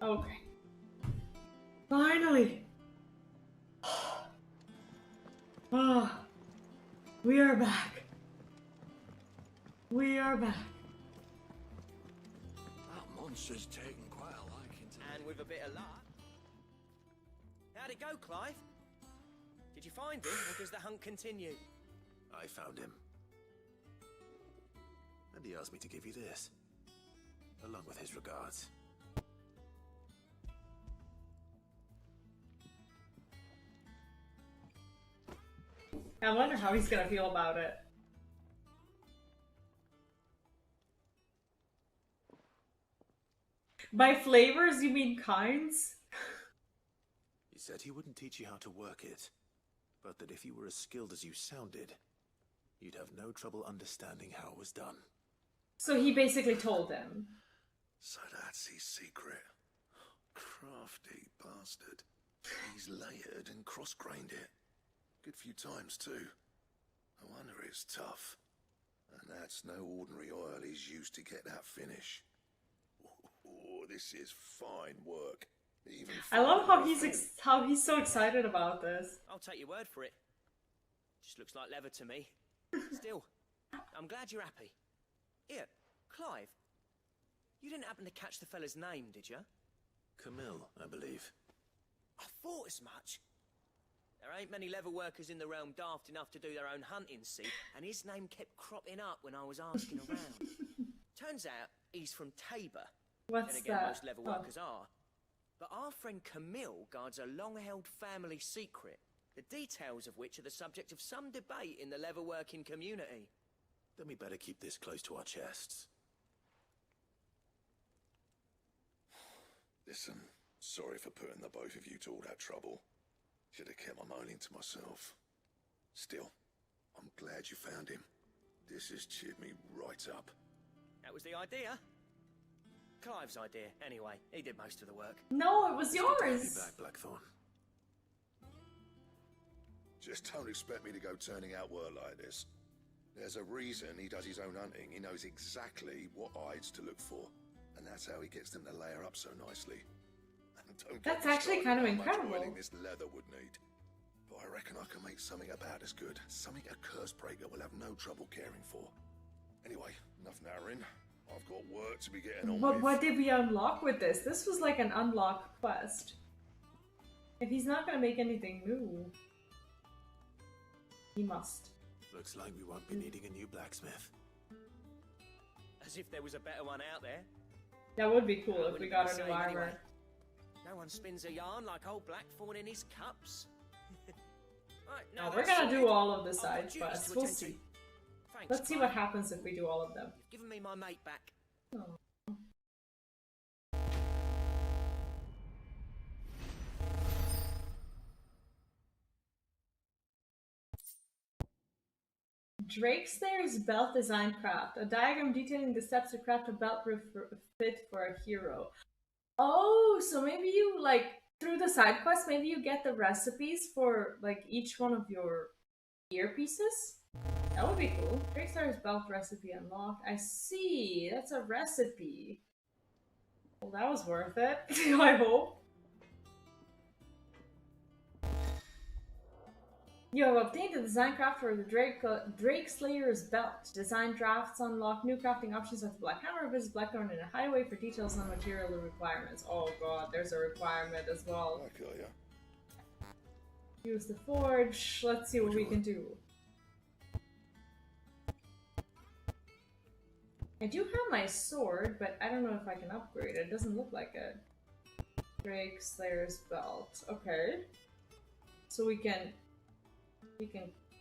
Speaker 1: Okay. Finally! Ah, we are back. We are back.
Speaker 3: That monster's taken quite a liking to
Speaker 10: And with a bit of luck. How'd it go, Clive? Did you find him, or does the hunt continue?
Speaker 4: I found him. And he asked me to give you this. Along with his regards.
Speaker 1: I wonder how he's gonna feel about it. By flavors, you mean kinds?
Speaker 4: He said he wouldn't teach you how to work it, but that if you were as skilled as you sounded, you'd have no trouble understanding how it was done.
Speaker 1: So he basically told him.
Speaker 19: So that's his secret. Crafty bastard. He's layered and cross-grained it. Good few times, too. I wonder it's tough. And that's no ordinary oil he's used to get that finish. Oh, this is fine work. Even
Speaker 1: I love how he's so excited about this.
Speaker 10: I'll take your word for it. Just looks like leather to me. Still, I'm glad you're happy. Here, Clive. You didn't happen to catch the fella's name, did you?
Speaker 4: Camille, I believe.
Speaker 10: I thought as much. There ain't many leather workers in the realm daft enough to do their own hunting, see, and his name kept cropping up when I was asking around. Turns out he's from Tabor.
Speaker 1: What's
Speaker 10: and again,
Speaker 1: that?
Speaker 10: most leather workers are. But our friend Camille guards a long-held family secret, the details of which are the subject of some debate in the leather-working community.
Speaker 4: Then we better keep this close to our chests.
Speaker 19: Listen, sorry for putting the both of you to all that trouble. Should have kept my moaning to myself. Still, I'm glad you found him. This has cheered me right up.
Speaker 10: That was the idea. Clive's idea, anyway. He did most of the work.
Speaker 1: No, it was
Speaker 4: It's good to have
Speaker 1: yours.
Speaker 4: you back, Blackthorn.
Speaker 19: Just don't expect me to go turning out work like this. There's a reason he does his own hunting. He knows exactly what hides to look for. And that's how he gets them to layer up so nicely. Don't get
Speaker 1: That's
Speaker 19: me
Speaker 1: actually
Speaker 19: started
Speaker 1: kind of
Speaker 19: on how much
Speaker 1: incredible.
Speaker 19: oiling this leather would need. But I reckon I can make something about as good. Something a curse breaker will have no trouble caring for. Anyway, enough narrowing. I've got work to be getting on
Speaker 1: But
Speaker 19: with.
Speaker 1: what did we unlock with this? This was like an unlock quest. If he's not gonna make anything new, he must.
Speaker 4: Looks like we won't be needing a new blacksmith.
Speaker 10: As if there was a better one out there.
Speaker 1: That would be cool if we
Speaker 10: Wouldn't
Speaker 1: got
Speaker 10: be
Speaker 1: a
Speaker 10: the
Speaker 1: new
Speaker 10: same
Speaker 1: armor.
Speaker 10: anyway. No one spins a yarn like old Blackthorn in his cups. Right,
Speaker 1: No,
Speaker 10: now
Speaker 1: we're
Speaker 10: that's
Speaker 1: gonna do
Speaker 10: sorted.
Speaker 1: all of the
Speaker 10: I've got
Speaker 1: side
Speaker 10: duties
Speaker 1: quests.
Speaker 10: to
Speaker 1: We'll
Speaker 10: attend to.
Speaker 1: see.
Speaker 10: Thanks,
Speaker 1: Let's see
Speaker 10: Clive.
Speaker 1: what happens if we do all of them.
Speaker 10: You've given me my mate back.
Speaker 1: Oh. Drake Slayer's Belt Design Craft. A diagram detailing the steps to craft a belt fit for a hero. Oh, so maybe you, like, through the side quest, maybe you get the recipes for, like, each one of your earpieces? That would be cool. Drake Slayer's Belt recipe unlocked. I see. That's a recipe. Well, that was worth it, I hope. You have obtained the design craft for the Drake Slayer's Belt. Design drafts unlock new crafting options with Black Hammer. Visit Blackthorn in a highway for details on material requirements. Oh god, there's a requirement as well.
Speaker 19: Okay, yeah.
Speaker 1: Use the forge. Let's see what we can do. I do have my sword, but I don't know if I can upgrade it. It doesn't look like it. Drake Slayer's Belt. Okay. So we can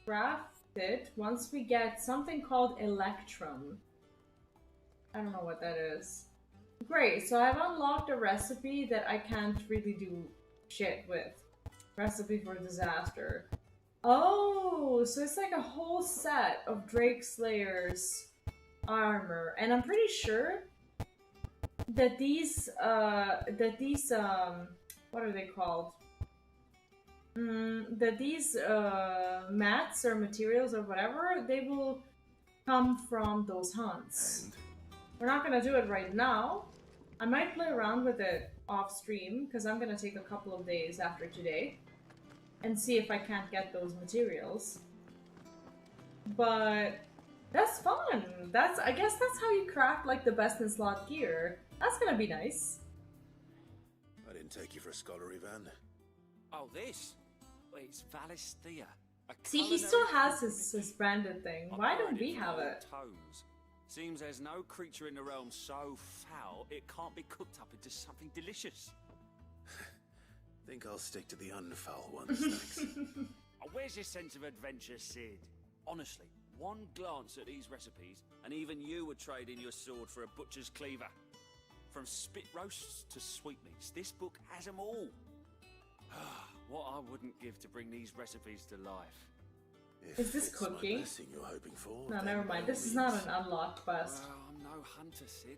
Speaker 1: craft it once we get something called Electrum. I don't know what that is. Great, so I've unlocked a recipe that I can't really do shit with. Recipe for disaster. Oh, so it's like a whole set of Drake Slayer's armor, and I'm pretty sure that these what are they called? That these mats or materials or whatever, they will come from those hunts. We're not gonna do it right now. I might play around with it off stream because I'm gonna take a couple of days after today and see if I can't get those materials. But that's fun. I guess that's how you craft like the best in slot gear. That's gonna be nice.
Speaker 4: I didn't take you for a scholar, Ivan.
Speaker 21: Oh, this? Well, it's Valisthea.
Speaker 1: See, he still has his branded thing. Why don't we have it?
Speaker 21: Tones. Seems there's no creature in the realm so foul it can't be cooked up into something delicious.
Speaker 4: Think I'll stick to the unfoul ones, thanks.
Speaker 21: Oh, where's your sense of adventure, Sid? Honestly, one glance at these recipes, and even you would trade in your sword for a butcher's cleaver. From spit roasts to sweetmeats, this book has them all. What I wouldn't give to bring these recipes to life.
Speaker 1: Is this cooking?
Speaker 4: Blessing you're hoping for,
Speaker 1: No, never mind. This is not an unlocked quest.
Speaker 21: Well, I'm no hunter, Sid.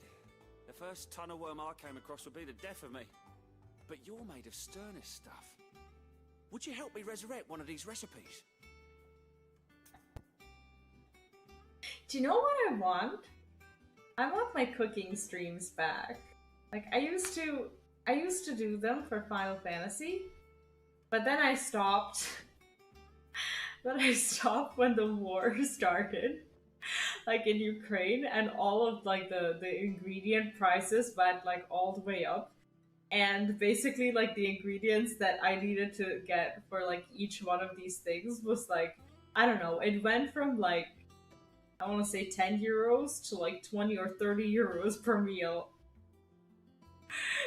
Speaker 21: The first tunnel worm I came across would be the death of me. But you're made of sterner stuff. Would you help me resurrect one of these recipes?
Speaker 1: Do you know what I want? I want my cooking streams back. Like I used to do them for Final Fantasy, but then I stopped. But I stopped when the war started, like in Ukraine, and all of like the ingredient prices went like all the way up. And basically like the ingredients that I needed to get for like each one of these things was like, I don't know, it went from like, I want to say 10 euros to like 20 or 30 euros per meal.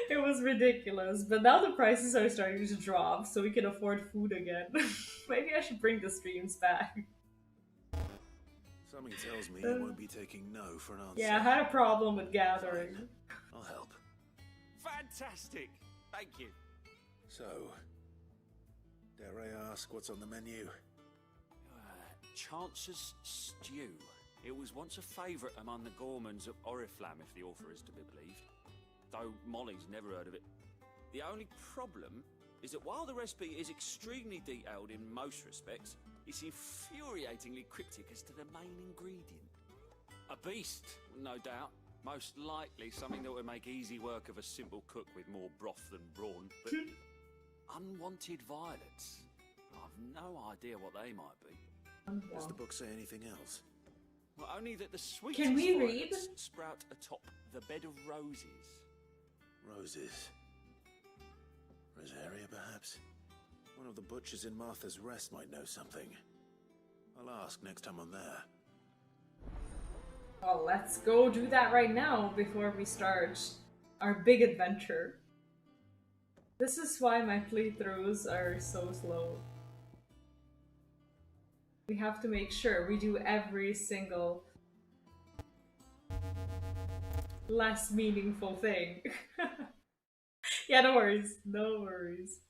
Speaker 1: It was ridiculous, but now the prices are starting to drop so we can afford food again. Maybe I should bring the streams back.
Speaker 4: Something tells me you won't be taking no for an answer.
Speaker 1: Yeah, I had a problem with gathering.
Speaker 4: Fine. I'll help.
Speaker 21: Fantastic! Thank you.
Speaker 4: So, dare I ask what's on the menu?
Speaker 21: Chance's Stew. It was once a favourite among the gourmands of Oriflamme, if the author is to be believed. Though Molly's never heard of it. The only problem is that while the recipe is extremely detailed in most respects, it's infuriatingly cryptic as to the main ingredient. A beast, no doubt. Most likely something that would make easy work of a simple cook with more broth than brawn, but unwanted violets. I've no idea what they might be.
Speaker 4: Does the book say anything else?
Speaker 22: Well, only that the sweetest
Speaker 1: Can we read?
Speaker 22: violets sprout atop the bed of roses.
Speaker 4: Roses. Rosaria, perhaps? One of the butchers in Martha's Rest might know something. I'll ask next time I'm there.
Speaker 1: Well, let's go do that right now before we start our big adventure. This is why my playthroughs are so slow. We have to make sure we do every single less meaningful thing. Yeah, no worries. No worries.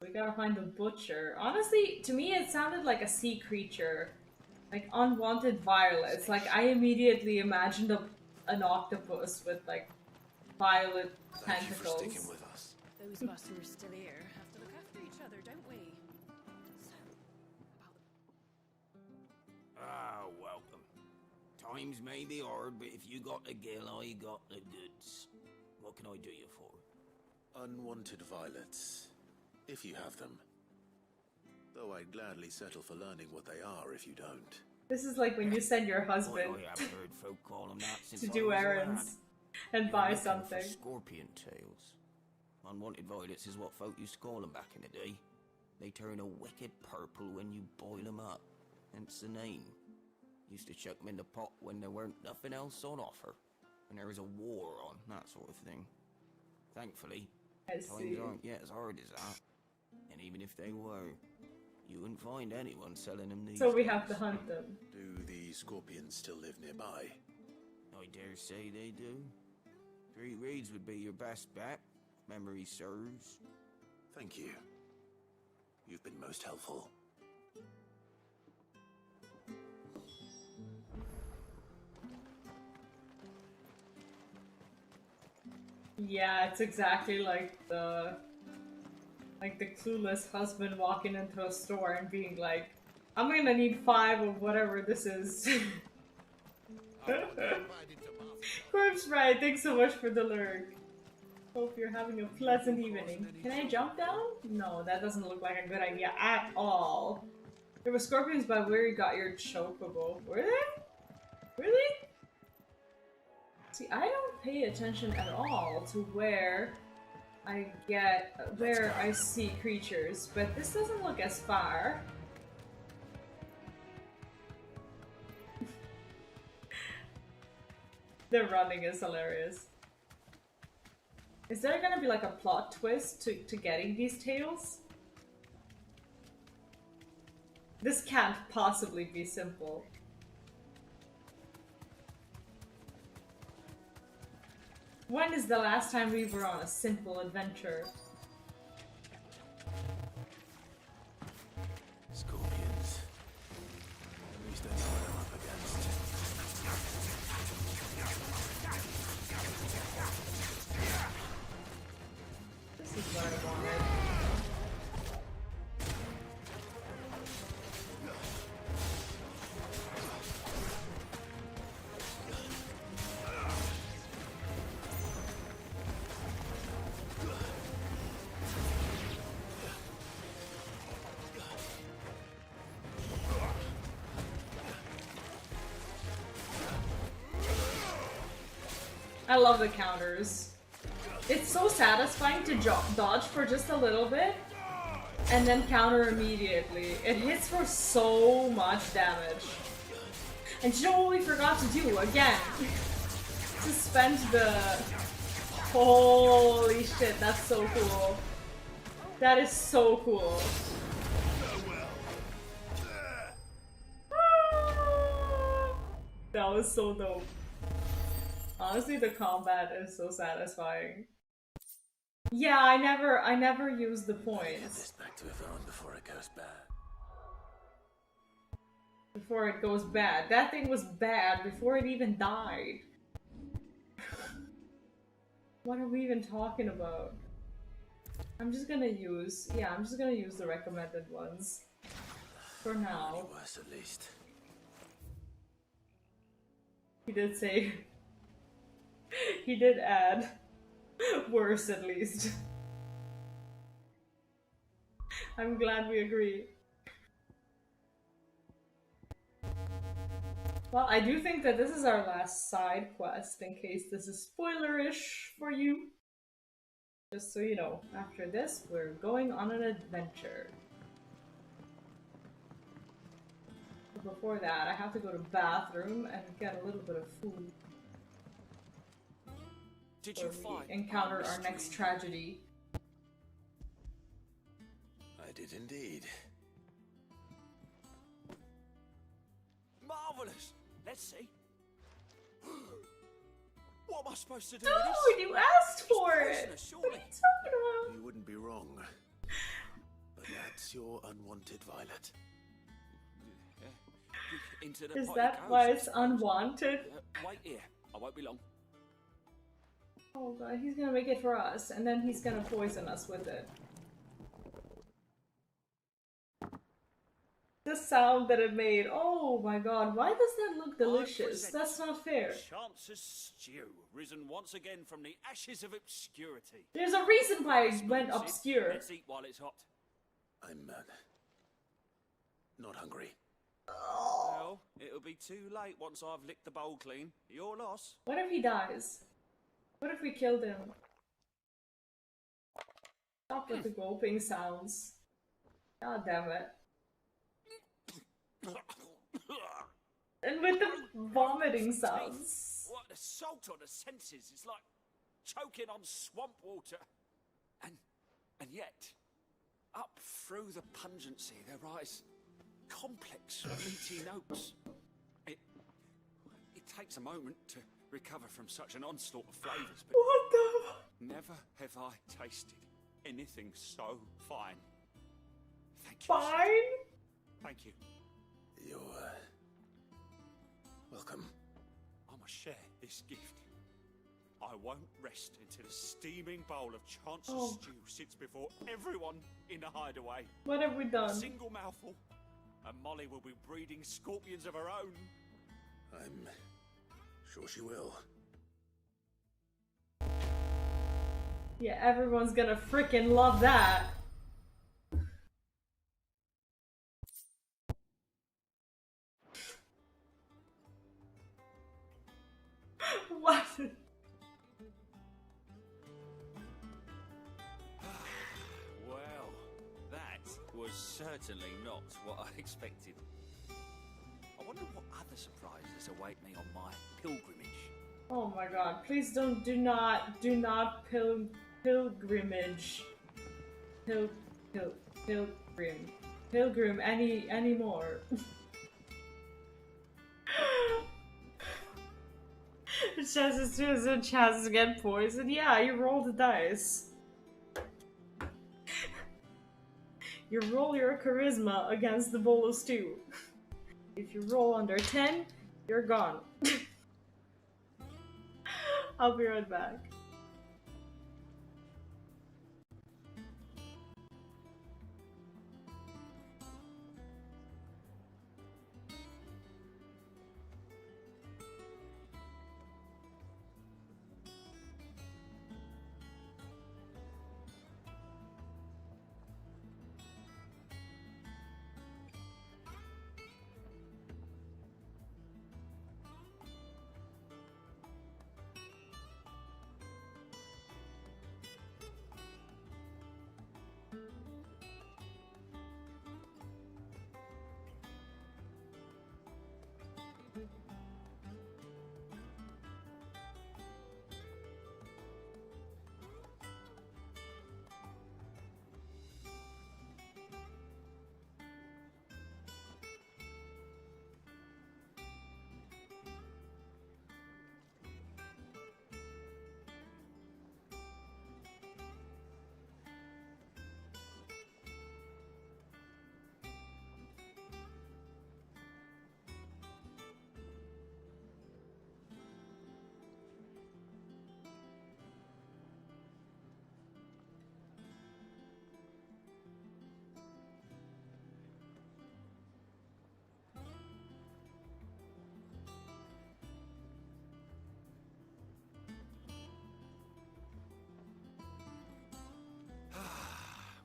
Speaker 1: We gotta find the butcher. Honestly, to me it sounded like a sea creature. Like unwanted violets. Like I immediately imagined an octopus with like violet tentacles.
Speaker 4: Thank you for sticking with us.
Speaker 15: Those of us who are still here have to look after each other, don't we?
Speaker 21: Ah, welcome. Times may be hard, but if you got the gill, I got the goods. What can I do you for?
Speaker 4: Unwanted violets. If you have them. Though I'd gladly settle for learning what they are if you don't.
Speaker 1: This is like when you send your husband
Speaker 21: I haven't heard folk call 'em that since
Speaker 1: to
Speaker 21: I
Speaker 1: do
Speaker 21: was a
Speaker 1: errands
Speaker 21: lad.
Speaker 1: and
Speaker 21: You're
Speaker 1: buy
Speaker 21: looking for
Speaker 1: something.
Speaker 21: Scorpion tails. Unwanted violets is what folk used to call 'em back in the day. They turn a wicked purple when you boil 'em up. Hence the name. Used to chuck 'em in the pot when there weren't nothing else on offer. When there was a war on, that sort of thing. Thankfully, times aren't yet as hard as that. And even if they were, you wouldn't find anyone selling them these
Speaker 1: So we
Speaker 21: days.
Speaker 1: have to hunt them.
Speaker 4: Do the scorpions still live nearby?
Speaker 21: I dare say they do. 3 reeds would be your best bet, if memory serves.
Speaker 4: Thank you. You've been most helpful.
Speaker 1: Yeah, it's exactly like the clueless husband walking into a store and being like, I'm gonna need 5 of whatever this is. Corpse Bride, thanks so much for the lurk. Hope you're having a pleasant evening. Can I jump down? No, that doesn't look like a good idea at all. There were scorpions by where you got your chocobo. Were they? Really? See, I don't pay attention at all to where I see creatures, but this doesn't look as far. The running is hilarious. Is there gonna be like a plot twist to getting these tails? This can't possibly be simple. When is the last time we were on a simple adventure?
Speaker 4: Scorpions. At least I know what I'm up against.
Speaker 1: This is what I wanted. I love the counters. It's so satisfying to dodge for just a little bit and then counter immediately. It hits for so much damage. And you know what we forgot to do again? Suspend the... Holy shit, that's so cool. That is so cool. That was so dope. Honestly, the combat is so satisfying. Yeah, I never use the
Speaker 4: Get
Speaker 1: points.
Speaker 4: this back to Yvonne before it goes bad.
Speaker 1: Before it goes bad. That thing was bad before it even died. What are we even talking about? I'm just gonna use the recommended ones. For now.
Speaker 4: Any worse at least.
Speaker 1: He did say... He did add... Worse at least. I'm glad we agree. Well, I do think that this is our last side quest, in case this is spoilerish for you. Just so you know, after this, we're going on an adventure. But before that, I have to go to the bathroom and get a little bit of food.
Speaker 10: Did you find
Speaker 1: encounter our next tragedy?
Speaker 4: I did indeed.
Speaker 10: Marvelous! Let's see. What am I supposed to do
Speaker 1: No,
Speaker 10: with this?
Speaker 1: you asked for
Speaker 10: It's
Speaker 1: it!
Speaker 10: poisonous,
Speaker 1: What are
Speaker 10: surely.
Speaker 1: you talking about?
Speaker 4: You wouldn't be wrong. But that's your unwanted violet.
Speaker 10: Into the
Speaker 1: Is
Speaker 10: pot it
Speaker 1: that
Speaker 10: goes.
Speaker 1: why it's unwanted?
Speaker 10: Wait here. I won't be long.
Speaker 1: Oh god, he's gonna make it for us, and then he's gonna poison us with it. The sound that it made, oh my god, why does that look delicious? That's not fair.
Speaker 10: Chance's stew, risen once again from the ashes of obscurity.
Speaker 1: There's a reason why it went obscure.
Speaker 10: Let's eat while it's hot.
Speaker 4: I'm not hungry.
Speaker 10: Well, it'll be too late once I've licked the bowl clean. Your loss.
Speaker 1: What if he dies? What if we killed him? Stop with the gulping sounds. God damn it. And with the vomiting sounds.
Speaker 10: What assault on the senses! It's like choking on swamp water. And yet, up through the pungency there rise complex, meaty notes. It takes a moment to recover from such an onslaught of flavours, but
Speaker 1: what the?
Speaker 10: Never have I tasted anything so fine. Thank you.
Speaker 1: Fine?
Speaker 10: Thank you.
Speaker 4: You're welcome.
Speaker 10: I must share this gift. I won't rest until a steaming bowl of Chance's stew sits before everyone in the hideaway.
Speaker 1: What have we done?
Speaker 10: A single mouthful, and Molly will be breeding scorpions of her own.
Speaker 4: I'm sure she will.
Speaker 1: Yeah, everyone's gonna frickin' love that. What?
Speaker 10: Well, that was certainly not what I expected. I wonder what other surprises await me on my pilgrimage.
Speaker 1: Oh my god, please do not pilgrimage. Pilgrim anymore. Chances to get poisoned. Yeah, you roll the dice. You roll your charisma against the bowl of stew. If you roll under 10, you're gone. I'll be right back.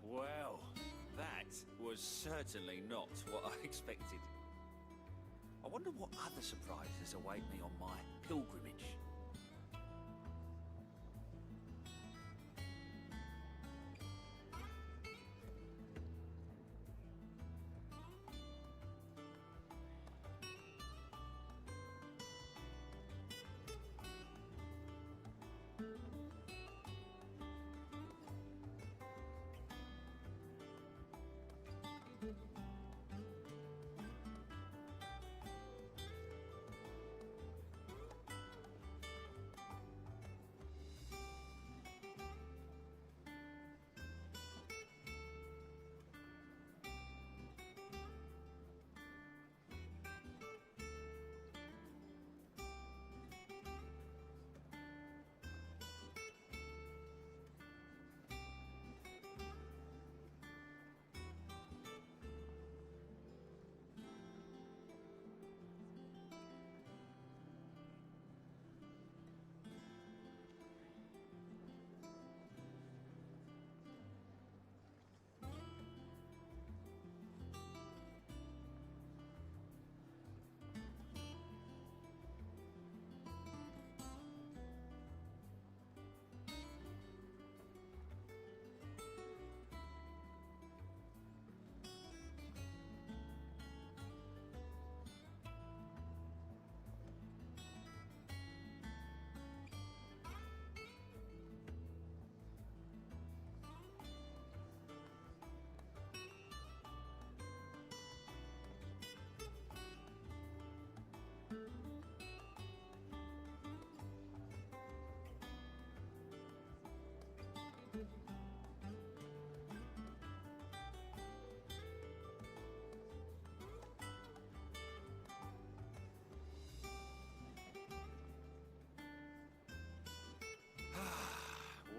Speaker 10: Well, that was certainly not what I expected. I
Speaker 12: Wonder what other surprises await me on my pilgrimage.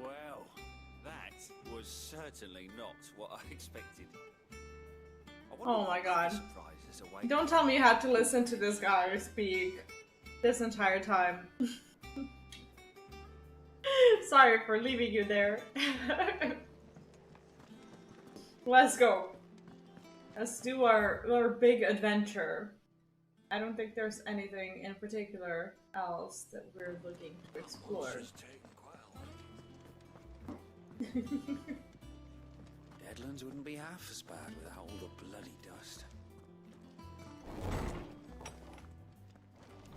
Speaker 12: Well, that was certainly not what I expected.
Speaker 1: Oh my god. Don't tell me you had to listen to this guy speak this entire time. Sorry for leaving you there. Let's go. Let's do our big adventure. I don't think there's anything in particular else that we're looking to explore.
Speaker 12: Deadlands wouldn't be half as bad without all the bloody dust.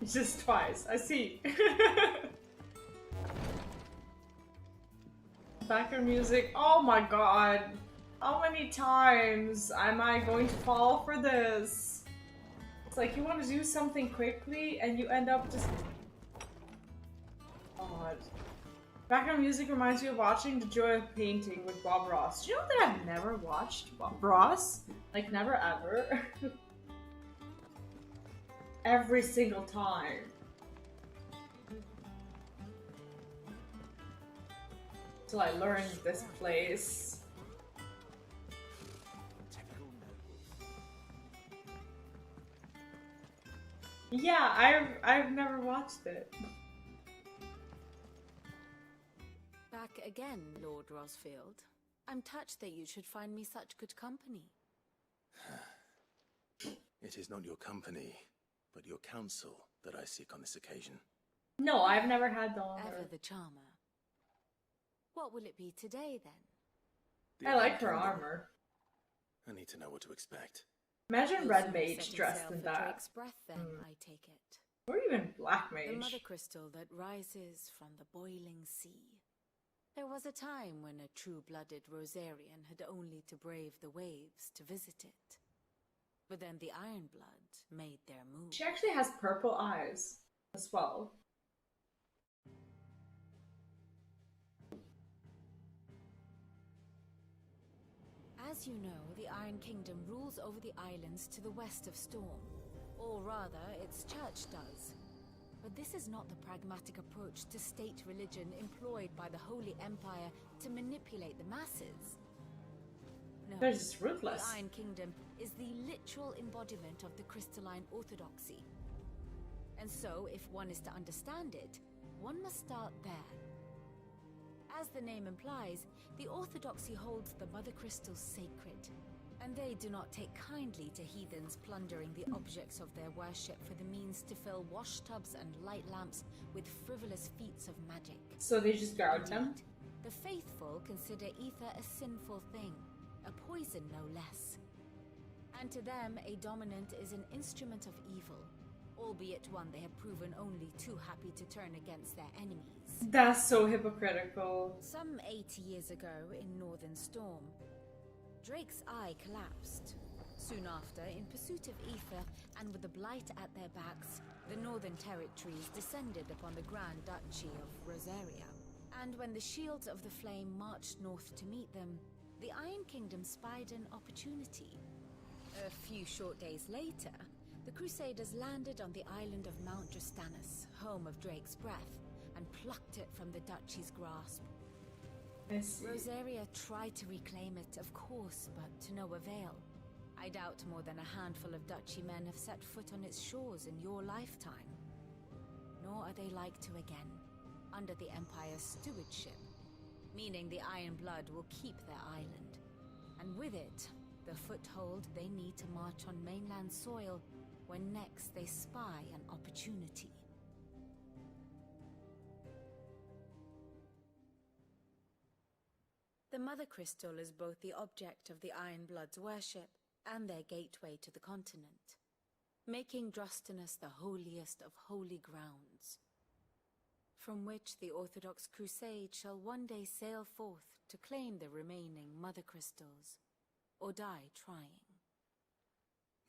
Speaker 1: Just twice. I see. Background music. Oh my god. How many times am I going to fall for this? It's like you want to do something quickly and you end up just... God. Background music reminds me of watching The Joy of Painting with Bob Ross. Do you know that I've never watched Bob Ross? Like, never ever. Every single time. Till I learned this place. Yeah, I've never watched it.
Speaker 5: Back again, Lord Rosfield. I'm touched that you should find me such good company.
Speaker 4: It is not your company, but your counsel that I seek on this occasion.
Speaker 1: No, I've never had the honor.
Speaker 5: Ever the charmer. What will it be today, then?
Speaker 1: I like her armor.
Speaker 4: I need to know what to expect.
Speaker 1: Imagine Red Mage dressed in that.
Speaker 5: Drake's breath, then, I take it.
Speaker 1: Or even Black Mage.
Speaker 5: The Mothercrystal that rises from the boiling sea. There was a time when a true-blooded Rosarian had only to brave the waves to visit it. But then the Ironblood made their move.
Speaker 1: She actually has purple eyes as well.
Speaker 5: As you know, the Iron Kingdom rules over the islands to the west of Storm. Or rather, its church does. But this is not the pragmatic approach to state religion employed by the Holy Empire to manipulate the masses. No,
Speaker 1: they're just ruthless.
Speaker 5: The Iron Kingdom is the literal embodiment of the crystalline orthodoxy. And so, if one is to understand it, one must start there. As the name implies, the orthodoxy holds the Mothercrystals sacred, And they do not take kindly to heathens plundering the objects of their worship for the means to fill washtubs and light lamps with frivolous feats of magic.
Speaker 1: So they just guard them?
Speaker 5: The faithful consider ether a sinful thing, a poison no less. And to them, a dominant is an instrument of evil, albeit one they have proven only too happy to turn against their enemies.
Speaker 1: That's so hypocritical.
Speaker 5: Some 80 years ago in Northern Storm, Drake's eye collapsed. Soon after, in pursuit of ether and with the blight at their backs, the Northern Territories descended upon the Grand Duchy of Rosaria. And when the Shields of the Flame marched north to meet them, the Iron Kingdom spied an opportunity. A few short days later, the Crusaders landed on the island of Mount Justanus, home of Drake's breath, and plucked it from the Duchy's grasp. Rosaria tried to reclaim it, of course, but to no avail. I doubt more than a handful of Duchy men have set foot on its shores in your lifetime. Nor are they like to again, under the Empire's stewardship, meaning the Iron Blood will keep their island, and with it, the foothold they need to march on mainland soil when next they spy an opportunity. The Mother Crystal is both the object of the Iron Blood's worship and their gateway to the continent, making Drostanus the holiest of holy grounds, from which the Orthodox Crusade shall one day sail forth to claim the remaining Mothercrystals, or die trying.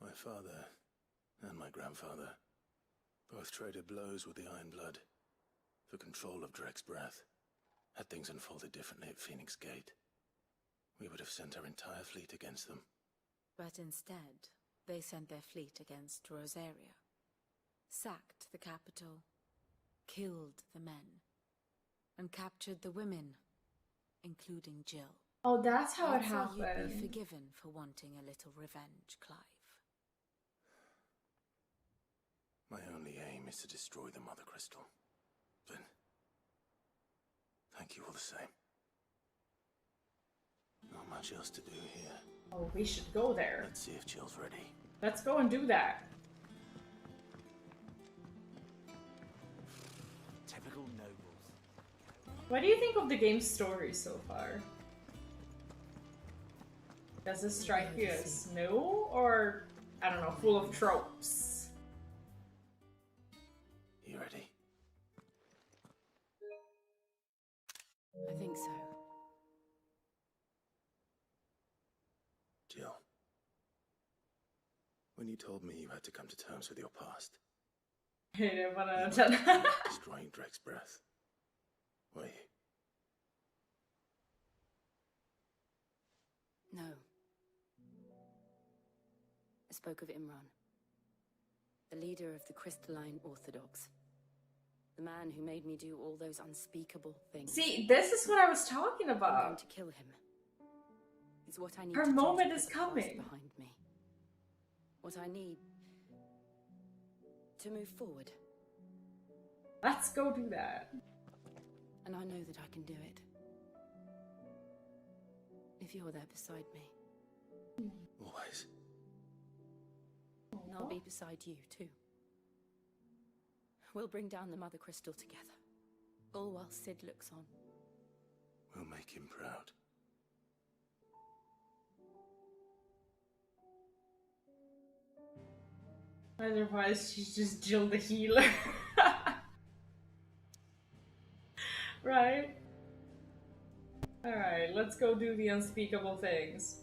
Speaker 17: My father and my grandfather both traded blows with the Iron Blood for control of Drake's breath. Had things unfolded differently at Phoenix Gate, we would have sent our entire fleet against them.
Speaker 5: But instead, they sent their fleet against Rosaria, sacked the capital, killed the men, and captured the women, including Jill.
Speaker 1: Oh, that's how it happened.
Speaker 5: You'd be forgiven for wanting a little revenge, Clive.
Speaker 17: My only aim is to destroy the Mother Crystal. But thank you all the same. Not much else to do here.
Speaker 1: Oh, we should go there.
Speaker 17: Let's see if Jill's ready.
Speaker 1: Let's go and do that.
Speaker 22: Typical nobles.
Speaker 1: What do you think of the game's story so far? Does it strike you as new or, I don't know, full of tropes?
Speaker 17: You ready?
Speaker 15: I think so.
Speaker 17: Jill, when you told me you had to come to terms with your past, destroying Drake's breath, were you?
Speaker 15: No. I spoke of Imran, the leader of the Crystalline Orthodox. The man who made me do all those unspeakable things.
Speaker 1: See, this is what I was talking about.
Speaker 15: I'm going to kill him. It's what I need.
Speaker 1: Her moment is coming.
Speaker 15: Behind me. What I need to move forward.
Speaker 1: Let's go do that.
Speaker 15: And I know that I can do it. If you're there beside me.
Speaker 17: Always.
Speaker 15: And I'll be beside you, too. We'll bring down the Mother Crystal together. All while Sid looks on.
Speaker 17: We'll make him proud.
Speaker 1: Otherwise, she's just Jill the healer. Right? Alright, let's go do the unspeakable things.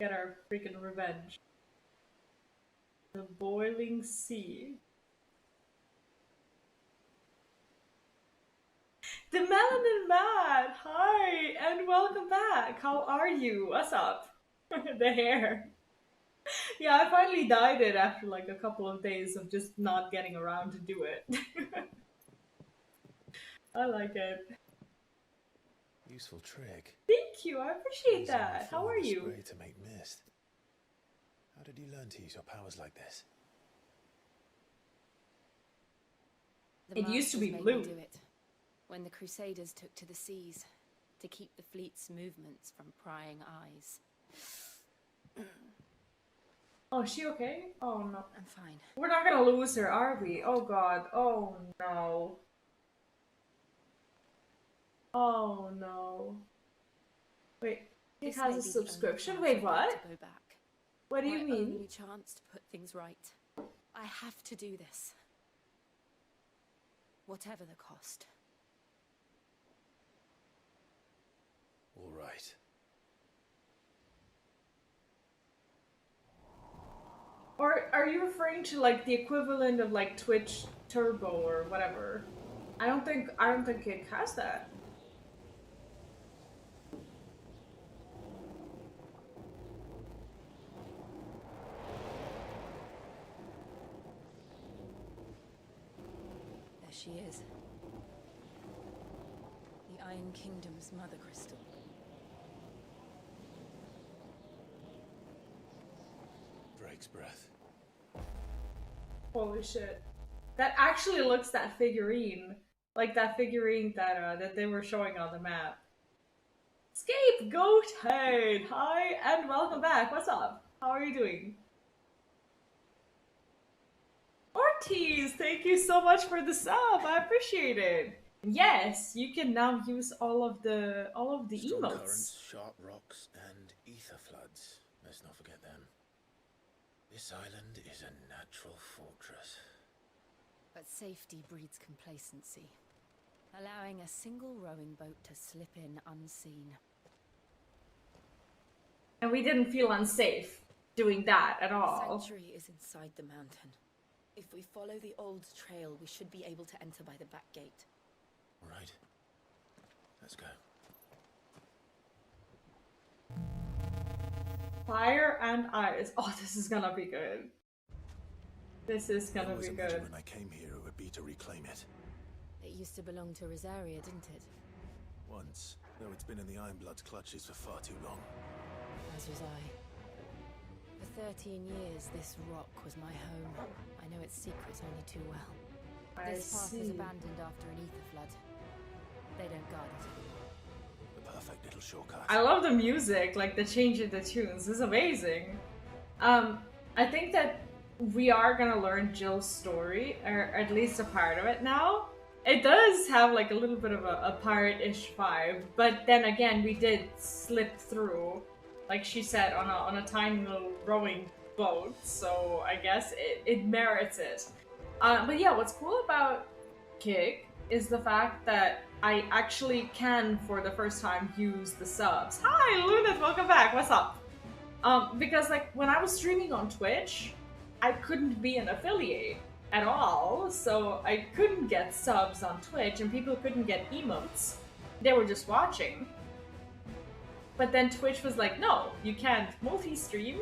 Speaker 1: Get our freaking revenge. The boiling sea. The Melanin Mad! Hi! And welcome back! How are you? What's up? The hair. Yeah, I finally dyed it after like a couple of days of just not getting around to do it. I like it.
Speaker 17: Useful trick.
Speaker 1: Thank you, I appreciate that. How are you?
Speaker 17: Spray to make mist. How did you learn to use your powers like this?
Speaker 1: It used to be blue.
Speaker 15: when the Crusaders took to the seas to keep the fleet's movements from prying eyes.
Speaker 1: Oh, is she okay? Oh no.
Speaker 15: I'm fine.
Speaker 1: We're not gonna lose her, are we? Oh god. Oh no. Oh no. Wait, it has a subscription? Wait, what?
Speaker 15: To go back.
Speaker 1: What do you
Speaker 15: My
Speaker 1: mean?
Speaker 15: only chance to put things right. I have to do this. Whatever the cost.
Speaker 17: All right.
Speaker 1: Or are you referring to like the equivalent of like Twitch Turbo or whatever? I don't think it has that.
Speaker 15: There she is. The Iron Kingdom's Mother Crystal.
Speaker 17: Drake's breath.
Speaker 1: Holy shit. That actually looks that figurine. Like that figurine that they were showing on the map. Scapegoat! Hey, hi, and welcome back. What's up? How are you doing? Ortiz, thank you so much for the sub. I appreciate it. Yes, you can now use all of the
Speaker 17: Storm
Speaker 1: emotes.
Speaker 17: currents, sharp rocks, and ether floods. Let's not forget them. This island is a natural fortress.
Speaker 15: But safety breeds complacency, allowing a single rowing boat to slip in unseen.
Speaker 1: And we didn't feel unsafe doing that at all.
Speaker 15: The sanctuary is inside the mountain. If we follow the old trail, we should be able to enter by the back gate.
Speaker 17: All right. Let's go.
Speaker 1: Fire and ice. Oh, this is gonna be good. This is gonna be good.
Speaker 17: When I came here, it would be to reclaim it.
Speaker 15: It used to belong to Rosaria, didn't it?
Speaker 17: Once, though it's been in the Ironblood's clutches for far too long.
Speaker 15: As was I. For 13 years, this rock was my home. I know its secrets only too well. This path was abandoned after an ether flood. They don't guard it anymore.
Speaker 17: The perfect little shortcut.
Speaker 1: I love the music, like the change in the tunes. This is amazing. I think that we are gonna learn Jill's story, or at least a part of it now. It does have like a little bit of a pirate-ish vibe, but then again, we did slip through, like she said, on a tiny little rowing boat, so I guess it merits it. But yeah, what's cool about Kick is the fact that I actually can, for the first time, use the subs. Hi, Lunat, welcome back. What's up? Because like when I was streaming on Twitch, I couldn't be an affiliate at all, so I couldn't get subs on Twitch, and people couldn't get emotes. They were just watching. But then Twitch was like, no, you can't multi-stream,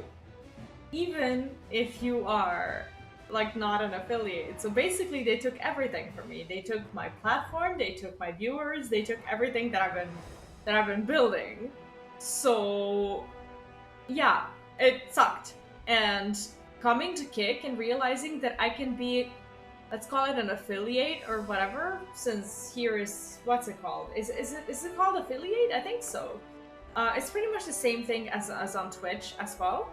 Speaker 1: even if you are like not an affiliate. So basically they took everything from me. They took my platform, they took my viewers, they took everything that I've been building. So yeah, it sucked. And coming to Kick and realizing that I can be, let's call it an affiliate or whatever, since here is, what's it called? Is it called affiliate? I think so. It's pretty much the same thing as on Twitch as well.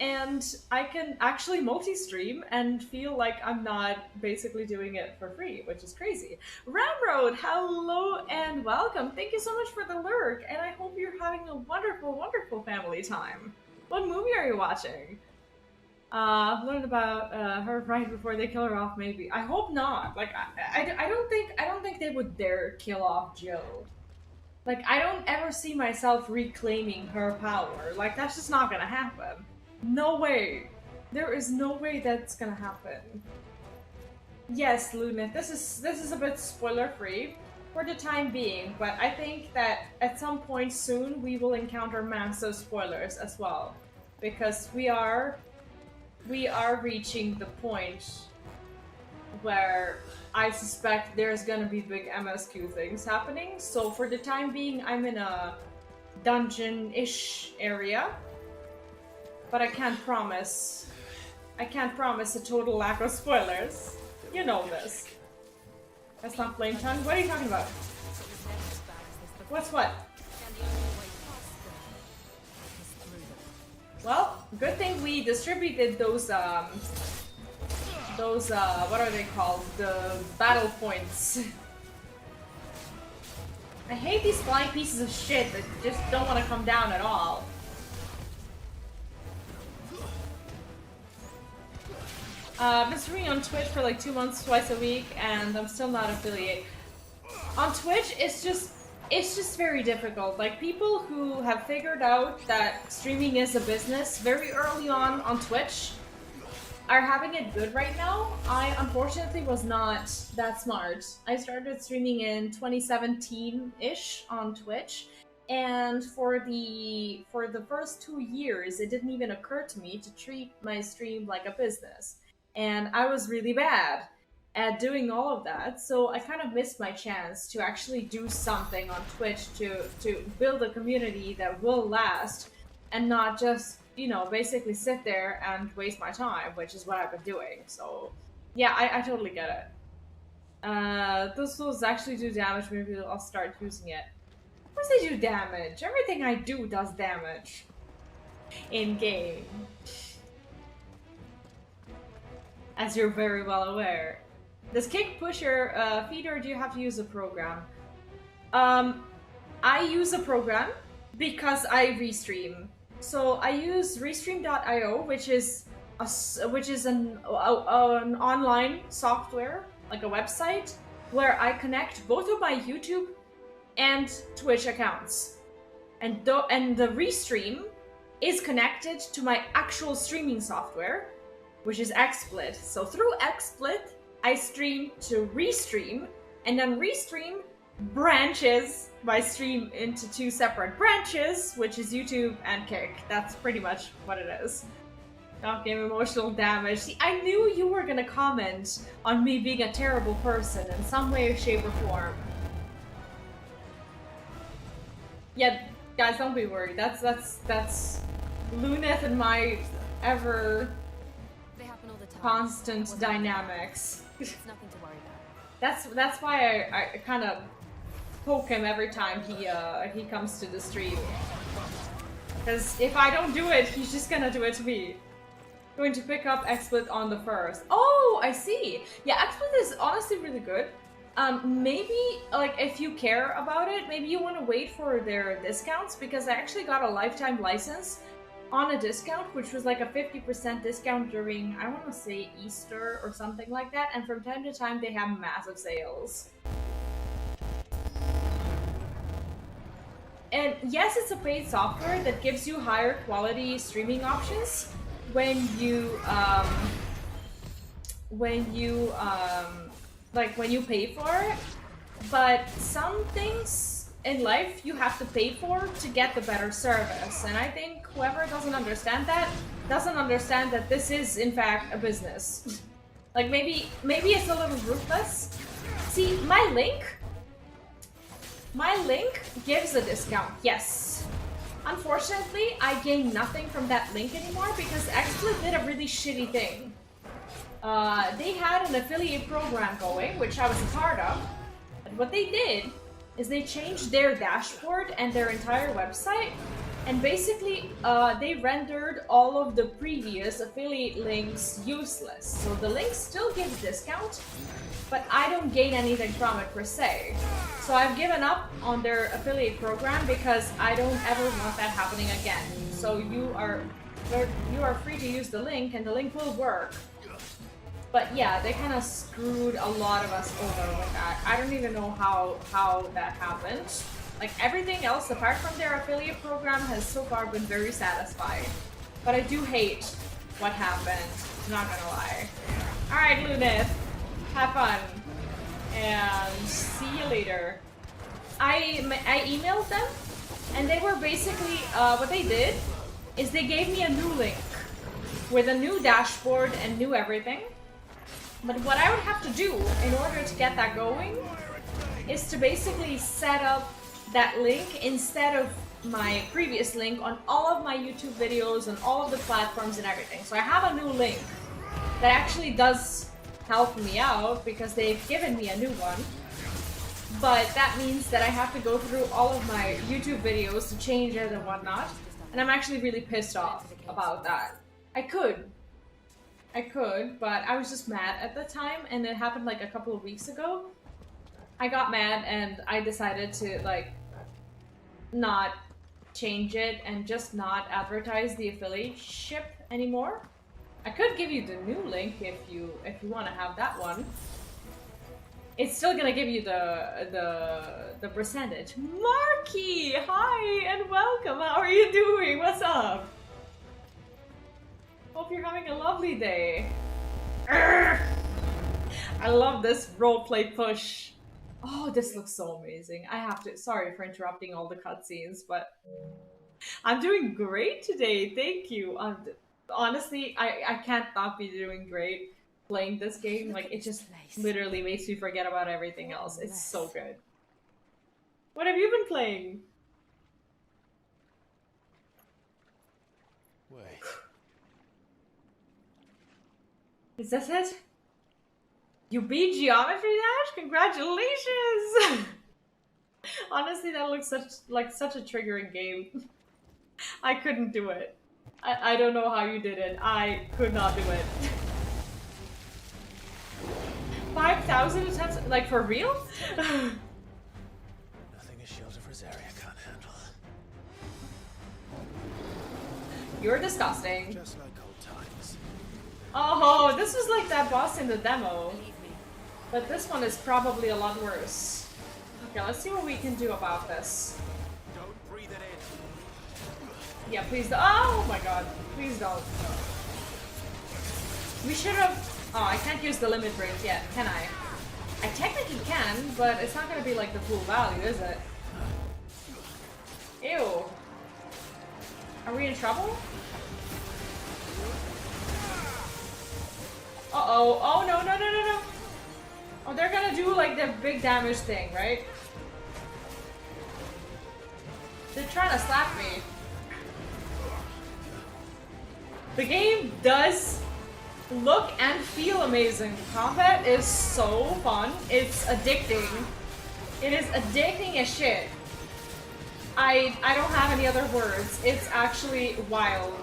Speaker 1: And I can actually multi-stream and feel like I'm not basically doing it for free, which is crazy. Ramroad, hello and welcome. Thank you so much for the lurk, and I hope you're having a wonderful, wonderful family time. What movie are you watching? Learn about her right before they kill her off, maybe. I hope not. Like, I don't think they would dare kill off Jill. Like, I don't ever see myself reclaiming her power. Like, that's just not gonna happen. No way. There is no way that's gonna happen. Yes, Lunit, this is a bit spoiler-free for the time being, but I think that at some point soon we will encounter massive spoilers as well. Because we are reaching the point where I suspect there's gonna be big MSQ things happening. So for the time being, I'm in a dungeon-ish area. But I can't promise a total lack of spoilers. You know this. That's not flame tongue. What are you talking about? What's what? Well, good thing we distributed those what are they called? The battle points. I hate these flying pieces of shit that just don't want to come down at all. I've been streaming on Twitch for like 2 months, twice a week, and I'm still not affiliate. On Twitch, it's just very difficult. Like, people who have figured out that streaming is a business very early on Twitch are having it good right now. I unfortunately was not that smart. I started streaming in 2017-ish on Twitch, and for the first 2 years, it didn't even occur to me to treat my stream like a business. And I was really bad at doing all of that, so I kind of missed my chance to actually do something on Twitch to build a community that will last and not just, you know, basically sit there and waste my time, which is what I've been doing. So yeah, I totally get it. Those tools actually do damage. Maybe I'll start using it. Of course they do damage. Everything I do does damage in game, as you're very well aware. Does kick push your feed, or do you have to use a program? I use a program because I restream. So I use restream.io, which is an online software, like a website, where I connect both of my YouTube and Twitch accounts, and the restream is connected to my actual streaming software, which is XSplit. So through XSplit, I stream to Restream, and then Restream branches my stream into 2 separate branches, which is YouTube and Kick. That's pretty much what it is. Not game emotional damage. See, I knew you were gonna comment on me being a terrible person in some way, shape, or form. Yeah, guys, don't be worried. That's Luneth and my ever constant dynamics.
Speaker 15: It's nothing to worry about.
Speaker 1: That's why I kind of poke him every time he comes to the stream. Because if I don't do it, he's just gonna do it to me. Going to pick up XSplit on the 1st. Oh, I see. Yeah, XSplit is honestly really good. Maybe, like, if you care about it, maybe you want to wait for their discounts, because I actually got a lifetime license on a discount, which was like a 50% discount during, I want to say, Easter or something like that, and from time to time they have massive sales. And yes, it's a paid software that gives you higher quality streaming options when you pay for it, but some things in life you have to pay for to get the better service, and I think whoever doesn't understand that this is in fact a business. Like, maybe it's a little ruthless. See, my link gives a discount, yes. Unfortunately, I gain nothing from that link anymore because XSplit did a really shitty thing. They had an affiliate program going, which I was a part of, and what they did is they changed their dashboard and their entire website, and basically they rendered all of the previous affiliate links useless. So the link still gives discount, but I don't gain anything from it per se. So I've given up on their affiliate program because I don't ever want that happening again. So you are free to use the link, and the link will work. But yeah, they kind of screwed a lot of us over with that. I don't even know how that happened. Like, everything else apart from their affiliate program has so far been very satisfying. But I do hate what happened, not gonna lie. Alright, Luneth, have fun. And see you later. I emailed them, and they were basically, what they did is they gave me a new link with a new dashboard and new everything. But what I would have to do in order to get that going is to basically set up that link instead of my previous link on all of my YouTube videos and all of the platforms and everything. So I have a new link that actually does helping me out because they've given me a new one. But that means that I have to go through all of my YouTube videos to change it and whatnot. And I'm actually really pissed off about that. I could, but I was just mad at the time, and it happened like a couple of weeks ago. I got mad and I decided to like not change it and just not advertise the affiliate ship anymore. I could give you the new link if you want to have that one. It's still gonna give you the percentage. Marky, hi and welcome. How are you doing? What's up? Hope you're having a lovely day. Urgh! I love this roleplay push. Oh, this looks so amazing. I have to. Sorry for interrupting all the cutscenes, but I'm doing great today. Thank you. Honestly, I can't not be doing great playing this game. Like, it just literally makes me forget about everything else. It's so good. What have you been playing?
Speaker 17: Wait.
Speaker 1: Is this it? You beat Geometry Dash? Congratulations! Honestly, that looks such a triggering game. I couldn't do it. I don't know how you did it. I could not do it. 5,000 attempts? Like, for real?
Speaker 17: Nothing a shield of Rosaria can't handle.
Speaker 1: You're disgusting.
Speaker 17: Just like old times.
Speaker 1: Oh, this was like that boss in the demo. But this one is probably a lot worse. Okay, let's see what we can do about this.
Speaker 11: Don't breathe it in.
Speaker 1: Yeah, please don't. Oh my god. Please don't. We should have... Oh, I can't use the limit break yet, can I? I technically can, but it's not gonna be like the full value, is it? Ew. Are we in trouble? Uh-oh. Oh, no, no, no, no, no. Oh, they're gonna do like the big damage thing, right? They're trying to slap me. The game does look and feel amazing. Combat is so fun. It's addicting. It is addicting as shit. I don't have any other words. It's actually wild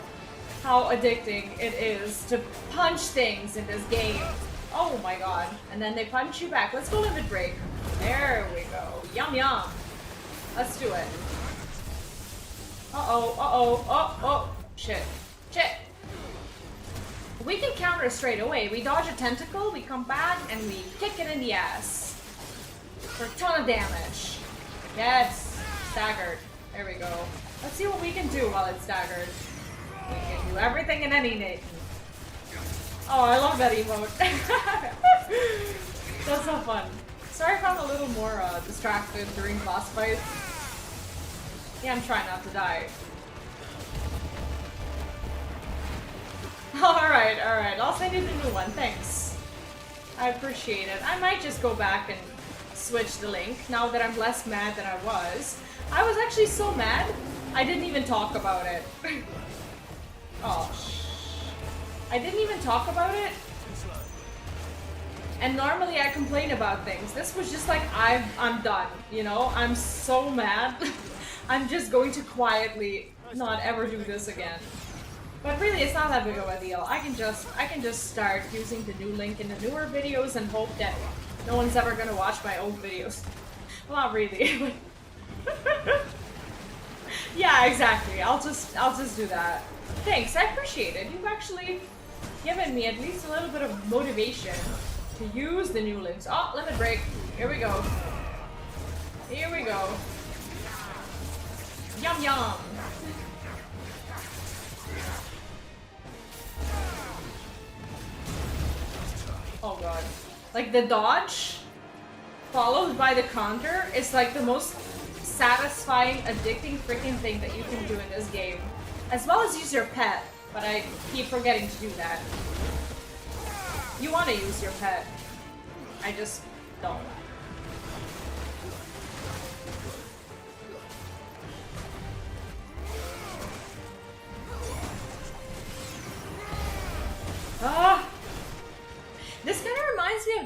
Speaker 1: how addicting it is to punch things in this game. Oh my god. And then they punch you back. Let's go limit break. There we go. Yum yum. Let's do it. Uh-oh, uh-oh, oh, shit. Shit. We can counter straight away. We dodge a tentacle, we come back, and we kick it in the ass. For a ton of damage. Yes. Staggered. There we go. Let's see what we can do while it's staggered. We can do everything and anything. Oh, I love that emote. That's so fun. Sorry if I'm a little more distracted during boss fights. Yeah, I'm trying not to die. Alright, alright. I'll send you the new one. Thanks. I appreciate it. I might just go back and switch the link now that I'm less mad than I was. I was actually so mad, I didn't even talk about it. Oh. I didn't even talk about it. And normally I complain about things. This was just like, I'm done, you know? I'm so mad. I'm just going to quietly not ever do this again. But really, it's not that big of a deal. I can just start using the new link in the newer videos and hope that no one's ever gonna watch my old videos. Well, not really. Yeah, exactly. I'll just do that. Thanks, I appreciate it. You've actually given me at least a little bit of motivation to use the new links. Oh, limit break. Here we go. Here we go. Yum yum. Oh god. Like the dodge followed by the counter is like the most satisfying, addicting freaking thing that you can do in this game. As well as use your pet, but I keep forgetting to do that. You want to use your pet. I just don't. Ah! This kind of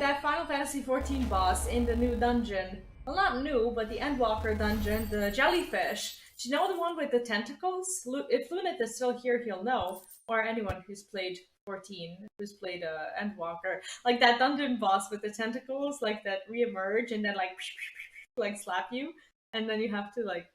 Speaker 1: that Final Fantasy XIV boss in the new dungeon. Well, not new, but the Endwalker dungeon, the jellyfish. Do you know the one with the tentacles? If Lunit is still here, he'll know. Or anyone who's played 14, who's played Endwalker. Like that dungeon boss with the tentacles, like that reemerge and then like slap you. And then you have to like...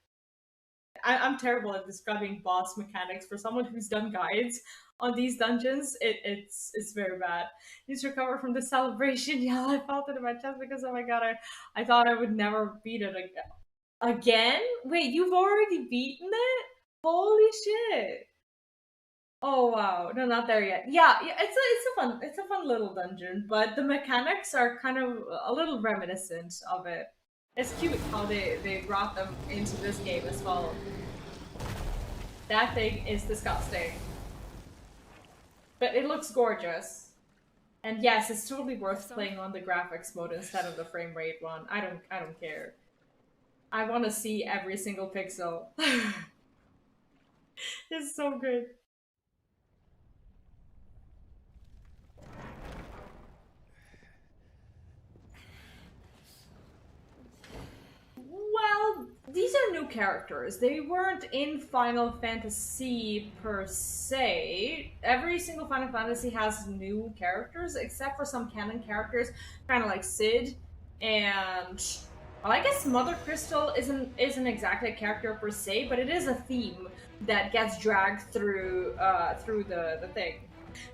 Speaker 1: I'm terrible at describing boss mechanics. For someone who's done guides on these dungeons, it's very bad. You just recover from the celebration. Yeah, I felt it in my chest because, oh my god, I thought I would never beat it again. Wait, you've already beaten it? Holy shit! Oh wow, no, not there yet. Yeah, it's a fun little dungeon, but the mechanics are kind of a little reminiscent of it. It's cute how they brought them into this game as well. That thing is disgusting. But it looks gorgeous. And yes, it's totally worth playing on the graphics mode instead of the frame rate one. I don't care. I want to see every single pixel. It's so good. Well, these are new characters. They weren't in Final Fantasy per se. Every single Final Fantasy has new characters, except for some canon characters, kind of like Cid and... Well, I guess Mothercrystal isn't exactly a character per se, but it is a theme that gets dragged through the thing.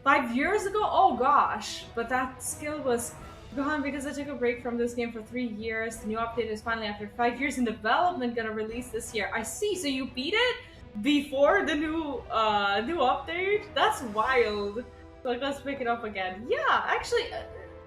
Speaker 1: 5 years ago? Oh gosh, but that skill was gone because I took a break from this game for 3 years. The new update is finally, after 5 years in development, gonna release this year. I see, so you beat it before the new update? That's wild. Like, let's pick it up again. Yeah, actually,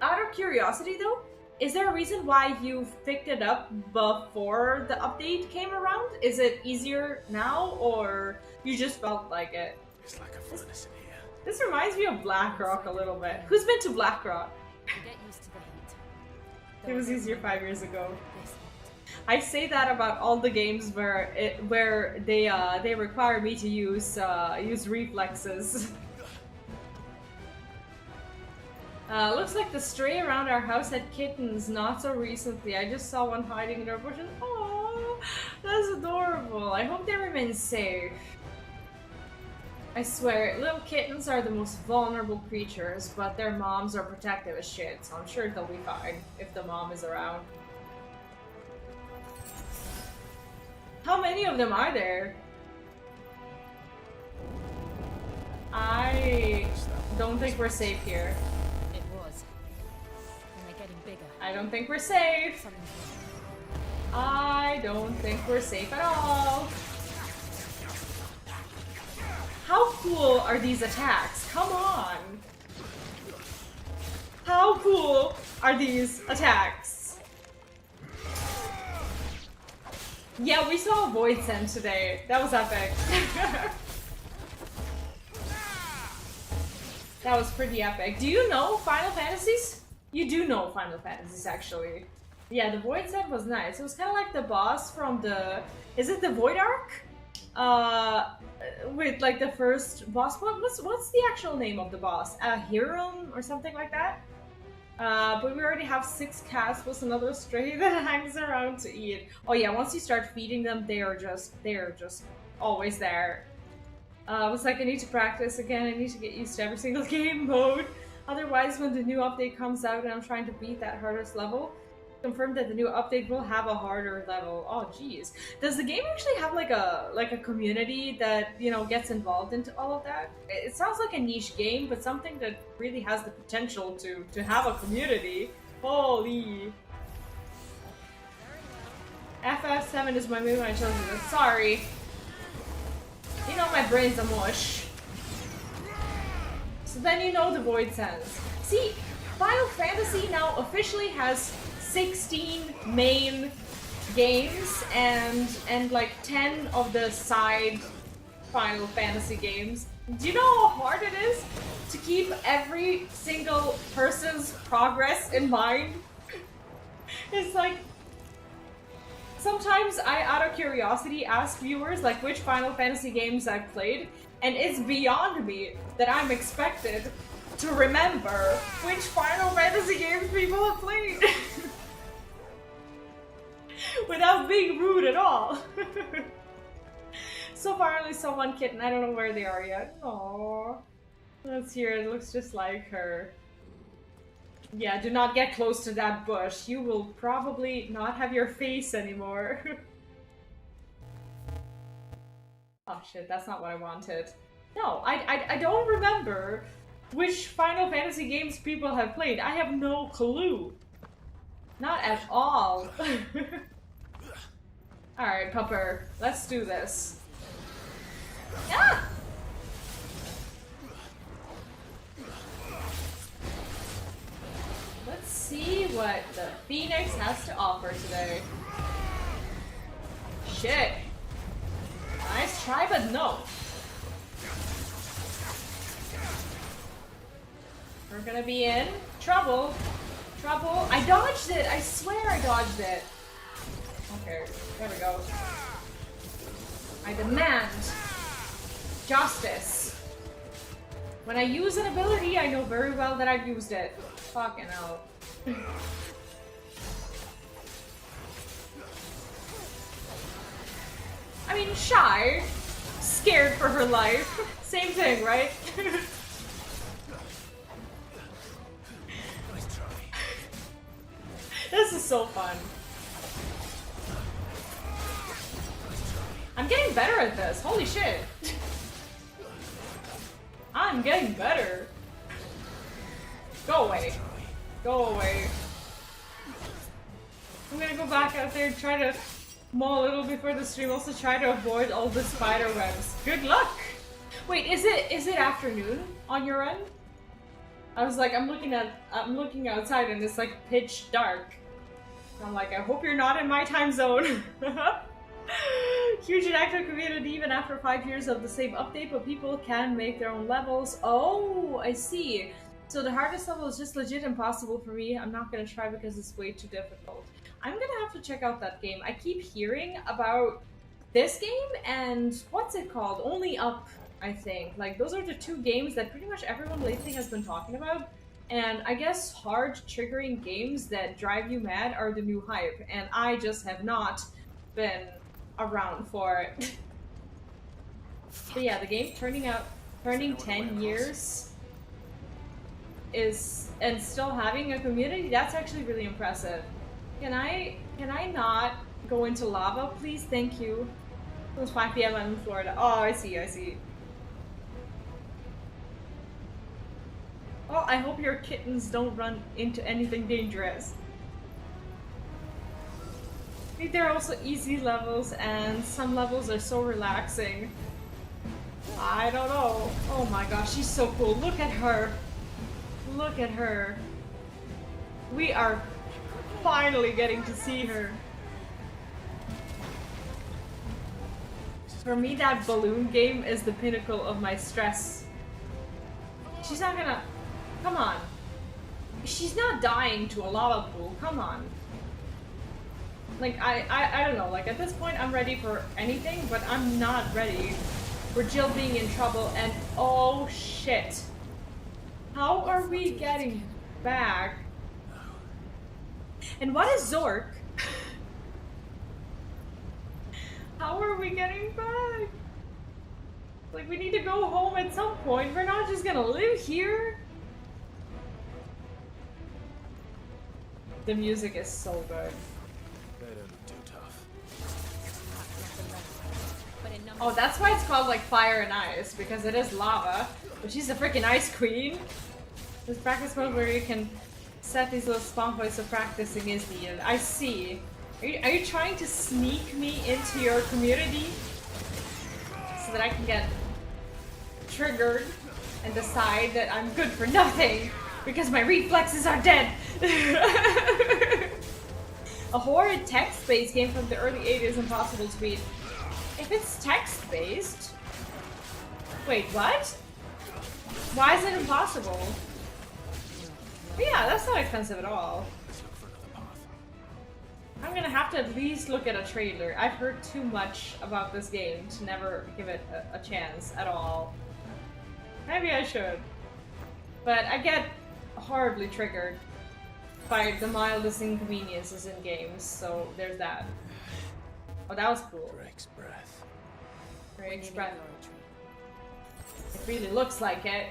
Speaker 1: out of curiosity though, is there a reason why you've picked it up before the update came around? Is it easier now, or you just felt like it?
Speaker 17: It's like a furnace in here.
Speaker 1: This reminds me of Blackrock a little bit. Who's been to Blackrock?
Speaker 15: Get used to the heat.
Speaker 1: It was easier 5 years ago. I say that about all the games where they require me to use reflexes. Looks like the stray around our house had kittens not so recently. I just saw one hiding in our bushes. Oh, that's adorable. I hope they remain safe. I swear, little kittens are the most vulnerable creatures, but their moms are protective as shit, so I'm sure they'll be fine if the mom is around. How many of them are there? I don't think we're safe here.
Speaker 15: It was. And they're getting bigger.
Speaker 1: I don't think we're safe. I don't think we're safe at all. How cool are these attacks? Come on! How cool are these attacks? Yeah, we saw a Void Send today. That was epic. That was pretty epic. Do you know Final Fantasies? You do know Final Fantasies, actually. Yeah, the Void Send was nice. It was kind of like the boss from the... Is it the Void Arc? With like the first boss. What's the actual name of the boss? Hiram or something like that? But we already have 6 cats plus another stray that hangs around to eat. Oh yeah, once you start feeding them, they're just always there. I was like, I need to practice again. I need to get used to every single game mode. Otherwise, when the new update comes out and I'm trying to beat that hardest level, confirmed that the new update will have a harder level. Oh jeez. Does the game actually have like a community that, you know, gets involved into all of that? It sounds like a niche game, but something that really has the potential to have a community. Holy. FF7 is my move when I chose it. Sorry. You know my brain's a mush. So then you know the Void Sense. See, Final Fantasy now officially has 16 main games and like 10 of the side Final Fantasy games. Do you know how hard it is to keep every single person's progress in mind? It's like, sometimes I, out of curiosity, ask viewers like which Final Fantasy games I've played, and it's beyond me that I'm expected to remember which Final Fantasy games people have played. Without being rude at all. So far only saw one kitten. I don't know where they are yet. Aww. Let's hear it. Looks just like her. Yeah, do not get close to that bush. You will probably not have your face anymore. Oh shit, that's not what I wanted. No, I don't remember which Final Fantasy games people have played. I have no clue. Not at all. Alright, Pupper, let's do this. Ah! Let's see what the Phoenix has to offer today. Shit. Nice try, but no. We're gonna be in trouble. Trouble. I dodged it. I swear I dodged it. Okay, there we go. I demand justice. When I use an ability, I know very well that I've used it. Fucking hell. I mean, shy. Scared for her life. Same thing, right? This is so fun. I'm getting better at this. Holy shit. I'm getting better. Go away. Go away. I'm gonna go back out there and try to maul a little before the stream. Also try to avoid all the spider webs. Good luck! Wait, is it afternoon on your end? I was like, I'm looking outside and it's like pitch dark. I'm like, I hope you're not in my time zone. Huge and active community even after 5 years of the same update, but people can make their own levels. Oh, I see. So the hardest level is just legit impossible for me. I'm not gonna try because it's way too difficult. I'm gonna have to check out that game. I keep hearing about this game and what's it called? Only Up, I think. Like, those are the two games that pretty much everyone lately has been talking about. And I guess hard triggering games that drive you mad are the new hype. And I just have not been around for it. But yeah, the game turning 10 years is and still having a community, that's actually really impressive. Can I not go into lava, please? Thank you. It was 5 PM in Florida. Oh, I see. Oh, I hope your kittens don't run into anything dangerous. I think there are also easy levels, and some levels are so relaxing. I don't know. Oh my gosh, she's so cool. Look at her. Look at her. We are finally getting to see her. For me, that balloon game is the pinnacle of my stress. She's not gonna... Come on. She's not dying to a lava pool. Come on. Like, I don't know. Like, at this point, I'm ready for anything, but I'm not ready for Jill being in trouble and... Oh, shit. How are we getting back? And what is Zork? How are we getting back? Like, we need to go home at some point. We're not just gonna live here. The music is so good.
Speaker 17: They don't look too tough.
Speaker 1: Oh, that's why it's called like Fire and Ice, because it is lava. But she's a freaking ice queen. This practice mode where you can set these little spawn points of practicing is needed. I see. Are you trying to sneak me into your community so that I can get triggered and decide that I'm good for nothing because my reflexes are dead? A horrid text-based game from the early 80s is impossible to beat. If it's text-based... Wait, what? Why is it impossible? But yeah, that's not expensive at all. I'm gonna have to at least look at a trailer. I've heard too much about this game to never give it a chance at all. Maybe I should. But I get horribly triggered by the mildest inconveniences in games, so there's that. Oh, that was cool.
Speaker 17: Drake's breath.
Speaker 1: Drake's breath. It really looks like it.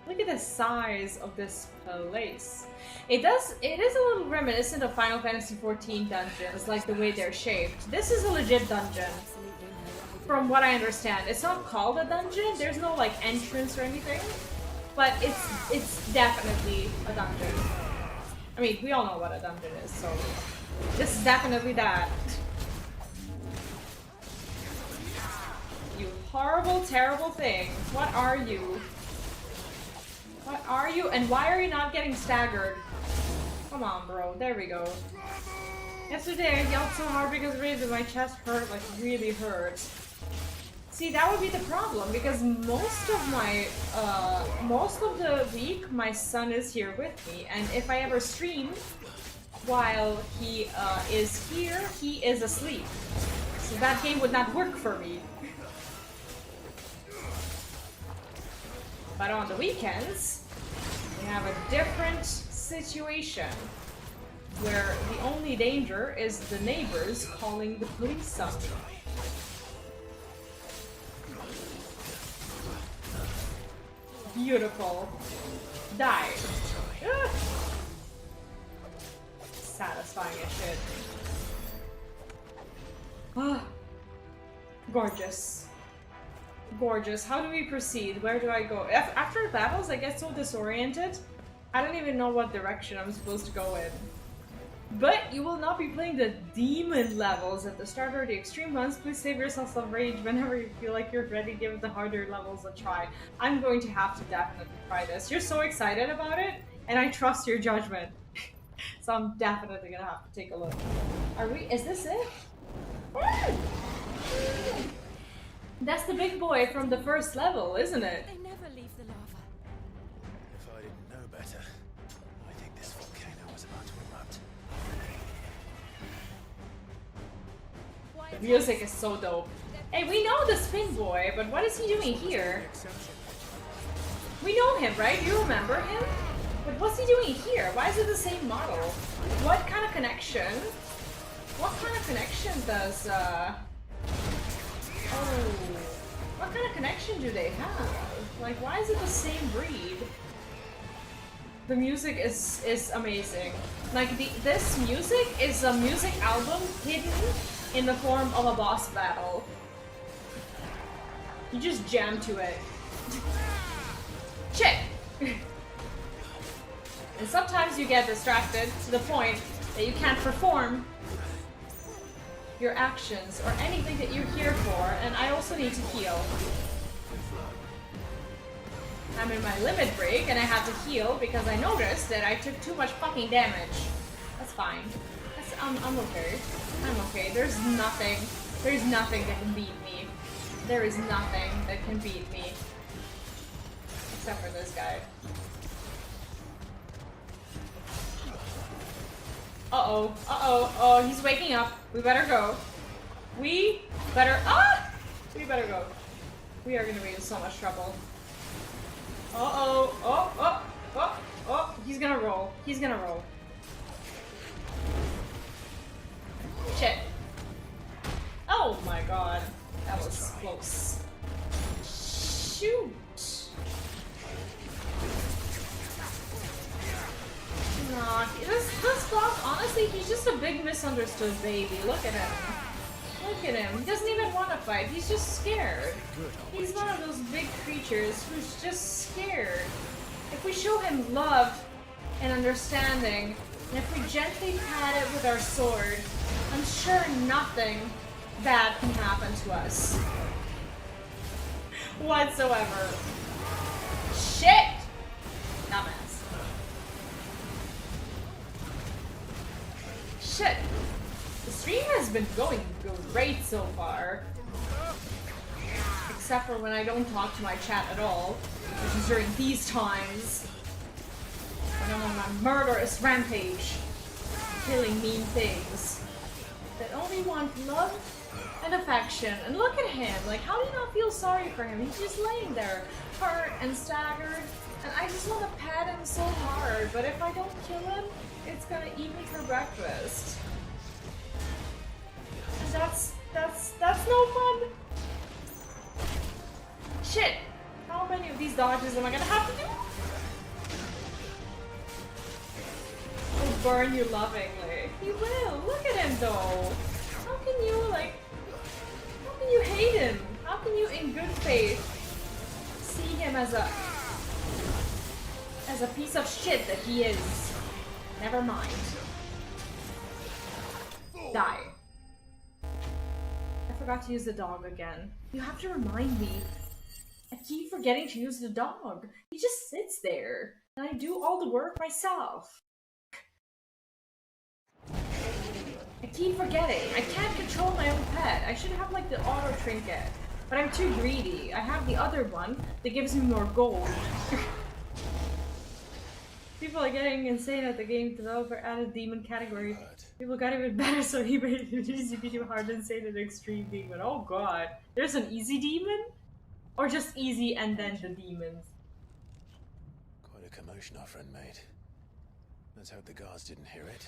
Speaker 1: Look at the size of this place. It is a little reminiscent of Final Fantasy XIV dungeons, like the way they're shaped. This is a legit dungeon. From what I understand. It's not called a dungeon, there's no like entrance or anything. But it's definitely a dungeon. I mean, we all know what a dungeon is, so this is definitely that. You horrible, terrible thing. What are you? What are you? And why are you not getting staggered? Come on, bro. There we go. Yesterday I yelled so hard because my chest hurt, like really hurt. See, that would be the problem, because most of the week my son is here with me, and if I ever stream while he is here, he is asleep. So that game would not work for me. But on the weekends, we have a different situation, where the only danger is the neighbors calling the police on me. Beautiful. Die. Ah. Satisfying as shit. Ah. Gorgeous. Gorgeous. How do we proceed? Where do I go? After battles, I get so disoriented. I don't even know what direction I'm supposed to go in. But you will not be playing the demon levels at the start or the extreme ones. Please save yourself some rage whenever you feel like you're ready. Give the harder levels a try. I'm going to have to definitely try this. You're so excited about it, and I trust your judgment. So I'm definitely gonna have to take a look. Is this it? That's the big boy from the first level, isn't it?
Speaker 5: They never leave the lava.
Speaker 17: If I didn't know better, I think this volcano was about to erupt.
Speaker 1: The music is so dope. Hey, we know the spin boy, but what is he doing here? We know him, right? You remember him? But what's he doing here? Why is it the same model? What kind of connection? What kind of connection does, Oh, what kind of connection do they have? Like, why is it the same breed? The music is amazing. Like, this music is a music album hidden in the form of a boss battle. You just jam to it. Shit! And sometimes you get distracted to the point that you can't perform your actions or anything that you're here for, and I also need to heal. I'm in my limit break and I have to heal because I noticed that I took too much fucking damage. That's fine. I'm okay. I'm okay. There's nothing that can beat me. There is nothing that can beat me. Except for this guy. Uh-oh. Uh-oh. Oh, he's waking up. We better go. We better go. We are gonna be in so much trouble. Uh-oh. Oh, oh, oh, oh. He's gonna roll. He's gonna roll. Shit. Oh my god. That was close. Shoot. Nah, this boss, honestly, he's just a big misunderstood baby. Look at him. Look at him. He doesn't even want to fight. He's just scared. He's one of those big creatures who's just scared. If we show him love and understanding, and if we gently pat it with our sword, I'm sure nothing bad can happen to us. Whatsoever. Shit! Dumbass. Shit! The stream has been going great so far. Except for when I don't talk to my chat at all, which is during these times. When I'm on my murderous rampage, killing mean things that only want love and affection. And look at him, like, how do you not feel sorry for him? He's just laying there, hurt and staggered, And I just want to pet him so hard, but if I don't kill him, it's gonna eat me for breakfast. And that's no fun. Shit! How many of these dodges am I gonna have to do? He'll burn you lovingly. He will. Look at him though. How can you hate him? How can you in good faith see him as a piece of shit that he is? Never mind. Die. I forgot to use the dog again. You have to remind me. I keep forgetting to use the dog. He just sits there, and I do all the work myself. I keep forgetting. I can't control my own pet. I should have like the auto trinket, but I'm too greedy. I have the other one that gives me more gold. People are getting insane at the game developer added demon category. People got even better, so he made it easy, medium, hard, insane, and extreme demon. Oh god. There's an easy demon? Or just easy and then the demons?
Speaker 17: Quite a commotion our friend made. Let's hope the guards didn't hear it.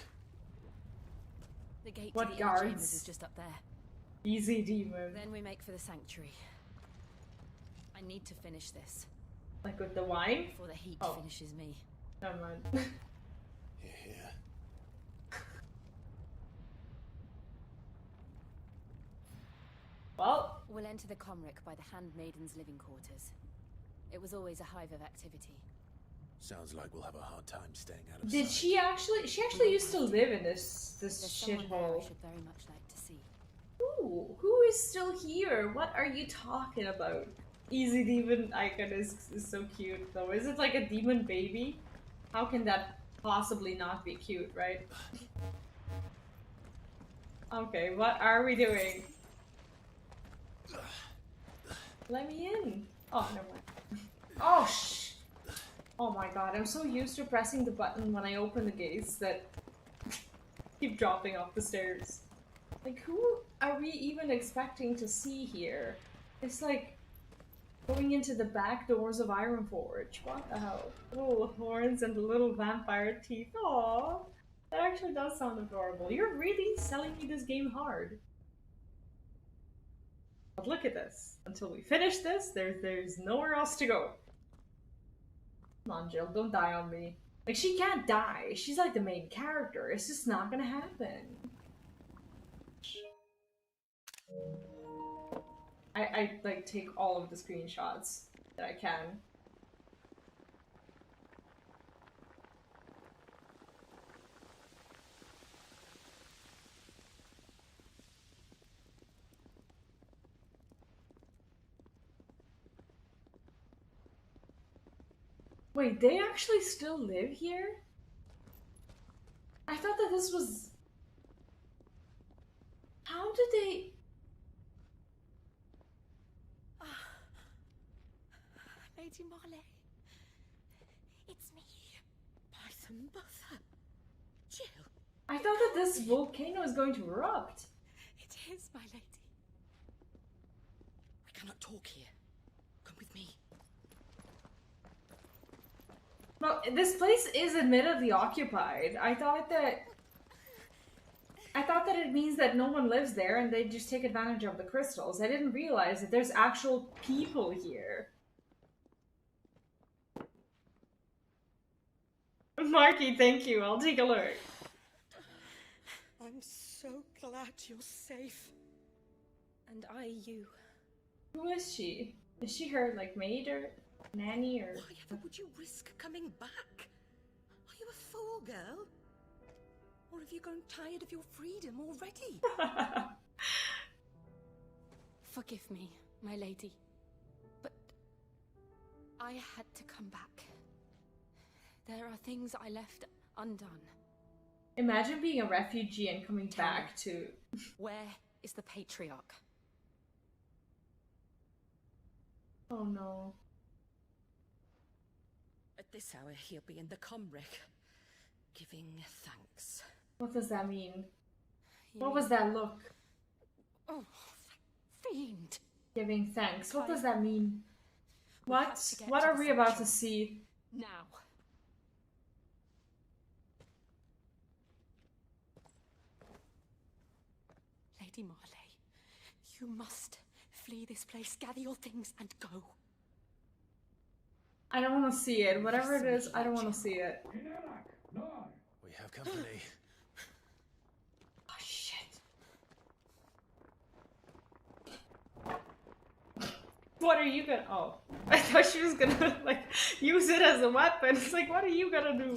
Speaker 15: The gate
Speaker 1: What
Speaker 15: to the inner
Speaker 1: guards?
Speaker 15: chambers is just up there.
Speaker 1: Easy demon.
Speaker 15: Then we make for the sanctuary. I need to finish this.
Speaker 1: Like with the wine?
Speaker 15: Before the heat finishes me.
Speaker 1: Never mind.
Speaker 17: Here.
Speaker 1: Well,
Speaker 15: we'll enter the Comric by the Handmaiden's living quarters. It was always a hive of activity.
Speaker 17: Sounds like we'll have a hard time staying out of
Speaker 1: did
Speaker 17: sight.
Speaker 1: she actually used to live in this
Speaker 15: There's someone there
Speaker 1: shithole?
Speaker 15: I should very much like to see.
Speaker 1: Who is still here? What are you talking about? Easy demon icon is so cute though. Is it like a demon baby? How can that possibly not be cute, right? Okay, what are we doing? Let me in. Oh, never mind. Oh, shh. Oh my god, I'm so used to pressing the button when I open the gates that keep dropping off the stairs. Like, who are we even expecting to see here? It's like going into the back doors of Ironforge. What the hell? Little horns and the little vampire teeth. Aww. That actually does sound adorable. You're really selling me this game hard. But look at this. Until we finish this, there's nowhere else to go. Come on, Jill, don't die on me. Like, she can't die. She's like the main character. It's just not gonna happen. I like take all of the screenshots that I can. Wait, they actually still live here? I thought that this was... How did they...
Speaker 13: Lady Marley, it's me, my mother, Jill.
Speaker 1: I thought that this volcano was going to erupt.
Speaker 13: It is, my lady. We cannot talk here. Come with me.
Speaker 1: Well, this place is admittedly occupied. I thought that it means that no one lives there and they just take advantage of the crystals. I didn't realize that there's actual people here. Marky, thank you. I'll take a look.
Speaker 13: I'm so glad you're safe.
Speaker 9: And I you.
Speaker 1: Who is she? Is she her, like, maid or nanny or...
Speaker 13: Why ever would you risk coming back? Are you a fool, girl? Or have you grown tired of your freedom already?
Speaker 15: Forgive me, my lady. But I had to come back. There are things I left undone.
Speaker 1: Imagine being a refugee and coming back to...
Speaker 15: Where is the patriarch?
Speaker 1: Oh no.
Speaker 13: At this hour, he'll be in the Comric, giving thanks.
Speaker 1: What does that mean? What was that look?
Speaker 13: Oh,
Speaker 15: fiend!
Speaker 1: Giving thanks. What does that mean? What are we about to see?
Speaker 15: Now. Lady Marley, you must flee this place, gather your things, and go.
Speaker 1: I don't want to see it. Whatever it is, I don't want to see it.
Speaker 17: We have company.
Speaker 1: Oh, shit. What are you gonna... Oh. I thought she was gonna, like, use it as a weapon. It's like, what are you gonna do?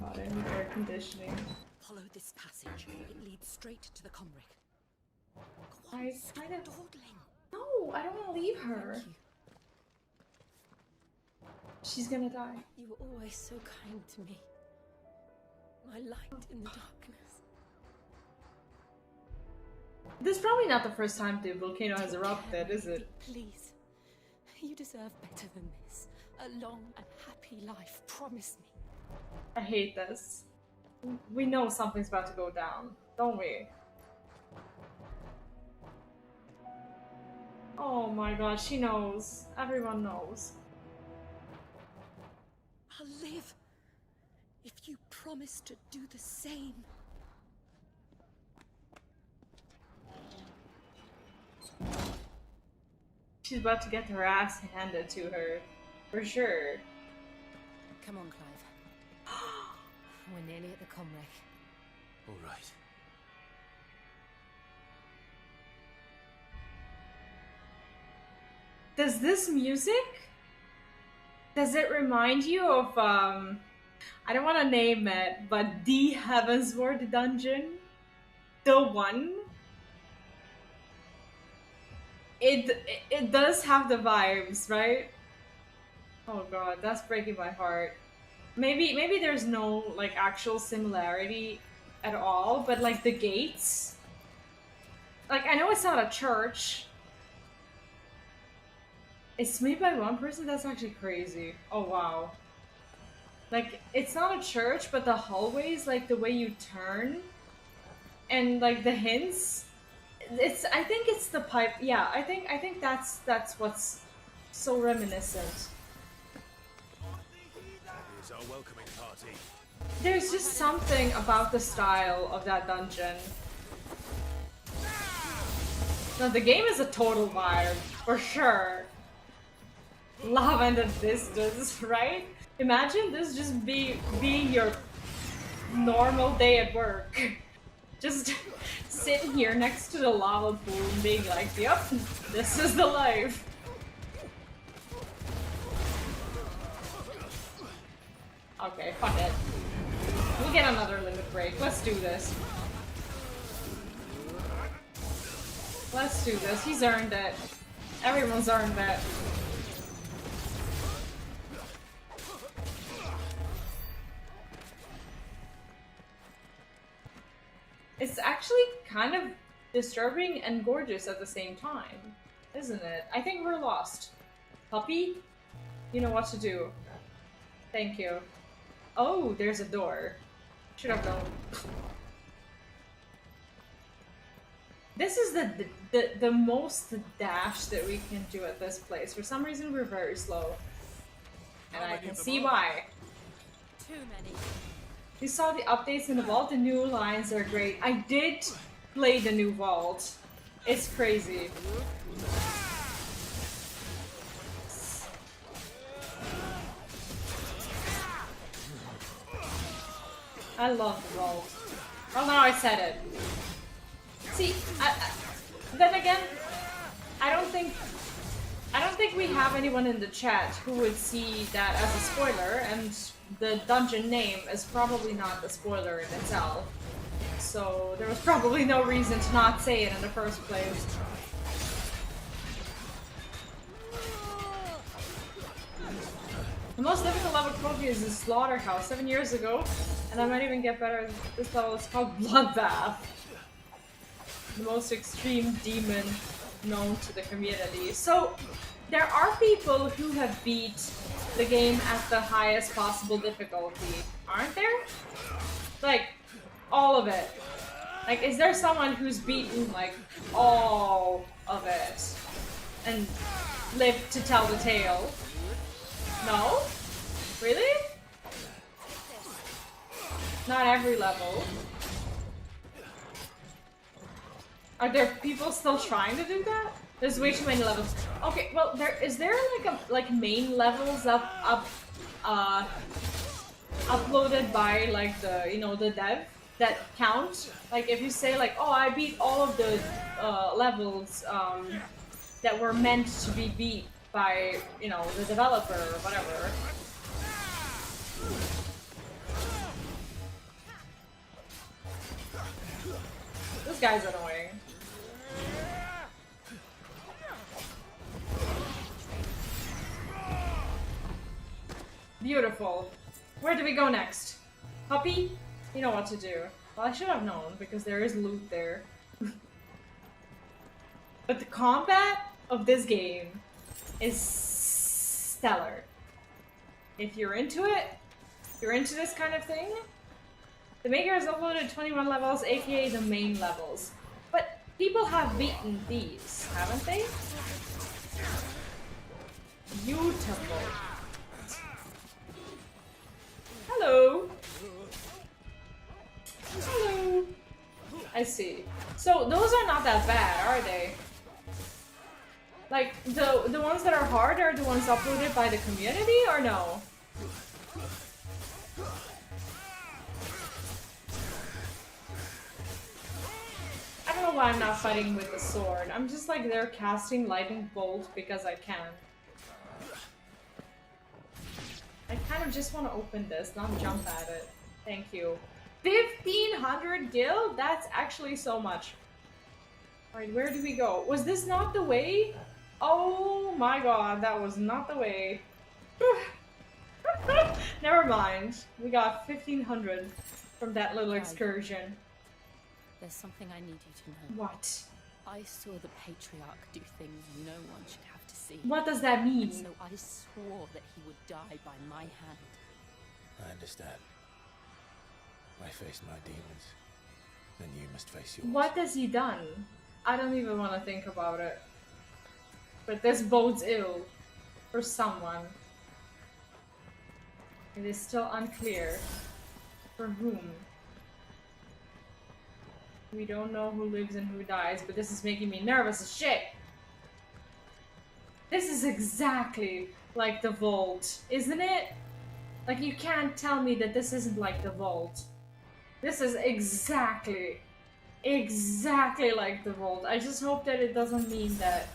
Speaker 1: God, I need air conditioning.
Speaker 13: Follow this passage. It leads straight to the Comric.
Speaker 1: I kind of... No, I don't want to leave her. She's gonna die.
Speaker 15: You were always so kind to me. My light in the darkness.
Speaker 1: This is probably not the first time the volcano has erupted, is it?
Speaker 15: Please. You deserve better than this. A long and happy life. Promise me.
Speaker 1: I hate this. We know something's about to go down, don't we? Oh my god, she knows. Everyone knows.
Speaker 15: I'll live if you promise to do the same.
Speaker 1: She's about to get her ass handed to her, for sure.
Speaker 15: Come on, Clive. We're nearly at the Comric.
Speaker 17: All right.
Speaker 1: Does this music, does it remind you of, I don't want to name it, but the Heavensward dungeon? The one? It does have the vibes, right? Oh god, that's breaking my heart. Maybe there's no, like, actual similarity at all, but, like, the gates... Like, I know it's not a church. It's made by one person? That's actually crazy. Oh, wow. Like, it's not a church, but the hallways, like, the way you turn, and, like, the hints... I think it's the pipe. Yeah, I think that's what's so reminiscent.
Speaker 17: That is our welcoming party.
Speaker 1: There's just something about the style of that dungeon. No, the game is a total vibe, for sure. Lavender Vistas, right? Imagine this just being your normal day at work. Just sitting here next to the lava pool and being like, yep, this is the life. Okay, fuck it. We'll get another limit break. Let's do this. Let's do this. He's earned it. Everyone's earned it. It's actually kind of disturbing and gorgeous at the same time, isn't it? I think we're lost. Puppy? You know what to do. Thank you. Oh, there's a door. Should have known. This is the most dash that we can do at this place. For some reason, we're very slow. And I can see why.
Speaker 15: Too many.
Speaker 1: You saw the updates in the vault, the new lines are great. I did play the new vault. It's crazy. I love the vault. Well, now I said it. See, then again, I don't think we have anyone in the chat who would see that as a spoiler, and the dungeon name is probably not a spoiler in itself. So there was probably no reason to not say it in the first place. The most difficult level trophy is the Slaughterhouse 7 years ago, and I might even get better. This level is called Bloodbath. The most extreme demon known to the community. So there are people who have beat the game at the highest possible difficulty, aren't there? Like, all of it. Like, is there someone who's beaten, like, all of it and lived to tell the tale? No? Really? Not every level. Are there people still trying to do that? There's way too many levels. Okay, well, is there like main levels uploaded by like the the dev that count? Like if you say like, oh, I beat all of the levels that were meant to be beat by the developer or whatever. This guy's annoying. Beautiful. Where do we go next? Puppy? You know what to do. Well, I should have known, because there is loot there. But the combat of this game is stellar. If you're into it, if you're into this kind of thing, the maker has uploaded 21 levels, aka the main levels. But people have beaten these, haven't they? Beautiful. Hello. Hello. I see. So those are not that bad, are they? Like the ones that are hard are the ones uploaded by the community, or no? I don't know why I'm not fighting with the sword. I'm just like there casting lightning bolt because I can. I kind of just want to open this, not jump at it. Thank you. 1,500 gil? That's actually so much. Alright, where do we go? Was this not the way? Oh my god, that was not the way. Never mind. We got 1,500 from that little excursion.
Speaker 15: There's something I need you to know.
Speaker 1: What?
Speaker 15: I saw the Patriarch do things no one should have to see.
Speaker 1: What does that mean?
Speaker 15: And so I swore that he would die by my hand.
Speaker 17: I understand. I faced my demons. Then you must face yours.
Speaker 1: What has he done? I don't even want to think about it. But this bodes ill for someone. It is still unclear for whom. We don't know who lives and who dies, but this is making me nervous as shit. This is exactly like the vault, isn't it? Like, you can't tell me that this isn't like the vault. This is exactly like the vault. I just hope that it doesn't mean that,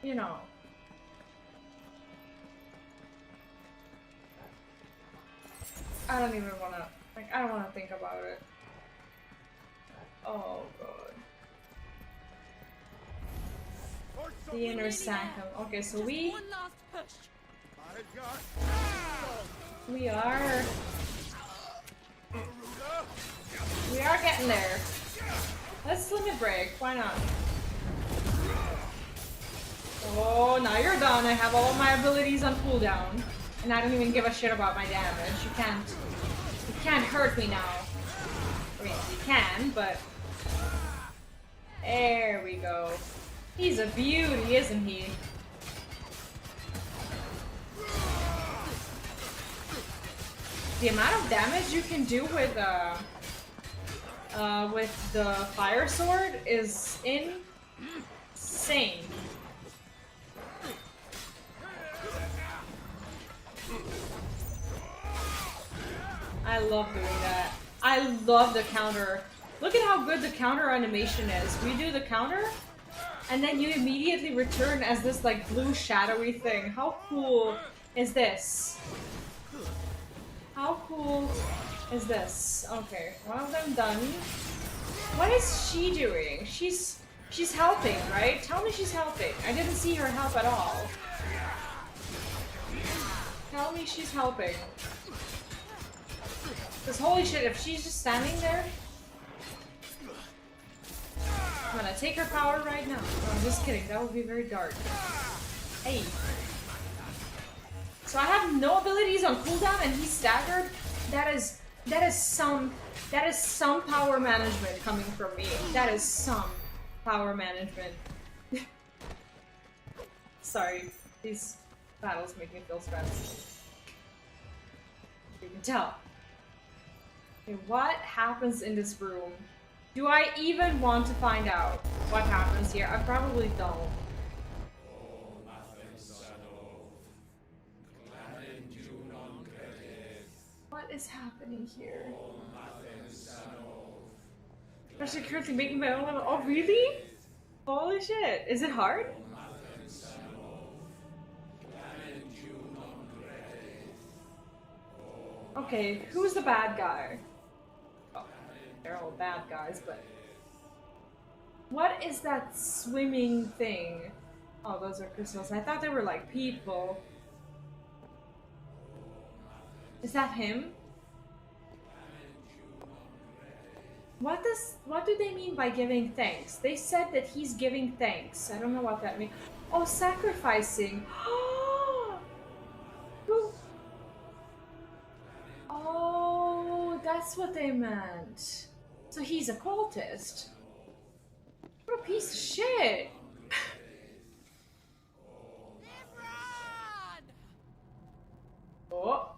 Speaker 1: you know. I don't even wanna, like, I don't wanna think about it. Oh god. The inner sanctum. Okay, so we are getting there. Let's limit break. Why not? Oh, now you're done. I have all of my abilities on cooldown, and I don't even give a shit about my damage. You can't hurt me now. I mean, you can, but there we go. He's a beauty, isn't he? The amount of damage you can do with the fire sword is insane. I love doing that. I love the counter. Look at how good the counter animation is. We do the counter, and then you immediately return as this like blue shadowy thing. How cool is this? How cool is this? Okay, one of them done. What is she doing? She's helping, right? Tell me she's helping. I didn't see her help at all. Tell me she's helping. Because holy shit, if she's just standing there, I'm gonna take her power right now. No, I'm just kidding. That would be very dark. Hey. So I have no abilities on cooldown and he's staggered. That is That is some power management coming from me. That is some power management. Sorry, these battles make me feel stressed. You can tell. Okay, what happens in this room? Do I even want to find out what happens here? I probably don't. What is happening here? Especially currently making my own level. Oh, really? Holy shit. Is it hard? Okay, who's the bad guy? Oh, they're all bad guys, but... What is that swimming thing? Oh, those are crystals. I thought they were like people. Is that him? What do they mean by giving thanks? They said that he's giving thanks. I don't know what that means. Oh, sacrificing. Who? Oh, that's what they meant. So he's a cultist. What a piece of shit. Oh.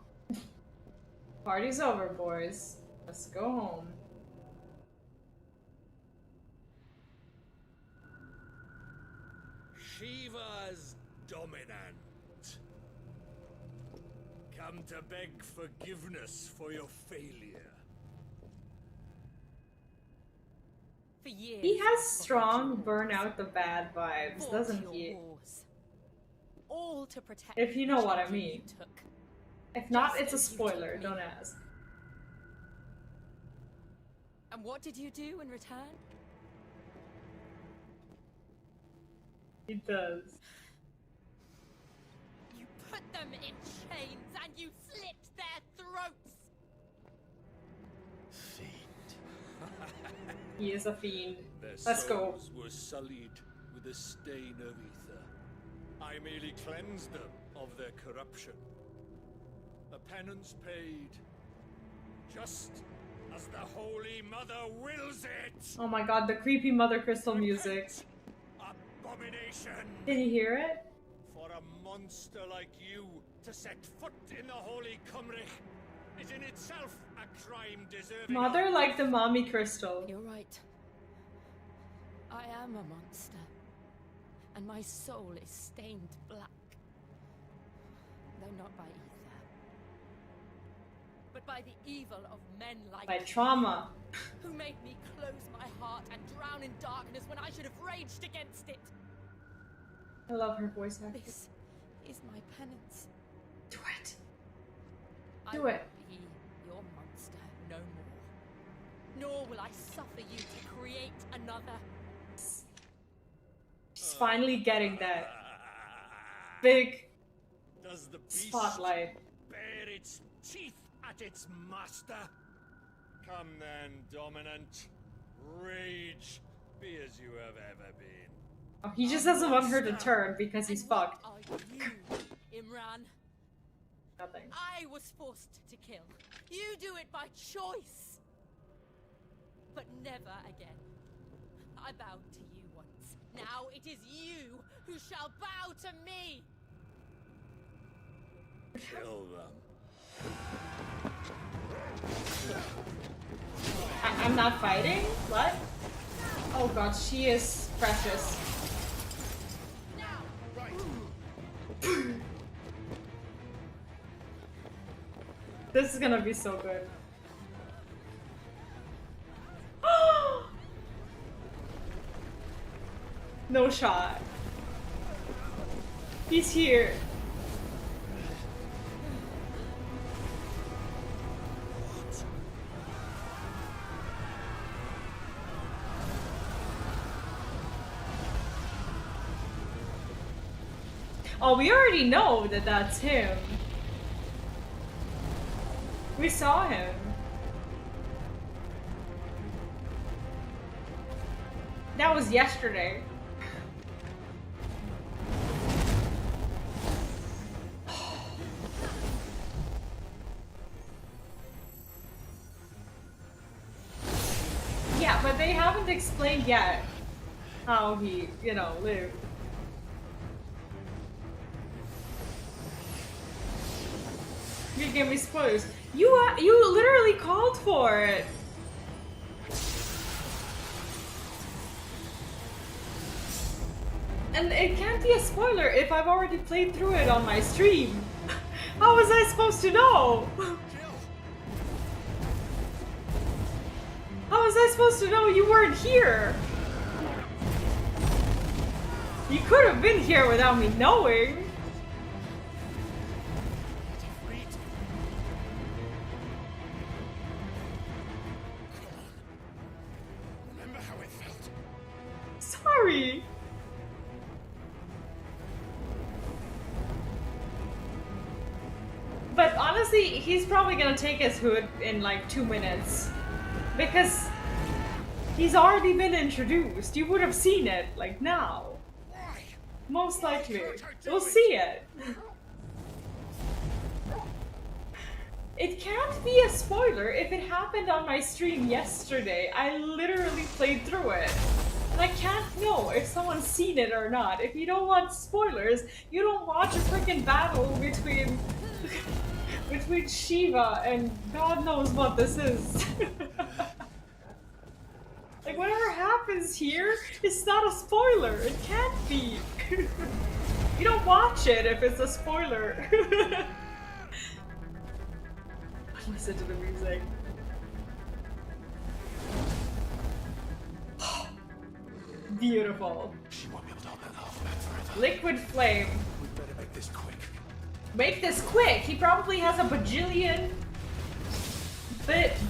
Speaker 1: Party's over, boys. Let's go home.
Speaker 7: Shiva's dominant. Come to beg forgiveness for your failure.
Speaker 9: For years,
Speaker 1: He has strong burn out the bad vibes, doesn't he?
Speaker 9: All to protect
Speaker 1: If you know what I
Speaker 9: the children
Speaker 1: mean.
Speaker 9: you took.
Speaker 1: If not,
Speaker 9: Just
Speaker 1: it's a
Speaker 9: as you took
Speaker 1: spoiler,
Speaker 9: me.
Speaker 1: don't ask.
Speaker 9: And what did you do in return?
Speaker 1: He does.
Speaker 9: You put them in chains and you slit their throats.
Speaker 1: He is a fiend.
Speaker 7: Their
Speaker 1: Let's go.
Speaker 7: souls were sullied with a stain of ether. I merely cleansed them of their corruption. A penance paid, just as the Holy Mother wills it.
Speaker 1: Oh my god, the creepy Mothercrystal music.
Speaker 7: Abomination.
Speaker 1: Can you hear it?
Speaker 7: For a monster like you to set foot in the Holy Cymrich is in itself a crime deserving.
Speaker 1: Mother like the mommy crystal.
Speaker 9: You're right. I am a monster. And my soul is stained black. Though not by ether. But by the evil of men like
Speaker 1: By
Speaker 9: you,
Speaker 1: trauma.
Speaker 9: who made me close my heart and drown in darkness when I should have raged against it.
Speaker 1: I love her voice acting.
Speaker 9: This is my penance.
Speaker 1: Do it.
Speaker 9: I
Speaker 1: Do
Speaker 9: will
Speaker 1: it.
Speaker 9: be your monster no more. Nor will I suffer you to create another.
Speaker 1: She's finally getting that big
Speaker 7: Does the beast
Speaker 1: spotlight.
Speaker 7: bare its teeth at its master? Come then, dominant. Rage, be as you have ever been.
Speaker 1: Oh, he just doesn't want her to turn because he's fucked.
Speaker 9: Are you, Imran?
Speaker 1: Nothing.
Speaker 9: I was forced to kill. You do it by choice. But never again. I bowed to you once. Now it is you who shall bow to me.
Speaker 7: Kill them.
Speaker 1: I'm not fighting? What? Oh god, she is precious. This is gonna be so good. No shot. He's here. Oh, we already know that that's him. We saw him. That was yesterday. but they haven't explained yet how he, you know, lived. You gave me spoilers. You literally called for it. And it can't be a spoiler if I've already played through it on my stream. How was I supposed to know? How was I supposed to know you weren't here? You could have been here without me knowing.
Speaker 11: Remember how it felt?
Speaker 1: Sorry. But honestly, he's probably gonna take his hood in like 2 minutes. Because he's already been introduced. You would have seen it, like, now. Most likely. We'll see it. It can't be a spoiler if it happened on my stream yesterday. I literally played through it. And I can't know if someone's seen it or not. If you don't want spoilers, you don't watch a freaking battle between Shiva and God knows what this is. Like, whatever happens here, it's not a spoiler. It can't be. You don't watch it if it's a spoiler. Listen to the music. Beautiful.
Speaker 11: She won't be able to hold that lava back forever.
Speaker 1: Liquid flame.
Speaker 11: We better make this quick.
Speaker 1: Make this quick. He probably has a bajillion,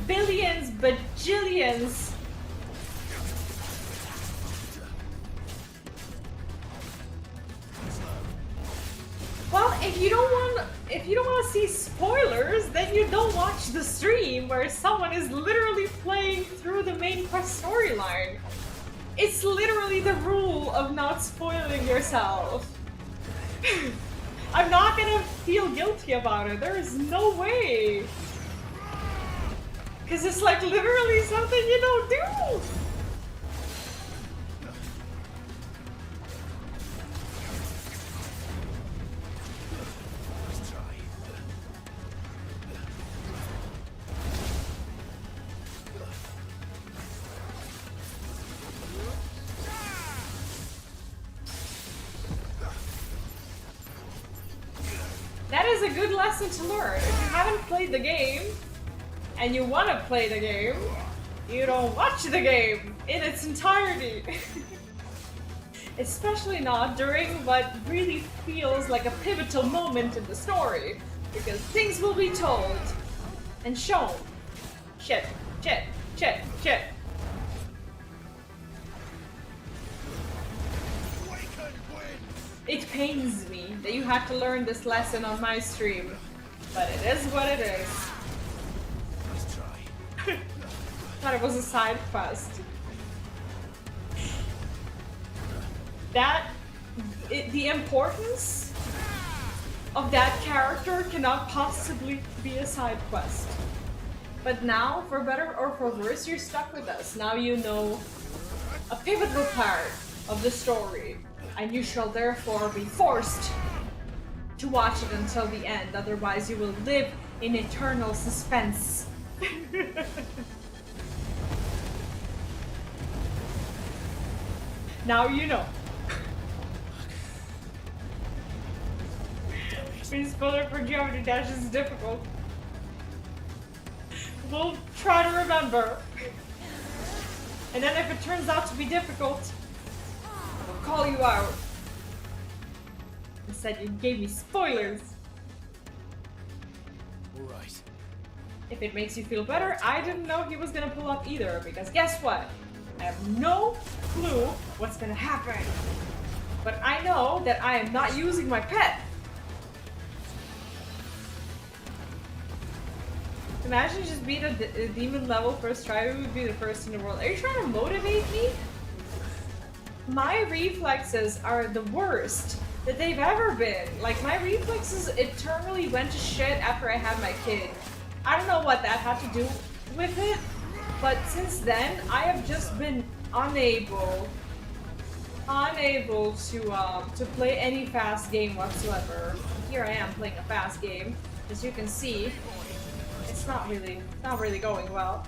Speaker 1: billions, bajillions. Well, if you don't want to see spoilers, then you don't watch the stream where someone is literally playing through the main quest storyline. It's literally the rule of not spoiling yourself. I'm not gonna feel guilty about it. There is no way. Because it's like literally something you don't do. That is a good lesson to learn. If you haven't played the game, and you want to play the game, you don't watch the game in its entirety. Especially not during what really feels like a pivotal moment in the story, because things will be told and shown. Shit, shit, shit, shit. It pains me that you had to learn this lesson on my stream, but it is what it is. Thought it was a side quest. The importance of that character cannot possibly be a side quest. But now, for better or for worse, you're stuck with us. Now you know a pivotal part of the story, and you shall therefore be forced to watch it until the end, otherwise you will live in eternal suspense. Now you know. Being spoiler for Geometry Dash is difficult. We'll try to remember. And then if it turns out to be difficult, I'll call you out. Instead, you gave me spoilers.
Speaker 11: Alright.
Speaker 1: If it makes you feel better, I didn't know he was gonna pull up either, because guess what? I have no clue what's gonna happen. But I know that I am not using my pet. Imagine just beat a demon level first try, we would be the first in the world. Are you trying to motivate me? My reflexes are the worst that they've ever been. Like, my reflexes eternally went to shit after I had my kid. I don't know what that had to do with it, But since then, I have just been unable to play any fast game whatsoever. Here I am playing a fast game. As you can see, it's not really going well.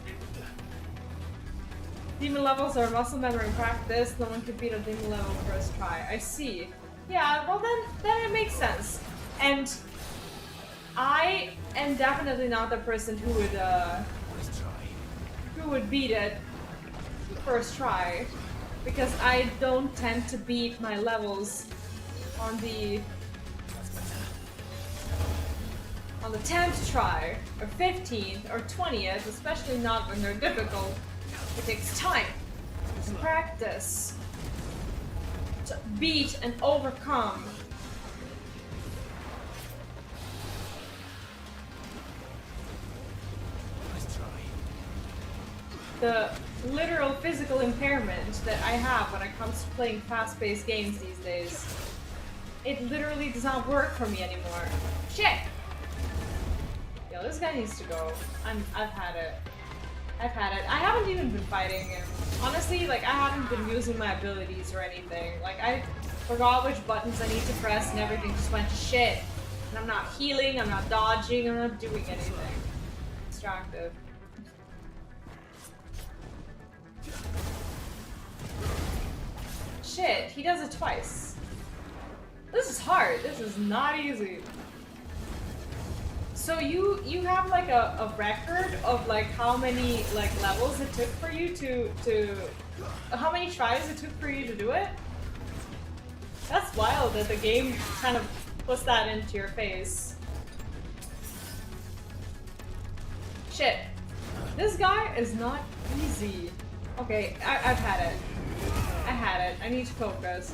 Speaker 1: Demon levels are muscle memory and practice. No one could beat a demon level first try. I see. Yeah, well then it makes sense. And I am definitely not the person who would beat it first try, because I don't tend to beat my levels on the 10th try, or 15th, or 20th, especially not when they're difficult. It takes time and practice to beat and overcome. The literal physical impairment that I have when it comes to playing fast-paced games these days. It literally does not work for me anymore. Shit! Yo, this guy needs to go. I've had it. I haven't even been fighting him. Honestly, like, I haven't been using my abilities or anything. Like, I forgot which buttons I need to press and everything just went to shit. And I'm not healing, I'm not dodging, I'm not doing anything. Distracted. Shit, he does it twice. This is hard. This is not easy. So you have like a record of like how many like levels it took for you to how many tries it took for you to do it? That's wild that the game kind of puts that into your face. Shit. This guy is not easy. Okay, I've had it. I had it. I need to focus.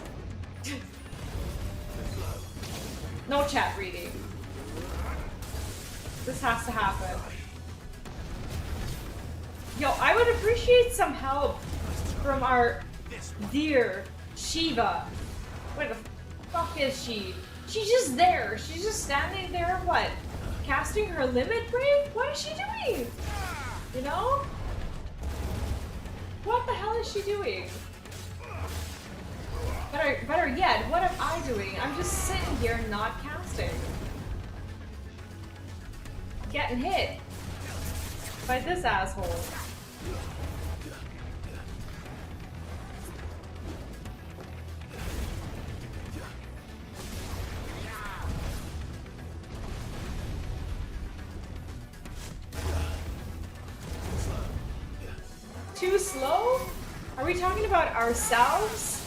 Speaker 1: No chat reading. This has to happen. Yo, I would appreciate some help from our dear Shiva. Where the fuck is she? She's just there. She's just standing there, what? Casting her limit break? What is she doing? You know? What the hell is she doing? Better yet, what am I doing? I'm just sitting here not casting. Getting hit by this asshole. Too slow? Are we talking about ourselves?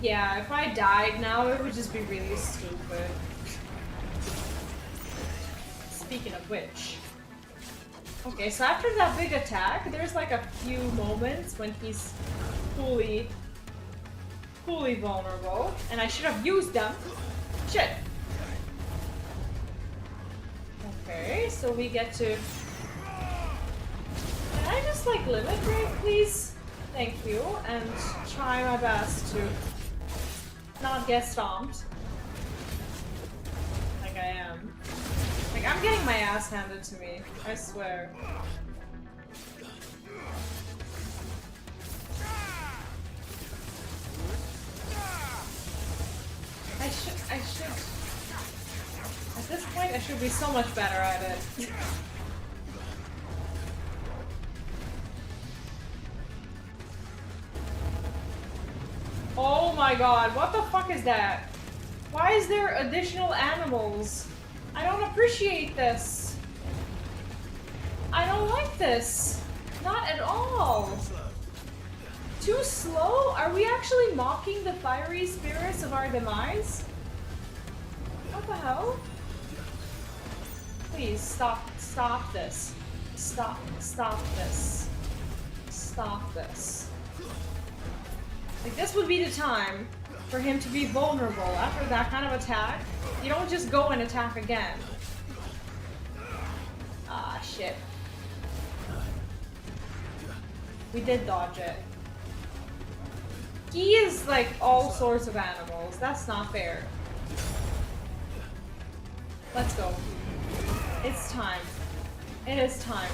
Speaker 1: Yeah, if I died now, it would just be really stupid. Speaking of which. Okay, so after that big attack, there's like a few moments when he's fully vulnerable, and I should have used them. Shit. Okay, so we get to... Can I just like limit break, please? Thank you, and try my best to not get stomped. Like I am. Like, I'm getting my ass handed to me, I swear. I should... At this point, I should be so much better at it. Oh my god, what the fuck is that? Why is there additional animals? I don't appreciate this. I don't like this. Not at all. Too slow? Are we actually mocking the fiery spirits of our demise? What the hell? Please stop this. Stop this. Stop this. Like, this would be the time for him to be vulnerable after that kind of attack. You don't just go and attack again. Ah, shit. We did dodge it. He is like all sorts of animals. That's not fair. Let's go. It's time. It is time.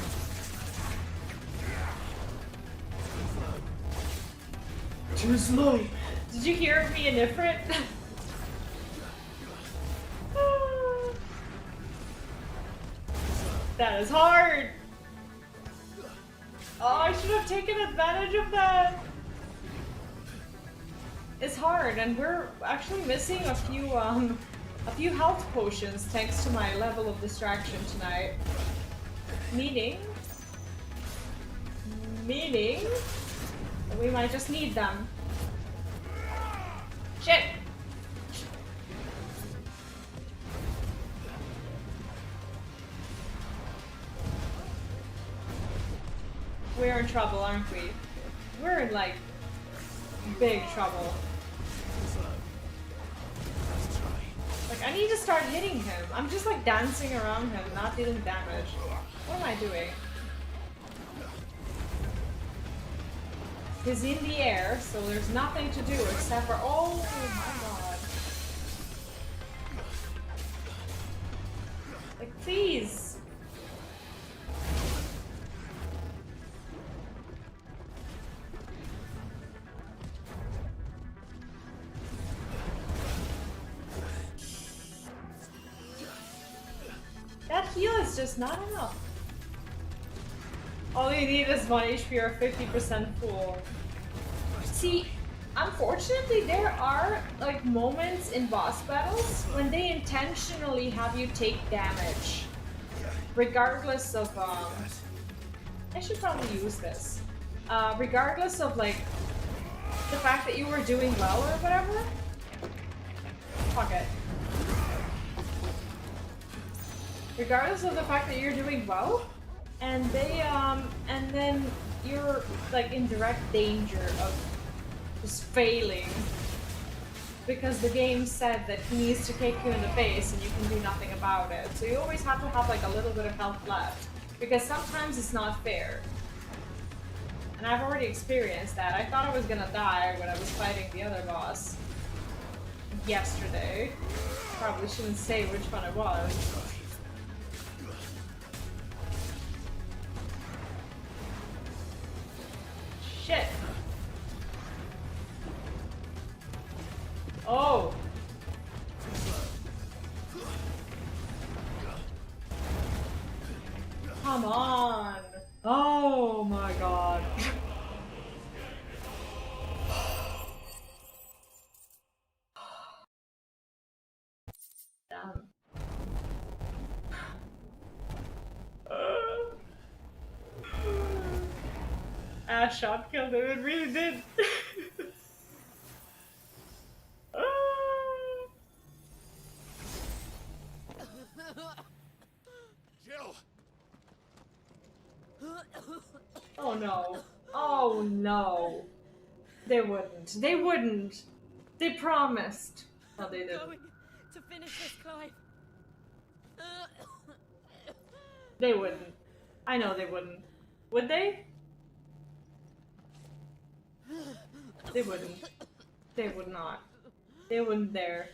Speaker 1: Too slow. Did you hear me indifferent? That is hard. Oh, I should have taken advantage of that. It's hard, and we're actually missing a few health potions thanks to my level of distraction tonight. Meaning we might just need them. Shit! We're in trouble, aren't we? We're in, like, big trouble. Like, I need to start hitting him. I'm just, like, dancing around him, not dealing damage. What am I doing? He's in the air, so there's nothing to do except for... Oh my god. Like, please! That heal is just not enough. All you need is 1 HP or 50% full. See, unfortunately there are like moments in boss battles when they intentionally have you take damage. Regardless of, I should probably use this. Regardless of like, the fact that you were doing well or whatever. Fuck it. Regardless of the fact that you're doing well, and they, and then you're like in direct danger of just failing because the game said that he needs to kick you in the face and you can do nothing about it. So you always have to have like a little bit of health left because sometimes it's not fair. And I've already experienced that. I thought I was gonna die when I was fighting the other boss yesterday. Probably shouldn't say which one it was. Shit. Oh. Come on. Oh my god. Damn. Shot killed him, it really did.
Speaker 7: Jill.
Speaker 1: Oh no. Oh no. They wouldn't. They wouldn't. They promised. Oh, they didn't.
Speaker 9: Going to finish this, Clive.
Speaker 1: They wouldn't. I know they wouldn't. Would they? They wouldn't. They would not. They wouldn't dare.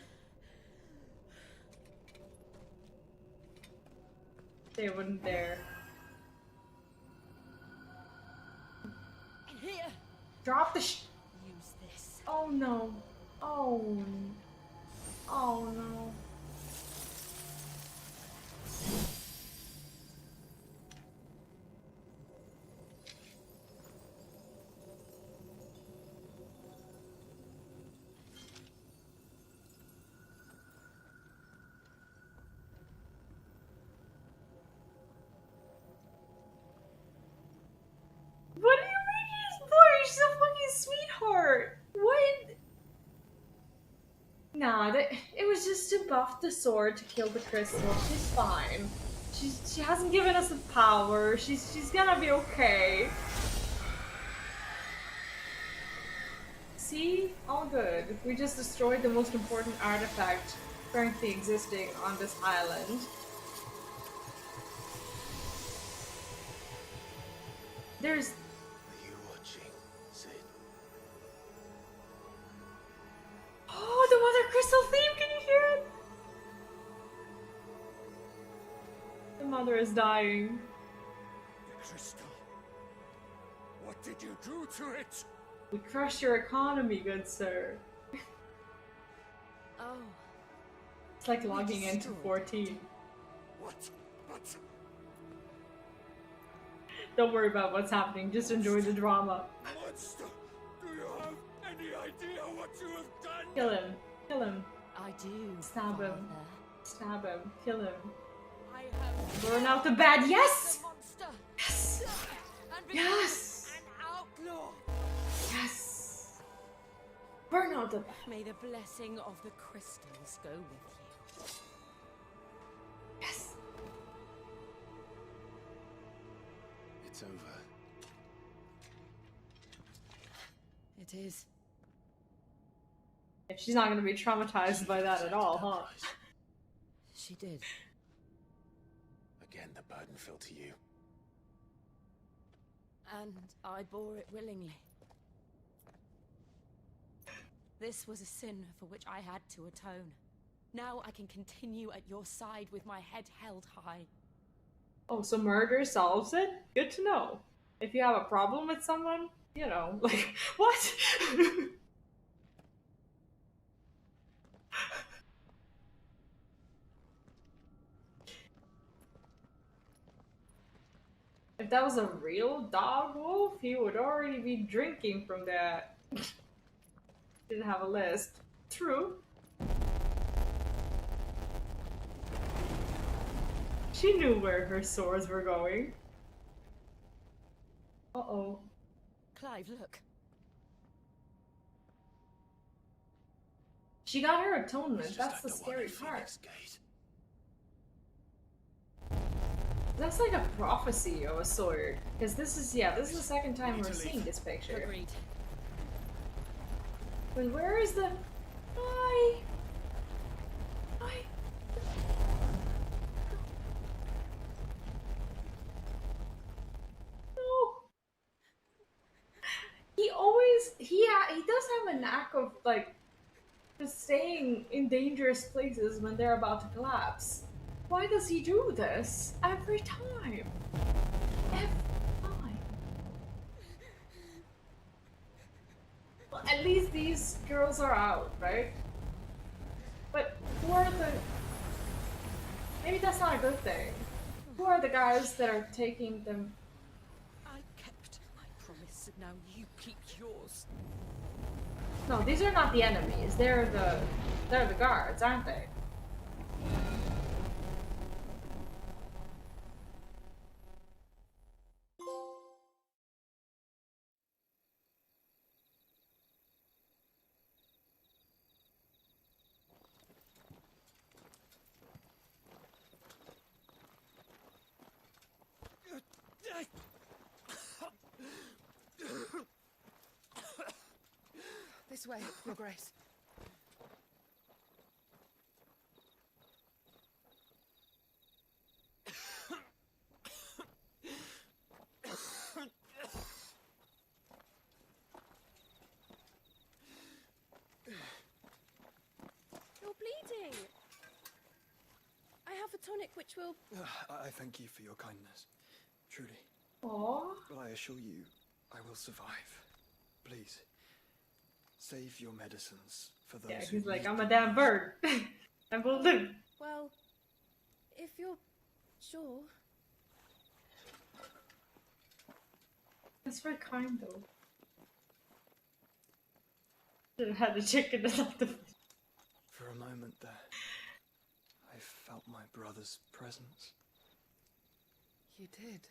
Speaker 1: They wouldn't dare.
Speaker 9: Here.
Speaker 1: Drop the
Speaker 9: Use this.
Speaker 1: Oh no. Oh. Oh no. What do you mean he's boy? She's a fucking sweetheart. What? Nah, it was just to buff the sword to kill the crystal. She's fine. She hasn't given us the power. She's gonna be okay. See? All good. We just destroyed the most important artifact currently existing on this island. There's...
Speaker 4: Are you watching, Sid?
Speaker 1: Oh, the Mothercrystal theme! Can you hear it? The mother is dying.
Speaker 7: crystal. What did you do to it?
Speaker 1: We crushed your economy, good sir.
Speaker 9: Oh.
Speaker 1: It's like logging into 14.
Speaker 7: What?
Speaker 1: Don't worry about what's happening, just enjoy the drama.
Speaker 7: Monster! Do you have any idea what you have done?
Speaker 1: Kill him. Kill him.
Speaker 9: I do.
Speaker 1: Stab him.
Speaker 9: Father.
Speaker 1: Stab him. Kill him.
Speaker 9: I have
Speaker 1: Burn out the bad. Yes!
Speaker 9: the monster.
Speaker 1: Yes!
Speaker 9: And become
Speaker 1: Yes!
Speaker 9: an outlaw.
Speaker 1: Yes! Burn out the bad.
Speaker 9: May the blessing of the crystals go with you.
Speaker 1: Yes!
Speaker 17: It's over.
Speaker 9: It is.
Speaker 1: If she's not gonna be traumatized by that at all, huh?
Speaker 9: She did.
Speaker 17: Again, the burden fell to you.
Speaker 9: And I bore it willingly. This was a sin for which I had to atone. Now I can continue at your side with my head held high.
Speaker 1: Oh, so murder solves it? Good to know. If you have a problem with someone, you know, like, what? If that was a real dog wolf, he would already be drinking from that. Didn't have a list. True. She knew where her swords were going. Uh-oh.
Speaker 9: Clive, look.
Speaker 1: She got her atonement. That's the scary part. That's like a prophecy of a sword. Because this is, yeah, this is the second time we're seeing this picture.
Speaker 9: Agreed.
Speaker 1: Wait, where is the... Why? Why? No. He always... He does have a knack of, like, just staying in dangerous places when they're about to collapse. Why does he do this? Every time. Every time. Well, at least these girls are out, right? But who are the... Maybe that's not a good thing. Who are the guys that are taking them?
Speaker 9: I kept my promise, and now you keep yours.
Speaker 1: No, these are not the enemies. They're the guards, aren't they?
Speaker 2: This way, Your Grace.
Speaker 18: You're bleeding. I have a tonic which will...
Speaker 20: I thank you for your kindness. Truly.
Speaker 1: Aww.
Speaker 20: But I assure you, I will survive. Please. Save your medicines for those
Speaker 1: Yeah,
Speaker 20: who
Speaker 1: he's like,
Speaker 20: need
Speaker 1: I'm a
Speaker 20: them
Speaker 1: damn
Speaker 20: most.
Speaker 1: bird. I will live.
Speaker 18: Well, if you're sure...
Speaker 1: That's very kind, though. Should have had a chicken and not the...
Speaker 20: For a moment there, I felt my brother's presence.
Speaker 2: You did.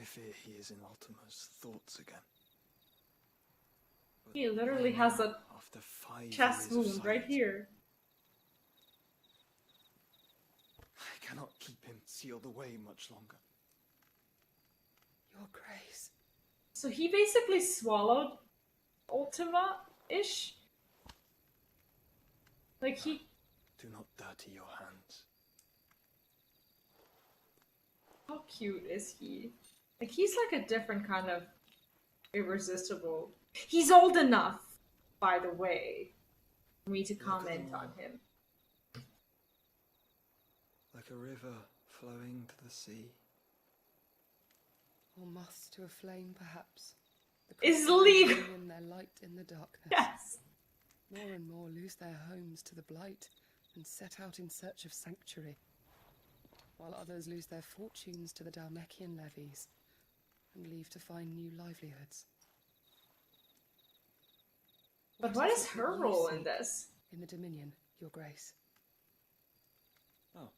Speaker 20: I fear he is in Ultima's thoughts again. But
Speaker 1: He literally
Speaker 20: right
Speaker 1: has
Speaker 20: now,
Speaker 1: a
Speaker 20: after 5
Speaker 1: chest
Speaker 20: years of
Speaker 1: wound right
Speaker 20: silence,
Speaker 1: here.
Speaker 20: I cannot keep him sealed away much longer.
Speaker 2: Your Grace.
Speaker 1: So he basically swallowed Ultima-ish? Like he...
Speaker 20: Do not dirty your hands.
Speaker 1: How cute is he? Like he's like a different kind of irresistible... He's old enough, by the way, for me to comment on him.
Speaker 20: Like a river flowing to the sea.
Speaker 2: Or moths to a flame, perhaps.
Speaker 1: Is legal.
Speaker 2: In their light in the darkness.
Speaker 1: Yes.
Speaker 2: More and more lose their homes to the blight and set out in search of sanctuary, while others lose their fortunes to the Dhalmekian levies and leave to find new livelihoods.
Speaker 1: But what is her role in this?
Speaker 2: In the Dominion, Your Grace.
Speaker 20: Oh,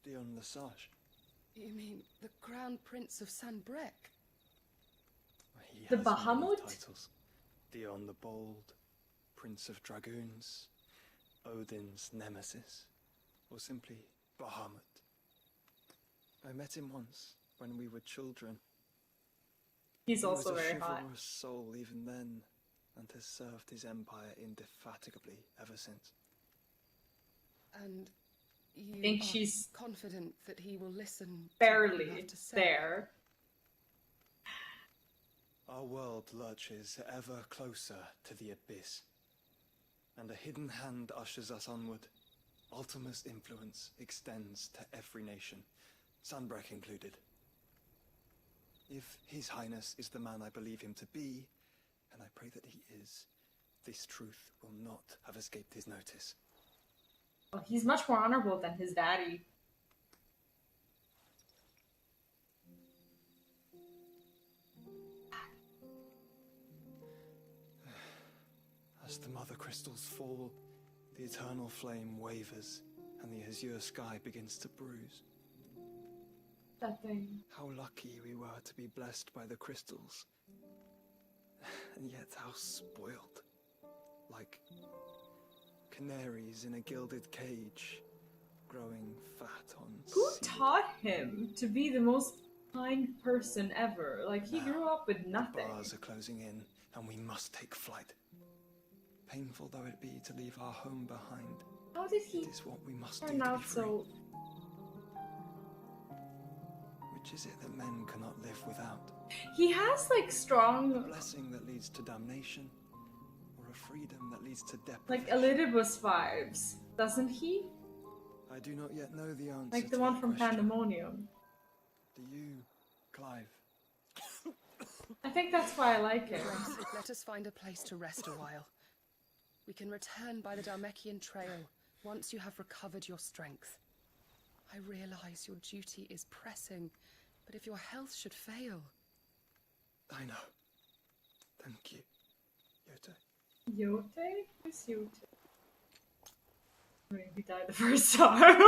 Speaker 20: Dion Lesage.
Speaker 2: You mean the Crown Prince of Sanbreque?
Speaker 20: He
Speaker 1: The
Speaker 20: has many
Speaker 1: Bahamut?
Speaker 20: titles. Dion the Bold, Prince of Dragoons, Odin's Nemesis, or simply Bahamut. I met him once when we were children.
Speaker 1: He's
Speaker 20: He
Speaker 1: also
Speaker 20: was a
Speaker 1: very hot.
Speaker 20: chivalrous soul even then, and has served his empire indefatigably ever since.
Speaker 2: And you
Speaker 1: Think
Speaker 2: are
Speaker 1: she's
Speaker 2: confident that he will listen to what
Speaker 1: barely
Speaker 2: you have to say?
Speaker 1: there.
Speaker 20: Our world lurches ever closer to the abyss, and a hidden hand ushers us onward. Ultima's influence extends to every nation, Sanbreque included. If His Highness is the man I believe him to be, and I pray that he is, this truth will not have escaped his notice.
Speaker 1: Well, he's much more honorable than his daddy.
Speaker 20: As the Mothercrystals fall, the eternal flame wavers, and the azure sky begins to bruise.
Speaker 1: That thing.
Speaker 20: How lucky we were to be blessed by the crystals. And yet how spoiled. Like canaries in a gilded cage, growing fat on
Speaker 1: Who
Speaker 20: seed.
Speaker 1: taught him to be the most kind person ever? Like, he grew up with nothing.
Speaker 20: Bars are closing in, and we must take flight. Painful though it be to leave our home behind,
Speaker 1: How did he
Speaker 20: it is what we must do
Speaker 1: turn
Speaker 20: to be
Speaker 1: out
Speaker 20: free.
Speaker 1: so...
Speaker 20: Which is it that men cannot live without?
Speaker 1: He has, like,
Speaker 20: A
Speaker 1: strong...
Speaker 20: blessing that leads to damnation, or a freedom that leads to deprivation?
Speaker 1: like, Elidibus vibes, doesn't he?
Speaker 20: I do not yet know the answer.
Speaker 1: Like the
Speaker 20: to
Speaker 1: one
Speaker 20: that
Speaker 1: from
Speaker 20: question.
Speaker 1: Pandemonium.
Speaker 20: Do you, Clive?
Speaker 1: I think that's why I like it.
Speaker 2: Grace, let us find a place to rest a while. We can return by the Dhalmekian trail once you have recovered your strength. I realize your duty is pressing, but if your health should fail...
Speaker 20: I know. Thank you, Yote.
Speaker 1: Yote? Who's Yote? I mean, he died the first time.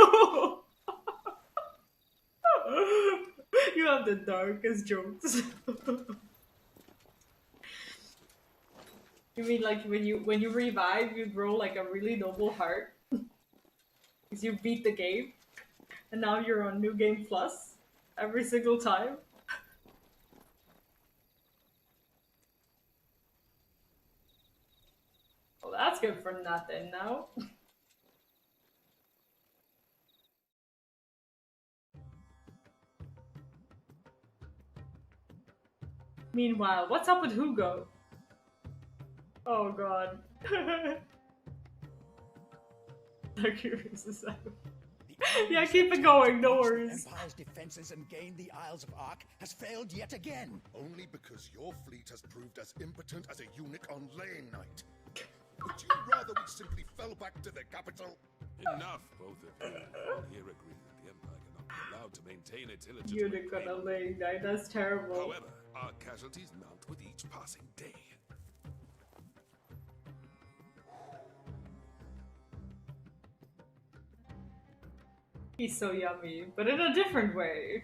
Speaker 1: You have the darkest jokes. You mean like when you revive, you grow like a really noble heart? Because you beat the game, and now you're on New Game Plus every single time? Well, that's good for nothing now. Meanwhile, what's up with Hugo? Oh god. Yeah, keep it going, no worries.
Speaker 8: Empire's defenses and gained the Isles of Ark has failed yet again.
Speaker 19: Only because your fleet has proved as impotent as a eunuch on laying night. Would you rather we simply fell back to the capital?
Speaker 16: Enough, both of you. All here agree that the Empire cannot be allowed to maintain its illegitimate
Speaker 1: Eunuch on a late night, that's terrible.
Speaker 16: However, our casualties mount with each passing day.
Speaker 1: He's so yummy, but in a different way.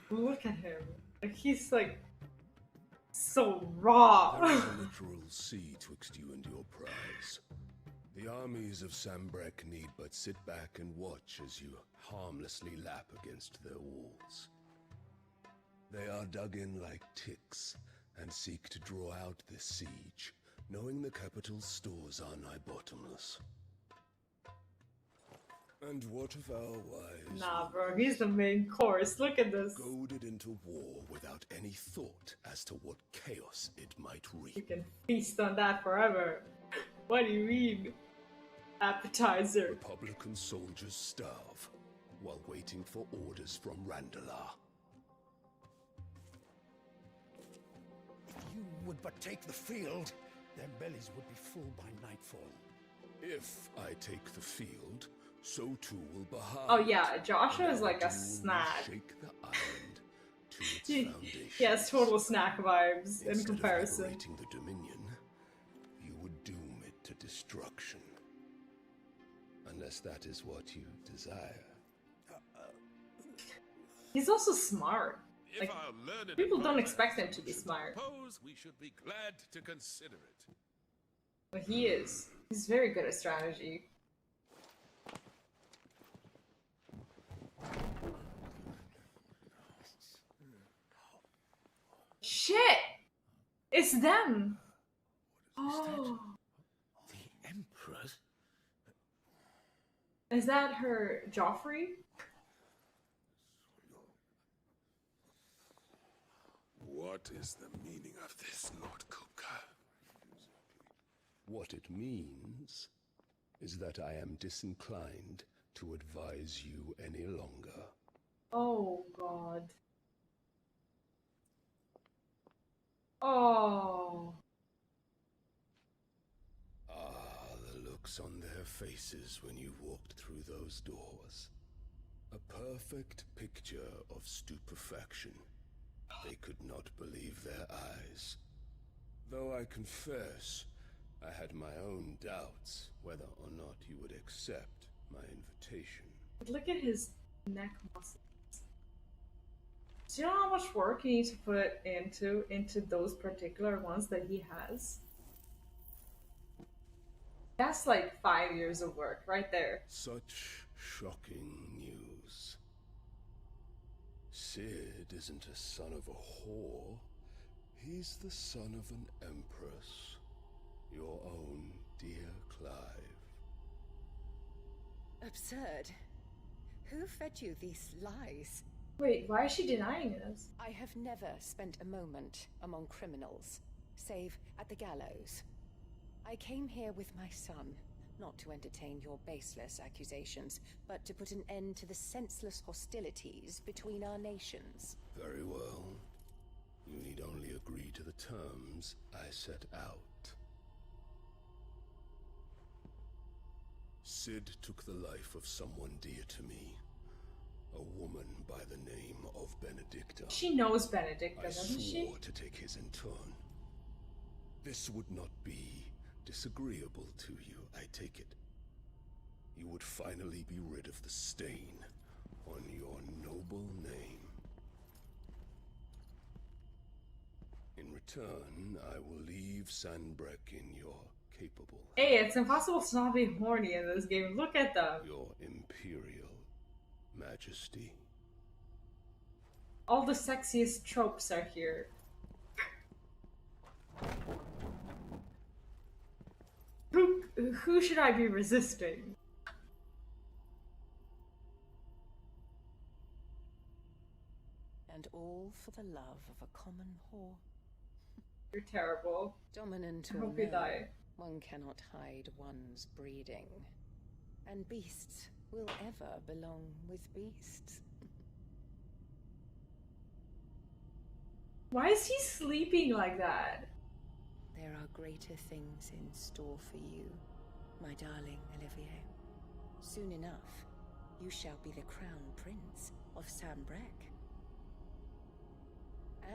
Speaker 1: Look at him. Like, he's like so raw.
Speaker 3: There is a literal sea twixt you and your prize. The armies of Sanbreque need but sit back and watch as you harmlessly lap against their walls. They are dug in like ticks and seek to draw out this siege, knowing the capital's stores are nigh bottomless. And what of our wives?
Speaker 1: Nah, bro, he's the main course. Look at this.
Speaker 3: Goaded into war without any thought as to what chaos it might reap.
Speaker 1: You can feast on that forever. What do you mean? Appetizer.
Speaker 3: Republican soldiers starve while waiting for orders from Randalar. would but take the field, their bellies would be full by nightfall. If I take the field, so too will Bahamut.
Speaker 1: Oh yeah, Joshua is like a snack.
Speaker 3: Shake the island to its foundation.
Speaker 1: He has total snack vibes in
Speaker 3: Instead
Speaker 1: comparison.
Speaker 3: of liberating the Dominion, you would doom it to destruction. Unless that is what you desire.
Speaker 1: He's also smart. Like, people don't expect him to be smart.
Speaker 16: We should be glad to consider it.
Speaker 1: But he is. He's very good at strategy. Shit! It's them! Oh.
Speaker 11: The Emperor?
Speaker 1: Is that her Joffrey?
Speaker 16: What is the meaning of this, Lord Kupka?
Speaker 3: What it means is that I am disinclined to advise you any longer.
Speaker 1: Oh, God. Oh.
Speaker 3: Ah, the looks on their faces when you walked through those doors. A perfect picture of stupefaction. They could not believe their eyes. Though I confess, I had my own doubts whether or not you would accept my invitation.
Speaker 1: Look at his neck muscles. Do you know how much work you need to put into those particular ones that he has? That's like 5 years of work right there.
Speaker 3: Such shocking news. Sid isn't a son of a whore. He's the son of an empress. Your own dear Clive.
Speaker 6: Absurd. Who fed you these lies?
Speaker 1: Wait, why is she denying us?
Speaker 6: I have never spent a moment among criminals, save at the gallows. I came here with my son, not to entertain your baseless accusations, but to put an end to the senseless hostilities between our nations.
Speaker 3: Very well. You need only agree to the terms I set out. Sid took the life of someone dear to me. A woman by the name of Benedicta.
Speaker 1: She knows Benedicta, doesn't she?
Speaker 3: I swore to take his in turn. This would not be disagreeable to you, I take it. You would finally be rid of the stain on your noble name. In return, I will leave Sanbreque in your capable hands.
Speaker 1: Hey, it's impossible to not be horny in this game. Look at them.
Speaker 3: Your Imperial Majesty.
Speaker 1: All the sexiest tropes are here. Who should I be resisting?
Speaker 6: And all for the love of a common whore.
Speaker 1: You're terrible.
Speaker 6: Dominant
Speaker 1: I
Speaker 6: or
Speaker 1: hope you
Speaker 6: no,
Speaker 1: die.
Speaker 6: one cannot hide one's breeding. And beasts will ever belong with beasts.
Speaker 1: Why is he sleeping like that?
Speaker 6: There are greater things in store for you, my darling Olivier. Soon enough, you shall be the crown prince of Sanbreque.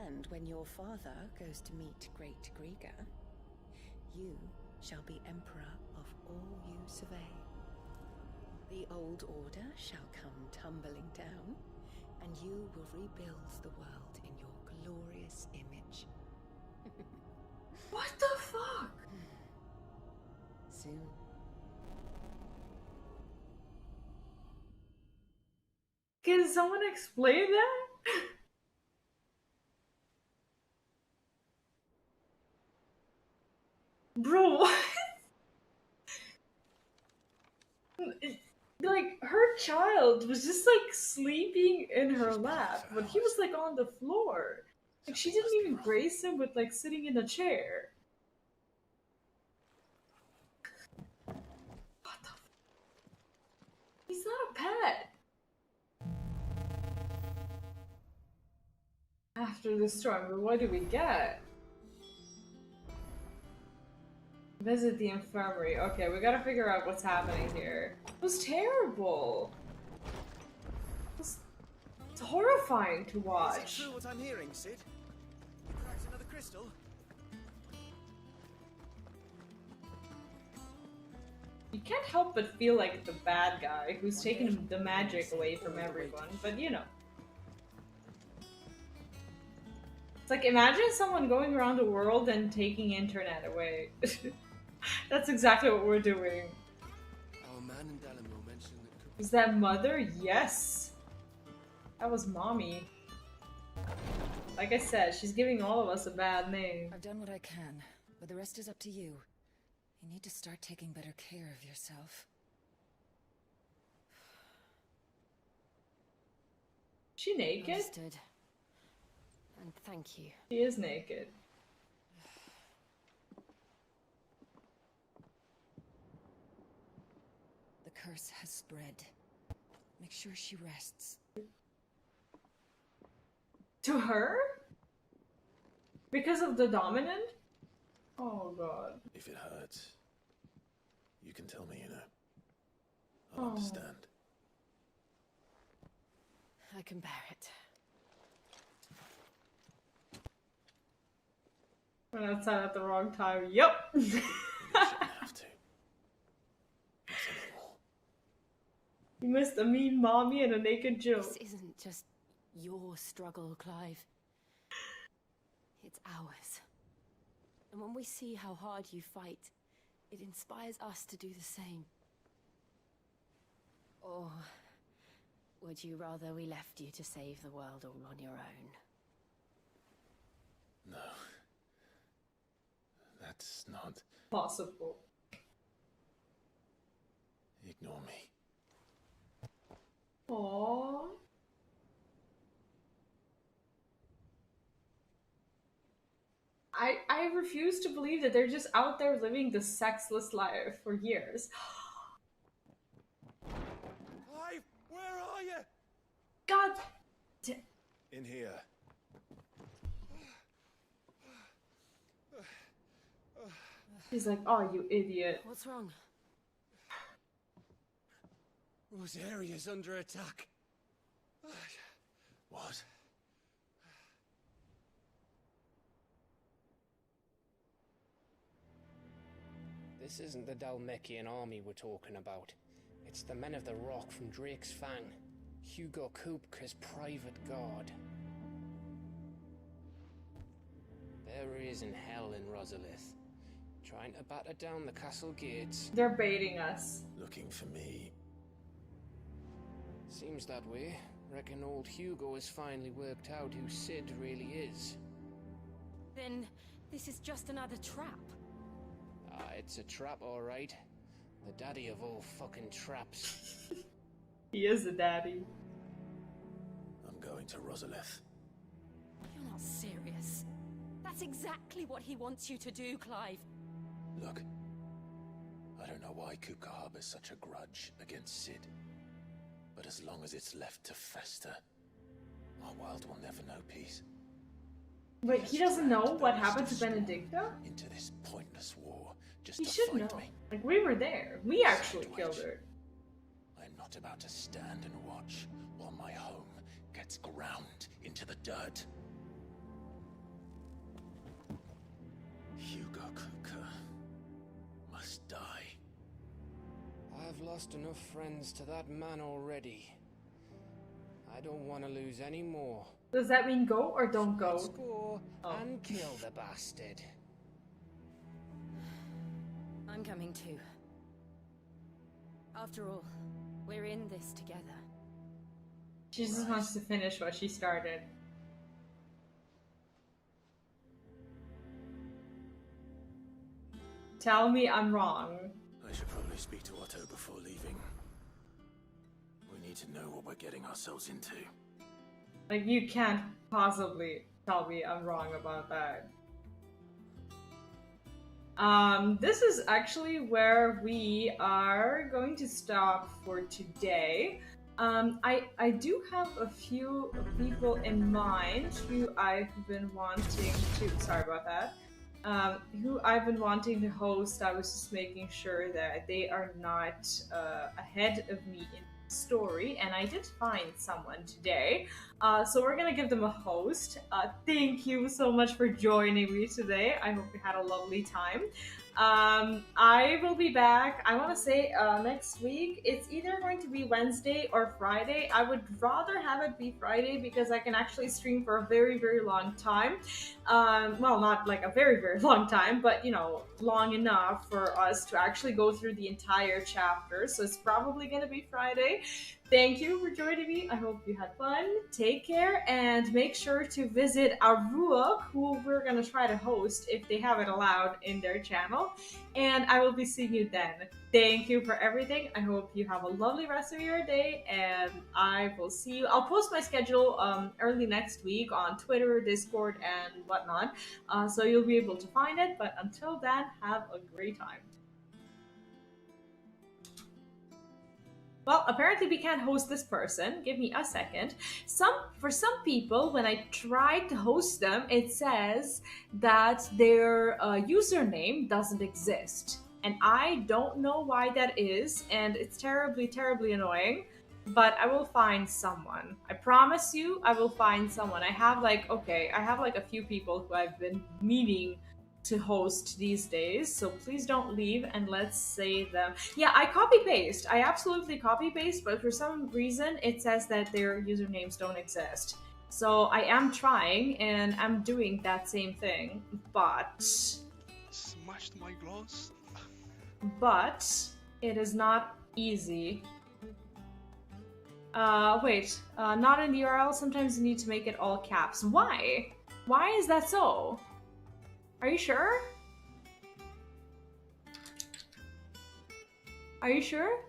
Speaker 6: And when your father goes to meet Great Griga, you shall be emperor of all you survey. The old order shall come tumbling down, and you will rebuild the world in your glorious image.
Speaker 1: What the fuck?
Speaker 6: Soon.
Speaker 1: Can someone explain that? Bro, what? Like, her child was just like sleeping in her lap, but he was like on the floor. Like, she didn't even grace him with like sitting in a chair. What the f— He's not a pet. After the storm, what do we get? Visit the infirmary. Okay, we gotta figure out what's happening here. It was terrible. It's horrifying to watch.
Speaker 10: Is it true what I'm hearing, Sid? You cracked another crystal?
Speaker 1: You can't help but feel like the bad guy who's taking the magic away from everyone, but you know. It's like, imagine someone going around the world and taking internet away. That's exactly what we're doing.
Speaker 14: Our man in Dalamo mentioned that...
Speaker 1: Is that Mother? Yes! That was Mommy. Like I said, she's giving all of us a bad name.
Speaker 21: I've done what I can, but the rest is up to you. You need to start taking better care of yourself.
Speaker 1: She naked?
Speaker 21: Understood. And thank you.
Speaker 1: She is naked.
Speaker 21: The curse has spread. Make sure she rests.
Speaker 1: To her? Because of the dominant? Oh god.
Speaker 17: If it hurts, you can tell me, you know.
Speaker 1: Oh.
Speaker 17: I'll understand.
Speaker 21: I can bear it.
Speaker 1: Went outside at the wrong time. Yep.
Speaker 17: You shouldn't have to. Not anymore.
Speaker 1: You missed a mean mommy and a naked Jill.
Speaker 21: This isn't just your struggle, Clive. It's ours. And when we see how hard you fight, it inspires us to do the same. Or would you rather we left you to save the world all on your own?
Speaker 17: No. That's not
Speaker 1: possible.
Speaker 17: Ignore me.
Speaker 1: Aww. I refuse to believe that they're just out there living the sexless life for years.
Speaker 10: Clive, where are you?
Speaker 1: God.
Speaker 17: In here.
Speaker 1: He's like, oh, you idiot.
Speaker 21: What's wrong?
Speaker 10: Rosaria's under attack.
Speaker 17: What?
Speaker 23: This isn't the Dalmekian army we're talking about. It's the men of the Rock from Drake's Fang. Hugo Kupka's private guard. There he is in hell in Rosalith, trying to batter down the castle gates.
Speaker 1: They're baiting us.
Speaker 17: Looking for me.
Speaker 23: Seems that way. Reckon old Hugo has finally worked out who Sid really is.
Speaker 21: Then this is just another trap.
Speaker 23: Ah, it's a trap, all right. The daddy of all fucking traps.
Speaker 1: He is the daddy.
Speaker 17: I'm going to Rosalith.
Speaker 21: You're not serious. That's exactly what he wants you to do, Clive.
Speaker 17: Look, I don't know why Kupka harbors such a grudge against Sid. But as long as it's left to fester, our world will never know peace.
Speaker 1: Wait, he doesn't know what happened to Benedicta?
Speaker 17: Into this pointless war, just
Speaker 1: He
Speaker 17: to
Speaker 1: should
Speaker 17: fight
Speaker 1: know.
Speaker 17: me.
Speaker 1: Like, we were there. We actually killed her.
Speaker 17: I'm not about to stand and watch while my home gets ground into the dirt. Hugo Kupka must die.
Speaker 23: I've lost enough friends to that man already. I don't want to lose any more.
Speaker 1: Does that mean go or don't go?
Speaker 23: Let's go and kill the bastard.
Speaker 21: I'm coming too. After all, we're in this together.
Speaker 1: She just wants to finish what she started. Tell me I'm wrong.
Speaker 17: I should probably speak to Otto before leaving. We need to know what we're getting ourselves into.
Speaker 1: Like, you can't possibly tell me I'm wrong about that. This is actually where we are going to stop for today. I do have a few people in mind who I've been wanting to, sorry about that, who I've been wanting to host. I was just making sure that they are not ahead of me in the story, and I did find someone today. So we're gonna give them a host. Thank you so much for joining me today. I hope you had a lovely time. I will be back, I want to say next week. It's either going to be Wednesday or Friday. I would rather have it be Friday because I can actually stream for a very, very long time. Well, not like a very, very long time, but you know, long enough for us to actually go through the entire chapter. So it's probably going to be Friday. Thank you for joining me. I hope you had fun. Take care and make sure to visit Arruok, who we're going to try to host if they have it allowed in their channel. And I will be seeing you then. Thank you for everything. I hope you have a lovely rest of your day, and I will see you. I'll post my schedule early next week on Twitter, Discord, and whatnot. So you'll be able to find it. But until then, have a great time. Well, apparently we can't host this person. Give me a second. For some people, when I try to host them, it says that their username doesn't exist. And I don't know why that is, and it's terribly, terribly annoying. But I will find someone. I promise you, I will find someone. I have like a few people who I've been meeting to host these days, so please don't leave and let's say them. Yeah, I copy paste. I absolutely copy paste, but for some reason it says that their usernames don't exist. So I am trying and I'm doing that same thing, but
Speaker 5: smashed my glass.
Speaker 1: But it is not easy. Wait, not in the URL. Sometimes you need to make it all caps. Why? Why is that so? Are you sure? Are you sure?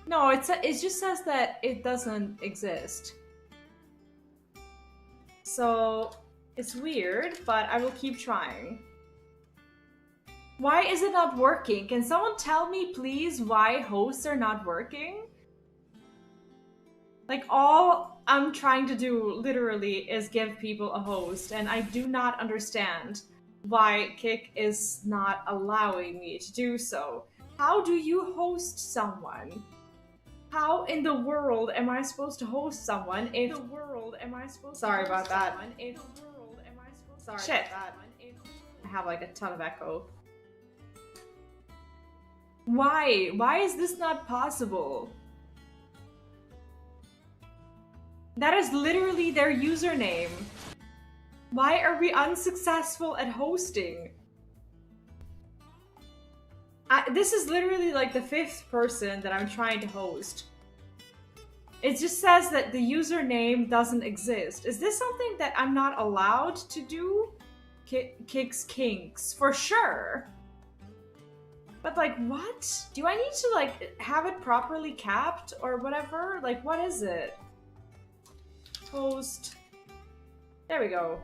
Speaker 1: No, it just says that it doesn't exist. So it's weird, but I will keep trying. Why is it not working? Can someone tell me, please, why hosts are not working? Like, all I'm trying to do, literally, is give people a host, and I do not understand why Kick is not allowing me to do so. How do you host someone? How in the world am I supposed to host someone if... Sorry about that. Shit. I have like a ton of echo. Why? Why is this not possible? That is literally their username. Why are we unsuccessful at hosting? This is literally like the 5th person that I'm trying to host. It just says that the username doesn't exist. Is this something that I'm not allowed to do? Kicks kinks, for sure. But like, what? Do I need to like have it properly capped or whatever? Like, what is it? Host. There we go.